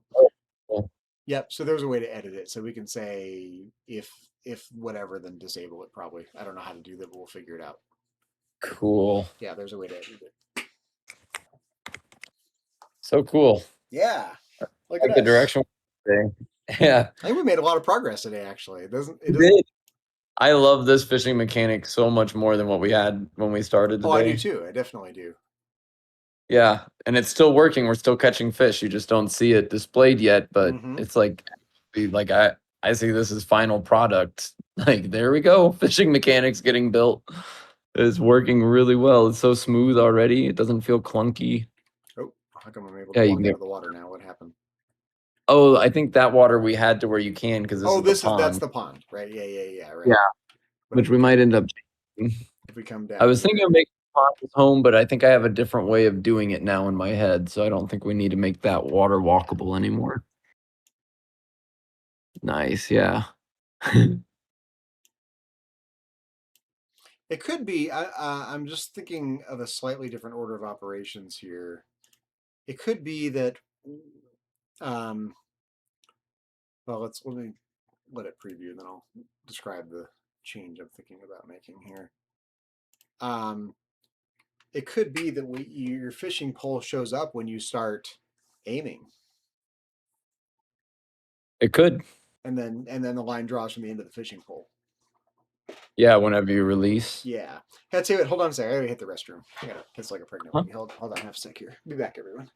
Cool. Yep. So there's a way to edit it. So we can say if whatever, then disable it. Probably. I don't know how to do that, but we'll figure it out. Cool. Yeah, there's a way to edit it. So cool. Yeah. Look Like at the us. direction. Yeah. I think we made a lot of progress today. Actually, it doesn't. I love this fishing mechanic so much more than what we had when we started today. Oh, I do too. I definitely do. Yeah, and it's still working. We're still catching fish. You just don't see it displayed yet, but it's like I see this as final product. Like there we go. Fishing mechanics getting built. It's working really well. It's so smooth already. It doesn't feel clunky. Oh, how come I'm able Yeah, to you walk can out get of the water now? What happened? Oh, I think that water we had to where you can because this is the pond. That's the pond, right? Yeah, right. Yeah, But which we might end up changing. If we come down, I was thinking of making pond his home, but I think I have a different way of doing it now in my head, so I don't think we need to make that water walkable anymore. Nice, yeah. It could be. I'm just thinking of a slightly different order of operations here. It could be that. Well, let me let it preview, and then I'll describe the change I'm thinking about making here. It could be that your fishing pole shows up when you start aiming. It could. And then the line draws from the end of the fishing pole. Yeah, whenever you release. Yeah. Hey, tell you what, hold on a second. I gotta hit the restroom. I gotta piss like a pregnant lady. Hold on half a sec here. Be back, everyone.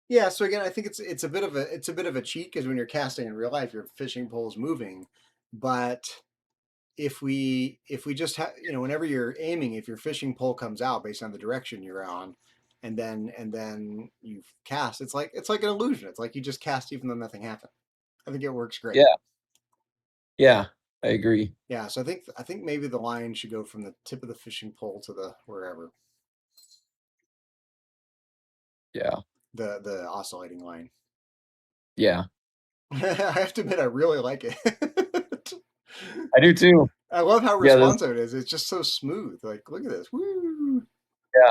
Yeah, so again, I think it's a bit of a cheat because when you're casting in real life, your fishing pole is moving. But if we just have, whenever you're aiming, if your fishing pole comes out based on the direction you're on, and then you cast, it's like an illusion. It's like you just cast even though nothing happened. I think it works great. Yeah. Yeah, I agree. Yeah, so I think maybe the line should go from the tip of the fishing pole to the wherever. Yeah. The oscillating line. Yeah. I have to admit, I really like it. I do too. I love how Yeah, responsive it is. It's just so smooth. Like, look at this. Woo! yeah.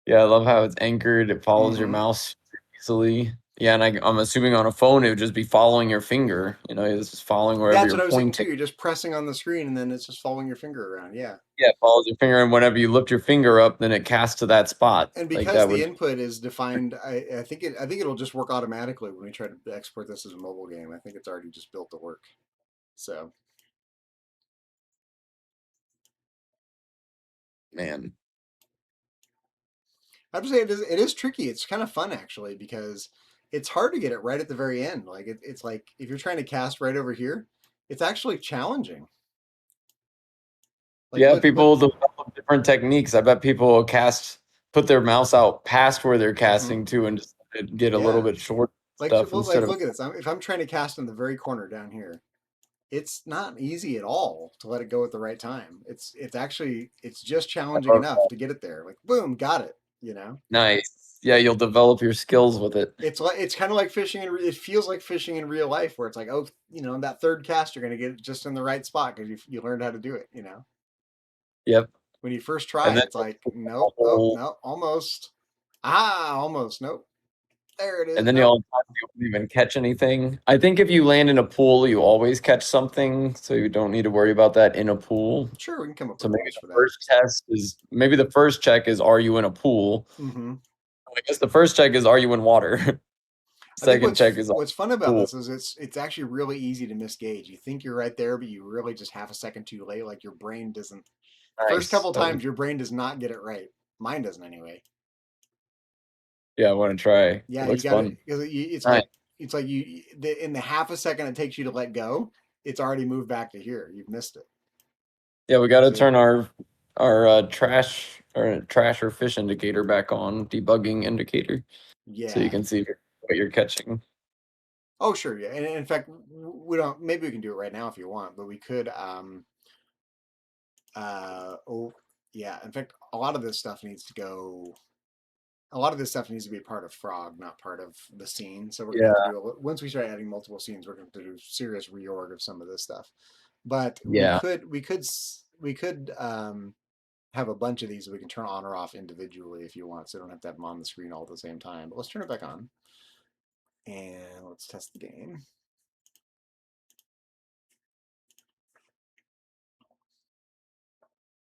Yeah, I love how it's anchored. It follows your Mm-hmm. mouse easily. Yeah, and I'm assuming on a phone it would just be following your finger. It's just following wherever That's you're what I was thinking pointing. too. You're just pressing on the screen, and then it's just following your finger around. Yeah. Yeah, it follows your finger, and whenever you lift your finger up, then it casts to that spot. And Like because that the would. input is defined, I think it'll just work automatically when we try to export this as a mobile game. I think it's already just built to work. So Man. I have to say it is tricky. It's kind of fun actually because it's hard to get it right at the very end. Like it's like if you're trying to cast right over here, it's actually challenging. Like Yeah, look. people develop different techniques. I bet people will put their mouse out past where they're Mm-hmm. casting to, and just get a little Yeah. bit short Like stuff instead of. look at this. If I'm trying to cast in the very corner down here, it's not easy at all to let it go at the right time. It's just challenging enough to get it there. Like boom, got it. Nice. Yeah, you'll develop your skills with it. It's kind of like fishing. It feels like fishing in real life, where it's like, oh, that third cast, you're gonna get it just in the right spot because you learned how to do it. Yep. When you first try And it, then it's like, nope, oh no, almost, almost, nope. There it is. and then Nope. you'll don't even catch anything. I think if you land in a pool, you always catch something, so you don't need to worry about that in a pool. Sure, we can come up So with maybe rules for that. maybe the first check is, are you in a pool? Mm-hmm. I guess the first check is, are you in water? I think Second check is what's fun about pool. this is it's actually really easy to misgauge. You think you're right there, but you really just half a second too late. Like your brain doesn't. First Nice. couple times, your brain does not get it right. Mine doesn't anyway. Yeah, I want to try. Yeah, It you looks got it fun. because it's Nice. like in the half a second it takes you to let go, it's already moved back to here. You've missed it. Yeah, we got to See? turn our trash or fish indicator back on, debugging indicator, so you Yeah. can see what you're catching. Oh, sure. Yeah. And in fact, we don't. Maybe we can do it right now if you want, but we could. Oh, yeah. In fact, a lot of this stuff needs to go. A lot of this stuff needs to be part of Frog, not part of the scene. So we're gonna have to Yeah. do once we start adding multiple scenes, we're gonna have to do serious reorg of some of this stuff. But Yeah. we could have a bunch of these that we can turn on or off individually if you want, so you don't have to have them on the screen all at the same time. But let's turn it back on and let's test the game.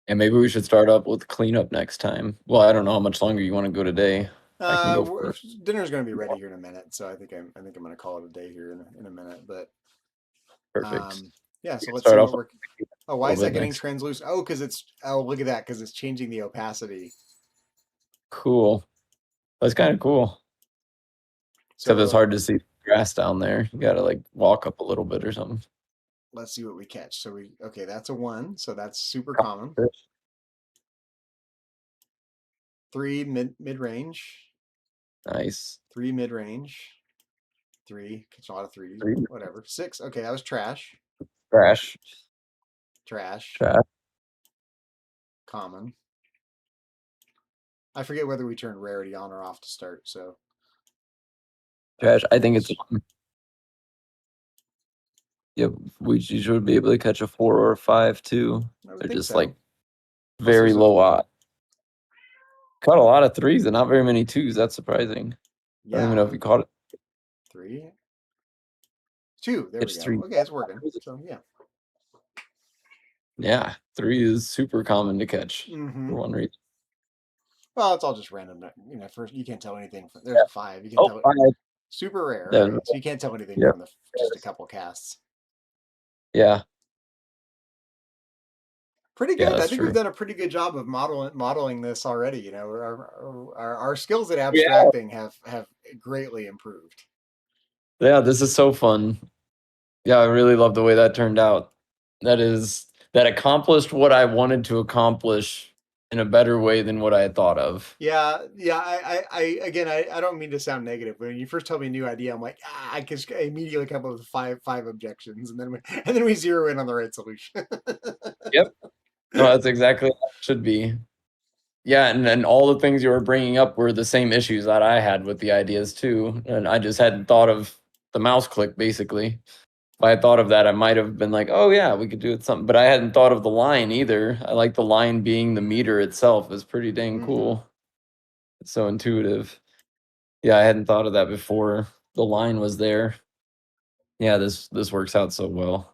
And maybe we should start up with cleanup next time. Well, I don't know how much longer you want to go today. I can go for Dinner's going to be ready here in a minute, so I think I'm going to call it a day here in a minute. But perfect. Yeah, so let's start see off what we're. Oh, why is that getting next. translucent? Oh, because it's. Oh, look at that! Because it's changing the opacity. Cool. That's kind of cool. Except it's So hard to see grass down there. You gotta like walk up a little bit or something. let's see what we catch. So okay, that's a 1. So that's super common. 3 mid range. Nice. 3 mid range. 3 catch a lot of 3s. Whatever. 6. Okay, that was trash. Trash. Trash. Trash. Common. I forget whether we turned rarity on or off to start. So trash. I think it's. Yep, you should be able to catch a 4 or a 5 too. They're just so. like very low odd. Caught a lot of 3s and not very many 2s. That's surprising. Yeah. I don't even know if you caught it. 3. 2. There It's we go. 3. Okay, it's working. So yeah. Yeah, 3 is super common to catch for one reason. Well, it's all just random. First you can't tell anything. There's a 5. You can tell. 5. Super rare. Right? So you can't tell anything from just a couple casts. Yeah. Pretty Yeah, good. I that's think we've true. done a pretty good job of modeling this already. You know, our skills at Yeah. abstracting have greatly improved. Yeah, this is so fun. Yeah, I really love the way that turned out. That accomplished what I wanted to accomplish in a better way than what I had thought of. Yeah, yeah. Again, I don't mean to sound negative. When you first told me a new idea, I'm like, I can immediately come up with five objections, and then we zero in on the right solution. Yep. No, that's exactly how it should be. Yeah, and all the things you were bringing up were the same issues that I had with the ideas too, and I just hadn't thought of the mouse click basically. If I had thought of that, I might have been like, "Oh yeah, we could do it something." But I hadn't thought of the line either. I like the line being the meter itself is pretty dang cool. It's so intuitive. Yeah, I hadn't thought of that before. The line was there. Yeah, this works out so well.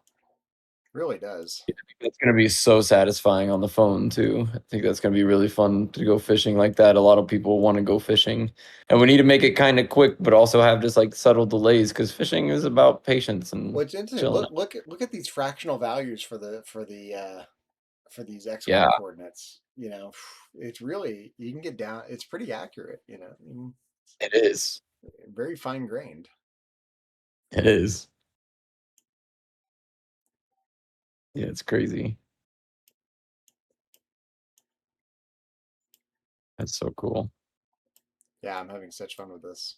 Really does. I think that's gonna be so satisfying on the phone too. I think that's gonna be really fun to go fishing like that. A lot of people want to go fishing, and we need to make it kind of quick, but also have just like subtle delays because fishing is about patience and What's interesting? chilling. Look at these fractional values for these XY Yeah, coordinates. You know, it's really you can get down. It's pretty accurate. You know, it is. very fine grained. It is. Yeah, it's crazy. That's so cool. Yeah, I'm having such fun with this.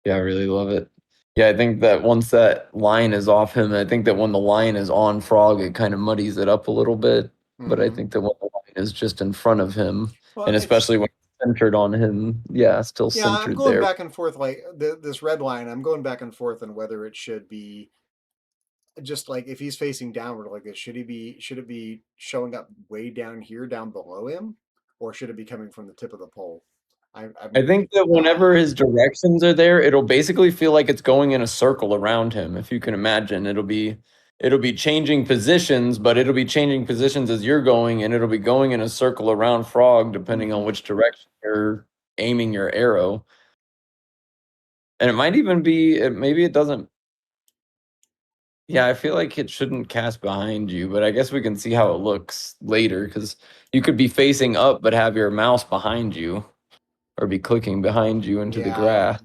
Yeah, I really love it. Yeah, I think that once that line is off him, I think that when the line is on Frog, it kind of muddies it up a little bit. But I think that when the line is just in front of him, Well, and it's especially when it's centered on him, yeah, still yeah. I'm centered going there. back and forth like this red line. I'm going back and forth on whether it should be just like if he's facing downward like this. Should it be showing up way down here, down below him, or should it be coming from the tip of the pole? I think that whenever his directions are there, it'll basically feel like it's going in a circle around him. If you can imagine, it'll be changing positions, but it'll be changing positions as you're going, and it'll be going in a circle around Frog, depending on which direction you're aiming your arrow. And it might even be, maybe it doesn't. Yeah, I feel like it shouldn't cast behind you, but I guess we can see how it looks later because you could be facing up but have your mouse behind you or be clicking behind you into the grass.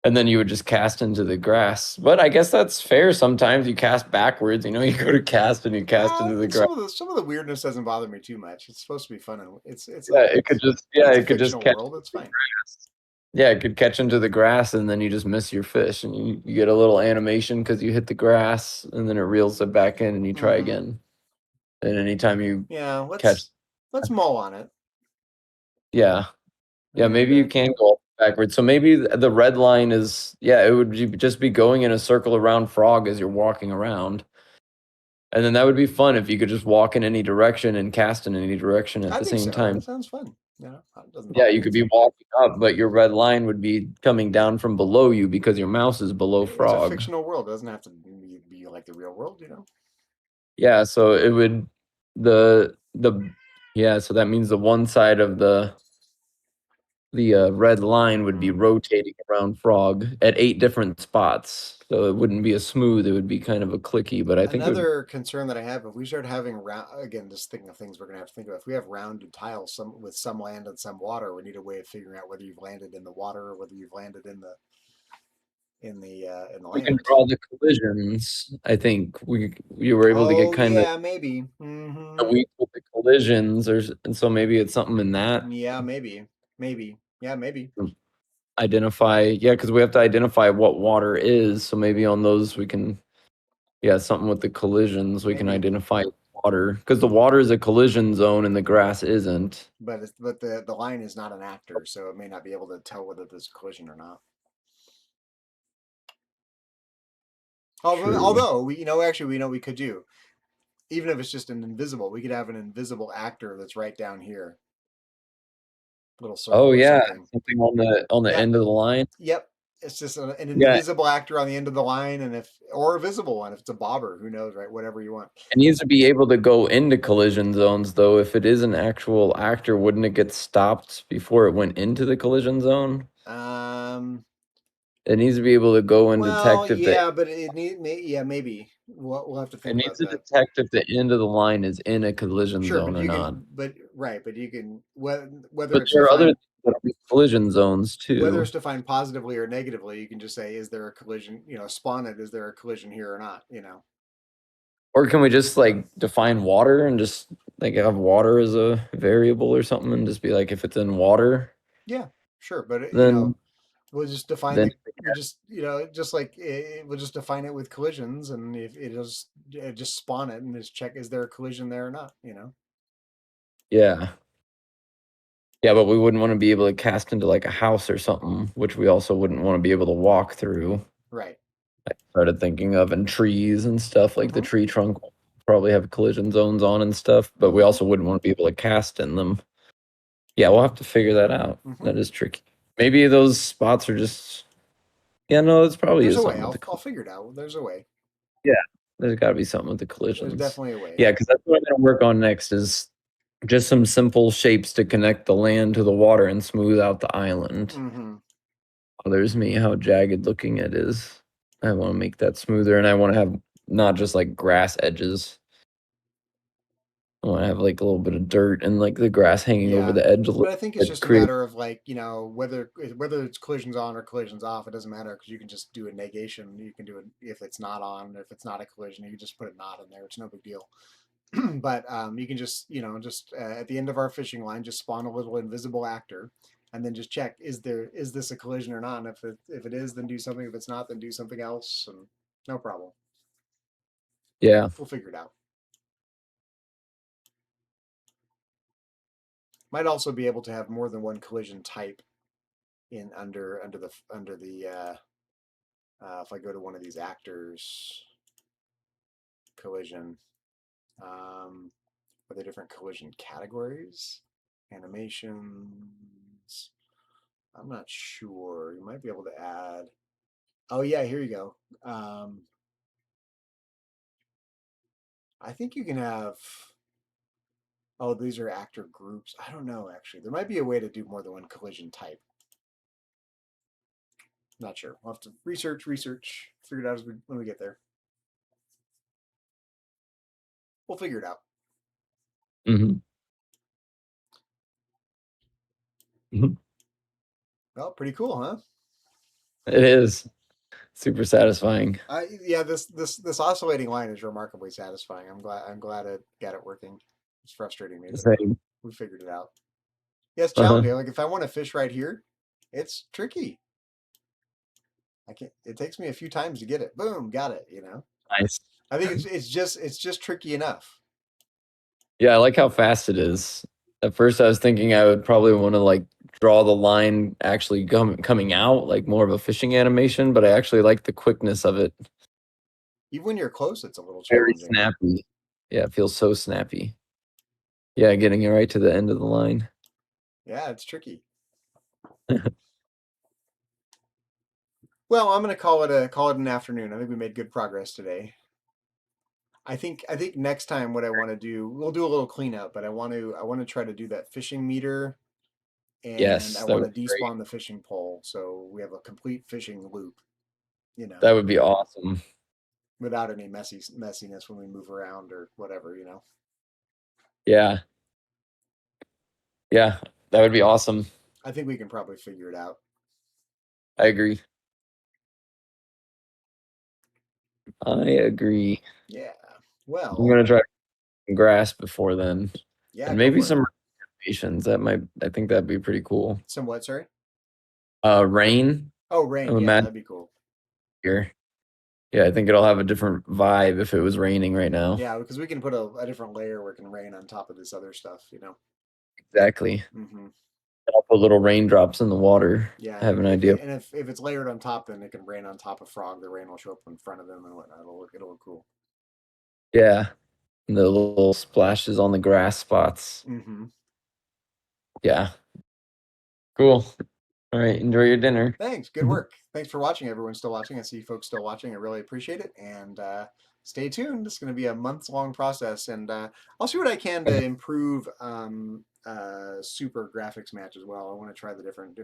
And then you would just cast into the grass. But I guess that's fair. Sometimes you cast backwards. You know, you go to cast and you cast into the grass. Some of the weirdness doesn't bother me too much. It's supposed to be fun and Yeah, it could just catch world. It's into the fine. grass. Yeah, it could catch into the grass and then you just miss your fish and you get a little animation because you hit the grass and then it reels it back in and you try again. And anytime you catch, let's mull on it. yeah. Yeah, maybe you can go backwards. So maybe the red line is, yeah, it would just be going in a circle around Frog as you're walking around. And then that would be fun if you could just walk in any direction and cast in any direction at the same time. That sounds fun. Yeah, you could be walking up, but your red line would be coming down from below you because your mouse is below It's a Frog. fictional world. It doesn't have to be like the real world, you know? Yeah, so it would so that means the one side of the red line would be rotating around Frog at 8 different spots. So it wouldn't be a smooth, it would be kind of a clicky, but I think another concern that I have, if we start having just thinking of things we're gonna have to think about. If we have rounded tiles, with some land and some water, we need a way of figuring out whether you've landed in the water or whether you've landed in the land. we can draw the collisions. I think you were able to get kind of maybe a week with the collisions, and so maybe it's something in that. Yeah, maybe. Identify, because we have to identify what water is. So maybe on those we can, something with the collisions we can identify water because the water is a collision zone and the grass isn't. But the line is not an actor, so it may not be able to tell whether there's a collision or not. Although we know we could do, even if it's just an invisible, we could have an invisible actor that's right down here. Little circle. Oh yeah, something on the end of the line. Yep, it's just an invisible actor on the end of the line, or a visible one if it's a bobber. Who knows, right? Whatever you want. It needs to be able to go into collision zones, though. If it is an actual actor, wouldn't it get stopped before it went into the collision zone? It needs to be able to go and Well, detect if the yeah, but yeah, maybe we'll have to it think needs about to that. detect if the end of the line is in a collision Sure, zone or not. but you can whether But it's there are other defined things that are collision zones whether too. it's defined positively or negatively. You can just say, is there a collision? Spawn it. Is there a collision here or not? Or can we just like define water and just like have water as a variable or something and just be like if it's in water, Yeah, sure, but then we'll just define then we just just like we'll just define it with collisions, and if just spawn it and just check is there a collision there or not. yeah. Yeah, but we wouldn't want to be able to cast into like a house or something, which we also wouldn't want to be able to walk through. Right. I started thinking of and trees and stuff like the tree trunk will probably have collision zones on and stuff, but we also wouldn't want to be able to cast in them. Yeah, we'll have to figure that out. That is tricky. Maybe those spots are just yeah, no, it's probably There's is a way. something with I'll figure it out. There's a way. yeah, there's got to be something with the There's collisions. definitely a way. Yeah, because that's what I'm going to work on next is just some simple shapes to connect the land to the water and smooth out the island. Bothers me how jagged looking it is. I want to make that smoother, and I want to have not just like grass edges. I want to have like a little bit of dirt and like the grass hanging over the edge a little But I think it's bit. just a Create matter of like whether it's collisions on or collisions off. It doesn't matter because you can just do a negation. You can do it if it's not on, if it's not a collision. You can just put a not in there. It's no big deal. But you can just just at the end of our fishing line, just spawn a little invisible actor, and then just check is this a collision or not. And if it is, then do something. If it's not, then do something else. And no problem. yeah. We'll figure it out. Might also be able to have more than one collision type in under the if I go to one of these actors collision, are there different collision categories? Animations. I'm not sure. You might be able to add. Oh yeah, here you go. I think you can have. Oh, these are actor groups. I don't know actually. There might be a way to do more than one collision type. Not sure. We'll have to research, figure it out when we get there. We'll figure it out. Well, pretty cool, huh? It is super satisfying. Yeah, this oscillating line is remarkably satisfying. I'm glad it got it working. It's frustrating me, but Same. we figured it out. Yeah, it's challenging. Like if I want to fish right here, it's tricky. I can't. It takes me a few times to get it. Boom, got it. Nice. I think it's just tricky enough. Yeah, I like how fast it is. At first, I was thinking I would probably want to like draw the line actually coming out, like more of a fishing animation, but I actually like the quickness of it. Even when you're close, it's a little Very challenging. snappy. Yeah, it feels so snappy. Yeah, getting it right to the end of the line. Yeah, it's tricky. Well, I'm gonna call it an afternoon. I think we made good progress today. I think next time what I want to do, we'll do a little cleanup, but I want to try to do that fishing meter, and Yes, I that want would to be great. despawn the fishing pole, so we have a complete fishing loop. That would be awesome. Without any messiness when we move around or whatever. Yeah. Yeah, that would be awesome. I think we can probably figure it out. I agree. Yeah. Well, I'm gonna try some grass before then. Yeah, And go maybe for it. some animations. I think that'd be pretty cool. Some what, sorry? Rain. Oh, rain. I'm Yeah, imagining that'd be cool. here. Yeah, I think it'll have a different vibe if it was raining right now. Yeah, because we can put a different layer where it can rain on top of this other stuff. Exactly. Mm-hmm. I'll put little raindrops in the water. Yeah, I have an idea. if it's layered on top, then it can rain on top of Frog. The rain will show up in front of them and whatnot. It'll look cool. Yeah. And the little splashes on the grass spots. Mm-hmm. Yeah. Cool. All right. Enjoy your dinner. Thanks. Good work. Thanks for watching. Everyone's still watching. I see folks still watching. I really appreciate it. And stay tuned. It's going to be a months-long process. And I'll see what I can to improve super graphics match as well. I want to try the different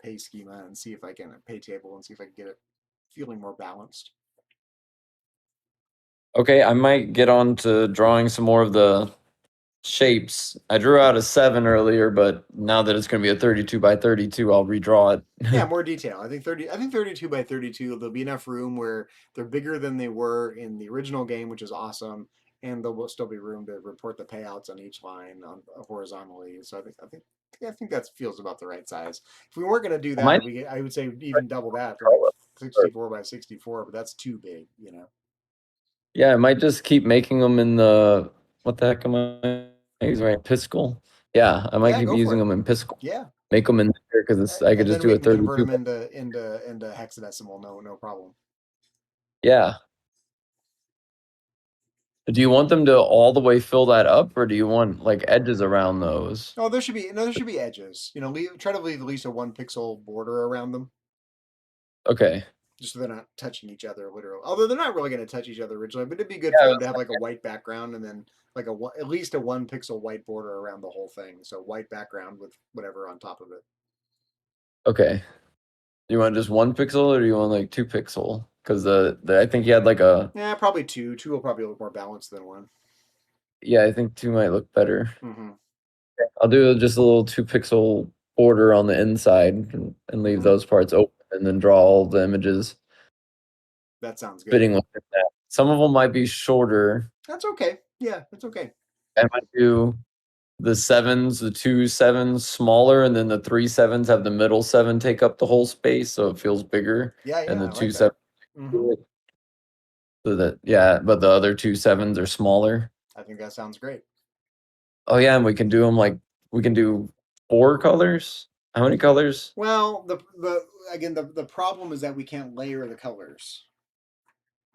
pay schema and see if I can pay table and see if I can get it feeling more balanced. Okay, I might get on to drawing some more of the shapes. I drew out a 7 earlier, but now that it's going to be a 32 by 32, I'll redraw it. Yeah, more detail. I think 32 by 32, there'll be enough room where they're bigger than they were in the original game, which is awesome, and there will still be room to report the payouts on each line on horizontally. So I think that feels about the right size. If we weren't going to do I might that, I would say even double that to like 64 by 64, but that's too big, you know. Yeah, I might just keep making them in the what the heck am I using right? Piscal. Yeah, I might Yeah, keep go for using it. them in Piscal. Yeah, Make them in there because I could and just then do we a can convert 32. them into hexadecimal. No problem. Yeah. Do you want them to all the way fill that up, or do you want like edges around those? Oh, there should be edges. You know, try to leave at least a 1 pixel border around them, Okay. just so they're not touching each other literally. Although they're not really going to touch each other originally, but it'd be good Yeah, for I them was to have like a white background and then like at least a 1 pixel white border around the whole thing. So white background with whatever on top of it. okay. Do you want just 1 pixel, or do you want like 2 pixel? Because the I think you had like a Yeah, probably two. Two will probably look more balanced than one. yeah, I think 2 might look better. Mm-hmm. I'll do just a little 2 pixel border on the inside and leave Mhm. those parts open, and then draw all the images That sounds good. fitting within that. Some of them might be shorter. That's okay. Yeah, that's okay. I might do the 7s, the 2 7s smaller, and then the 3 7s have the middle 7 take up the whole space, so it feels bigger, Yeah, and yeah, the I two like that. 7 Mm-hmm. so that yeah, but the other 2 7s are smaller. I think that sounds great. Oh yeah, and we can do them like we can do 4 colors. How many colors? Well, the problem is that we can't layer the colors.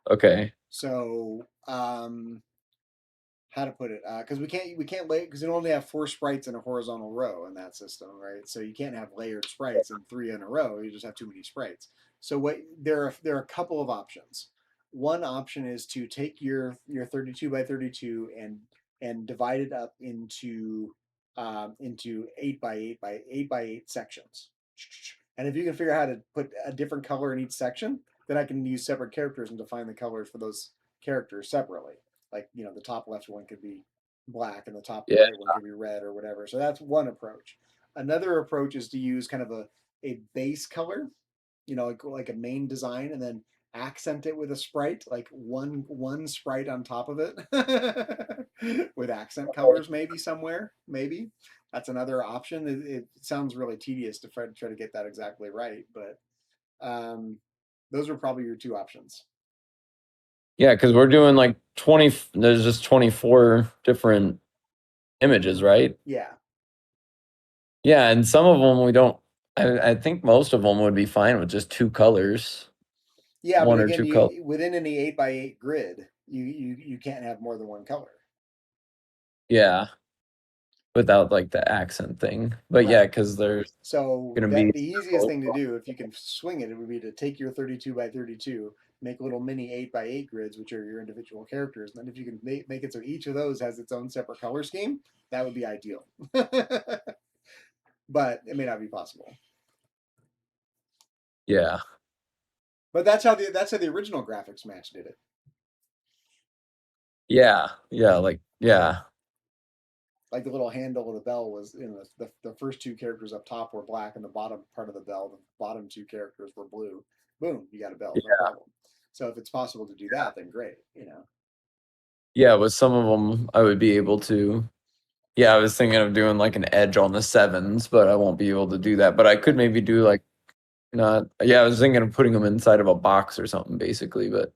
Okay. So how to put it? Because we can't lay because we only have 4 sprites in a horizontal row in that system, right? So you can't have layered sprites in 3 in a row. You just have too many sprites. So there are a couple of options. One option is to take your 32 by 32 and divide it up into 8 by 8 by 8 by 8 sections. And if you can figure out how to put a different color in each section, then I can use separate characters and define the colors for those characters separately. Like, you know, the top left one could be black and the top Yeah. right one could be red or whatever. So that's one approach. Another approach is to use kind of a base color, you know, like a main design, and then accent it with a sprite, like one sprite on top of it with accent colors maybe somewhere. Maybe that's another option. It sounds really tedious to try to get that exactly right, but those are probably your two options. Yeah, because we're doing like 20, there's just 24 different images, right? Yeah. Yeah, and some of them we don't, I think most of them would be fine with just 2 colors. Yeah, but One or again, 2 colors. within any 8 by 8 grid, you can't have more than one color. Yeah. Without like the accent thing. But yeah, Right. because there's So gonna that be the easiest thing to do, if you can swing it, it would be to take your 32 by 32, make little mini 8 by 8 grids, which are your individual characters. And then if you can make it so each of those has its own separate color scheme, that would be ideal. But it may not be possible. yeah. But that's how the original graphics match did it. Yeah. Yeah, like yeah. Like the little handle of the bell was in the first two characters up top were black and the bottom part of the bell, the bottom two characters were blue. Boom, you got a bell, no Yeah. problem. So if it's possible to do that, then great, you know. Yeah, with some of them I would be able to. Yeah, I was thinking of doing like an edge on the 7s, but I won't be able to do that. But I could maybe do like not yeah, I was thinking of putting them inside of a box or something basically, but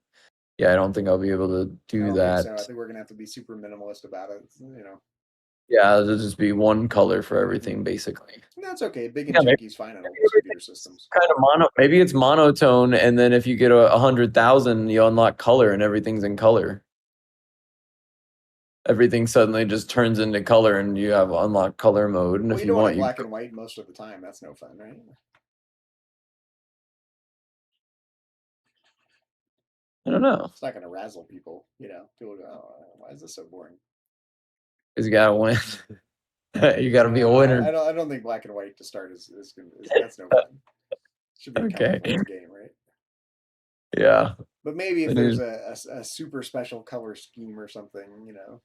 yeah, I don't think I'll be able to I do don't think so. I that. think we're gonna have to be super minimalist about it, you know. Yeah, it'll just be one color for Mm-hmm. everything basically. That's okay. Big and Yeah, chunky is fine on old computer systems. Kind of maybe it's monotone, and then if you get 100,000, you unlock color and everything's in color. Everything suddenly just turns into color and you have unlocked color mode. And Well, if you you don't want want, it you black and white most of the time. That's no fun, right? I don't know. It's not gonna razzle people, you know. People go, oh, why is this so boring? Because you gotta win. You got to be a winner. I don't think black and white to start is that's no fun. Should be a Okay. colorful game, right? Yeah. But maybe if It there's is. a super special color scheme or something, you know,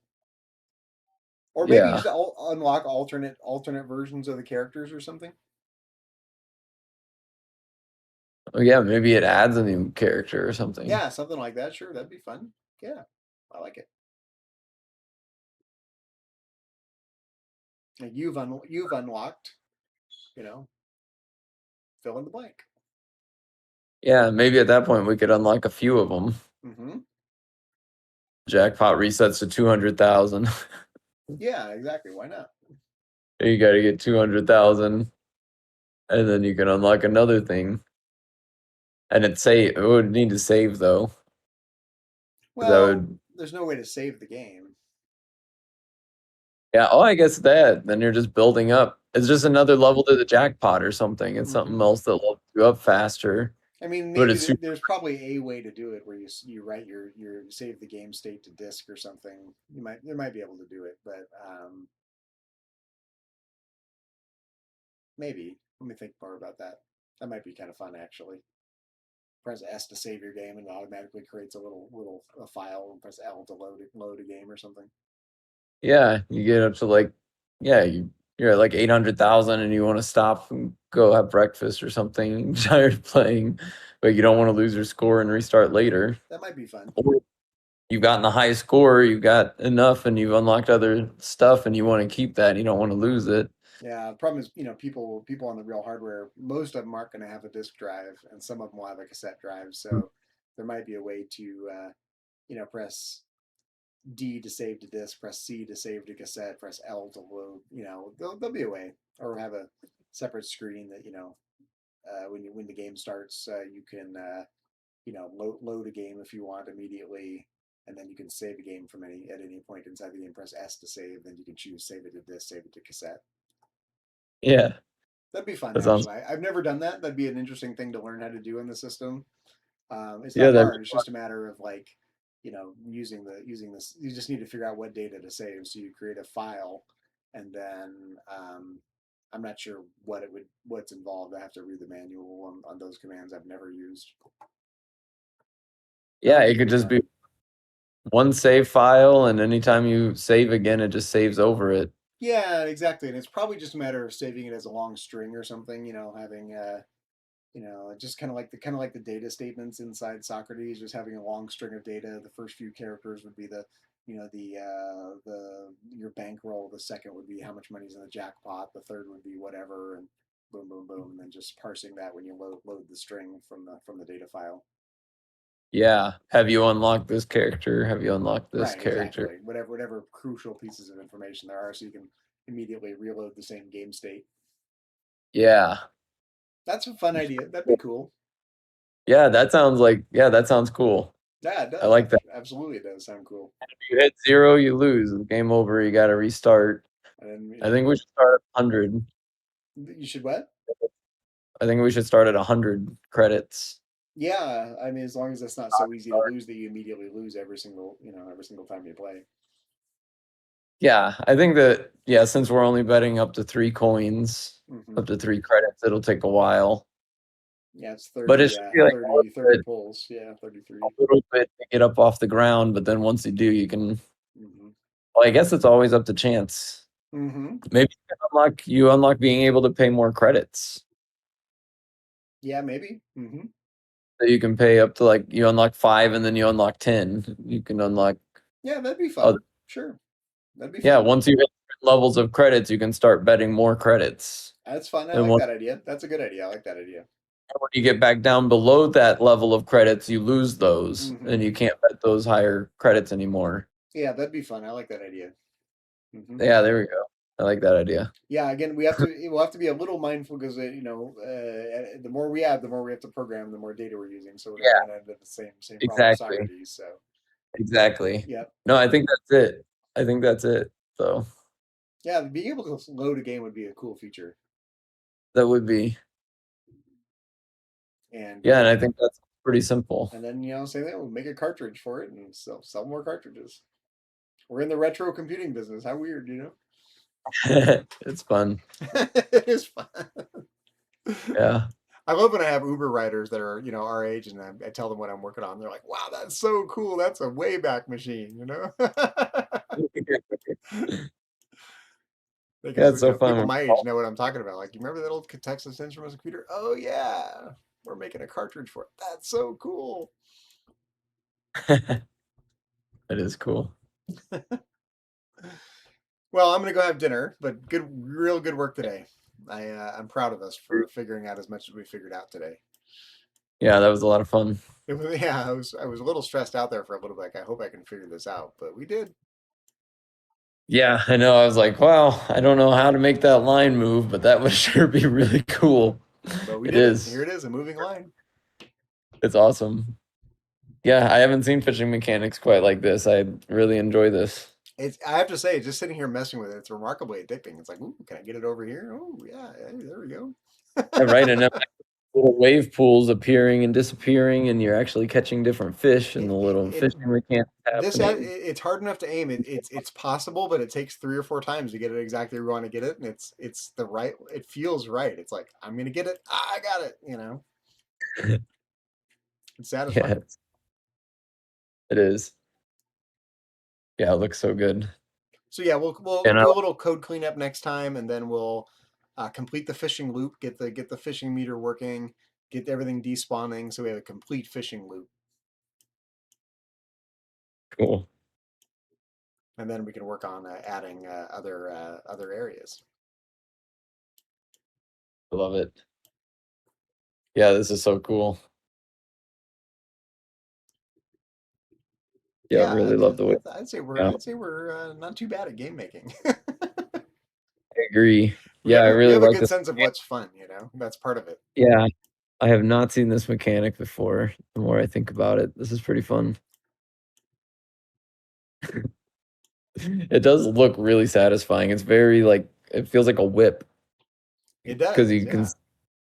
or maybe Yeah. just unlock alternate versions of the characters or something. Oh, yeah. Maybe it adds a new character or something. Yeah, something like that. Sure, that'd be fun. Yeah, I like it. And you've unlocked, you know, fill in the blank. Yeah. Maybe at that point we could unlock a few of them. Mm-hmm. Jackpot resets to 200,000. Yeah, exactly. Why not? You got to get 200,000, and then you can unlock another thing. And it would need to save though. 'Cause that Well, would, there's no way to save the game. yeah. Oh, I guess that. Then you're just building up. It's just another level to the jackpot or something. It's something else that levels you up faster. I mean, But maybe it's super. there's probably a way to do it where you write your save the game state to disk or something. There might be able to do it, but maybe. Let me think more about that. That might be kind of fun actually. Press S to save your game and it automatically creates a a file, and press L to load a game or something. Yeah, you get up to like, yeah, you're at like 800,000 and you want to stop and go have breakfast or something. You're tired of playing, but you don't want to lose your score and restart later. That might be fun. Or you've gotten the high score, you've got enough, and you've unlocked other stuff, and you want to keep that. And you don't want to lose it. Yeah, the problem is, people on the real hardware, most of them aren't going to have a disk drive, and some of them will have a cassette drive. So there might be a way to, press D to save to disk, press C to save to cassette, press L to load. There'll be a way, or have a separate screen that when the game starts, you can load a game if you want immediately, and then you can save a game from at any point inside the game. Press S to save, then you can choose save it to disk, save it to cassette. Yeah, That'd be fun, that sounds. actually. I've never done that. That'd be an interesting thing to learn how to do in the system. It's Yeah, not that'd hard. It's be fun. just a matter of using this. You just need to figure out what data to save. So you create a file, and then I'm not sure what's involved. I have to read the manual on those commands. I've never used. That Yeah, would be it could pretty just fun. be one save file, and anytime you save again, it just saves over it. Yeah, exactly. And it's probably just a matter of saving it as a long string or something. Having just kind of like the data statements inside Socrates, just having a long string of data. The first few characters would be the your bankroll. The second would be how much money's in the jackpot. The third would be whatever, and boom, boom, boom, and then just parsing that when you load the string from the data file. Yeah. Have you unlocked this character? Have you unlocked this Right, character? exactly. Whatever crucial pieces of information there are, so you can immediately reload the same game state. Yeah. That's a fun idea. That'd be cool. Yeah, that sounds cool. Yeah, it I does. like that. Absolutely, it does sound cool. If you hit 0, you lose. Game over. You got to restart. And I think we should start at 100. you should what? I think we should start at 100 credits. Yeah, I mean, as long as it's not so easy to lose that you immediately lose every single time you play. Yeah, I think that, yeah, since we're only betting up to 3 coins, up to 3 credits, it'll take a while. Yeah, it's 30. But it should be like 30 pulls. Yeah, 33. a little bit to get up off the ground, but then once you do, you can. Well, I guess it's always up to chance. Maybe you unlock being able to pay more credits. Yeah, maybe. So you can pay up to you unlock 5 and then you unlock 10. You can unlock. Yeah, that'd be fun. Sure, that'd be fun. Yeah, once you hit levels of credits, you can start betting more credits. That's fun. I like that idea. That's a good idea. I like that idea. When you get back down below that level of credits, you lose those, and you can't bet those higher credits anymore. Yeah, that'd be fun. I like that idea. Yeah, there we go. I like that idea. Yeah, again, we'll have to be a little mindful because the more we add, the more we have to program, the more data we're using. So we're going to run into the same problem with Socrates. So exactly. Yep. No, I think that's it. So yeah, being able to load a game would be a cool feature. That would be. And yeah, and I think that's pretty simple. And then say that we'll make a cartridge for it and sell more cartridges. We're in the retro computing business. How weird, It's fun. It is fun. Yeah. I love when I have Uber riders that are, our age, and I tell them what I'm working on. They're like, "Wow, that's so cool! That's a Wayback Machine," Yeah, Because it's so people fun. my age know what I'm talking about. Like, you remember that old Texas Instruments computer? Oh yeah, we're making a cartridge for it. That's so cool. It is cool. Well, I'm gonna go have dinner, but real good work today. I'm proud of us for figuring out as much as we figured out today. Yeah, that was a lot of fun. Yeah, I was a little stressed out there for a little bit. Like, I hope I can figure this out, but we did. Yeah, I know. I was like, wow, I don't know how to make that line move, but that would sure be really cool. But we It did it. is. Here it is, a moving line. It's awesome. Yeah, I haven't seen fishing mechanics quite like this. I really enjoy this. I have to say, just sitting here messing with it, it's remarkably addicting. It's like, ooh, can I get it over here? Oh yeah, hey, there we go. Yeah, right. And then little wave pools appearing and disappearing, and you're actually catching different fish, and the little fishing mechanics happening. It's hard enough to aim. It's possible, but it takes 3 or 4 times to get it exactly where you want to get it, and it's the right. It feels right. It's like, I'm gonna get it. I got it. It's satisfying. Yeah, it is. Yeah, it looks so good. So yeah, we'll And do a little code cleanup next time, and then we'll complete the fishing loop, get the fishing meter working, get everything despawning, so we have a complete fishing loop, cool. and then we can work on adding other areas. I love it. Yeah, this is so cool. Yeah, I really love the way. I'd say Yeah, we're not too bad at game making. I agree. Yeah, I We really have a like good this. sense of what's fun. That's part of it. Yeah, I have not seen this mechanic before. The more I think about it, this is pretty fun. It does look really satisfying. It's very like it feels like a whip It because does, you can yeah.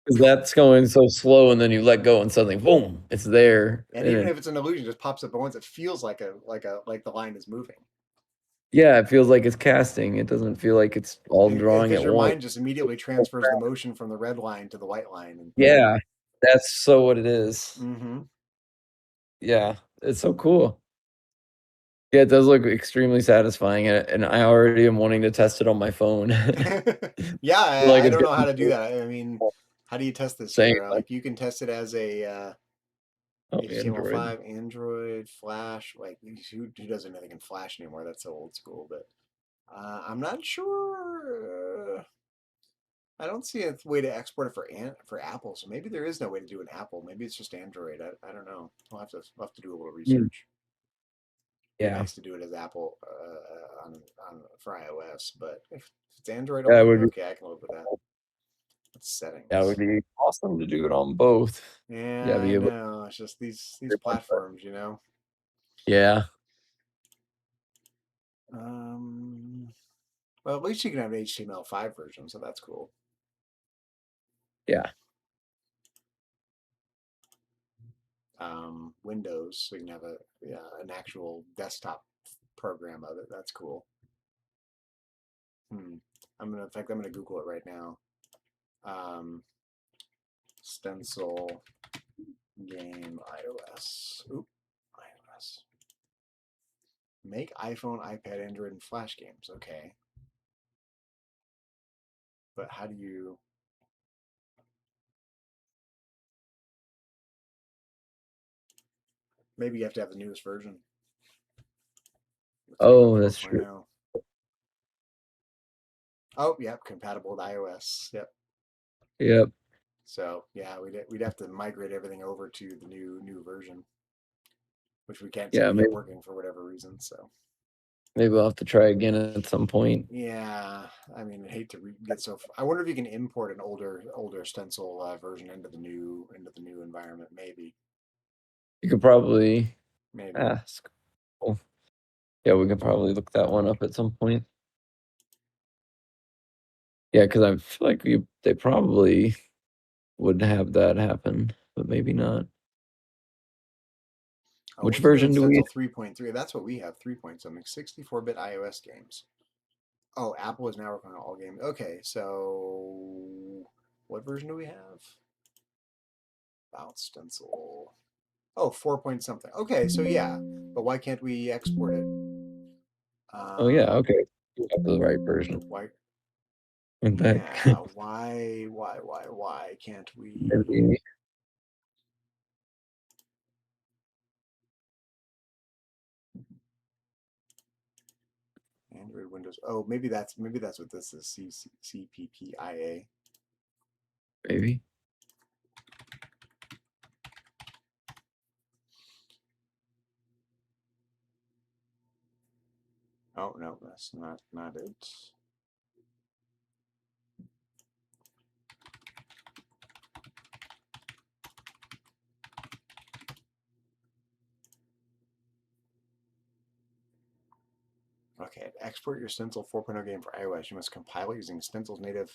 because that's going so slow and then you let go and suddenly boom, it's there. And even if it's an illusion, it just pops up at once. It feels like the line is moving. Yeah, it feels like it's casting. It doesn't feel like it's all drawing Because at your once. mind just immediately transfers the motion from the red line to the white line. Yeah, that's so what it is. Mm-hmm. Yeah, it's so cool. Yeah, it does look extremely satisfying, and I already am wanting to test it on my phone. Yeah, Like I it's don't know how to do getting that. I mean, how do you test this same. here? Like, you can test it as a Android. HTML5, Android, Flash. Like, who does anything in Flash anymore? That's so old school. But I'm not sure. I don't see a way to export it for Apple. So maybe there is no way to do an Apple. Maybe it's just Android. I don't know. We'll have to do a little research. Be Yeah, nice to do it as Apple on for iOS, but if it's Android that only, would be okay, I can live with that. Settings. that would be awesome to do it on both. Yeah, Yeah, I be able. know. It's just these platforms. Yeah, Well, at least you can have an HTML5 version, so that's cool. yeah, Windows, so you can have an actual desktop program of it. That's cool. In fact, I'm gonna Google it right now. Stencil game iOS. Oop, iOS. Make iPhone, iPad, Android, and Flash games. Okay. But how do you... Maybe you have to have the newest version. oh, that's true. 4.0. Oh, yep, compatible with iOS. Yep. Yep. So yeah, we'd have to migrate everything over to the new version, which we can't seem Yeah, to maybe get working for whatever reason. So we'll have to try again at some point. yeah, I mean, I hate to get so. I wonder if you can import an older stencil version into the new environment. Maybe. You could probably Maybe. ask. Cool. Yeah, we could probably look that one up at some point. Yeah, because I feel like they probably would have that happen, but maybe not. Oh, Which what's new version in do we? Stencil 3.3? That's what we have. 3 point something. 64-bit iOS games. Oh, Apple is now working on all games. Okay, so what version do we have? About stencil. Oh, 4 point something. Okay, so yeah, but why can't we export it? Oh yeah, okay. You have the right version. Why? Went back. Yeah, why can't we? Maybe. Android, Windows. Oh, maybe that's what this is. CPPIA. Maybe. Oh no, that's not it. Okay, to export your Stencil 4.0 game for iOS, you must compile it using Stencil's native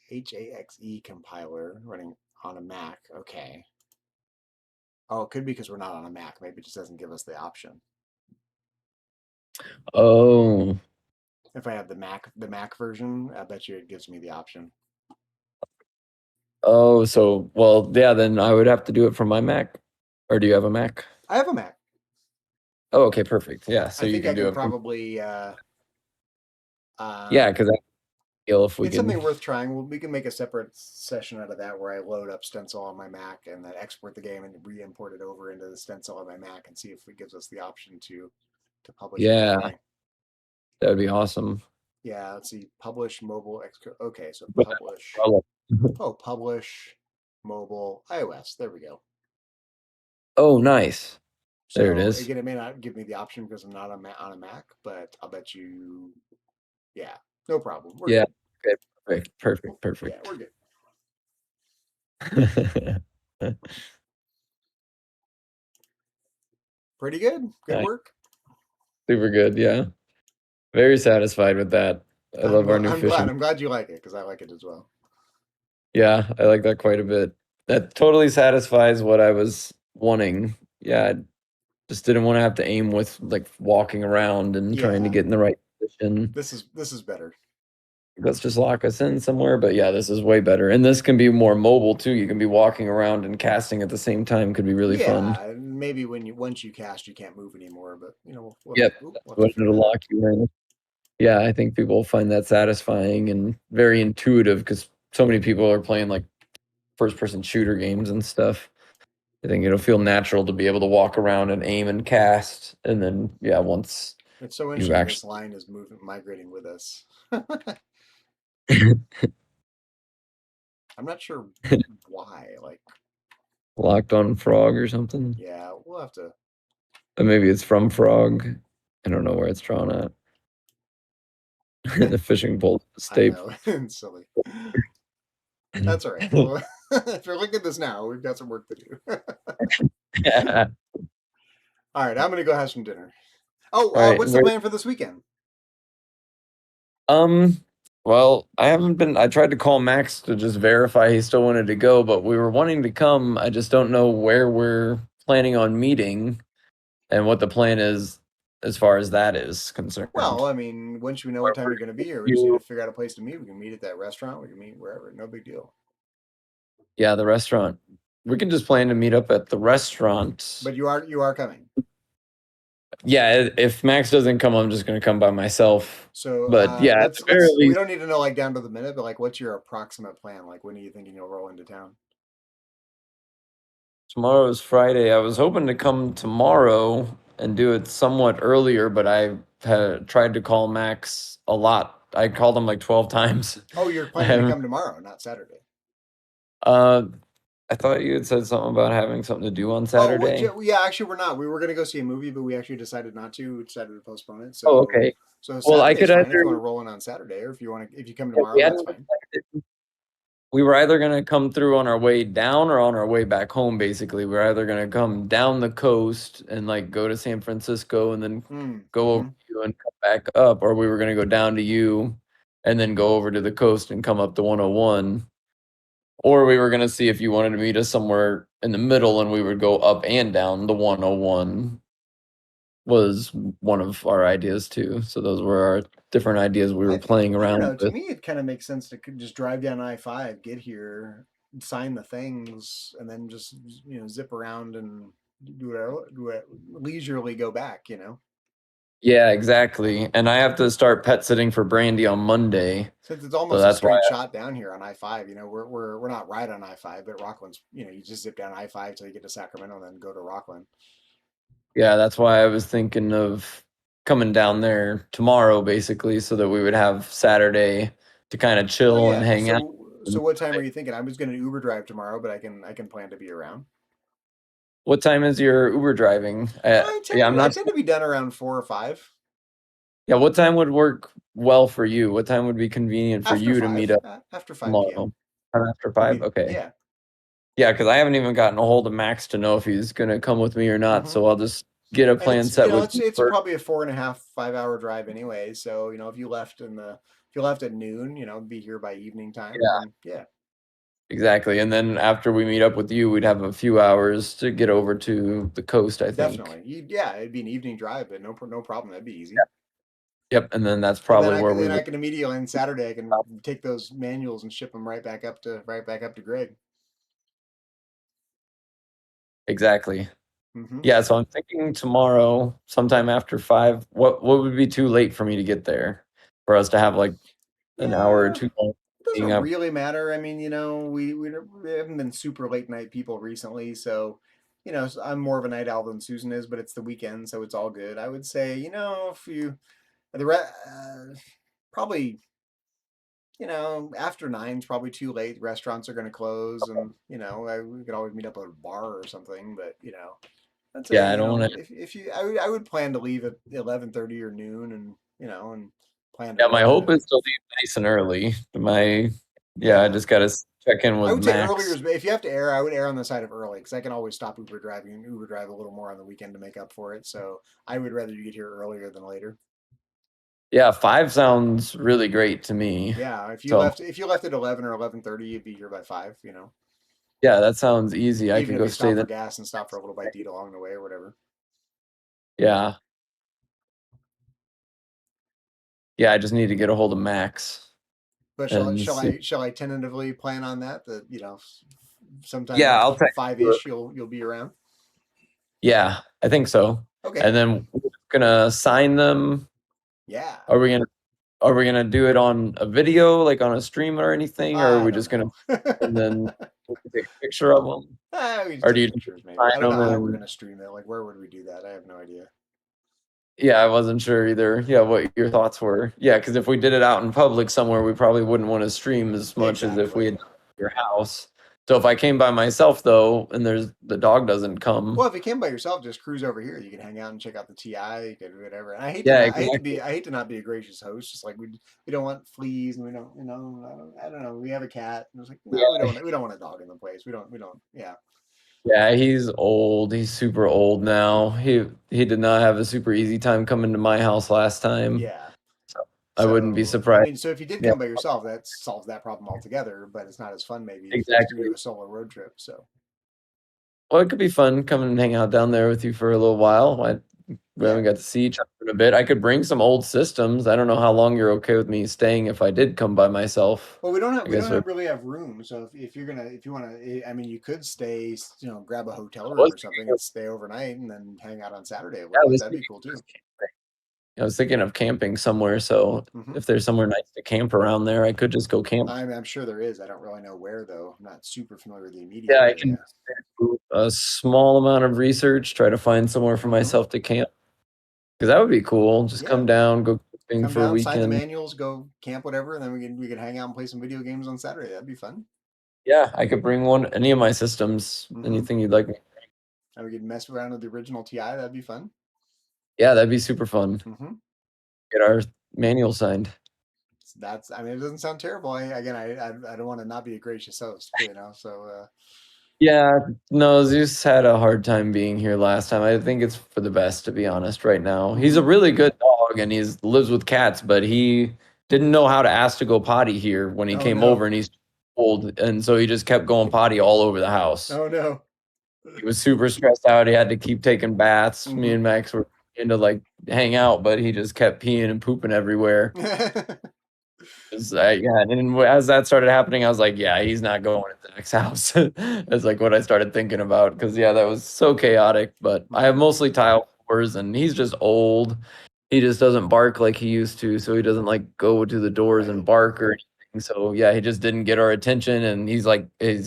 HAXE compiler running on a Mac. Okay. Oh, it could be because we're not on a Mac. Maybe it just doesn't give us the option. Oh. If I have the Mac version, I bet you it gives me the option. Oh, so well, yeah, then I would have to do it from my Mac. Or do you have a Mac? I have a Mac. Oh, okay, perfect. Yeah, so I you think can I do can it from probably. yeah, because if we It's can. something worth trying. We can make a separate session out of that where I load up Stencil on my Mac and then export the game and re-import it over into the Stencil on my Mac and see if it gives us the option to publish it that Yeah, way. that would be awesome. Yeah, let's see. Publish mobile. Okay, so But publish. I'll- Oh, publish mobile iOS. There we go. Oh, nice. There it So is. again, it may not give me the option because I'm not on a Mac, but I'll bet you. Yeah, no problem. We're Yeah. good. Okay, perfect. Yeah, we're good. Pretty good. Good Nice. work. Super good. Yeah. Very satisfied with that. I love our new I'm fishing. glad. I'm glad you like it because I like it as well. Yeah, I like that quite a bit. That totally satisfies what I was wanting. Yeah, I just didn't want to have to aim with like walking around and trying to Yeah. get in the right position. This is better. Let's just lock us in somewhere. But yeah, this is way better. And this can be more mobile too. You can be walking around and casting at the same time. Could be really fun. Yeah, maybe once you cast, you can't move anymore. But Yep, we'll have when to figure it'll that out. lock you in. Yeah, I think people will find that satisfying and very intuitive because so many people are playing like first person shooter games and stuff. I think it'll feel natural to be able to walk around and aim and cast. And then, yeah, once It's so you interesting. This actually line is migrating with us. I'm not sure why. Like, locked on Frog or something. yeah, we'll have to. Or maybe it's from Frog. I don't know where it's drawn at. The fishing pole I staple. know, it's silly. That's all right. Well, if you're looking at this now, we've got some work to do. Yeah. All right, I'm gonna go have some dinner. Oh, All right. what's the plan for this weekend? Well, I tried to call Max to just verify he still wanted to go, but we were wanting to come. I just don't know where we're planning on meeting and what the plan is as far as that is concerned. Well, I mean, once we know what time you're going to be here, we just need to figure out a place to meet. We can meet at that restaurant. We can meet wherever. No big deal. Yeah, the restaurant. We can just plan to meet up at the restaurant. But you are coming. Yeah, if Max doesn't come, I'm just going to come by myself. So, but yeah, we don't need to know like down to the minute, but like, what's your approximate plan? Like, when are you thinking you'll roll into town? Tomorrow is Friday. I was hoping to come tomorrow and do it somewhat earlier, but I had tried to call Max a lot. I called him like 12 times. Oh, you're planning to come tomorrow, not Saturday. I thought you had said something about having something to do on Saturday. Oh, yeah, actually, we're not. We were going to go see a movie, but we actually decided not to. We decided to postpone it. So, oh, okay. So well, Saturday's I could fine either, if you want to roll in on Saturday, or if you come tomorrow, that's fine. We were either going to come through on our way down or on our way back home. Basically, we're either going to come down the coast and like go to San Francisco and then go over to you and come back up, or we were going to go down to you and then go over to the coast and come up to 101. Or we were going to see if you wanted to meet us somewhere in the middle and we would go up and down the 101. was one of our ideas too. So those were our different ideas we were playing I don't around know. To with. me, it kind of makes sense to just drive down I-5, get here, sign the things, and then just zip around and do it leisurely. Go back. Yeah, exactly. And I have to start pet sitting for Brandy on Monday. Since it's So almost a that's why straight shot down here on I-5, we're not right on I-5, but Rockland's, you just zip down I-5 till you get to Sacramento and then go to Rockland. yeah, that's why I was thinking of coming down there tomorrow basically so that we would have Saturday to kind of Oh chill and yeah. hang out. So what time are you thinking? I was going to Uber drive tomorrow, but I can plan to be around. What time is your Uber driving? Yeah, I'm I not. tend to be done around 4 or 5. Yeah, what time would work well for you? What time would be convenient for After you to meet 5. up After 5 p.m. tomorrow? Time after would 5? be Okay. yeah. Yeah, because I haven't even gotten a hold of Max to know if he's gonna come with me or not. Mm-hmm. So I'll just get a And plan set with you it's first. probably a 4.5, 5 hour drive anyway. So if you left at noon, be here by evening time. Yeah, Then yeah, exactly. And then after we meet up with you, we'd have a few hours to get over to the coast, I think. definitely. Yeah, it'd be an evening drive, but no problem. That'd be easy. Yeah. Yep, and then that's And then probably where we would. I can immediately on Saturday I can take those manuals and ship them right back up to Greg. Exactly. Mm-hmm. Yeah, so I'm thinking tomorrow, sometime after 5. What would be too late for me to get there for us to have like an hour or Yeah, two it being doesn't up? really matter. I mean, we haven't been super late night people recently, so so I'm more of a night owl than Susan is, but it's the weekend, so it's all good. I would say, if you the probably after 9's probably too late. Restaurants are going to close, and we could always meet up at a bar or something. But I'd say Yeah, I don't want to. if you I would plan to leave at 11:30 or noon, and and plan to Yeah, my roll hope in. is to leave nice and early. Yeah, I Yeah. just got to check in I with would say earlier Max. is, if you have to err, I would err on the side of early because I can always stop Uber driving and Uber drive a little more on the weekend to make up for it. So I would rather you get here earlier than later. Yeah, 5 sounds really great to me. Yeah, So, if you left at 11 or 11:30, you'd be here by 5. yeah, that sounds easy. I Even could if go you stay stop for the. gas and stop for a little bite to eat along the way or whatever. Yeah. Yeah, I just need to get a hold of Max But and see. shall I tentatively plan on that sometime Yeah, like I'll text you. 5-ish you'll be around? Yeah, I think so. Okay. And then we're gonna sign them. Yeah. Are we gonna do it on a video, like on a stream or anything, or are I we don't just gonna know. and then we can take a picture of them, We just or do take you just pictures maybe. sign I don't know them how we're and? gonna stream it. Like where would we do that? I have no idea. Yeah, I wasn't sure either. Yeah, what your thoughts were. Yeah, because if we did it out in public somewhere, we probably wouldn't want to stream as much as if we had Exactly. done it at your house. So if I came by myself though, and the dog doesn't come. Well, if you came by yourself, just cruise over here. You can hang out and check out the TI. You could do whatever. And Yeah, exactly. I hate to not be a gracious host. Just like we don't want fleas, and we don't, I don't know. We have a cat, and it's like no, Yeah, we don't want a dog in the place. We don't. Yeah. yeah, he's old. He's super old now. He did not have a super easy time coming to my house last time. Yeah. So I wouldn't be So I surprised. mean, so if you did Yeah, come by yourself, that solves that problem altogether. But it's not as fun maybe if you exactly. do a solo road trip. So Well, it could be fun coming and hang out down there with you for a little while. We yeah. haven't got to see each other in a bit. I could bring some old systems. I don't know how long you're okay with me staying if I did come by myself. Well, I guess really have room. So if if you want to, I mean, you could stay, grab a hotel I room was or thinking something of, and stay overnight and then hang out on Saturday a yeah, little bit. That'd be cool too. I was thinking of camping somewhere. So Hmm. if there's somewhere nice to camp around there, I could just go camp. I'm sure there is. I don't really know where though. I'm not super familiar with the immediate Yeah, I can area. do a small amount of research, try to find somewhere for Hmm. myself to camp. Because that would be cool. Just Yeah. come down, go camping Come for a down, sign the weekend. manuals, go camp, whatever, and then we can hang out and play some video games on Saturday. That'd be fun. Yeah, I could bring any of my systems, Hmm. anything you'd like me. And we could mess around with the original TI. That'd be fun. Yeah, that'd be super fun. Hmm. Get our manual signed. I mean, it doesn't sound terrible. I don't want to not be a gracious host, so Yeah, no, Zeus had a hard time being here last time. I think it's for the best, to be honest, right now. He's a really good dog and he's lives with cats, but he didn't know how to ask to go potty here when he oh came no, over and he's old. And so he just kept going potty all over the house. oh no. He was super stressed out. He had to keep taking baths. Me Hmm. and Max were to like hang out, but he just kept peeing and pooping everywhere. Yeah, and then as that started happening, I was like, yeah, he's not going to the next house. That's like what I started thinking about because yeah, that was so chaotic. But I have mostly tile floors, and he's just old. He just doesn't bark like he used to, so he doesn't like go to the doors and bark or anything. So yeah, he just didn't get our attention, and he's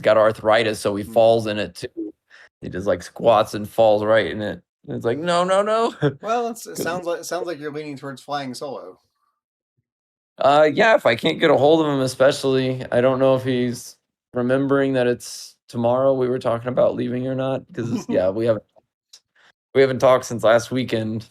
got arthritis, so he falls in it too. He just like squats and falls right in it. And it's like no, no, no. Well, it sounds like you're leaning towards flying solo. Yeah, if I can't get a hold of him, especially, I don't know if he's remembering that it's tomorrow we were talking about leaving or not. Because yeah, we haven't talked since last weekend,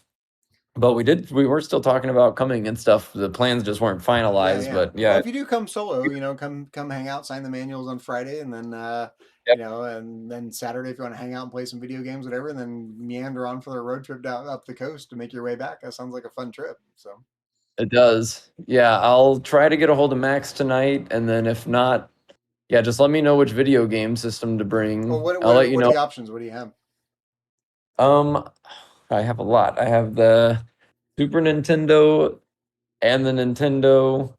but we were still talking about coming and stuff. The plans just weren't finalized, but Well, yeah, if you do come solo, come hang out, sign the manuals on Friday, and then Yep. and then Saturday if you want to hang out and play some video games, whatever, and then meander on for the road trip down up the coast to make your way back. That sounds like a fun trip. So it does. Yeah, I'll try to get a hold of Max tonight, and then if not, yeah, just let me know which video game system to bring. well, I'll let you what know. are the options? What do you have? I have a lot. I have the Super Nintendo and the Nintendo.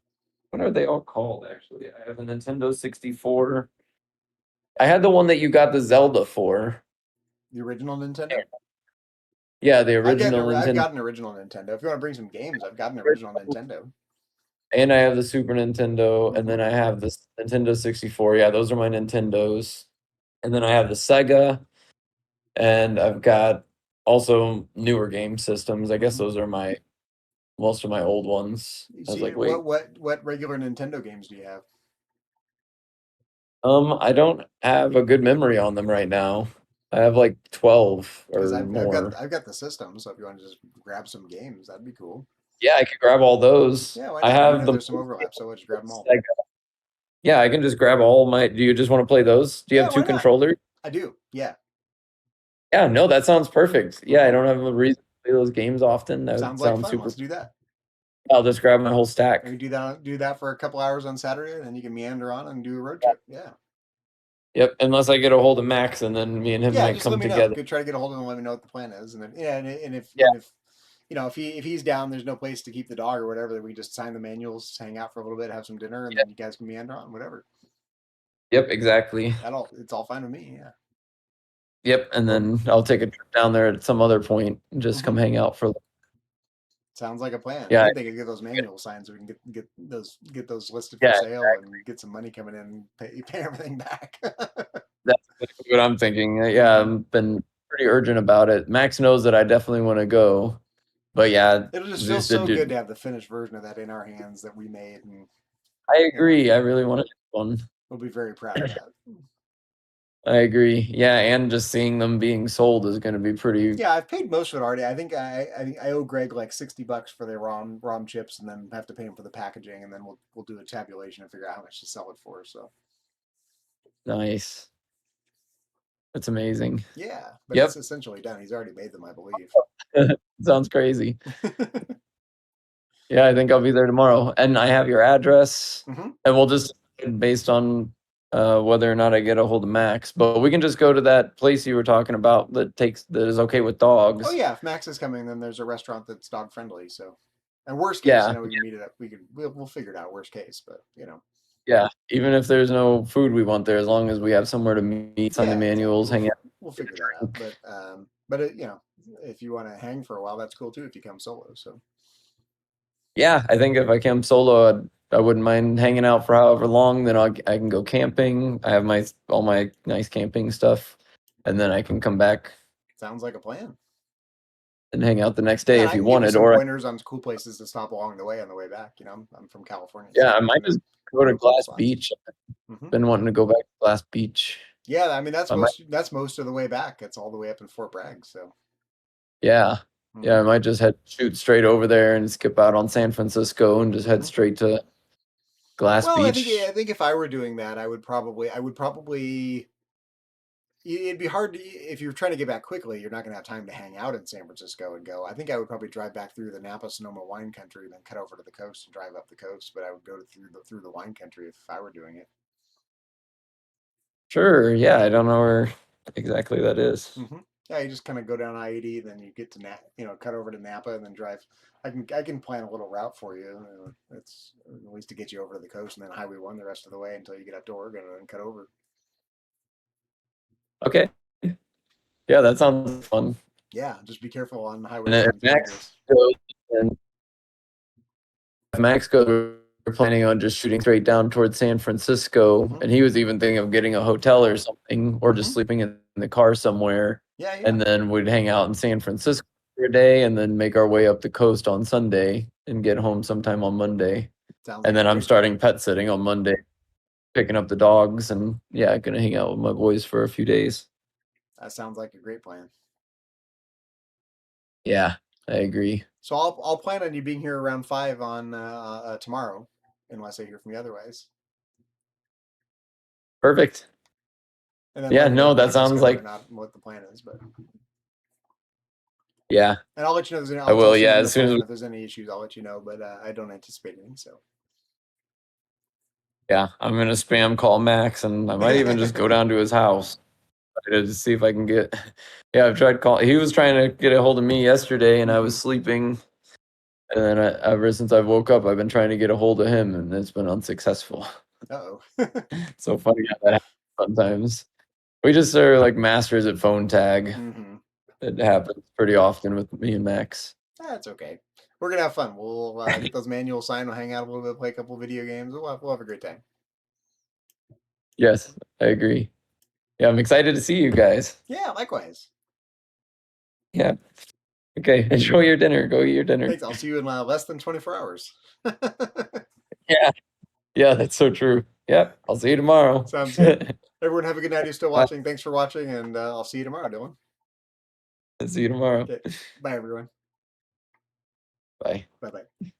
What are they all called, actually? I have a Nintendo 64. I had the one that you got the Zelda for. The original Nintendo? Yeah, the original I've Nintendo. got an original Nintendo. If you want to bring some games, I've got an original Nintendo. And I have the Super Nintendo, and then I have the Nintendo 64. Yeah, those are my Nintendos. And then I have the Sega, and I've got also newer game systems. I guess those are most of my old ones. I was like, wait. What regular Nintendo games do you have? I don't have a good memory on them right now. I have like 12 Because or more. I've got the system, so if you want to just grab some games, that'd be cool. Yeah, I could grab all those. Yeah, why I not? have the There's some overlap, so let's grab them all. Sega. Yeah, I can just grab all my. Do you just want to play those? Do you have why two not? controllers? I do. Yeah. Yeah, no, that sounds perfect. Yeah, I don't have a reason to play those games often. That Sounds like sounds fun. super. Let's do that. I'll just grab my whole stack. Maybe do that for a couple hours on Saturday, and then you can meander on and do a road trip. Yeah. Yep, unless I get a hold of Max, and then me and him might Just come let me together. know. Try to get a hold of him and let me know what the plan is, and then and if if he's down, there's no place to keep the dog or whatever. Then we just sign the manuals, hang out for a little bit, have some dinner, and then you guys can meander on, whatever. Yep, exactly. It's all fine with me. Yeah. Yep, and then I'll take a trip down there at some other point and just come hang out for. Sounds like a plan. Yeah. I think I could get those manual signed so we can get those listed for sale and get some money coming in and pay everything back. That's what I'm thinking. Yeah, I've been pretty urgent about it. Max knows that I definitely want to go, but yeah, it'll just feel so good to have the finished version of that in our hands that we made. And I agree. I really want to get one. We'll be very proud of that. I agree. Yeah, and just seeing them being sold is going to be pretty. Yeah, I've paid most of it already. I think I owe Greg like $60 for the ROM chips, and then have to pay him for the packaging, and then we'll do a tabulation and figure out how much to sell it for. So nice. That's amazing. Yeah, but it's essentially done. He's already made them, I believe. Sounds crazy. Yeah, I think I'll be there tomorrow, and I have your address, and we'll just based on whether or not I get a hold of Max, but we can just go to that place you were talking about that is okay with dogs. Oh yeah, if Max is coming, then there's a restaurant that's dog friendly. So, and worst case, we can meet it up. We'll figure it out. Worst case, but Yeah, even if there's no food we want there, as long as we have somewhere to meet, sign the manuals, hang out. We'll figure that out. But if you want to hang for a while, that's cool too. If you come solo, so. Yeah, I think if I came solo, I wouldn't mind hanging out for however long. Then I can go camping. I have all my nice camping stuff, and then I can come back. Sounds like a plan. And hang out the next day if you wanted, some pointers on cool places to stop along the way on the way back. I'm from California. Yeah, so I might just go to Glass Beach. Been wanting to go back to Glass Beach. Yeah, I mean that's most of the way back. It's all the way up in Fort Bragg. So. Yeah. Yeah, I might just shoot straight over there and skip out on San Francisco and just head straight to Glass Beach. I think if I were doing that, I would probably. It'd be hard if you're trying to get back quickly. You're not going to have time to hang out in San Francisco and go. I think I would probably drive back through the Napa Sonoma wine country, and then cut over to the coast and drive up the coast. But I would go through the wine country if I were doing it. Sure. Yeah, I don't know where exactly that is. Yeah, you just kind of go down I-80, then you get to cut over to Napa, and then drive. I can plan a little route for you. It's at least to get you over to the coast, and then Highway 1 the rest of the way until you get up to Oregon, and then cut over. Okay. Yeah, that sounds fun. Yeah, just be careful on Highway And 1. if It's Max dangerous. goes, and if Max goes, we're planning on just shooting straight down towards San Francisco. Mhm. And he was even thinking of getting a hotel or something, or just Mhm. sleeping in the car somewhere. Yeah, yeah. And then we'd hang out in San Francisco for a day, and then make our way up the coast on Sunday and get home sometime on Monday. Sounds And like then a I'm great starting pet sitting on Monday, picking up the dogs, and yeah, gonna hang out with my boys for a few days. That sounds like a great plan. Yeah, I agree. So I'll plan on you being here around 5 on tomorrow, unless I hear from you otherwise. Perfect. And then Yeah, let me know no, if that Mac is sounds coming or like, not, and what the plan is. But yeah, and I'll let you know. I I'll will. text you Yeah, in the as soon as phone if there's any issues. I'll let you know. But I don't anticipate any. So yeah, I'm gonna spam call Max, and I might even just go down to his house to see if I can get. Yeah, I've tried call. He was trying to get a hold of me yesterday, and I was sleeping. And then ever since I woke up, I've been trying to get a hold of him, and it's been unsuccessful. Uh-oh. So funny how that happens sometimes. We just are like masters at phone tag. Mm-hmm. It happens pretty often with me and Max. That's okay. We're gonna have fun. We'll get those manuals signed. We'll hang out a little bit, play a couple video games. We'll have a great time. Yes, I agree. Yeah, I'm excited to see you guys. Yeah, likewise. Yeah. Okay. Enjoy your dinner. Go eat your dinner. Thanks. I'll see you in less than 24 hours. Yeah. Yeah, that's so true. Yep. I'll see you tomorrow. Sounds good. Everyone have a good night who's still Bye. watching. Thanks for watching, and I'll see you tomorrow, Dylan. See you tomorrow. Okay. Bye, everyone. Bye. Bye-bye.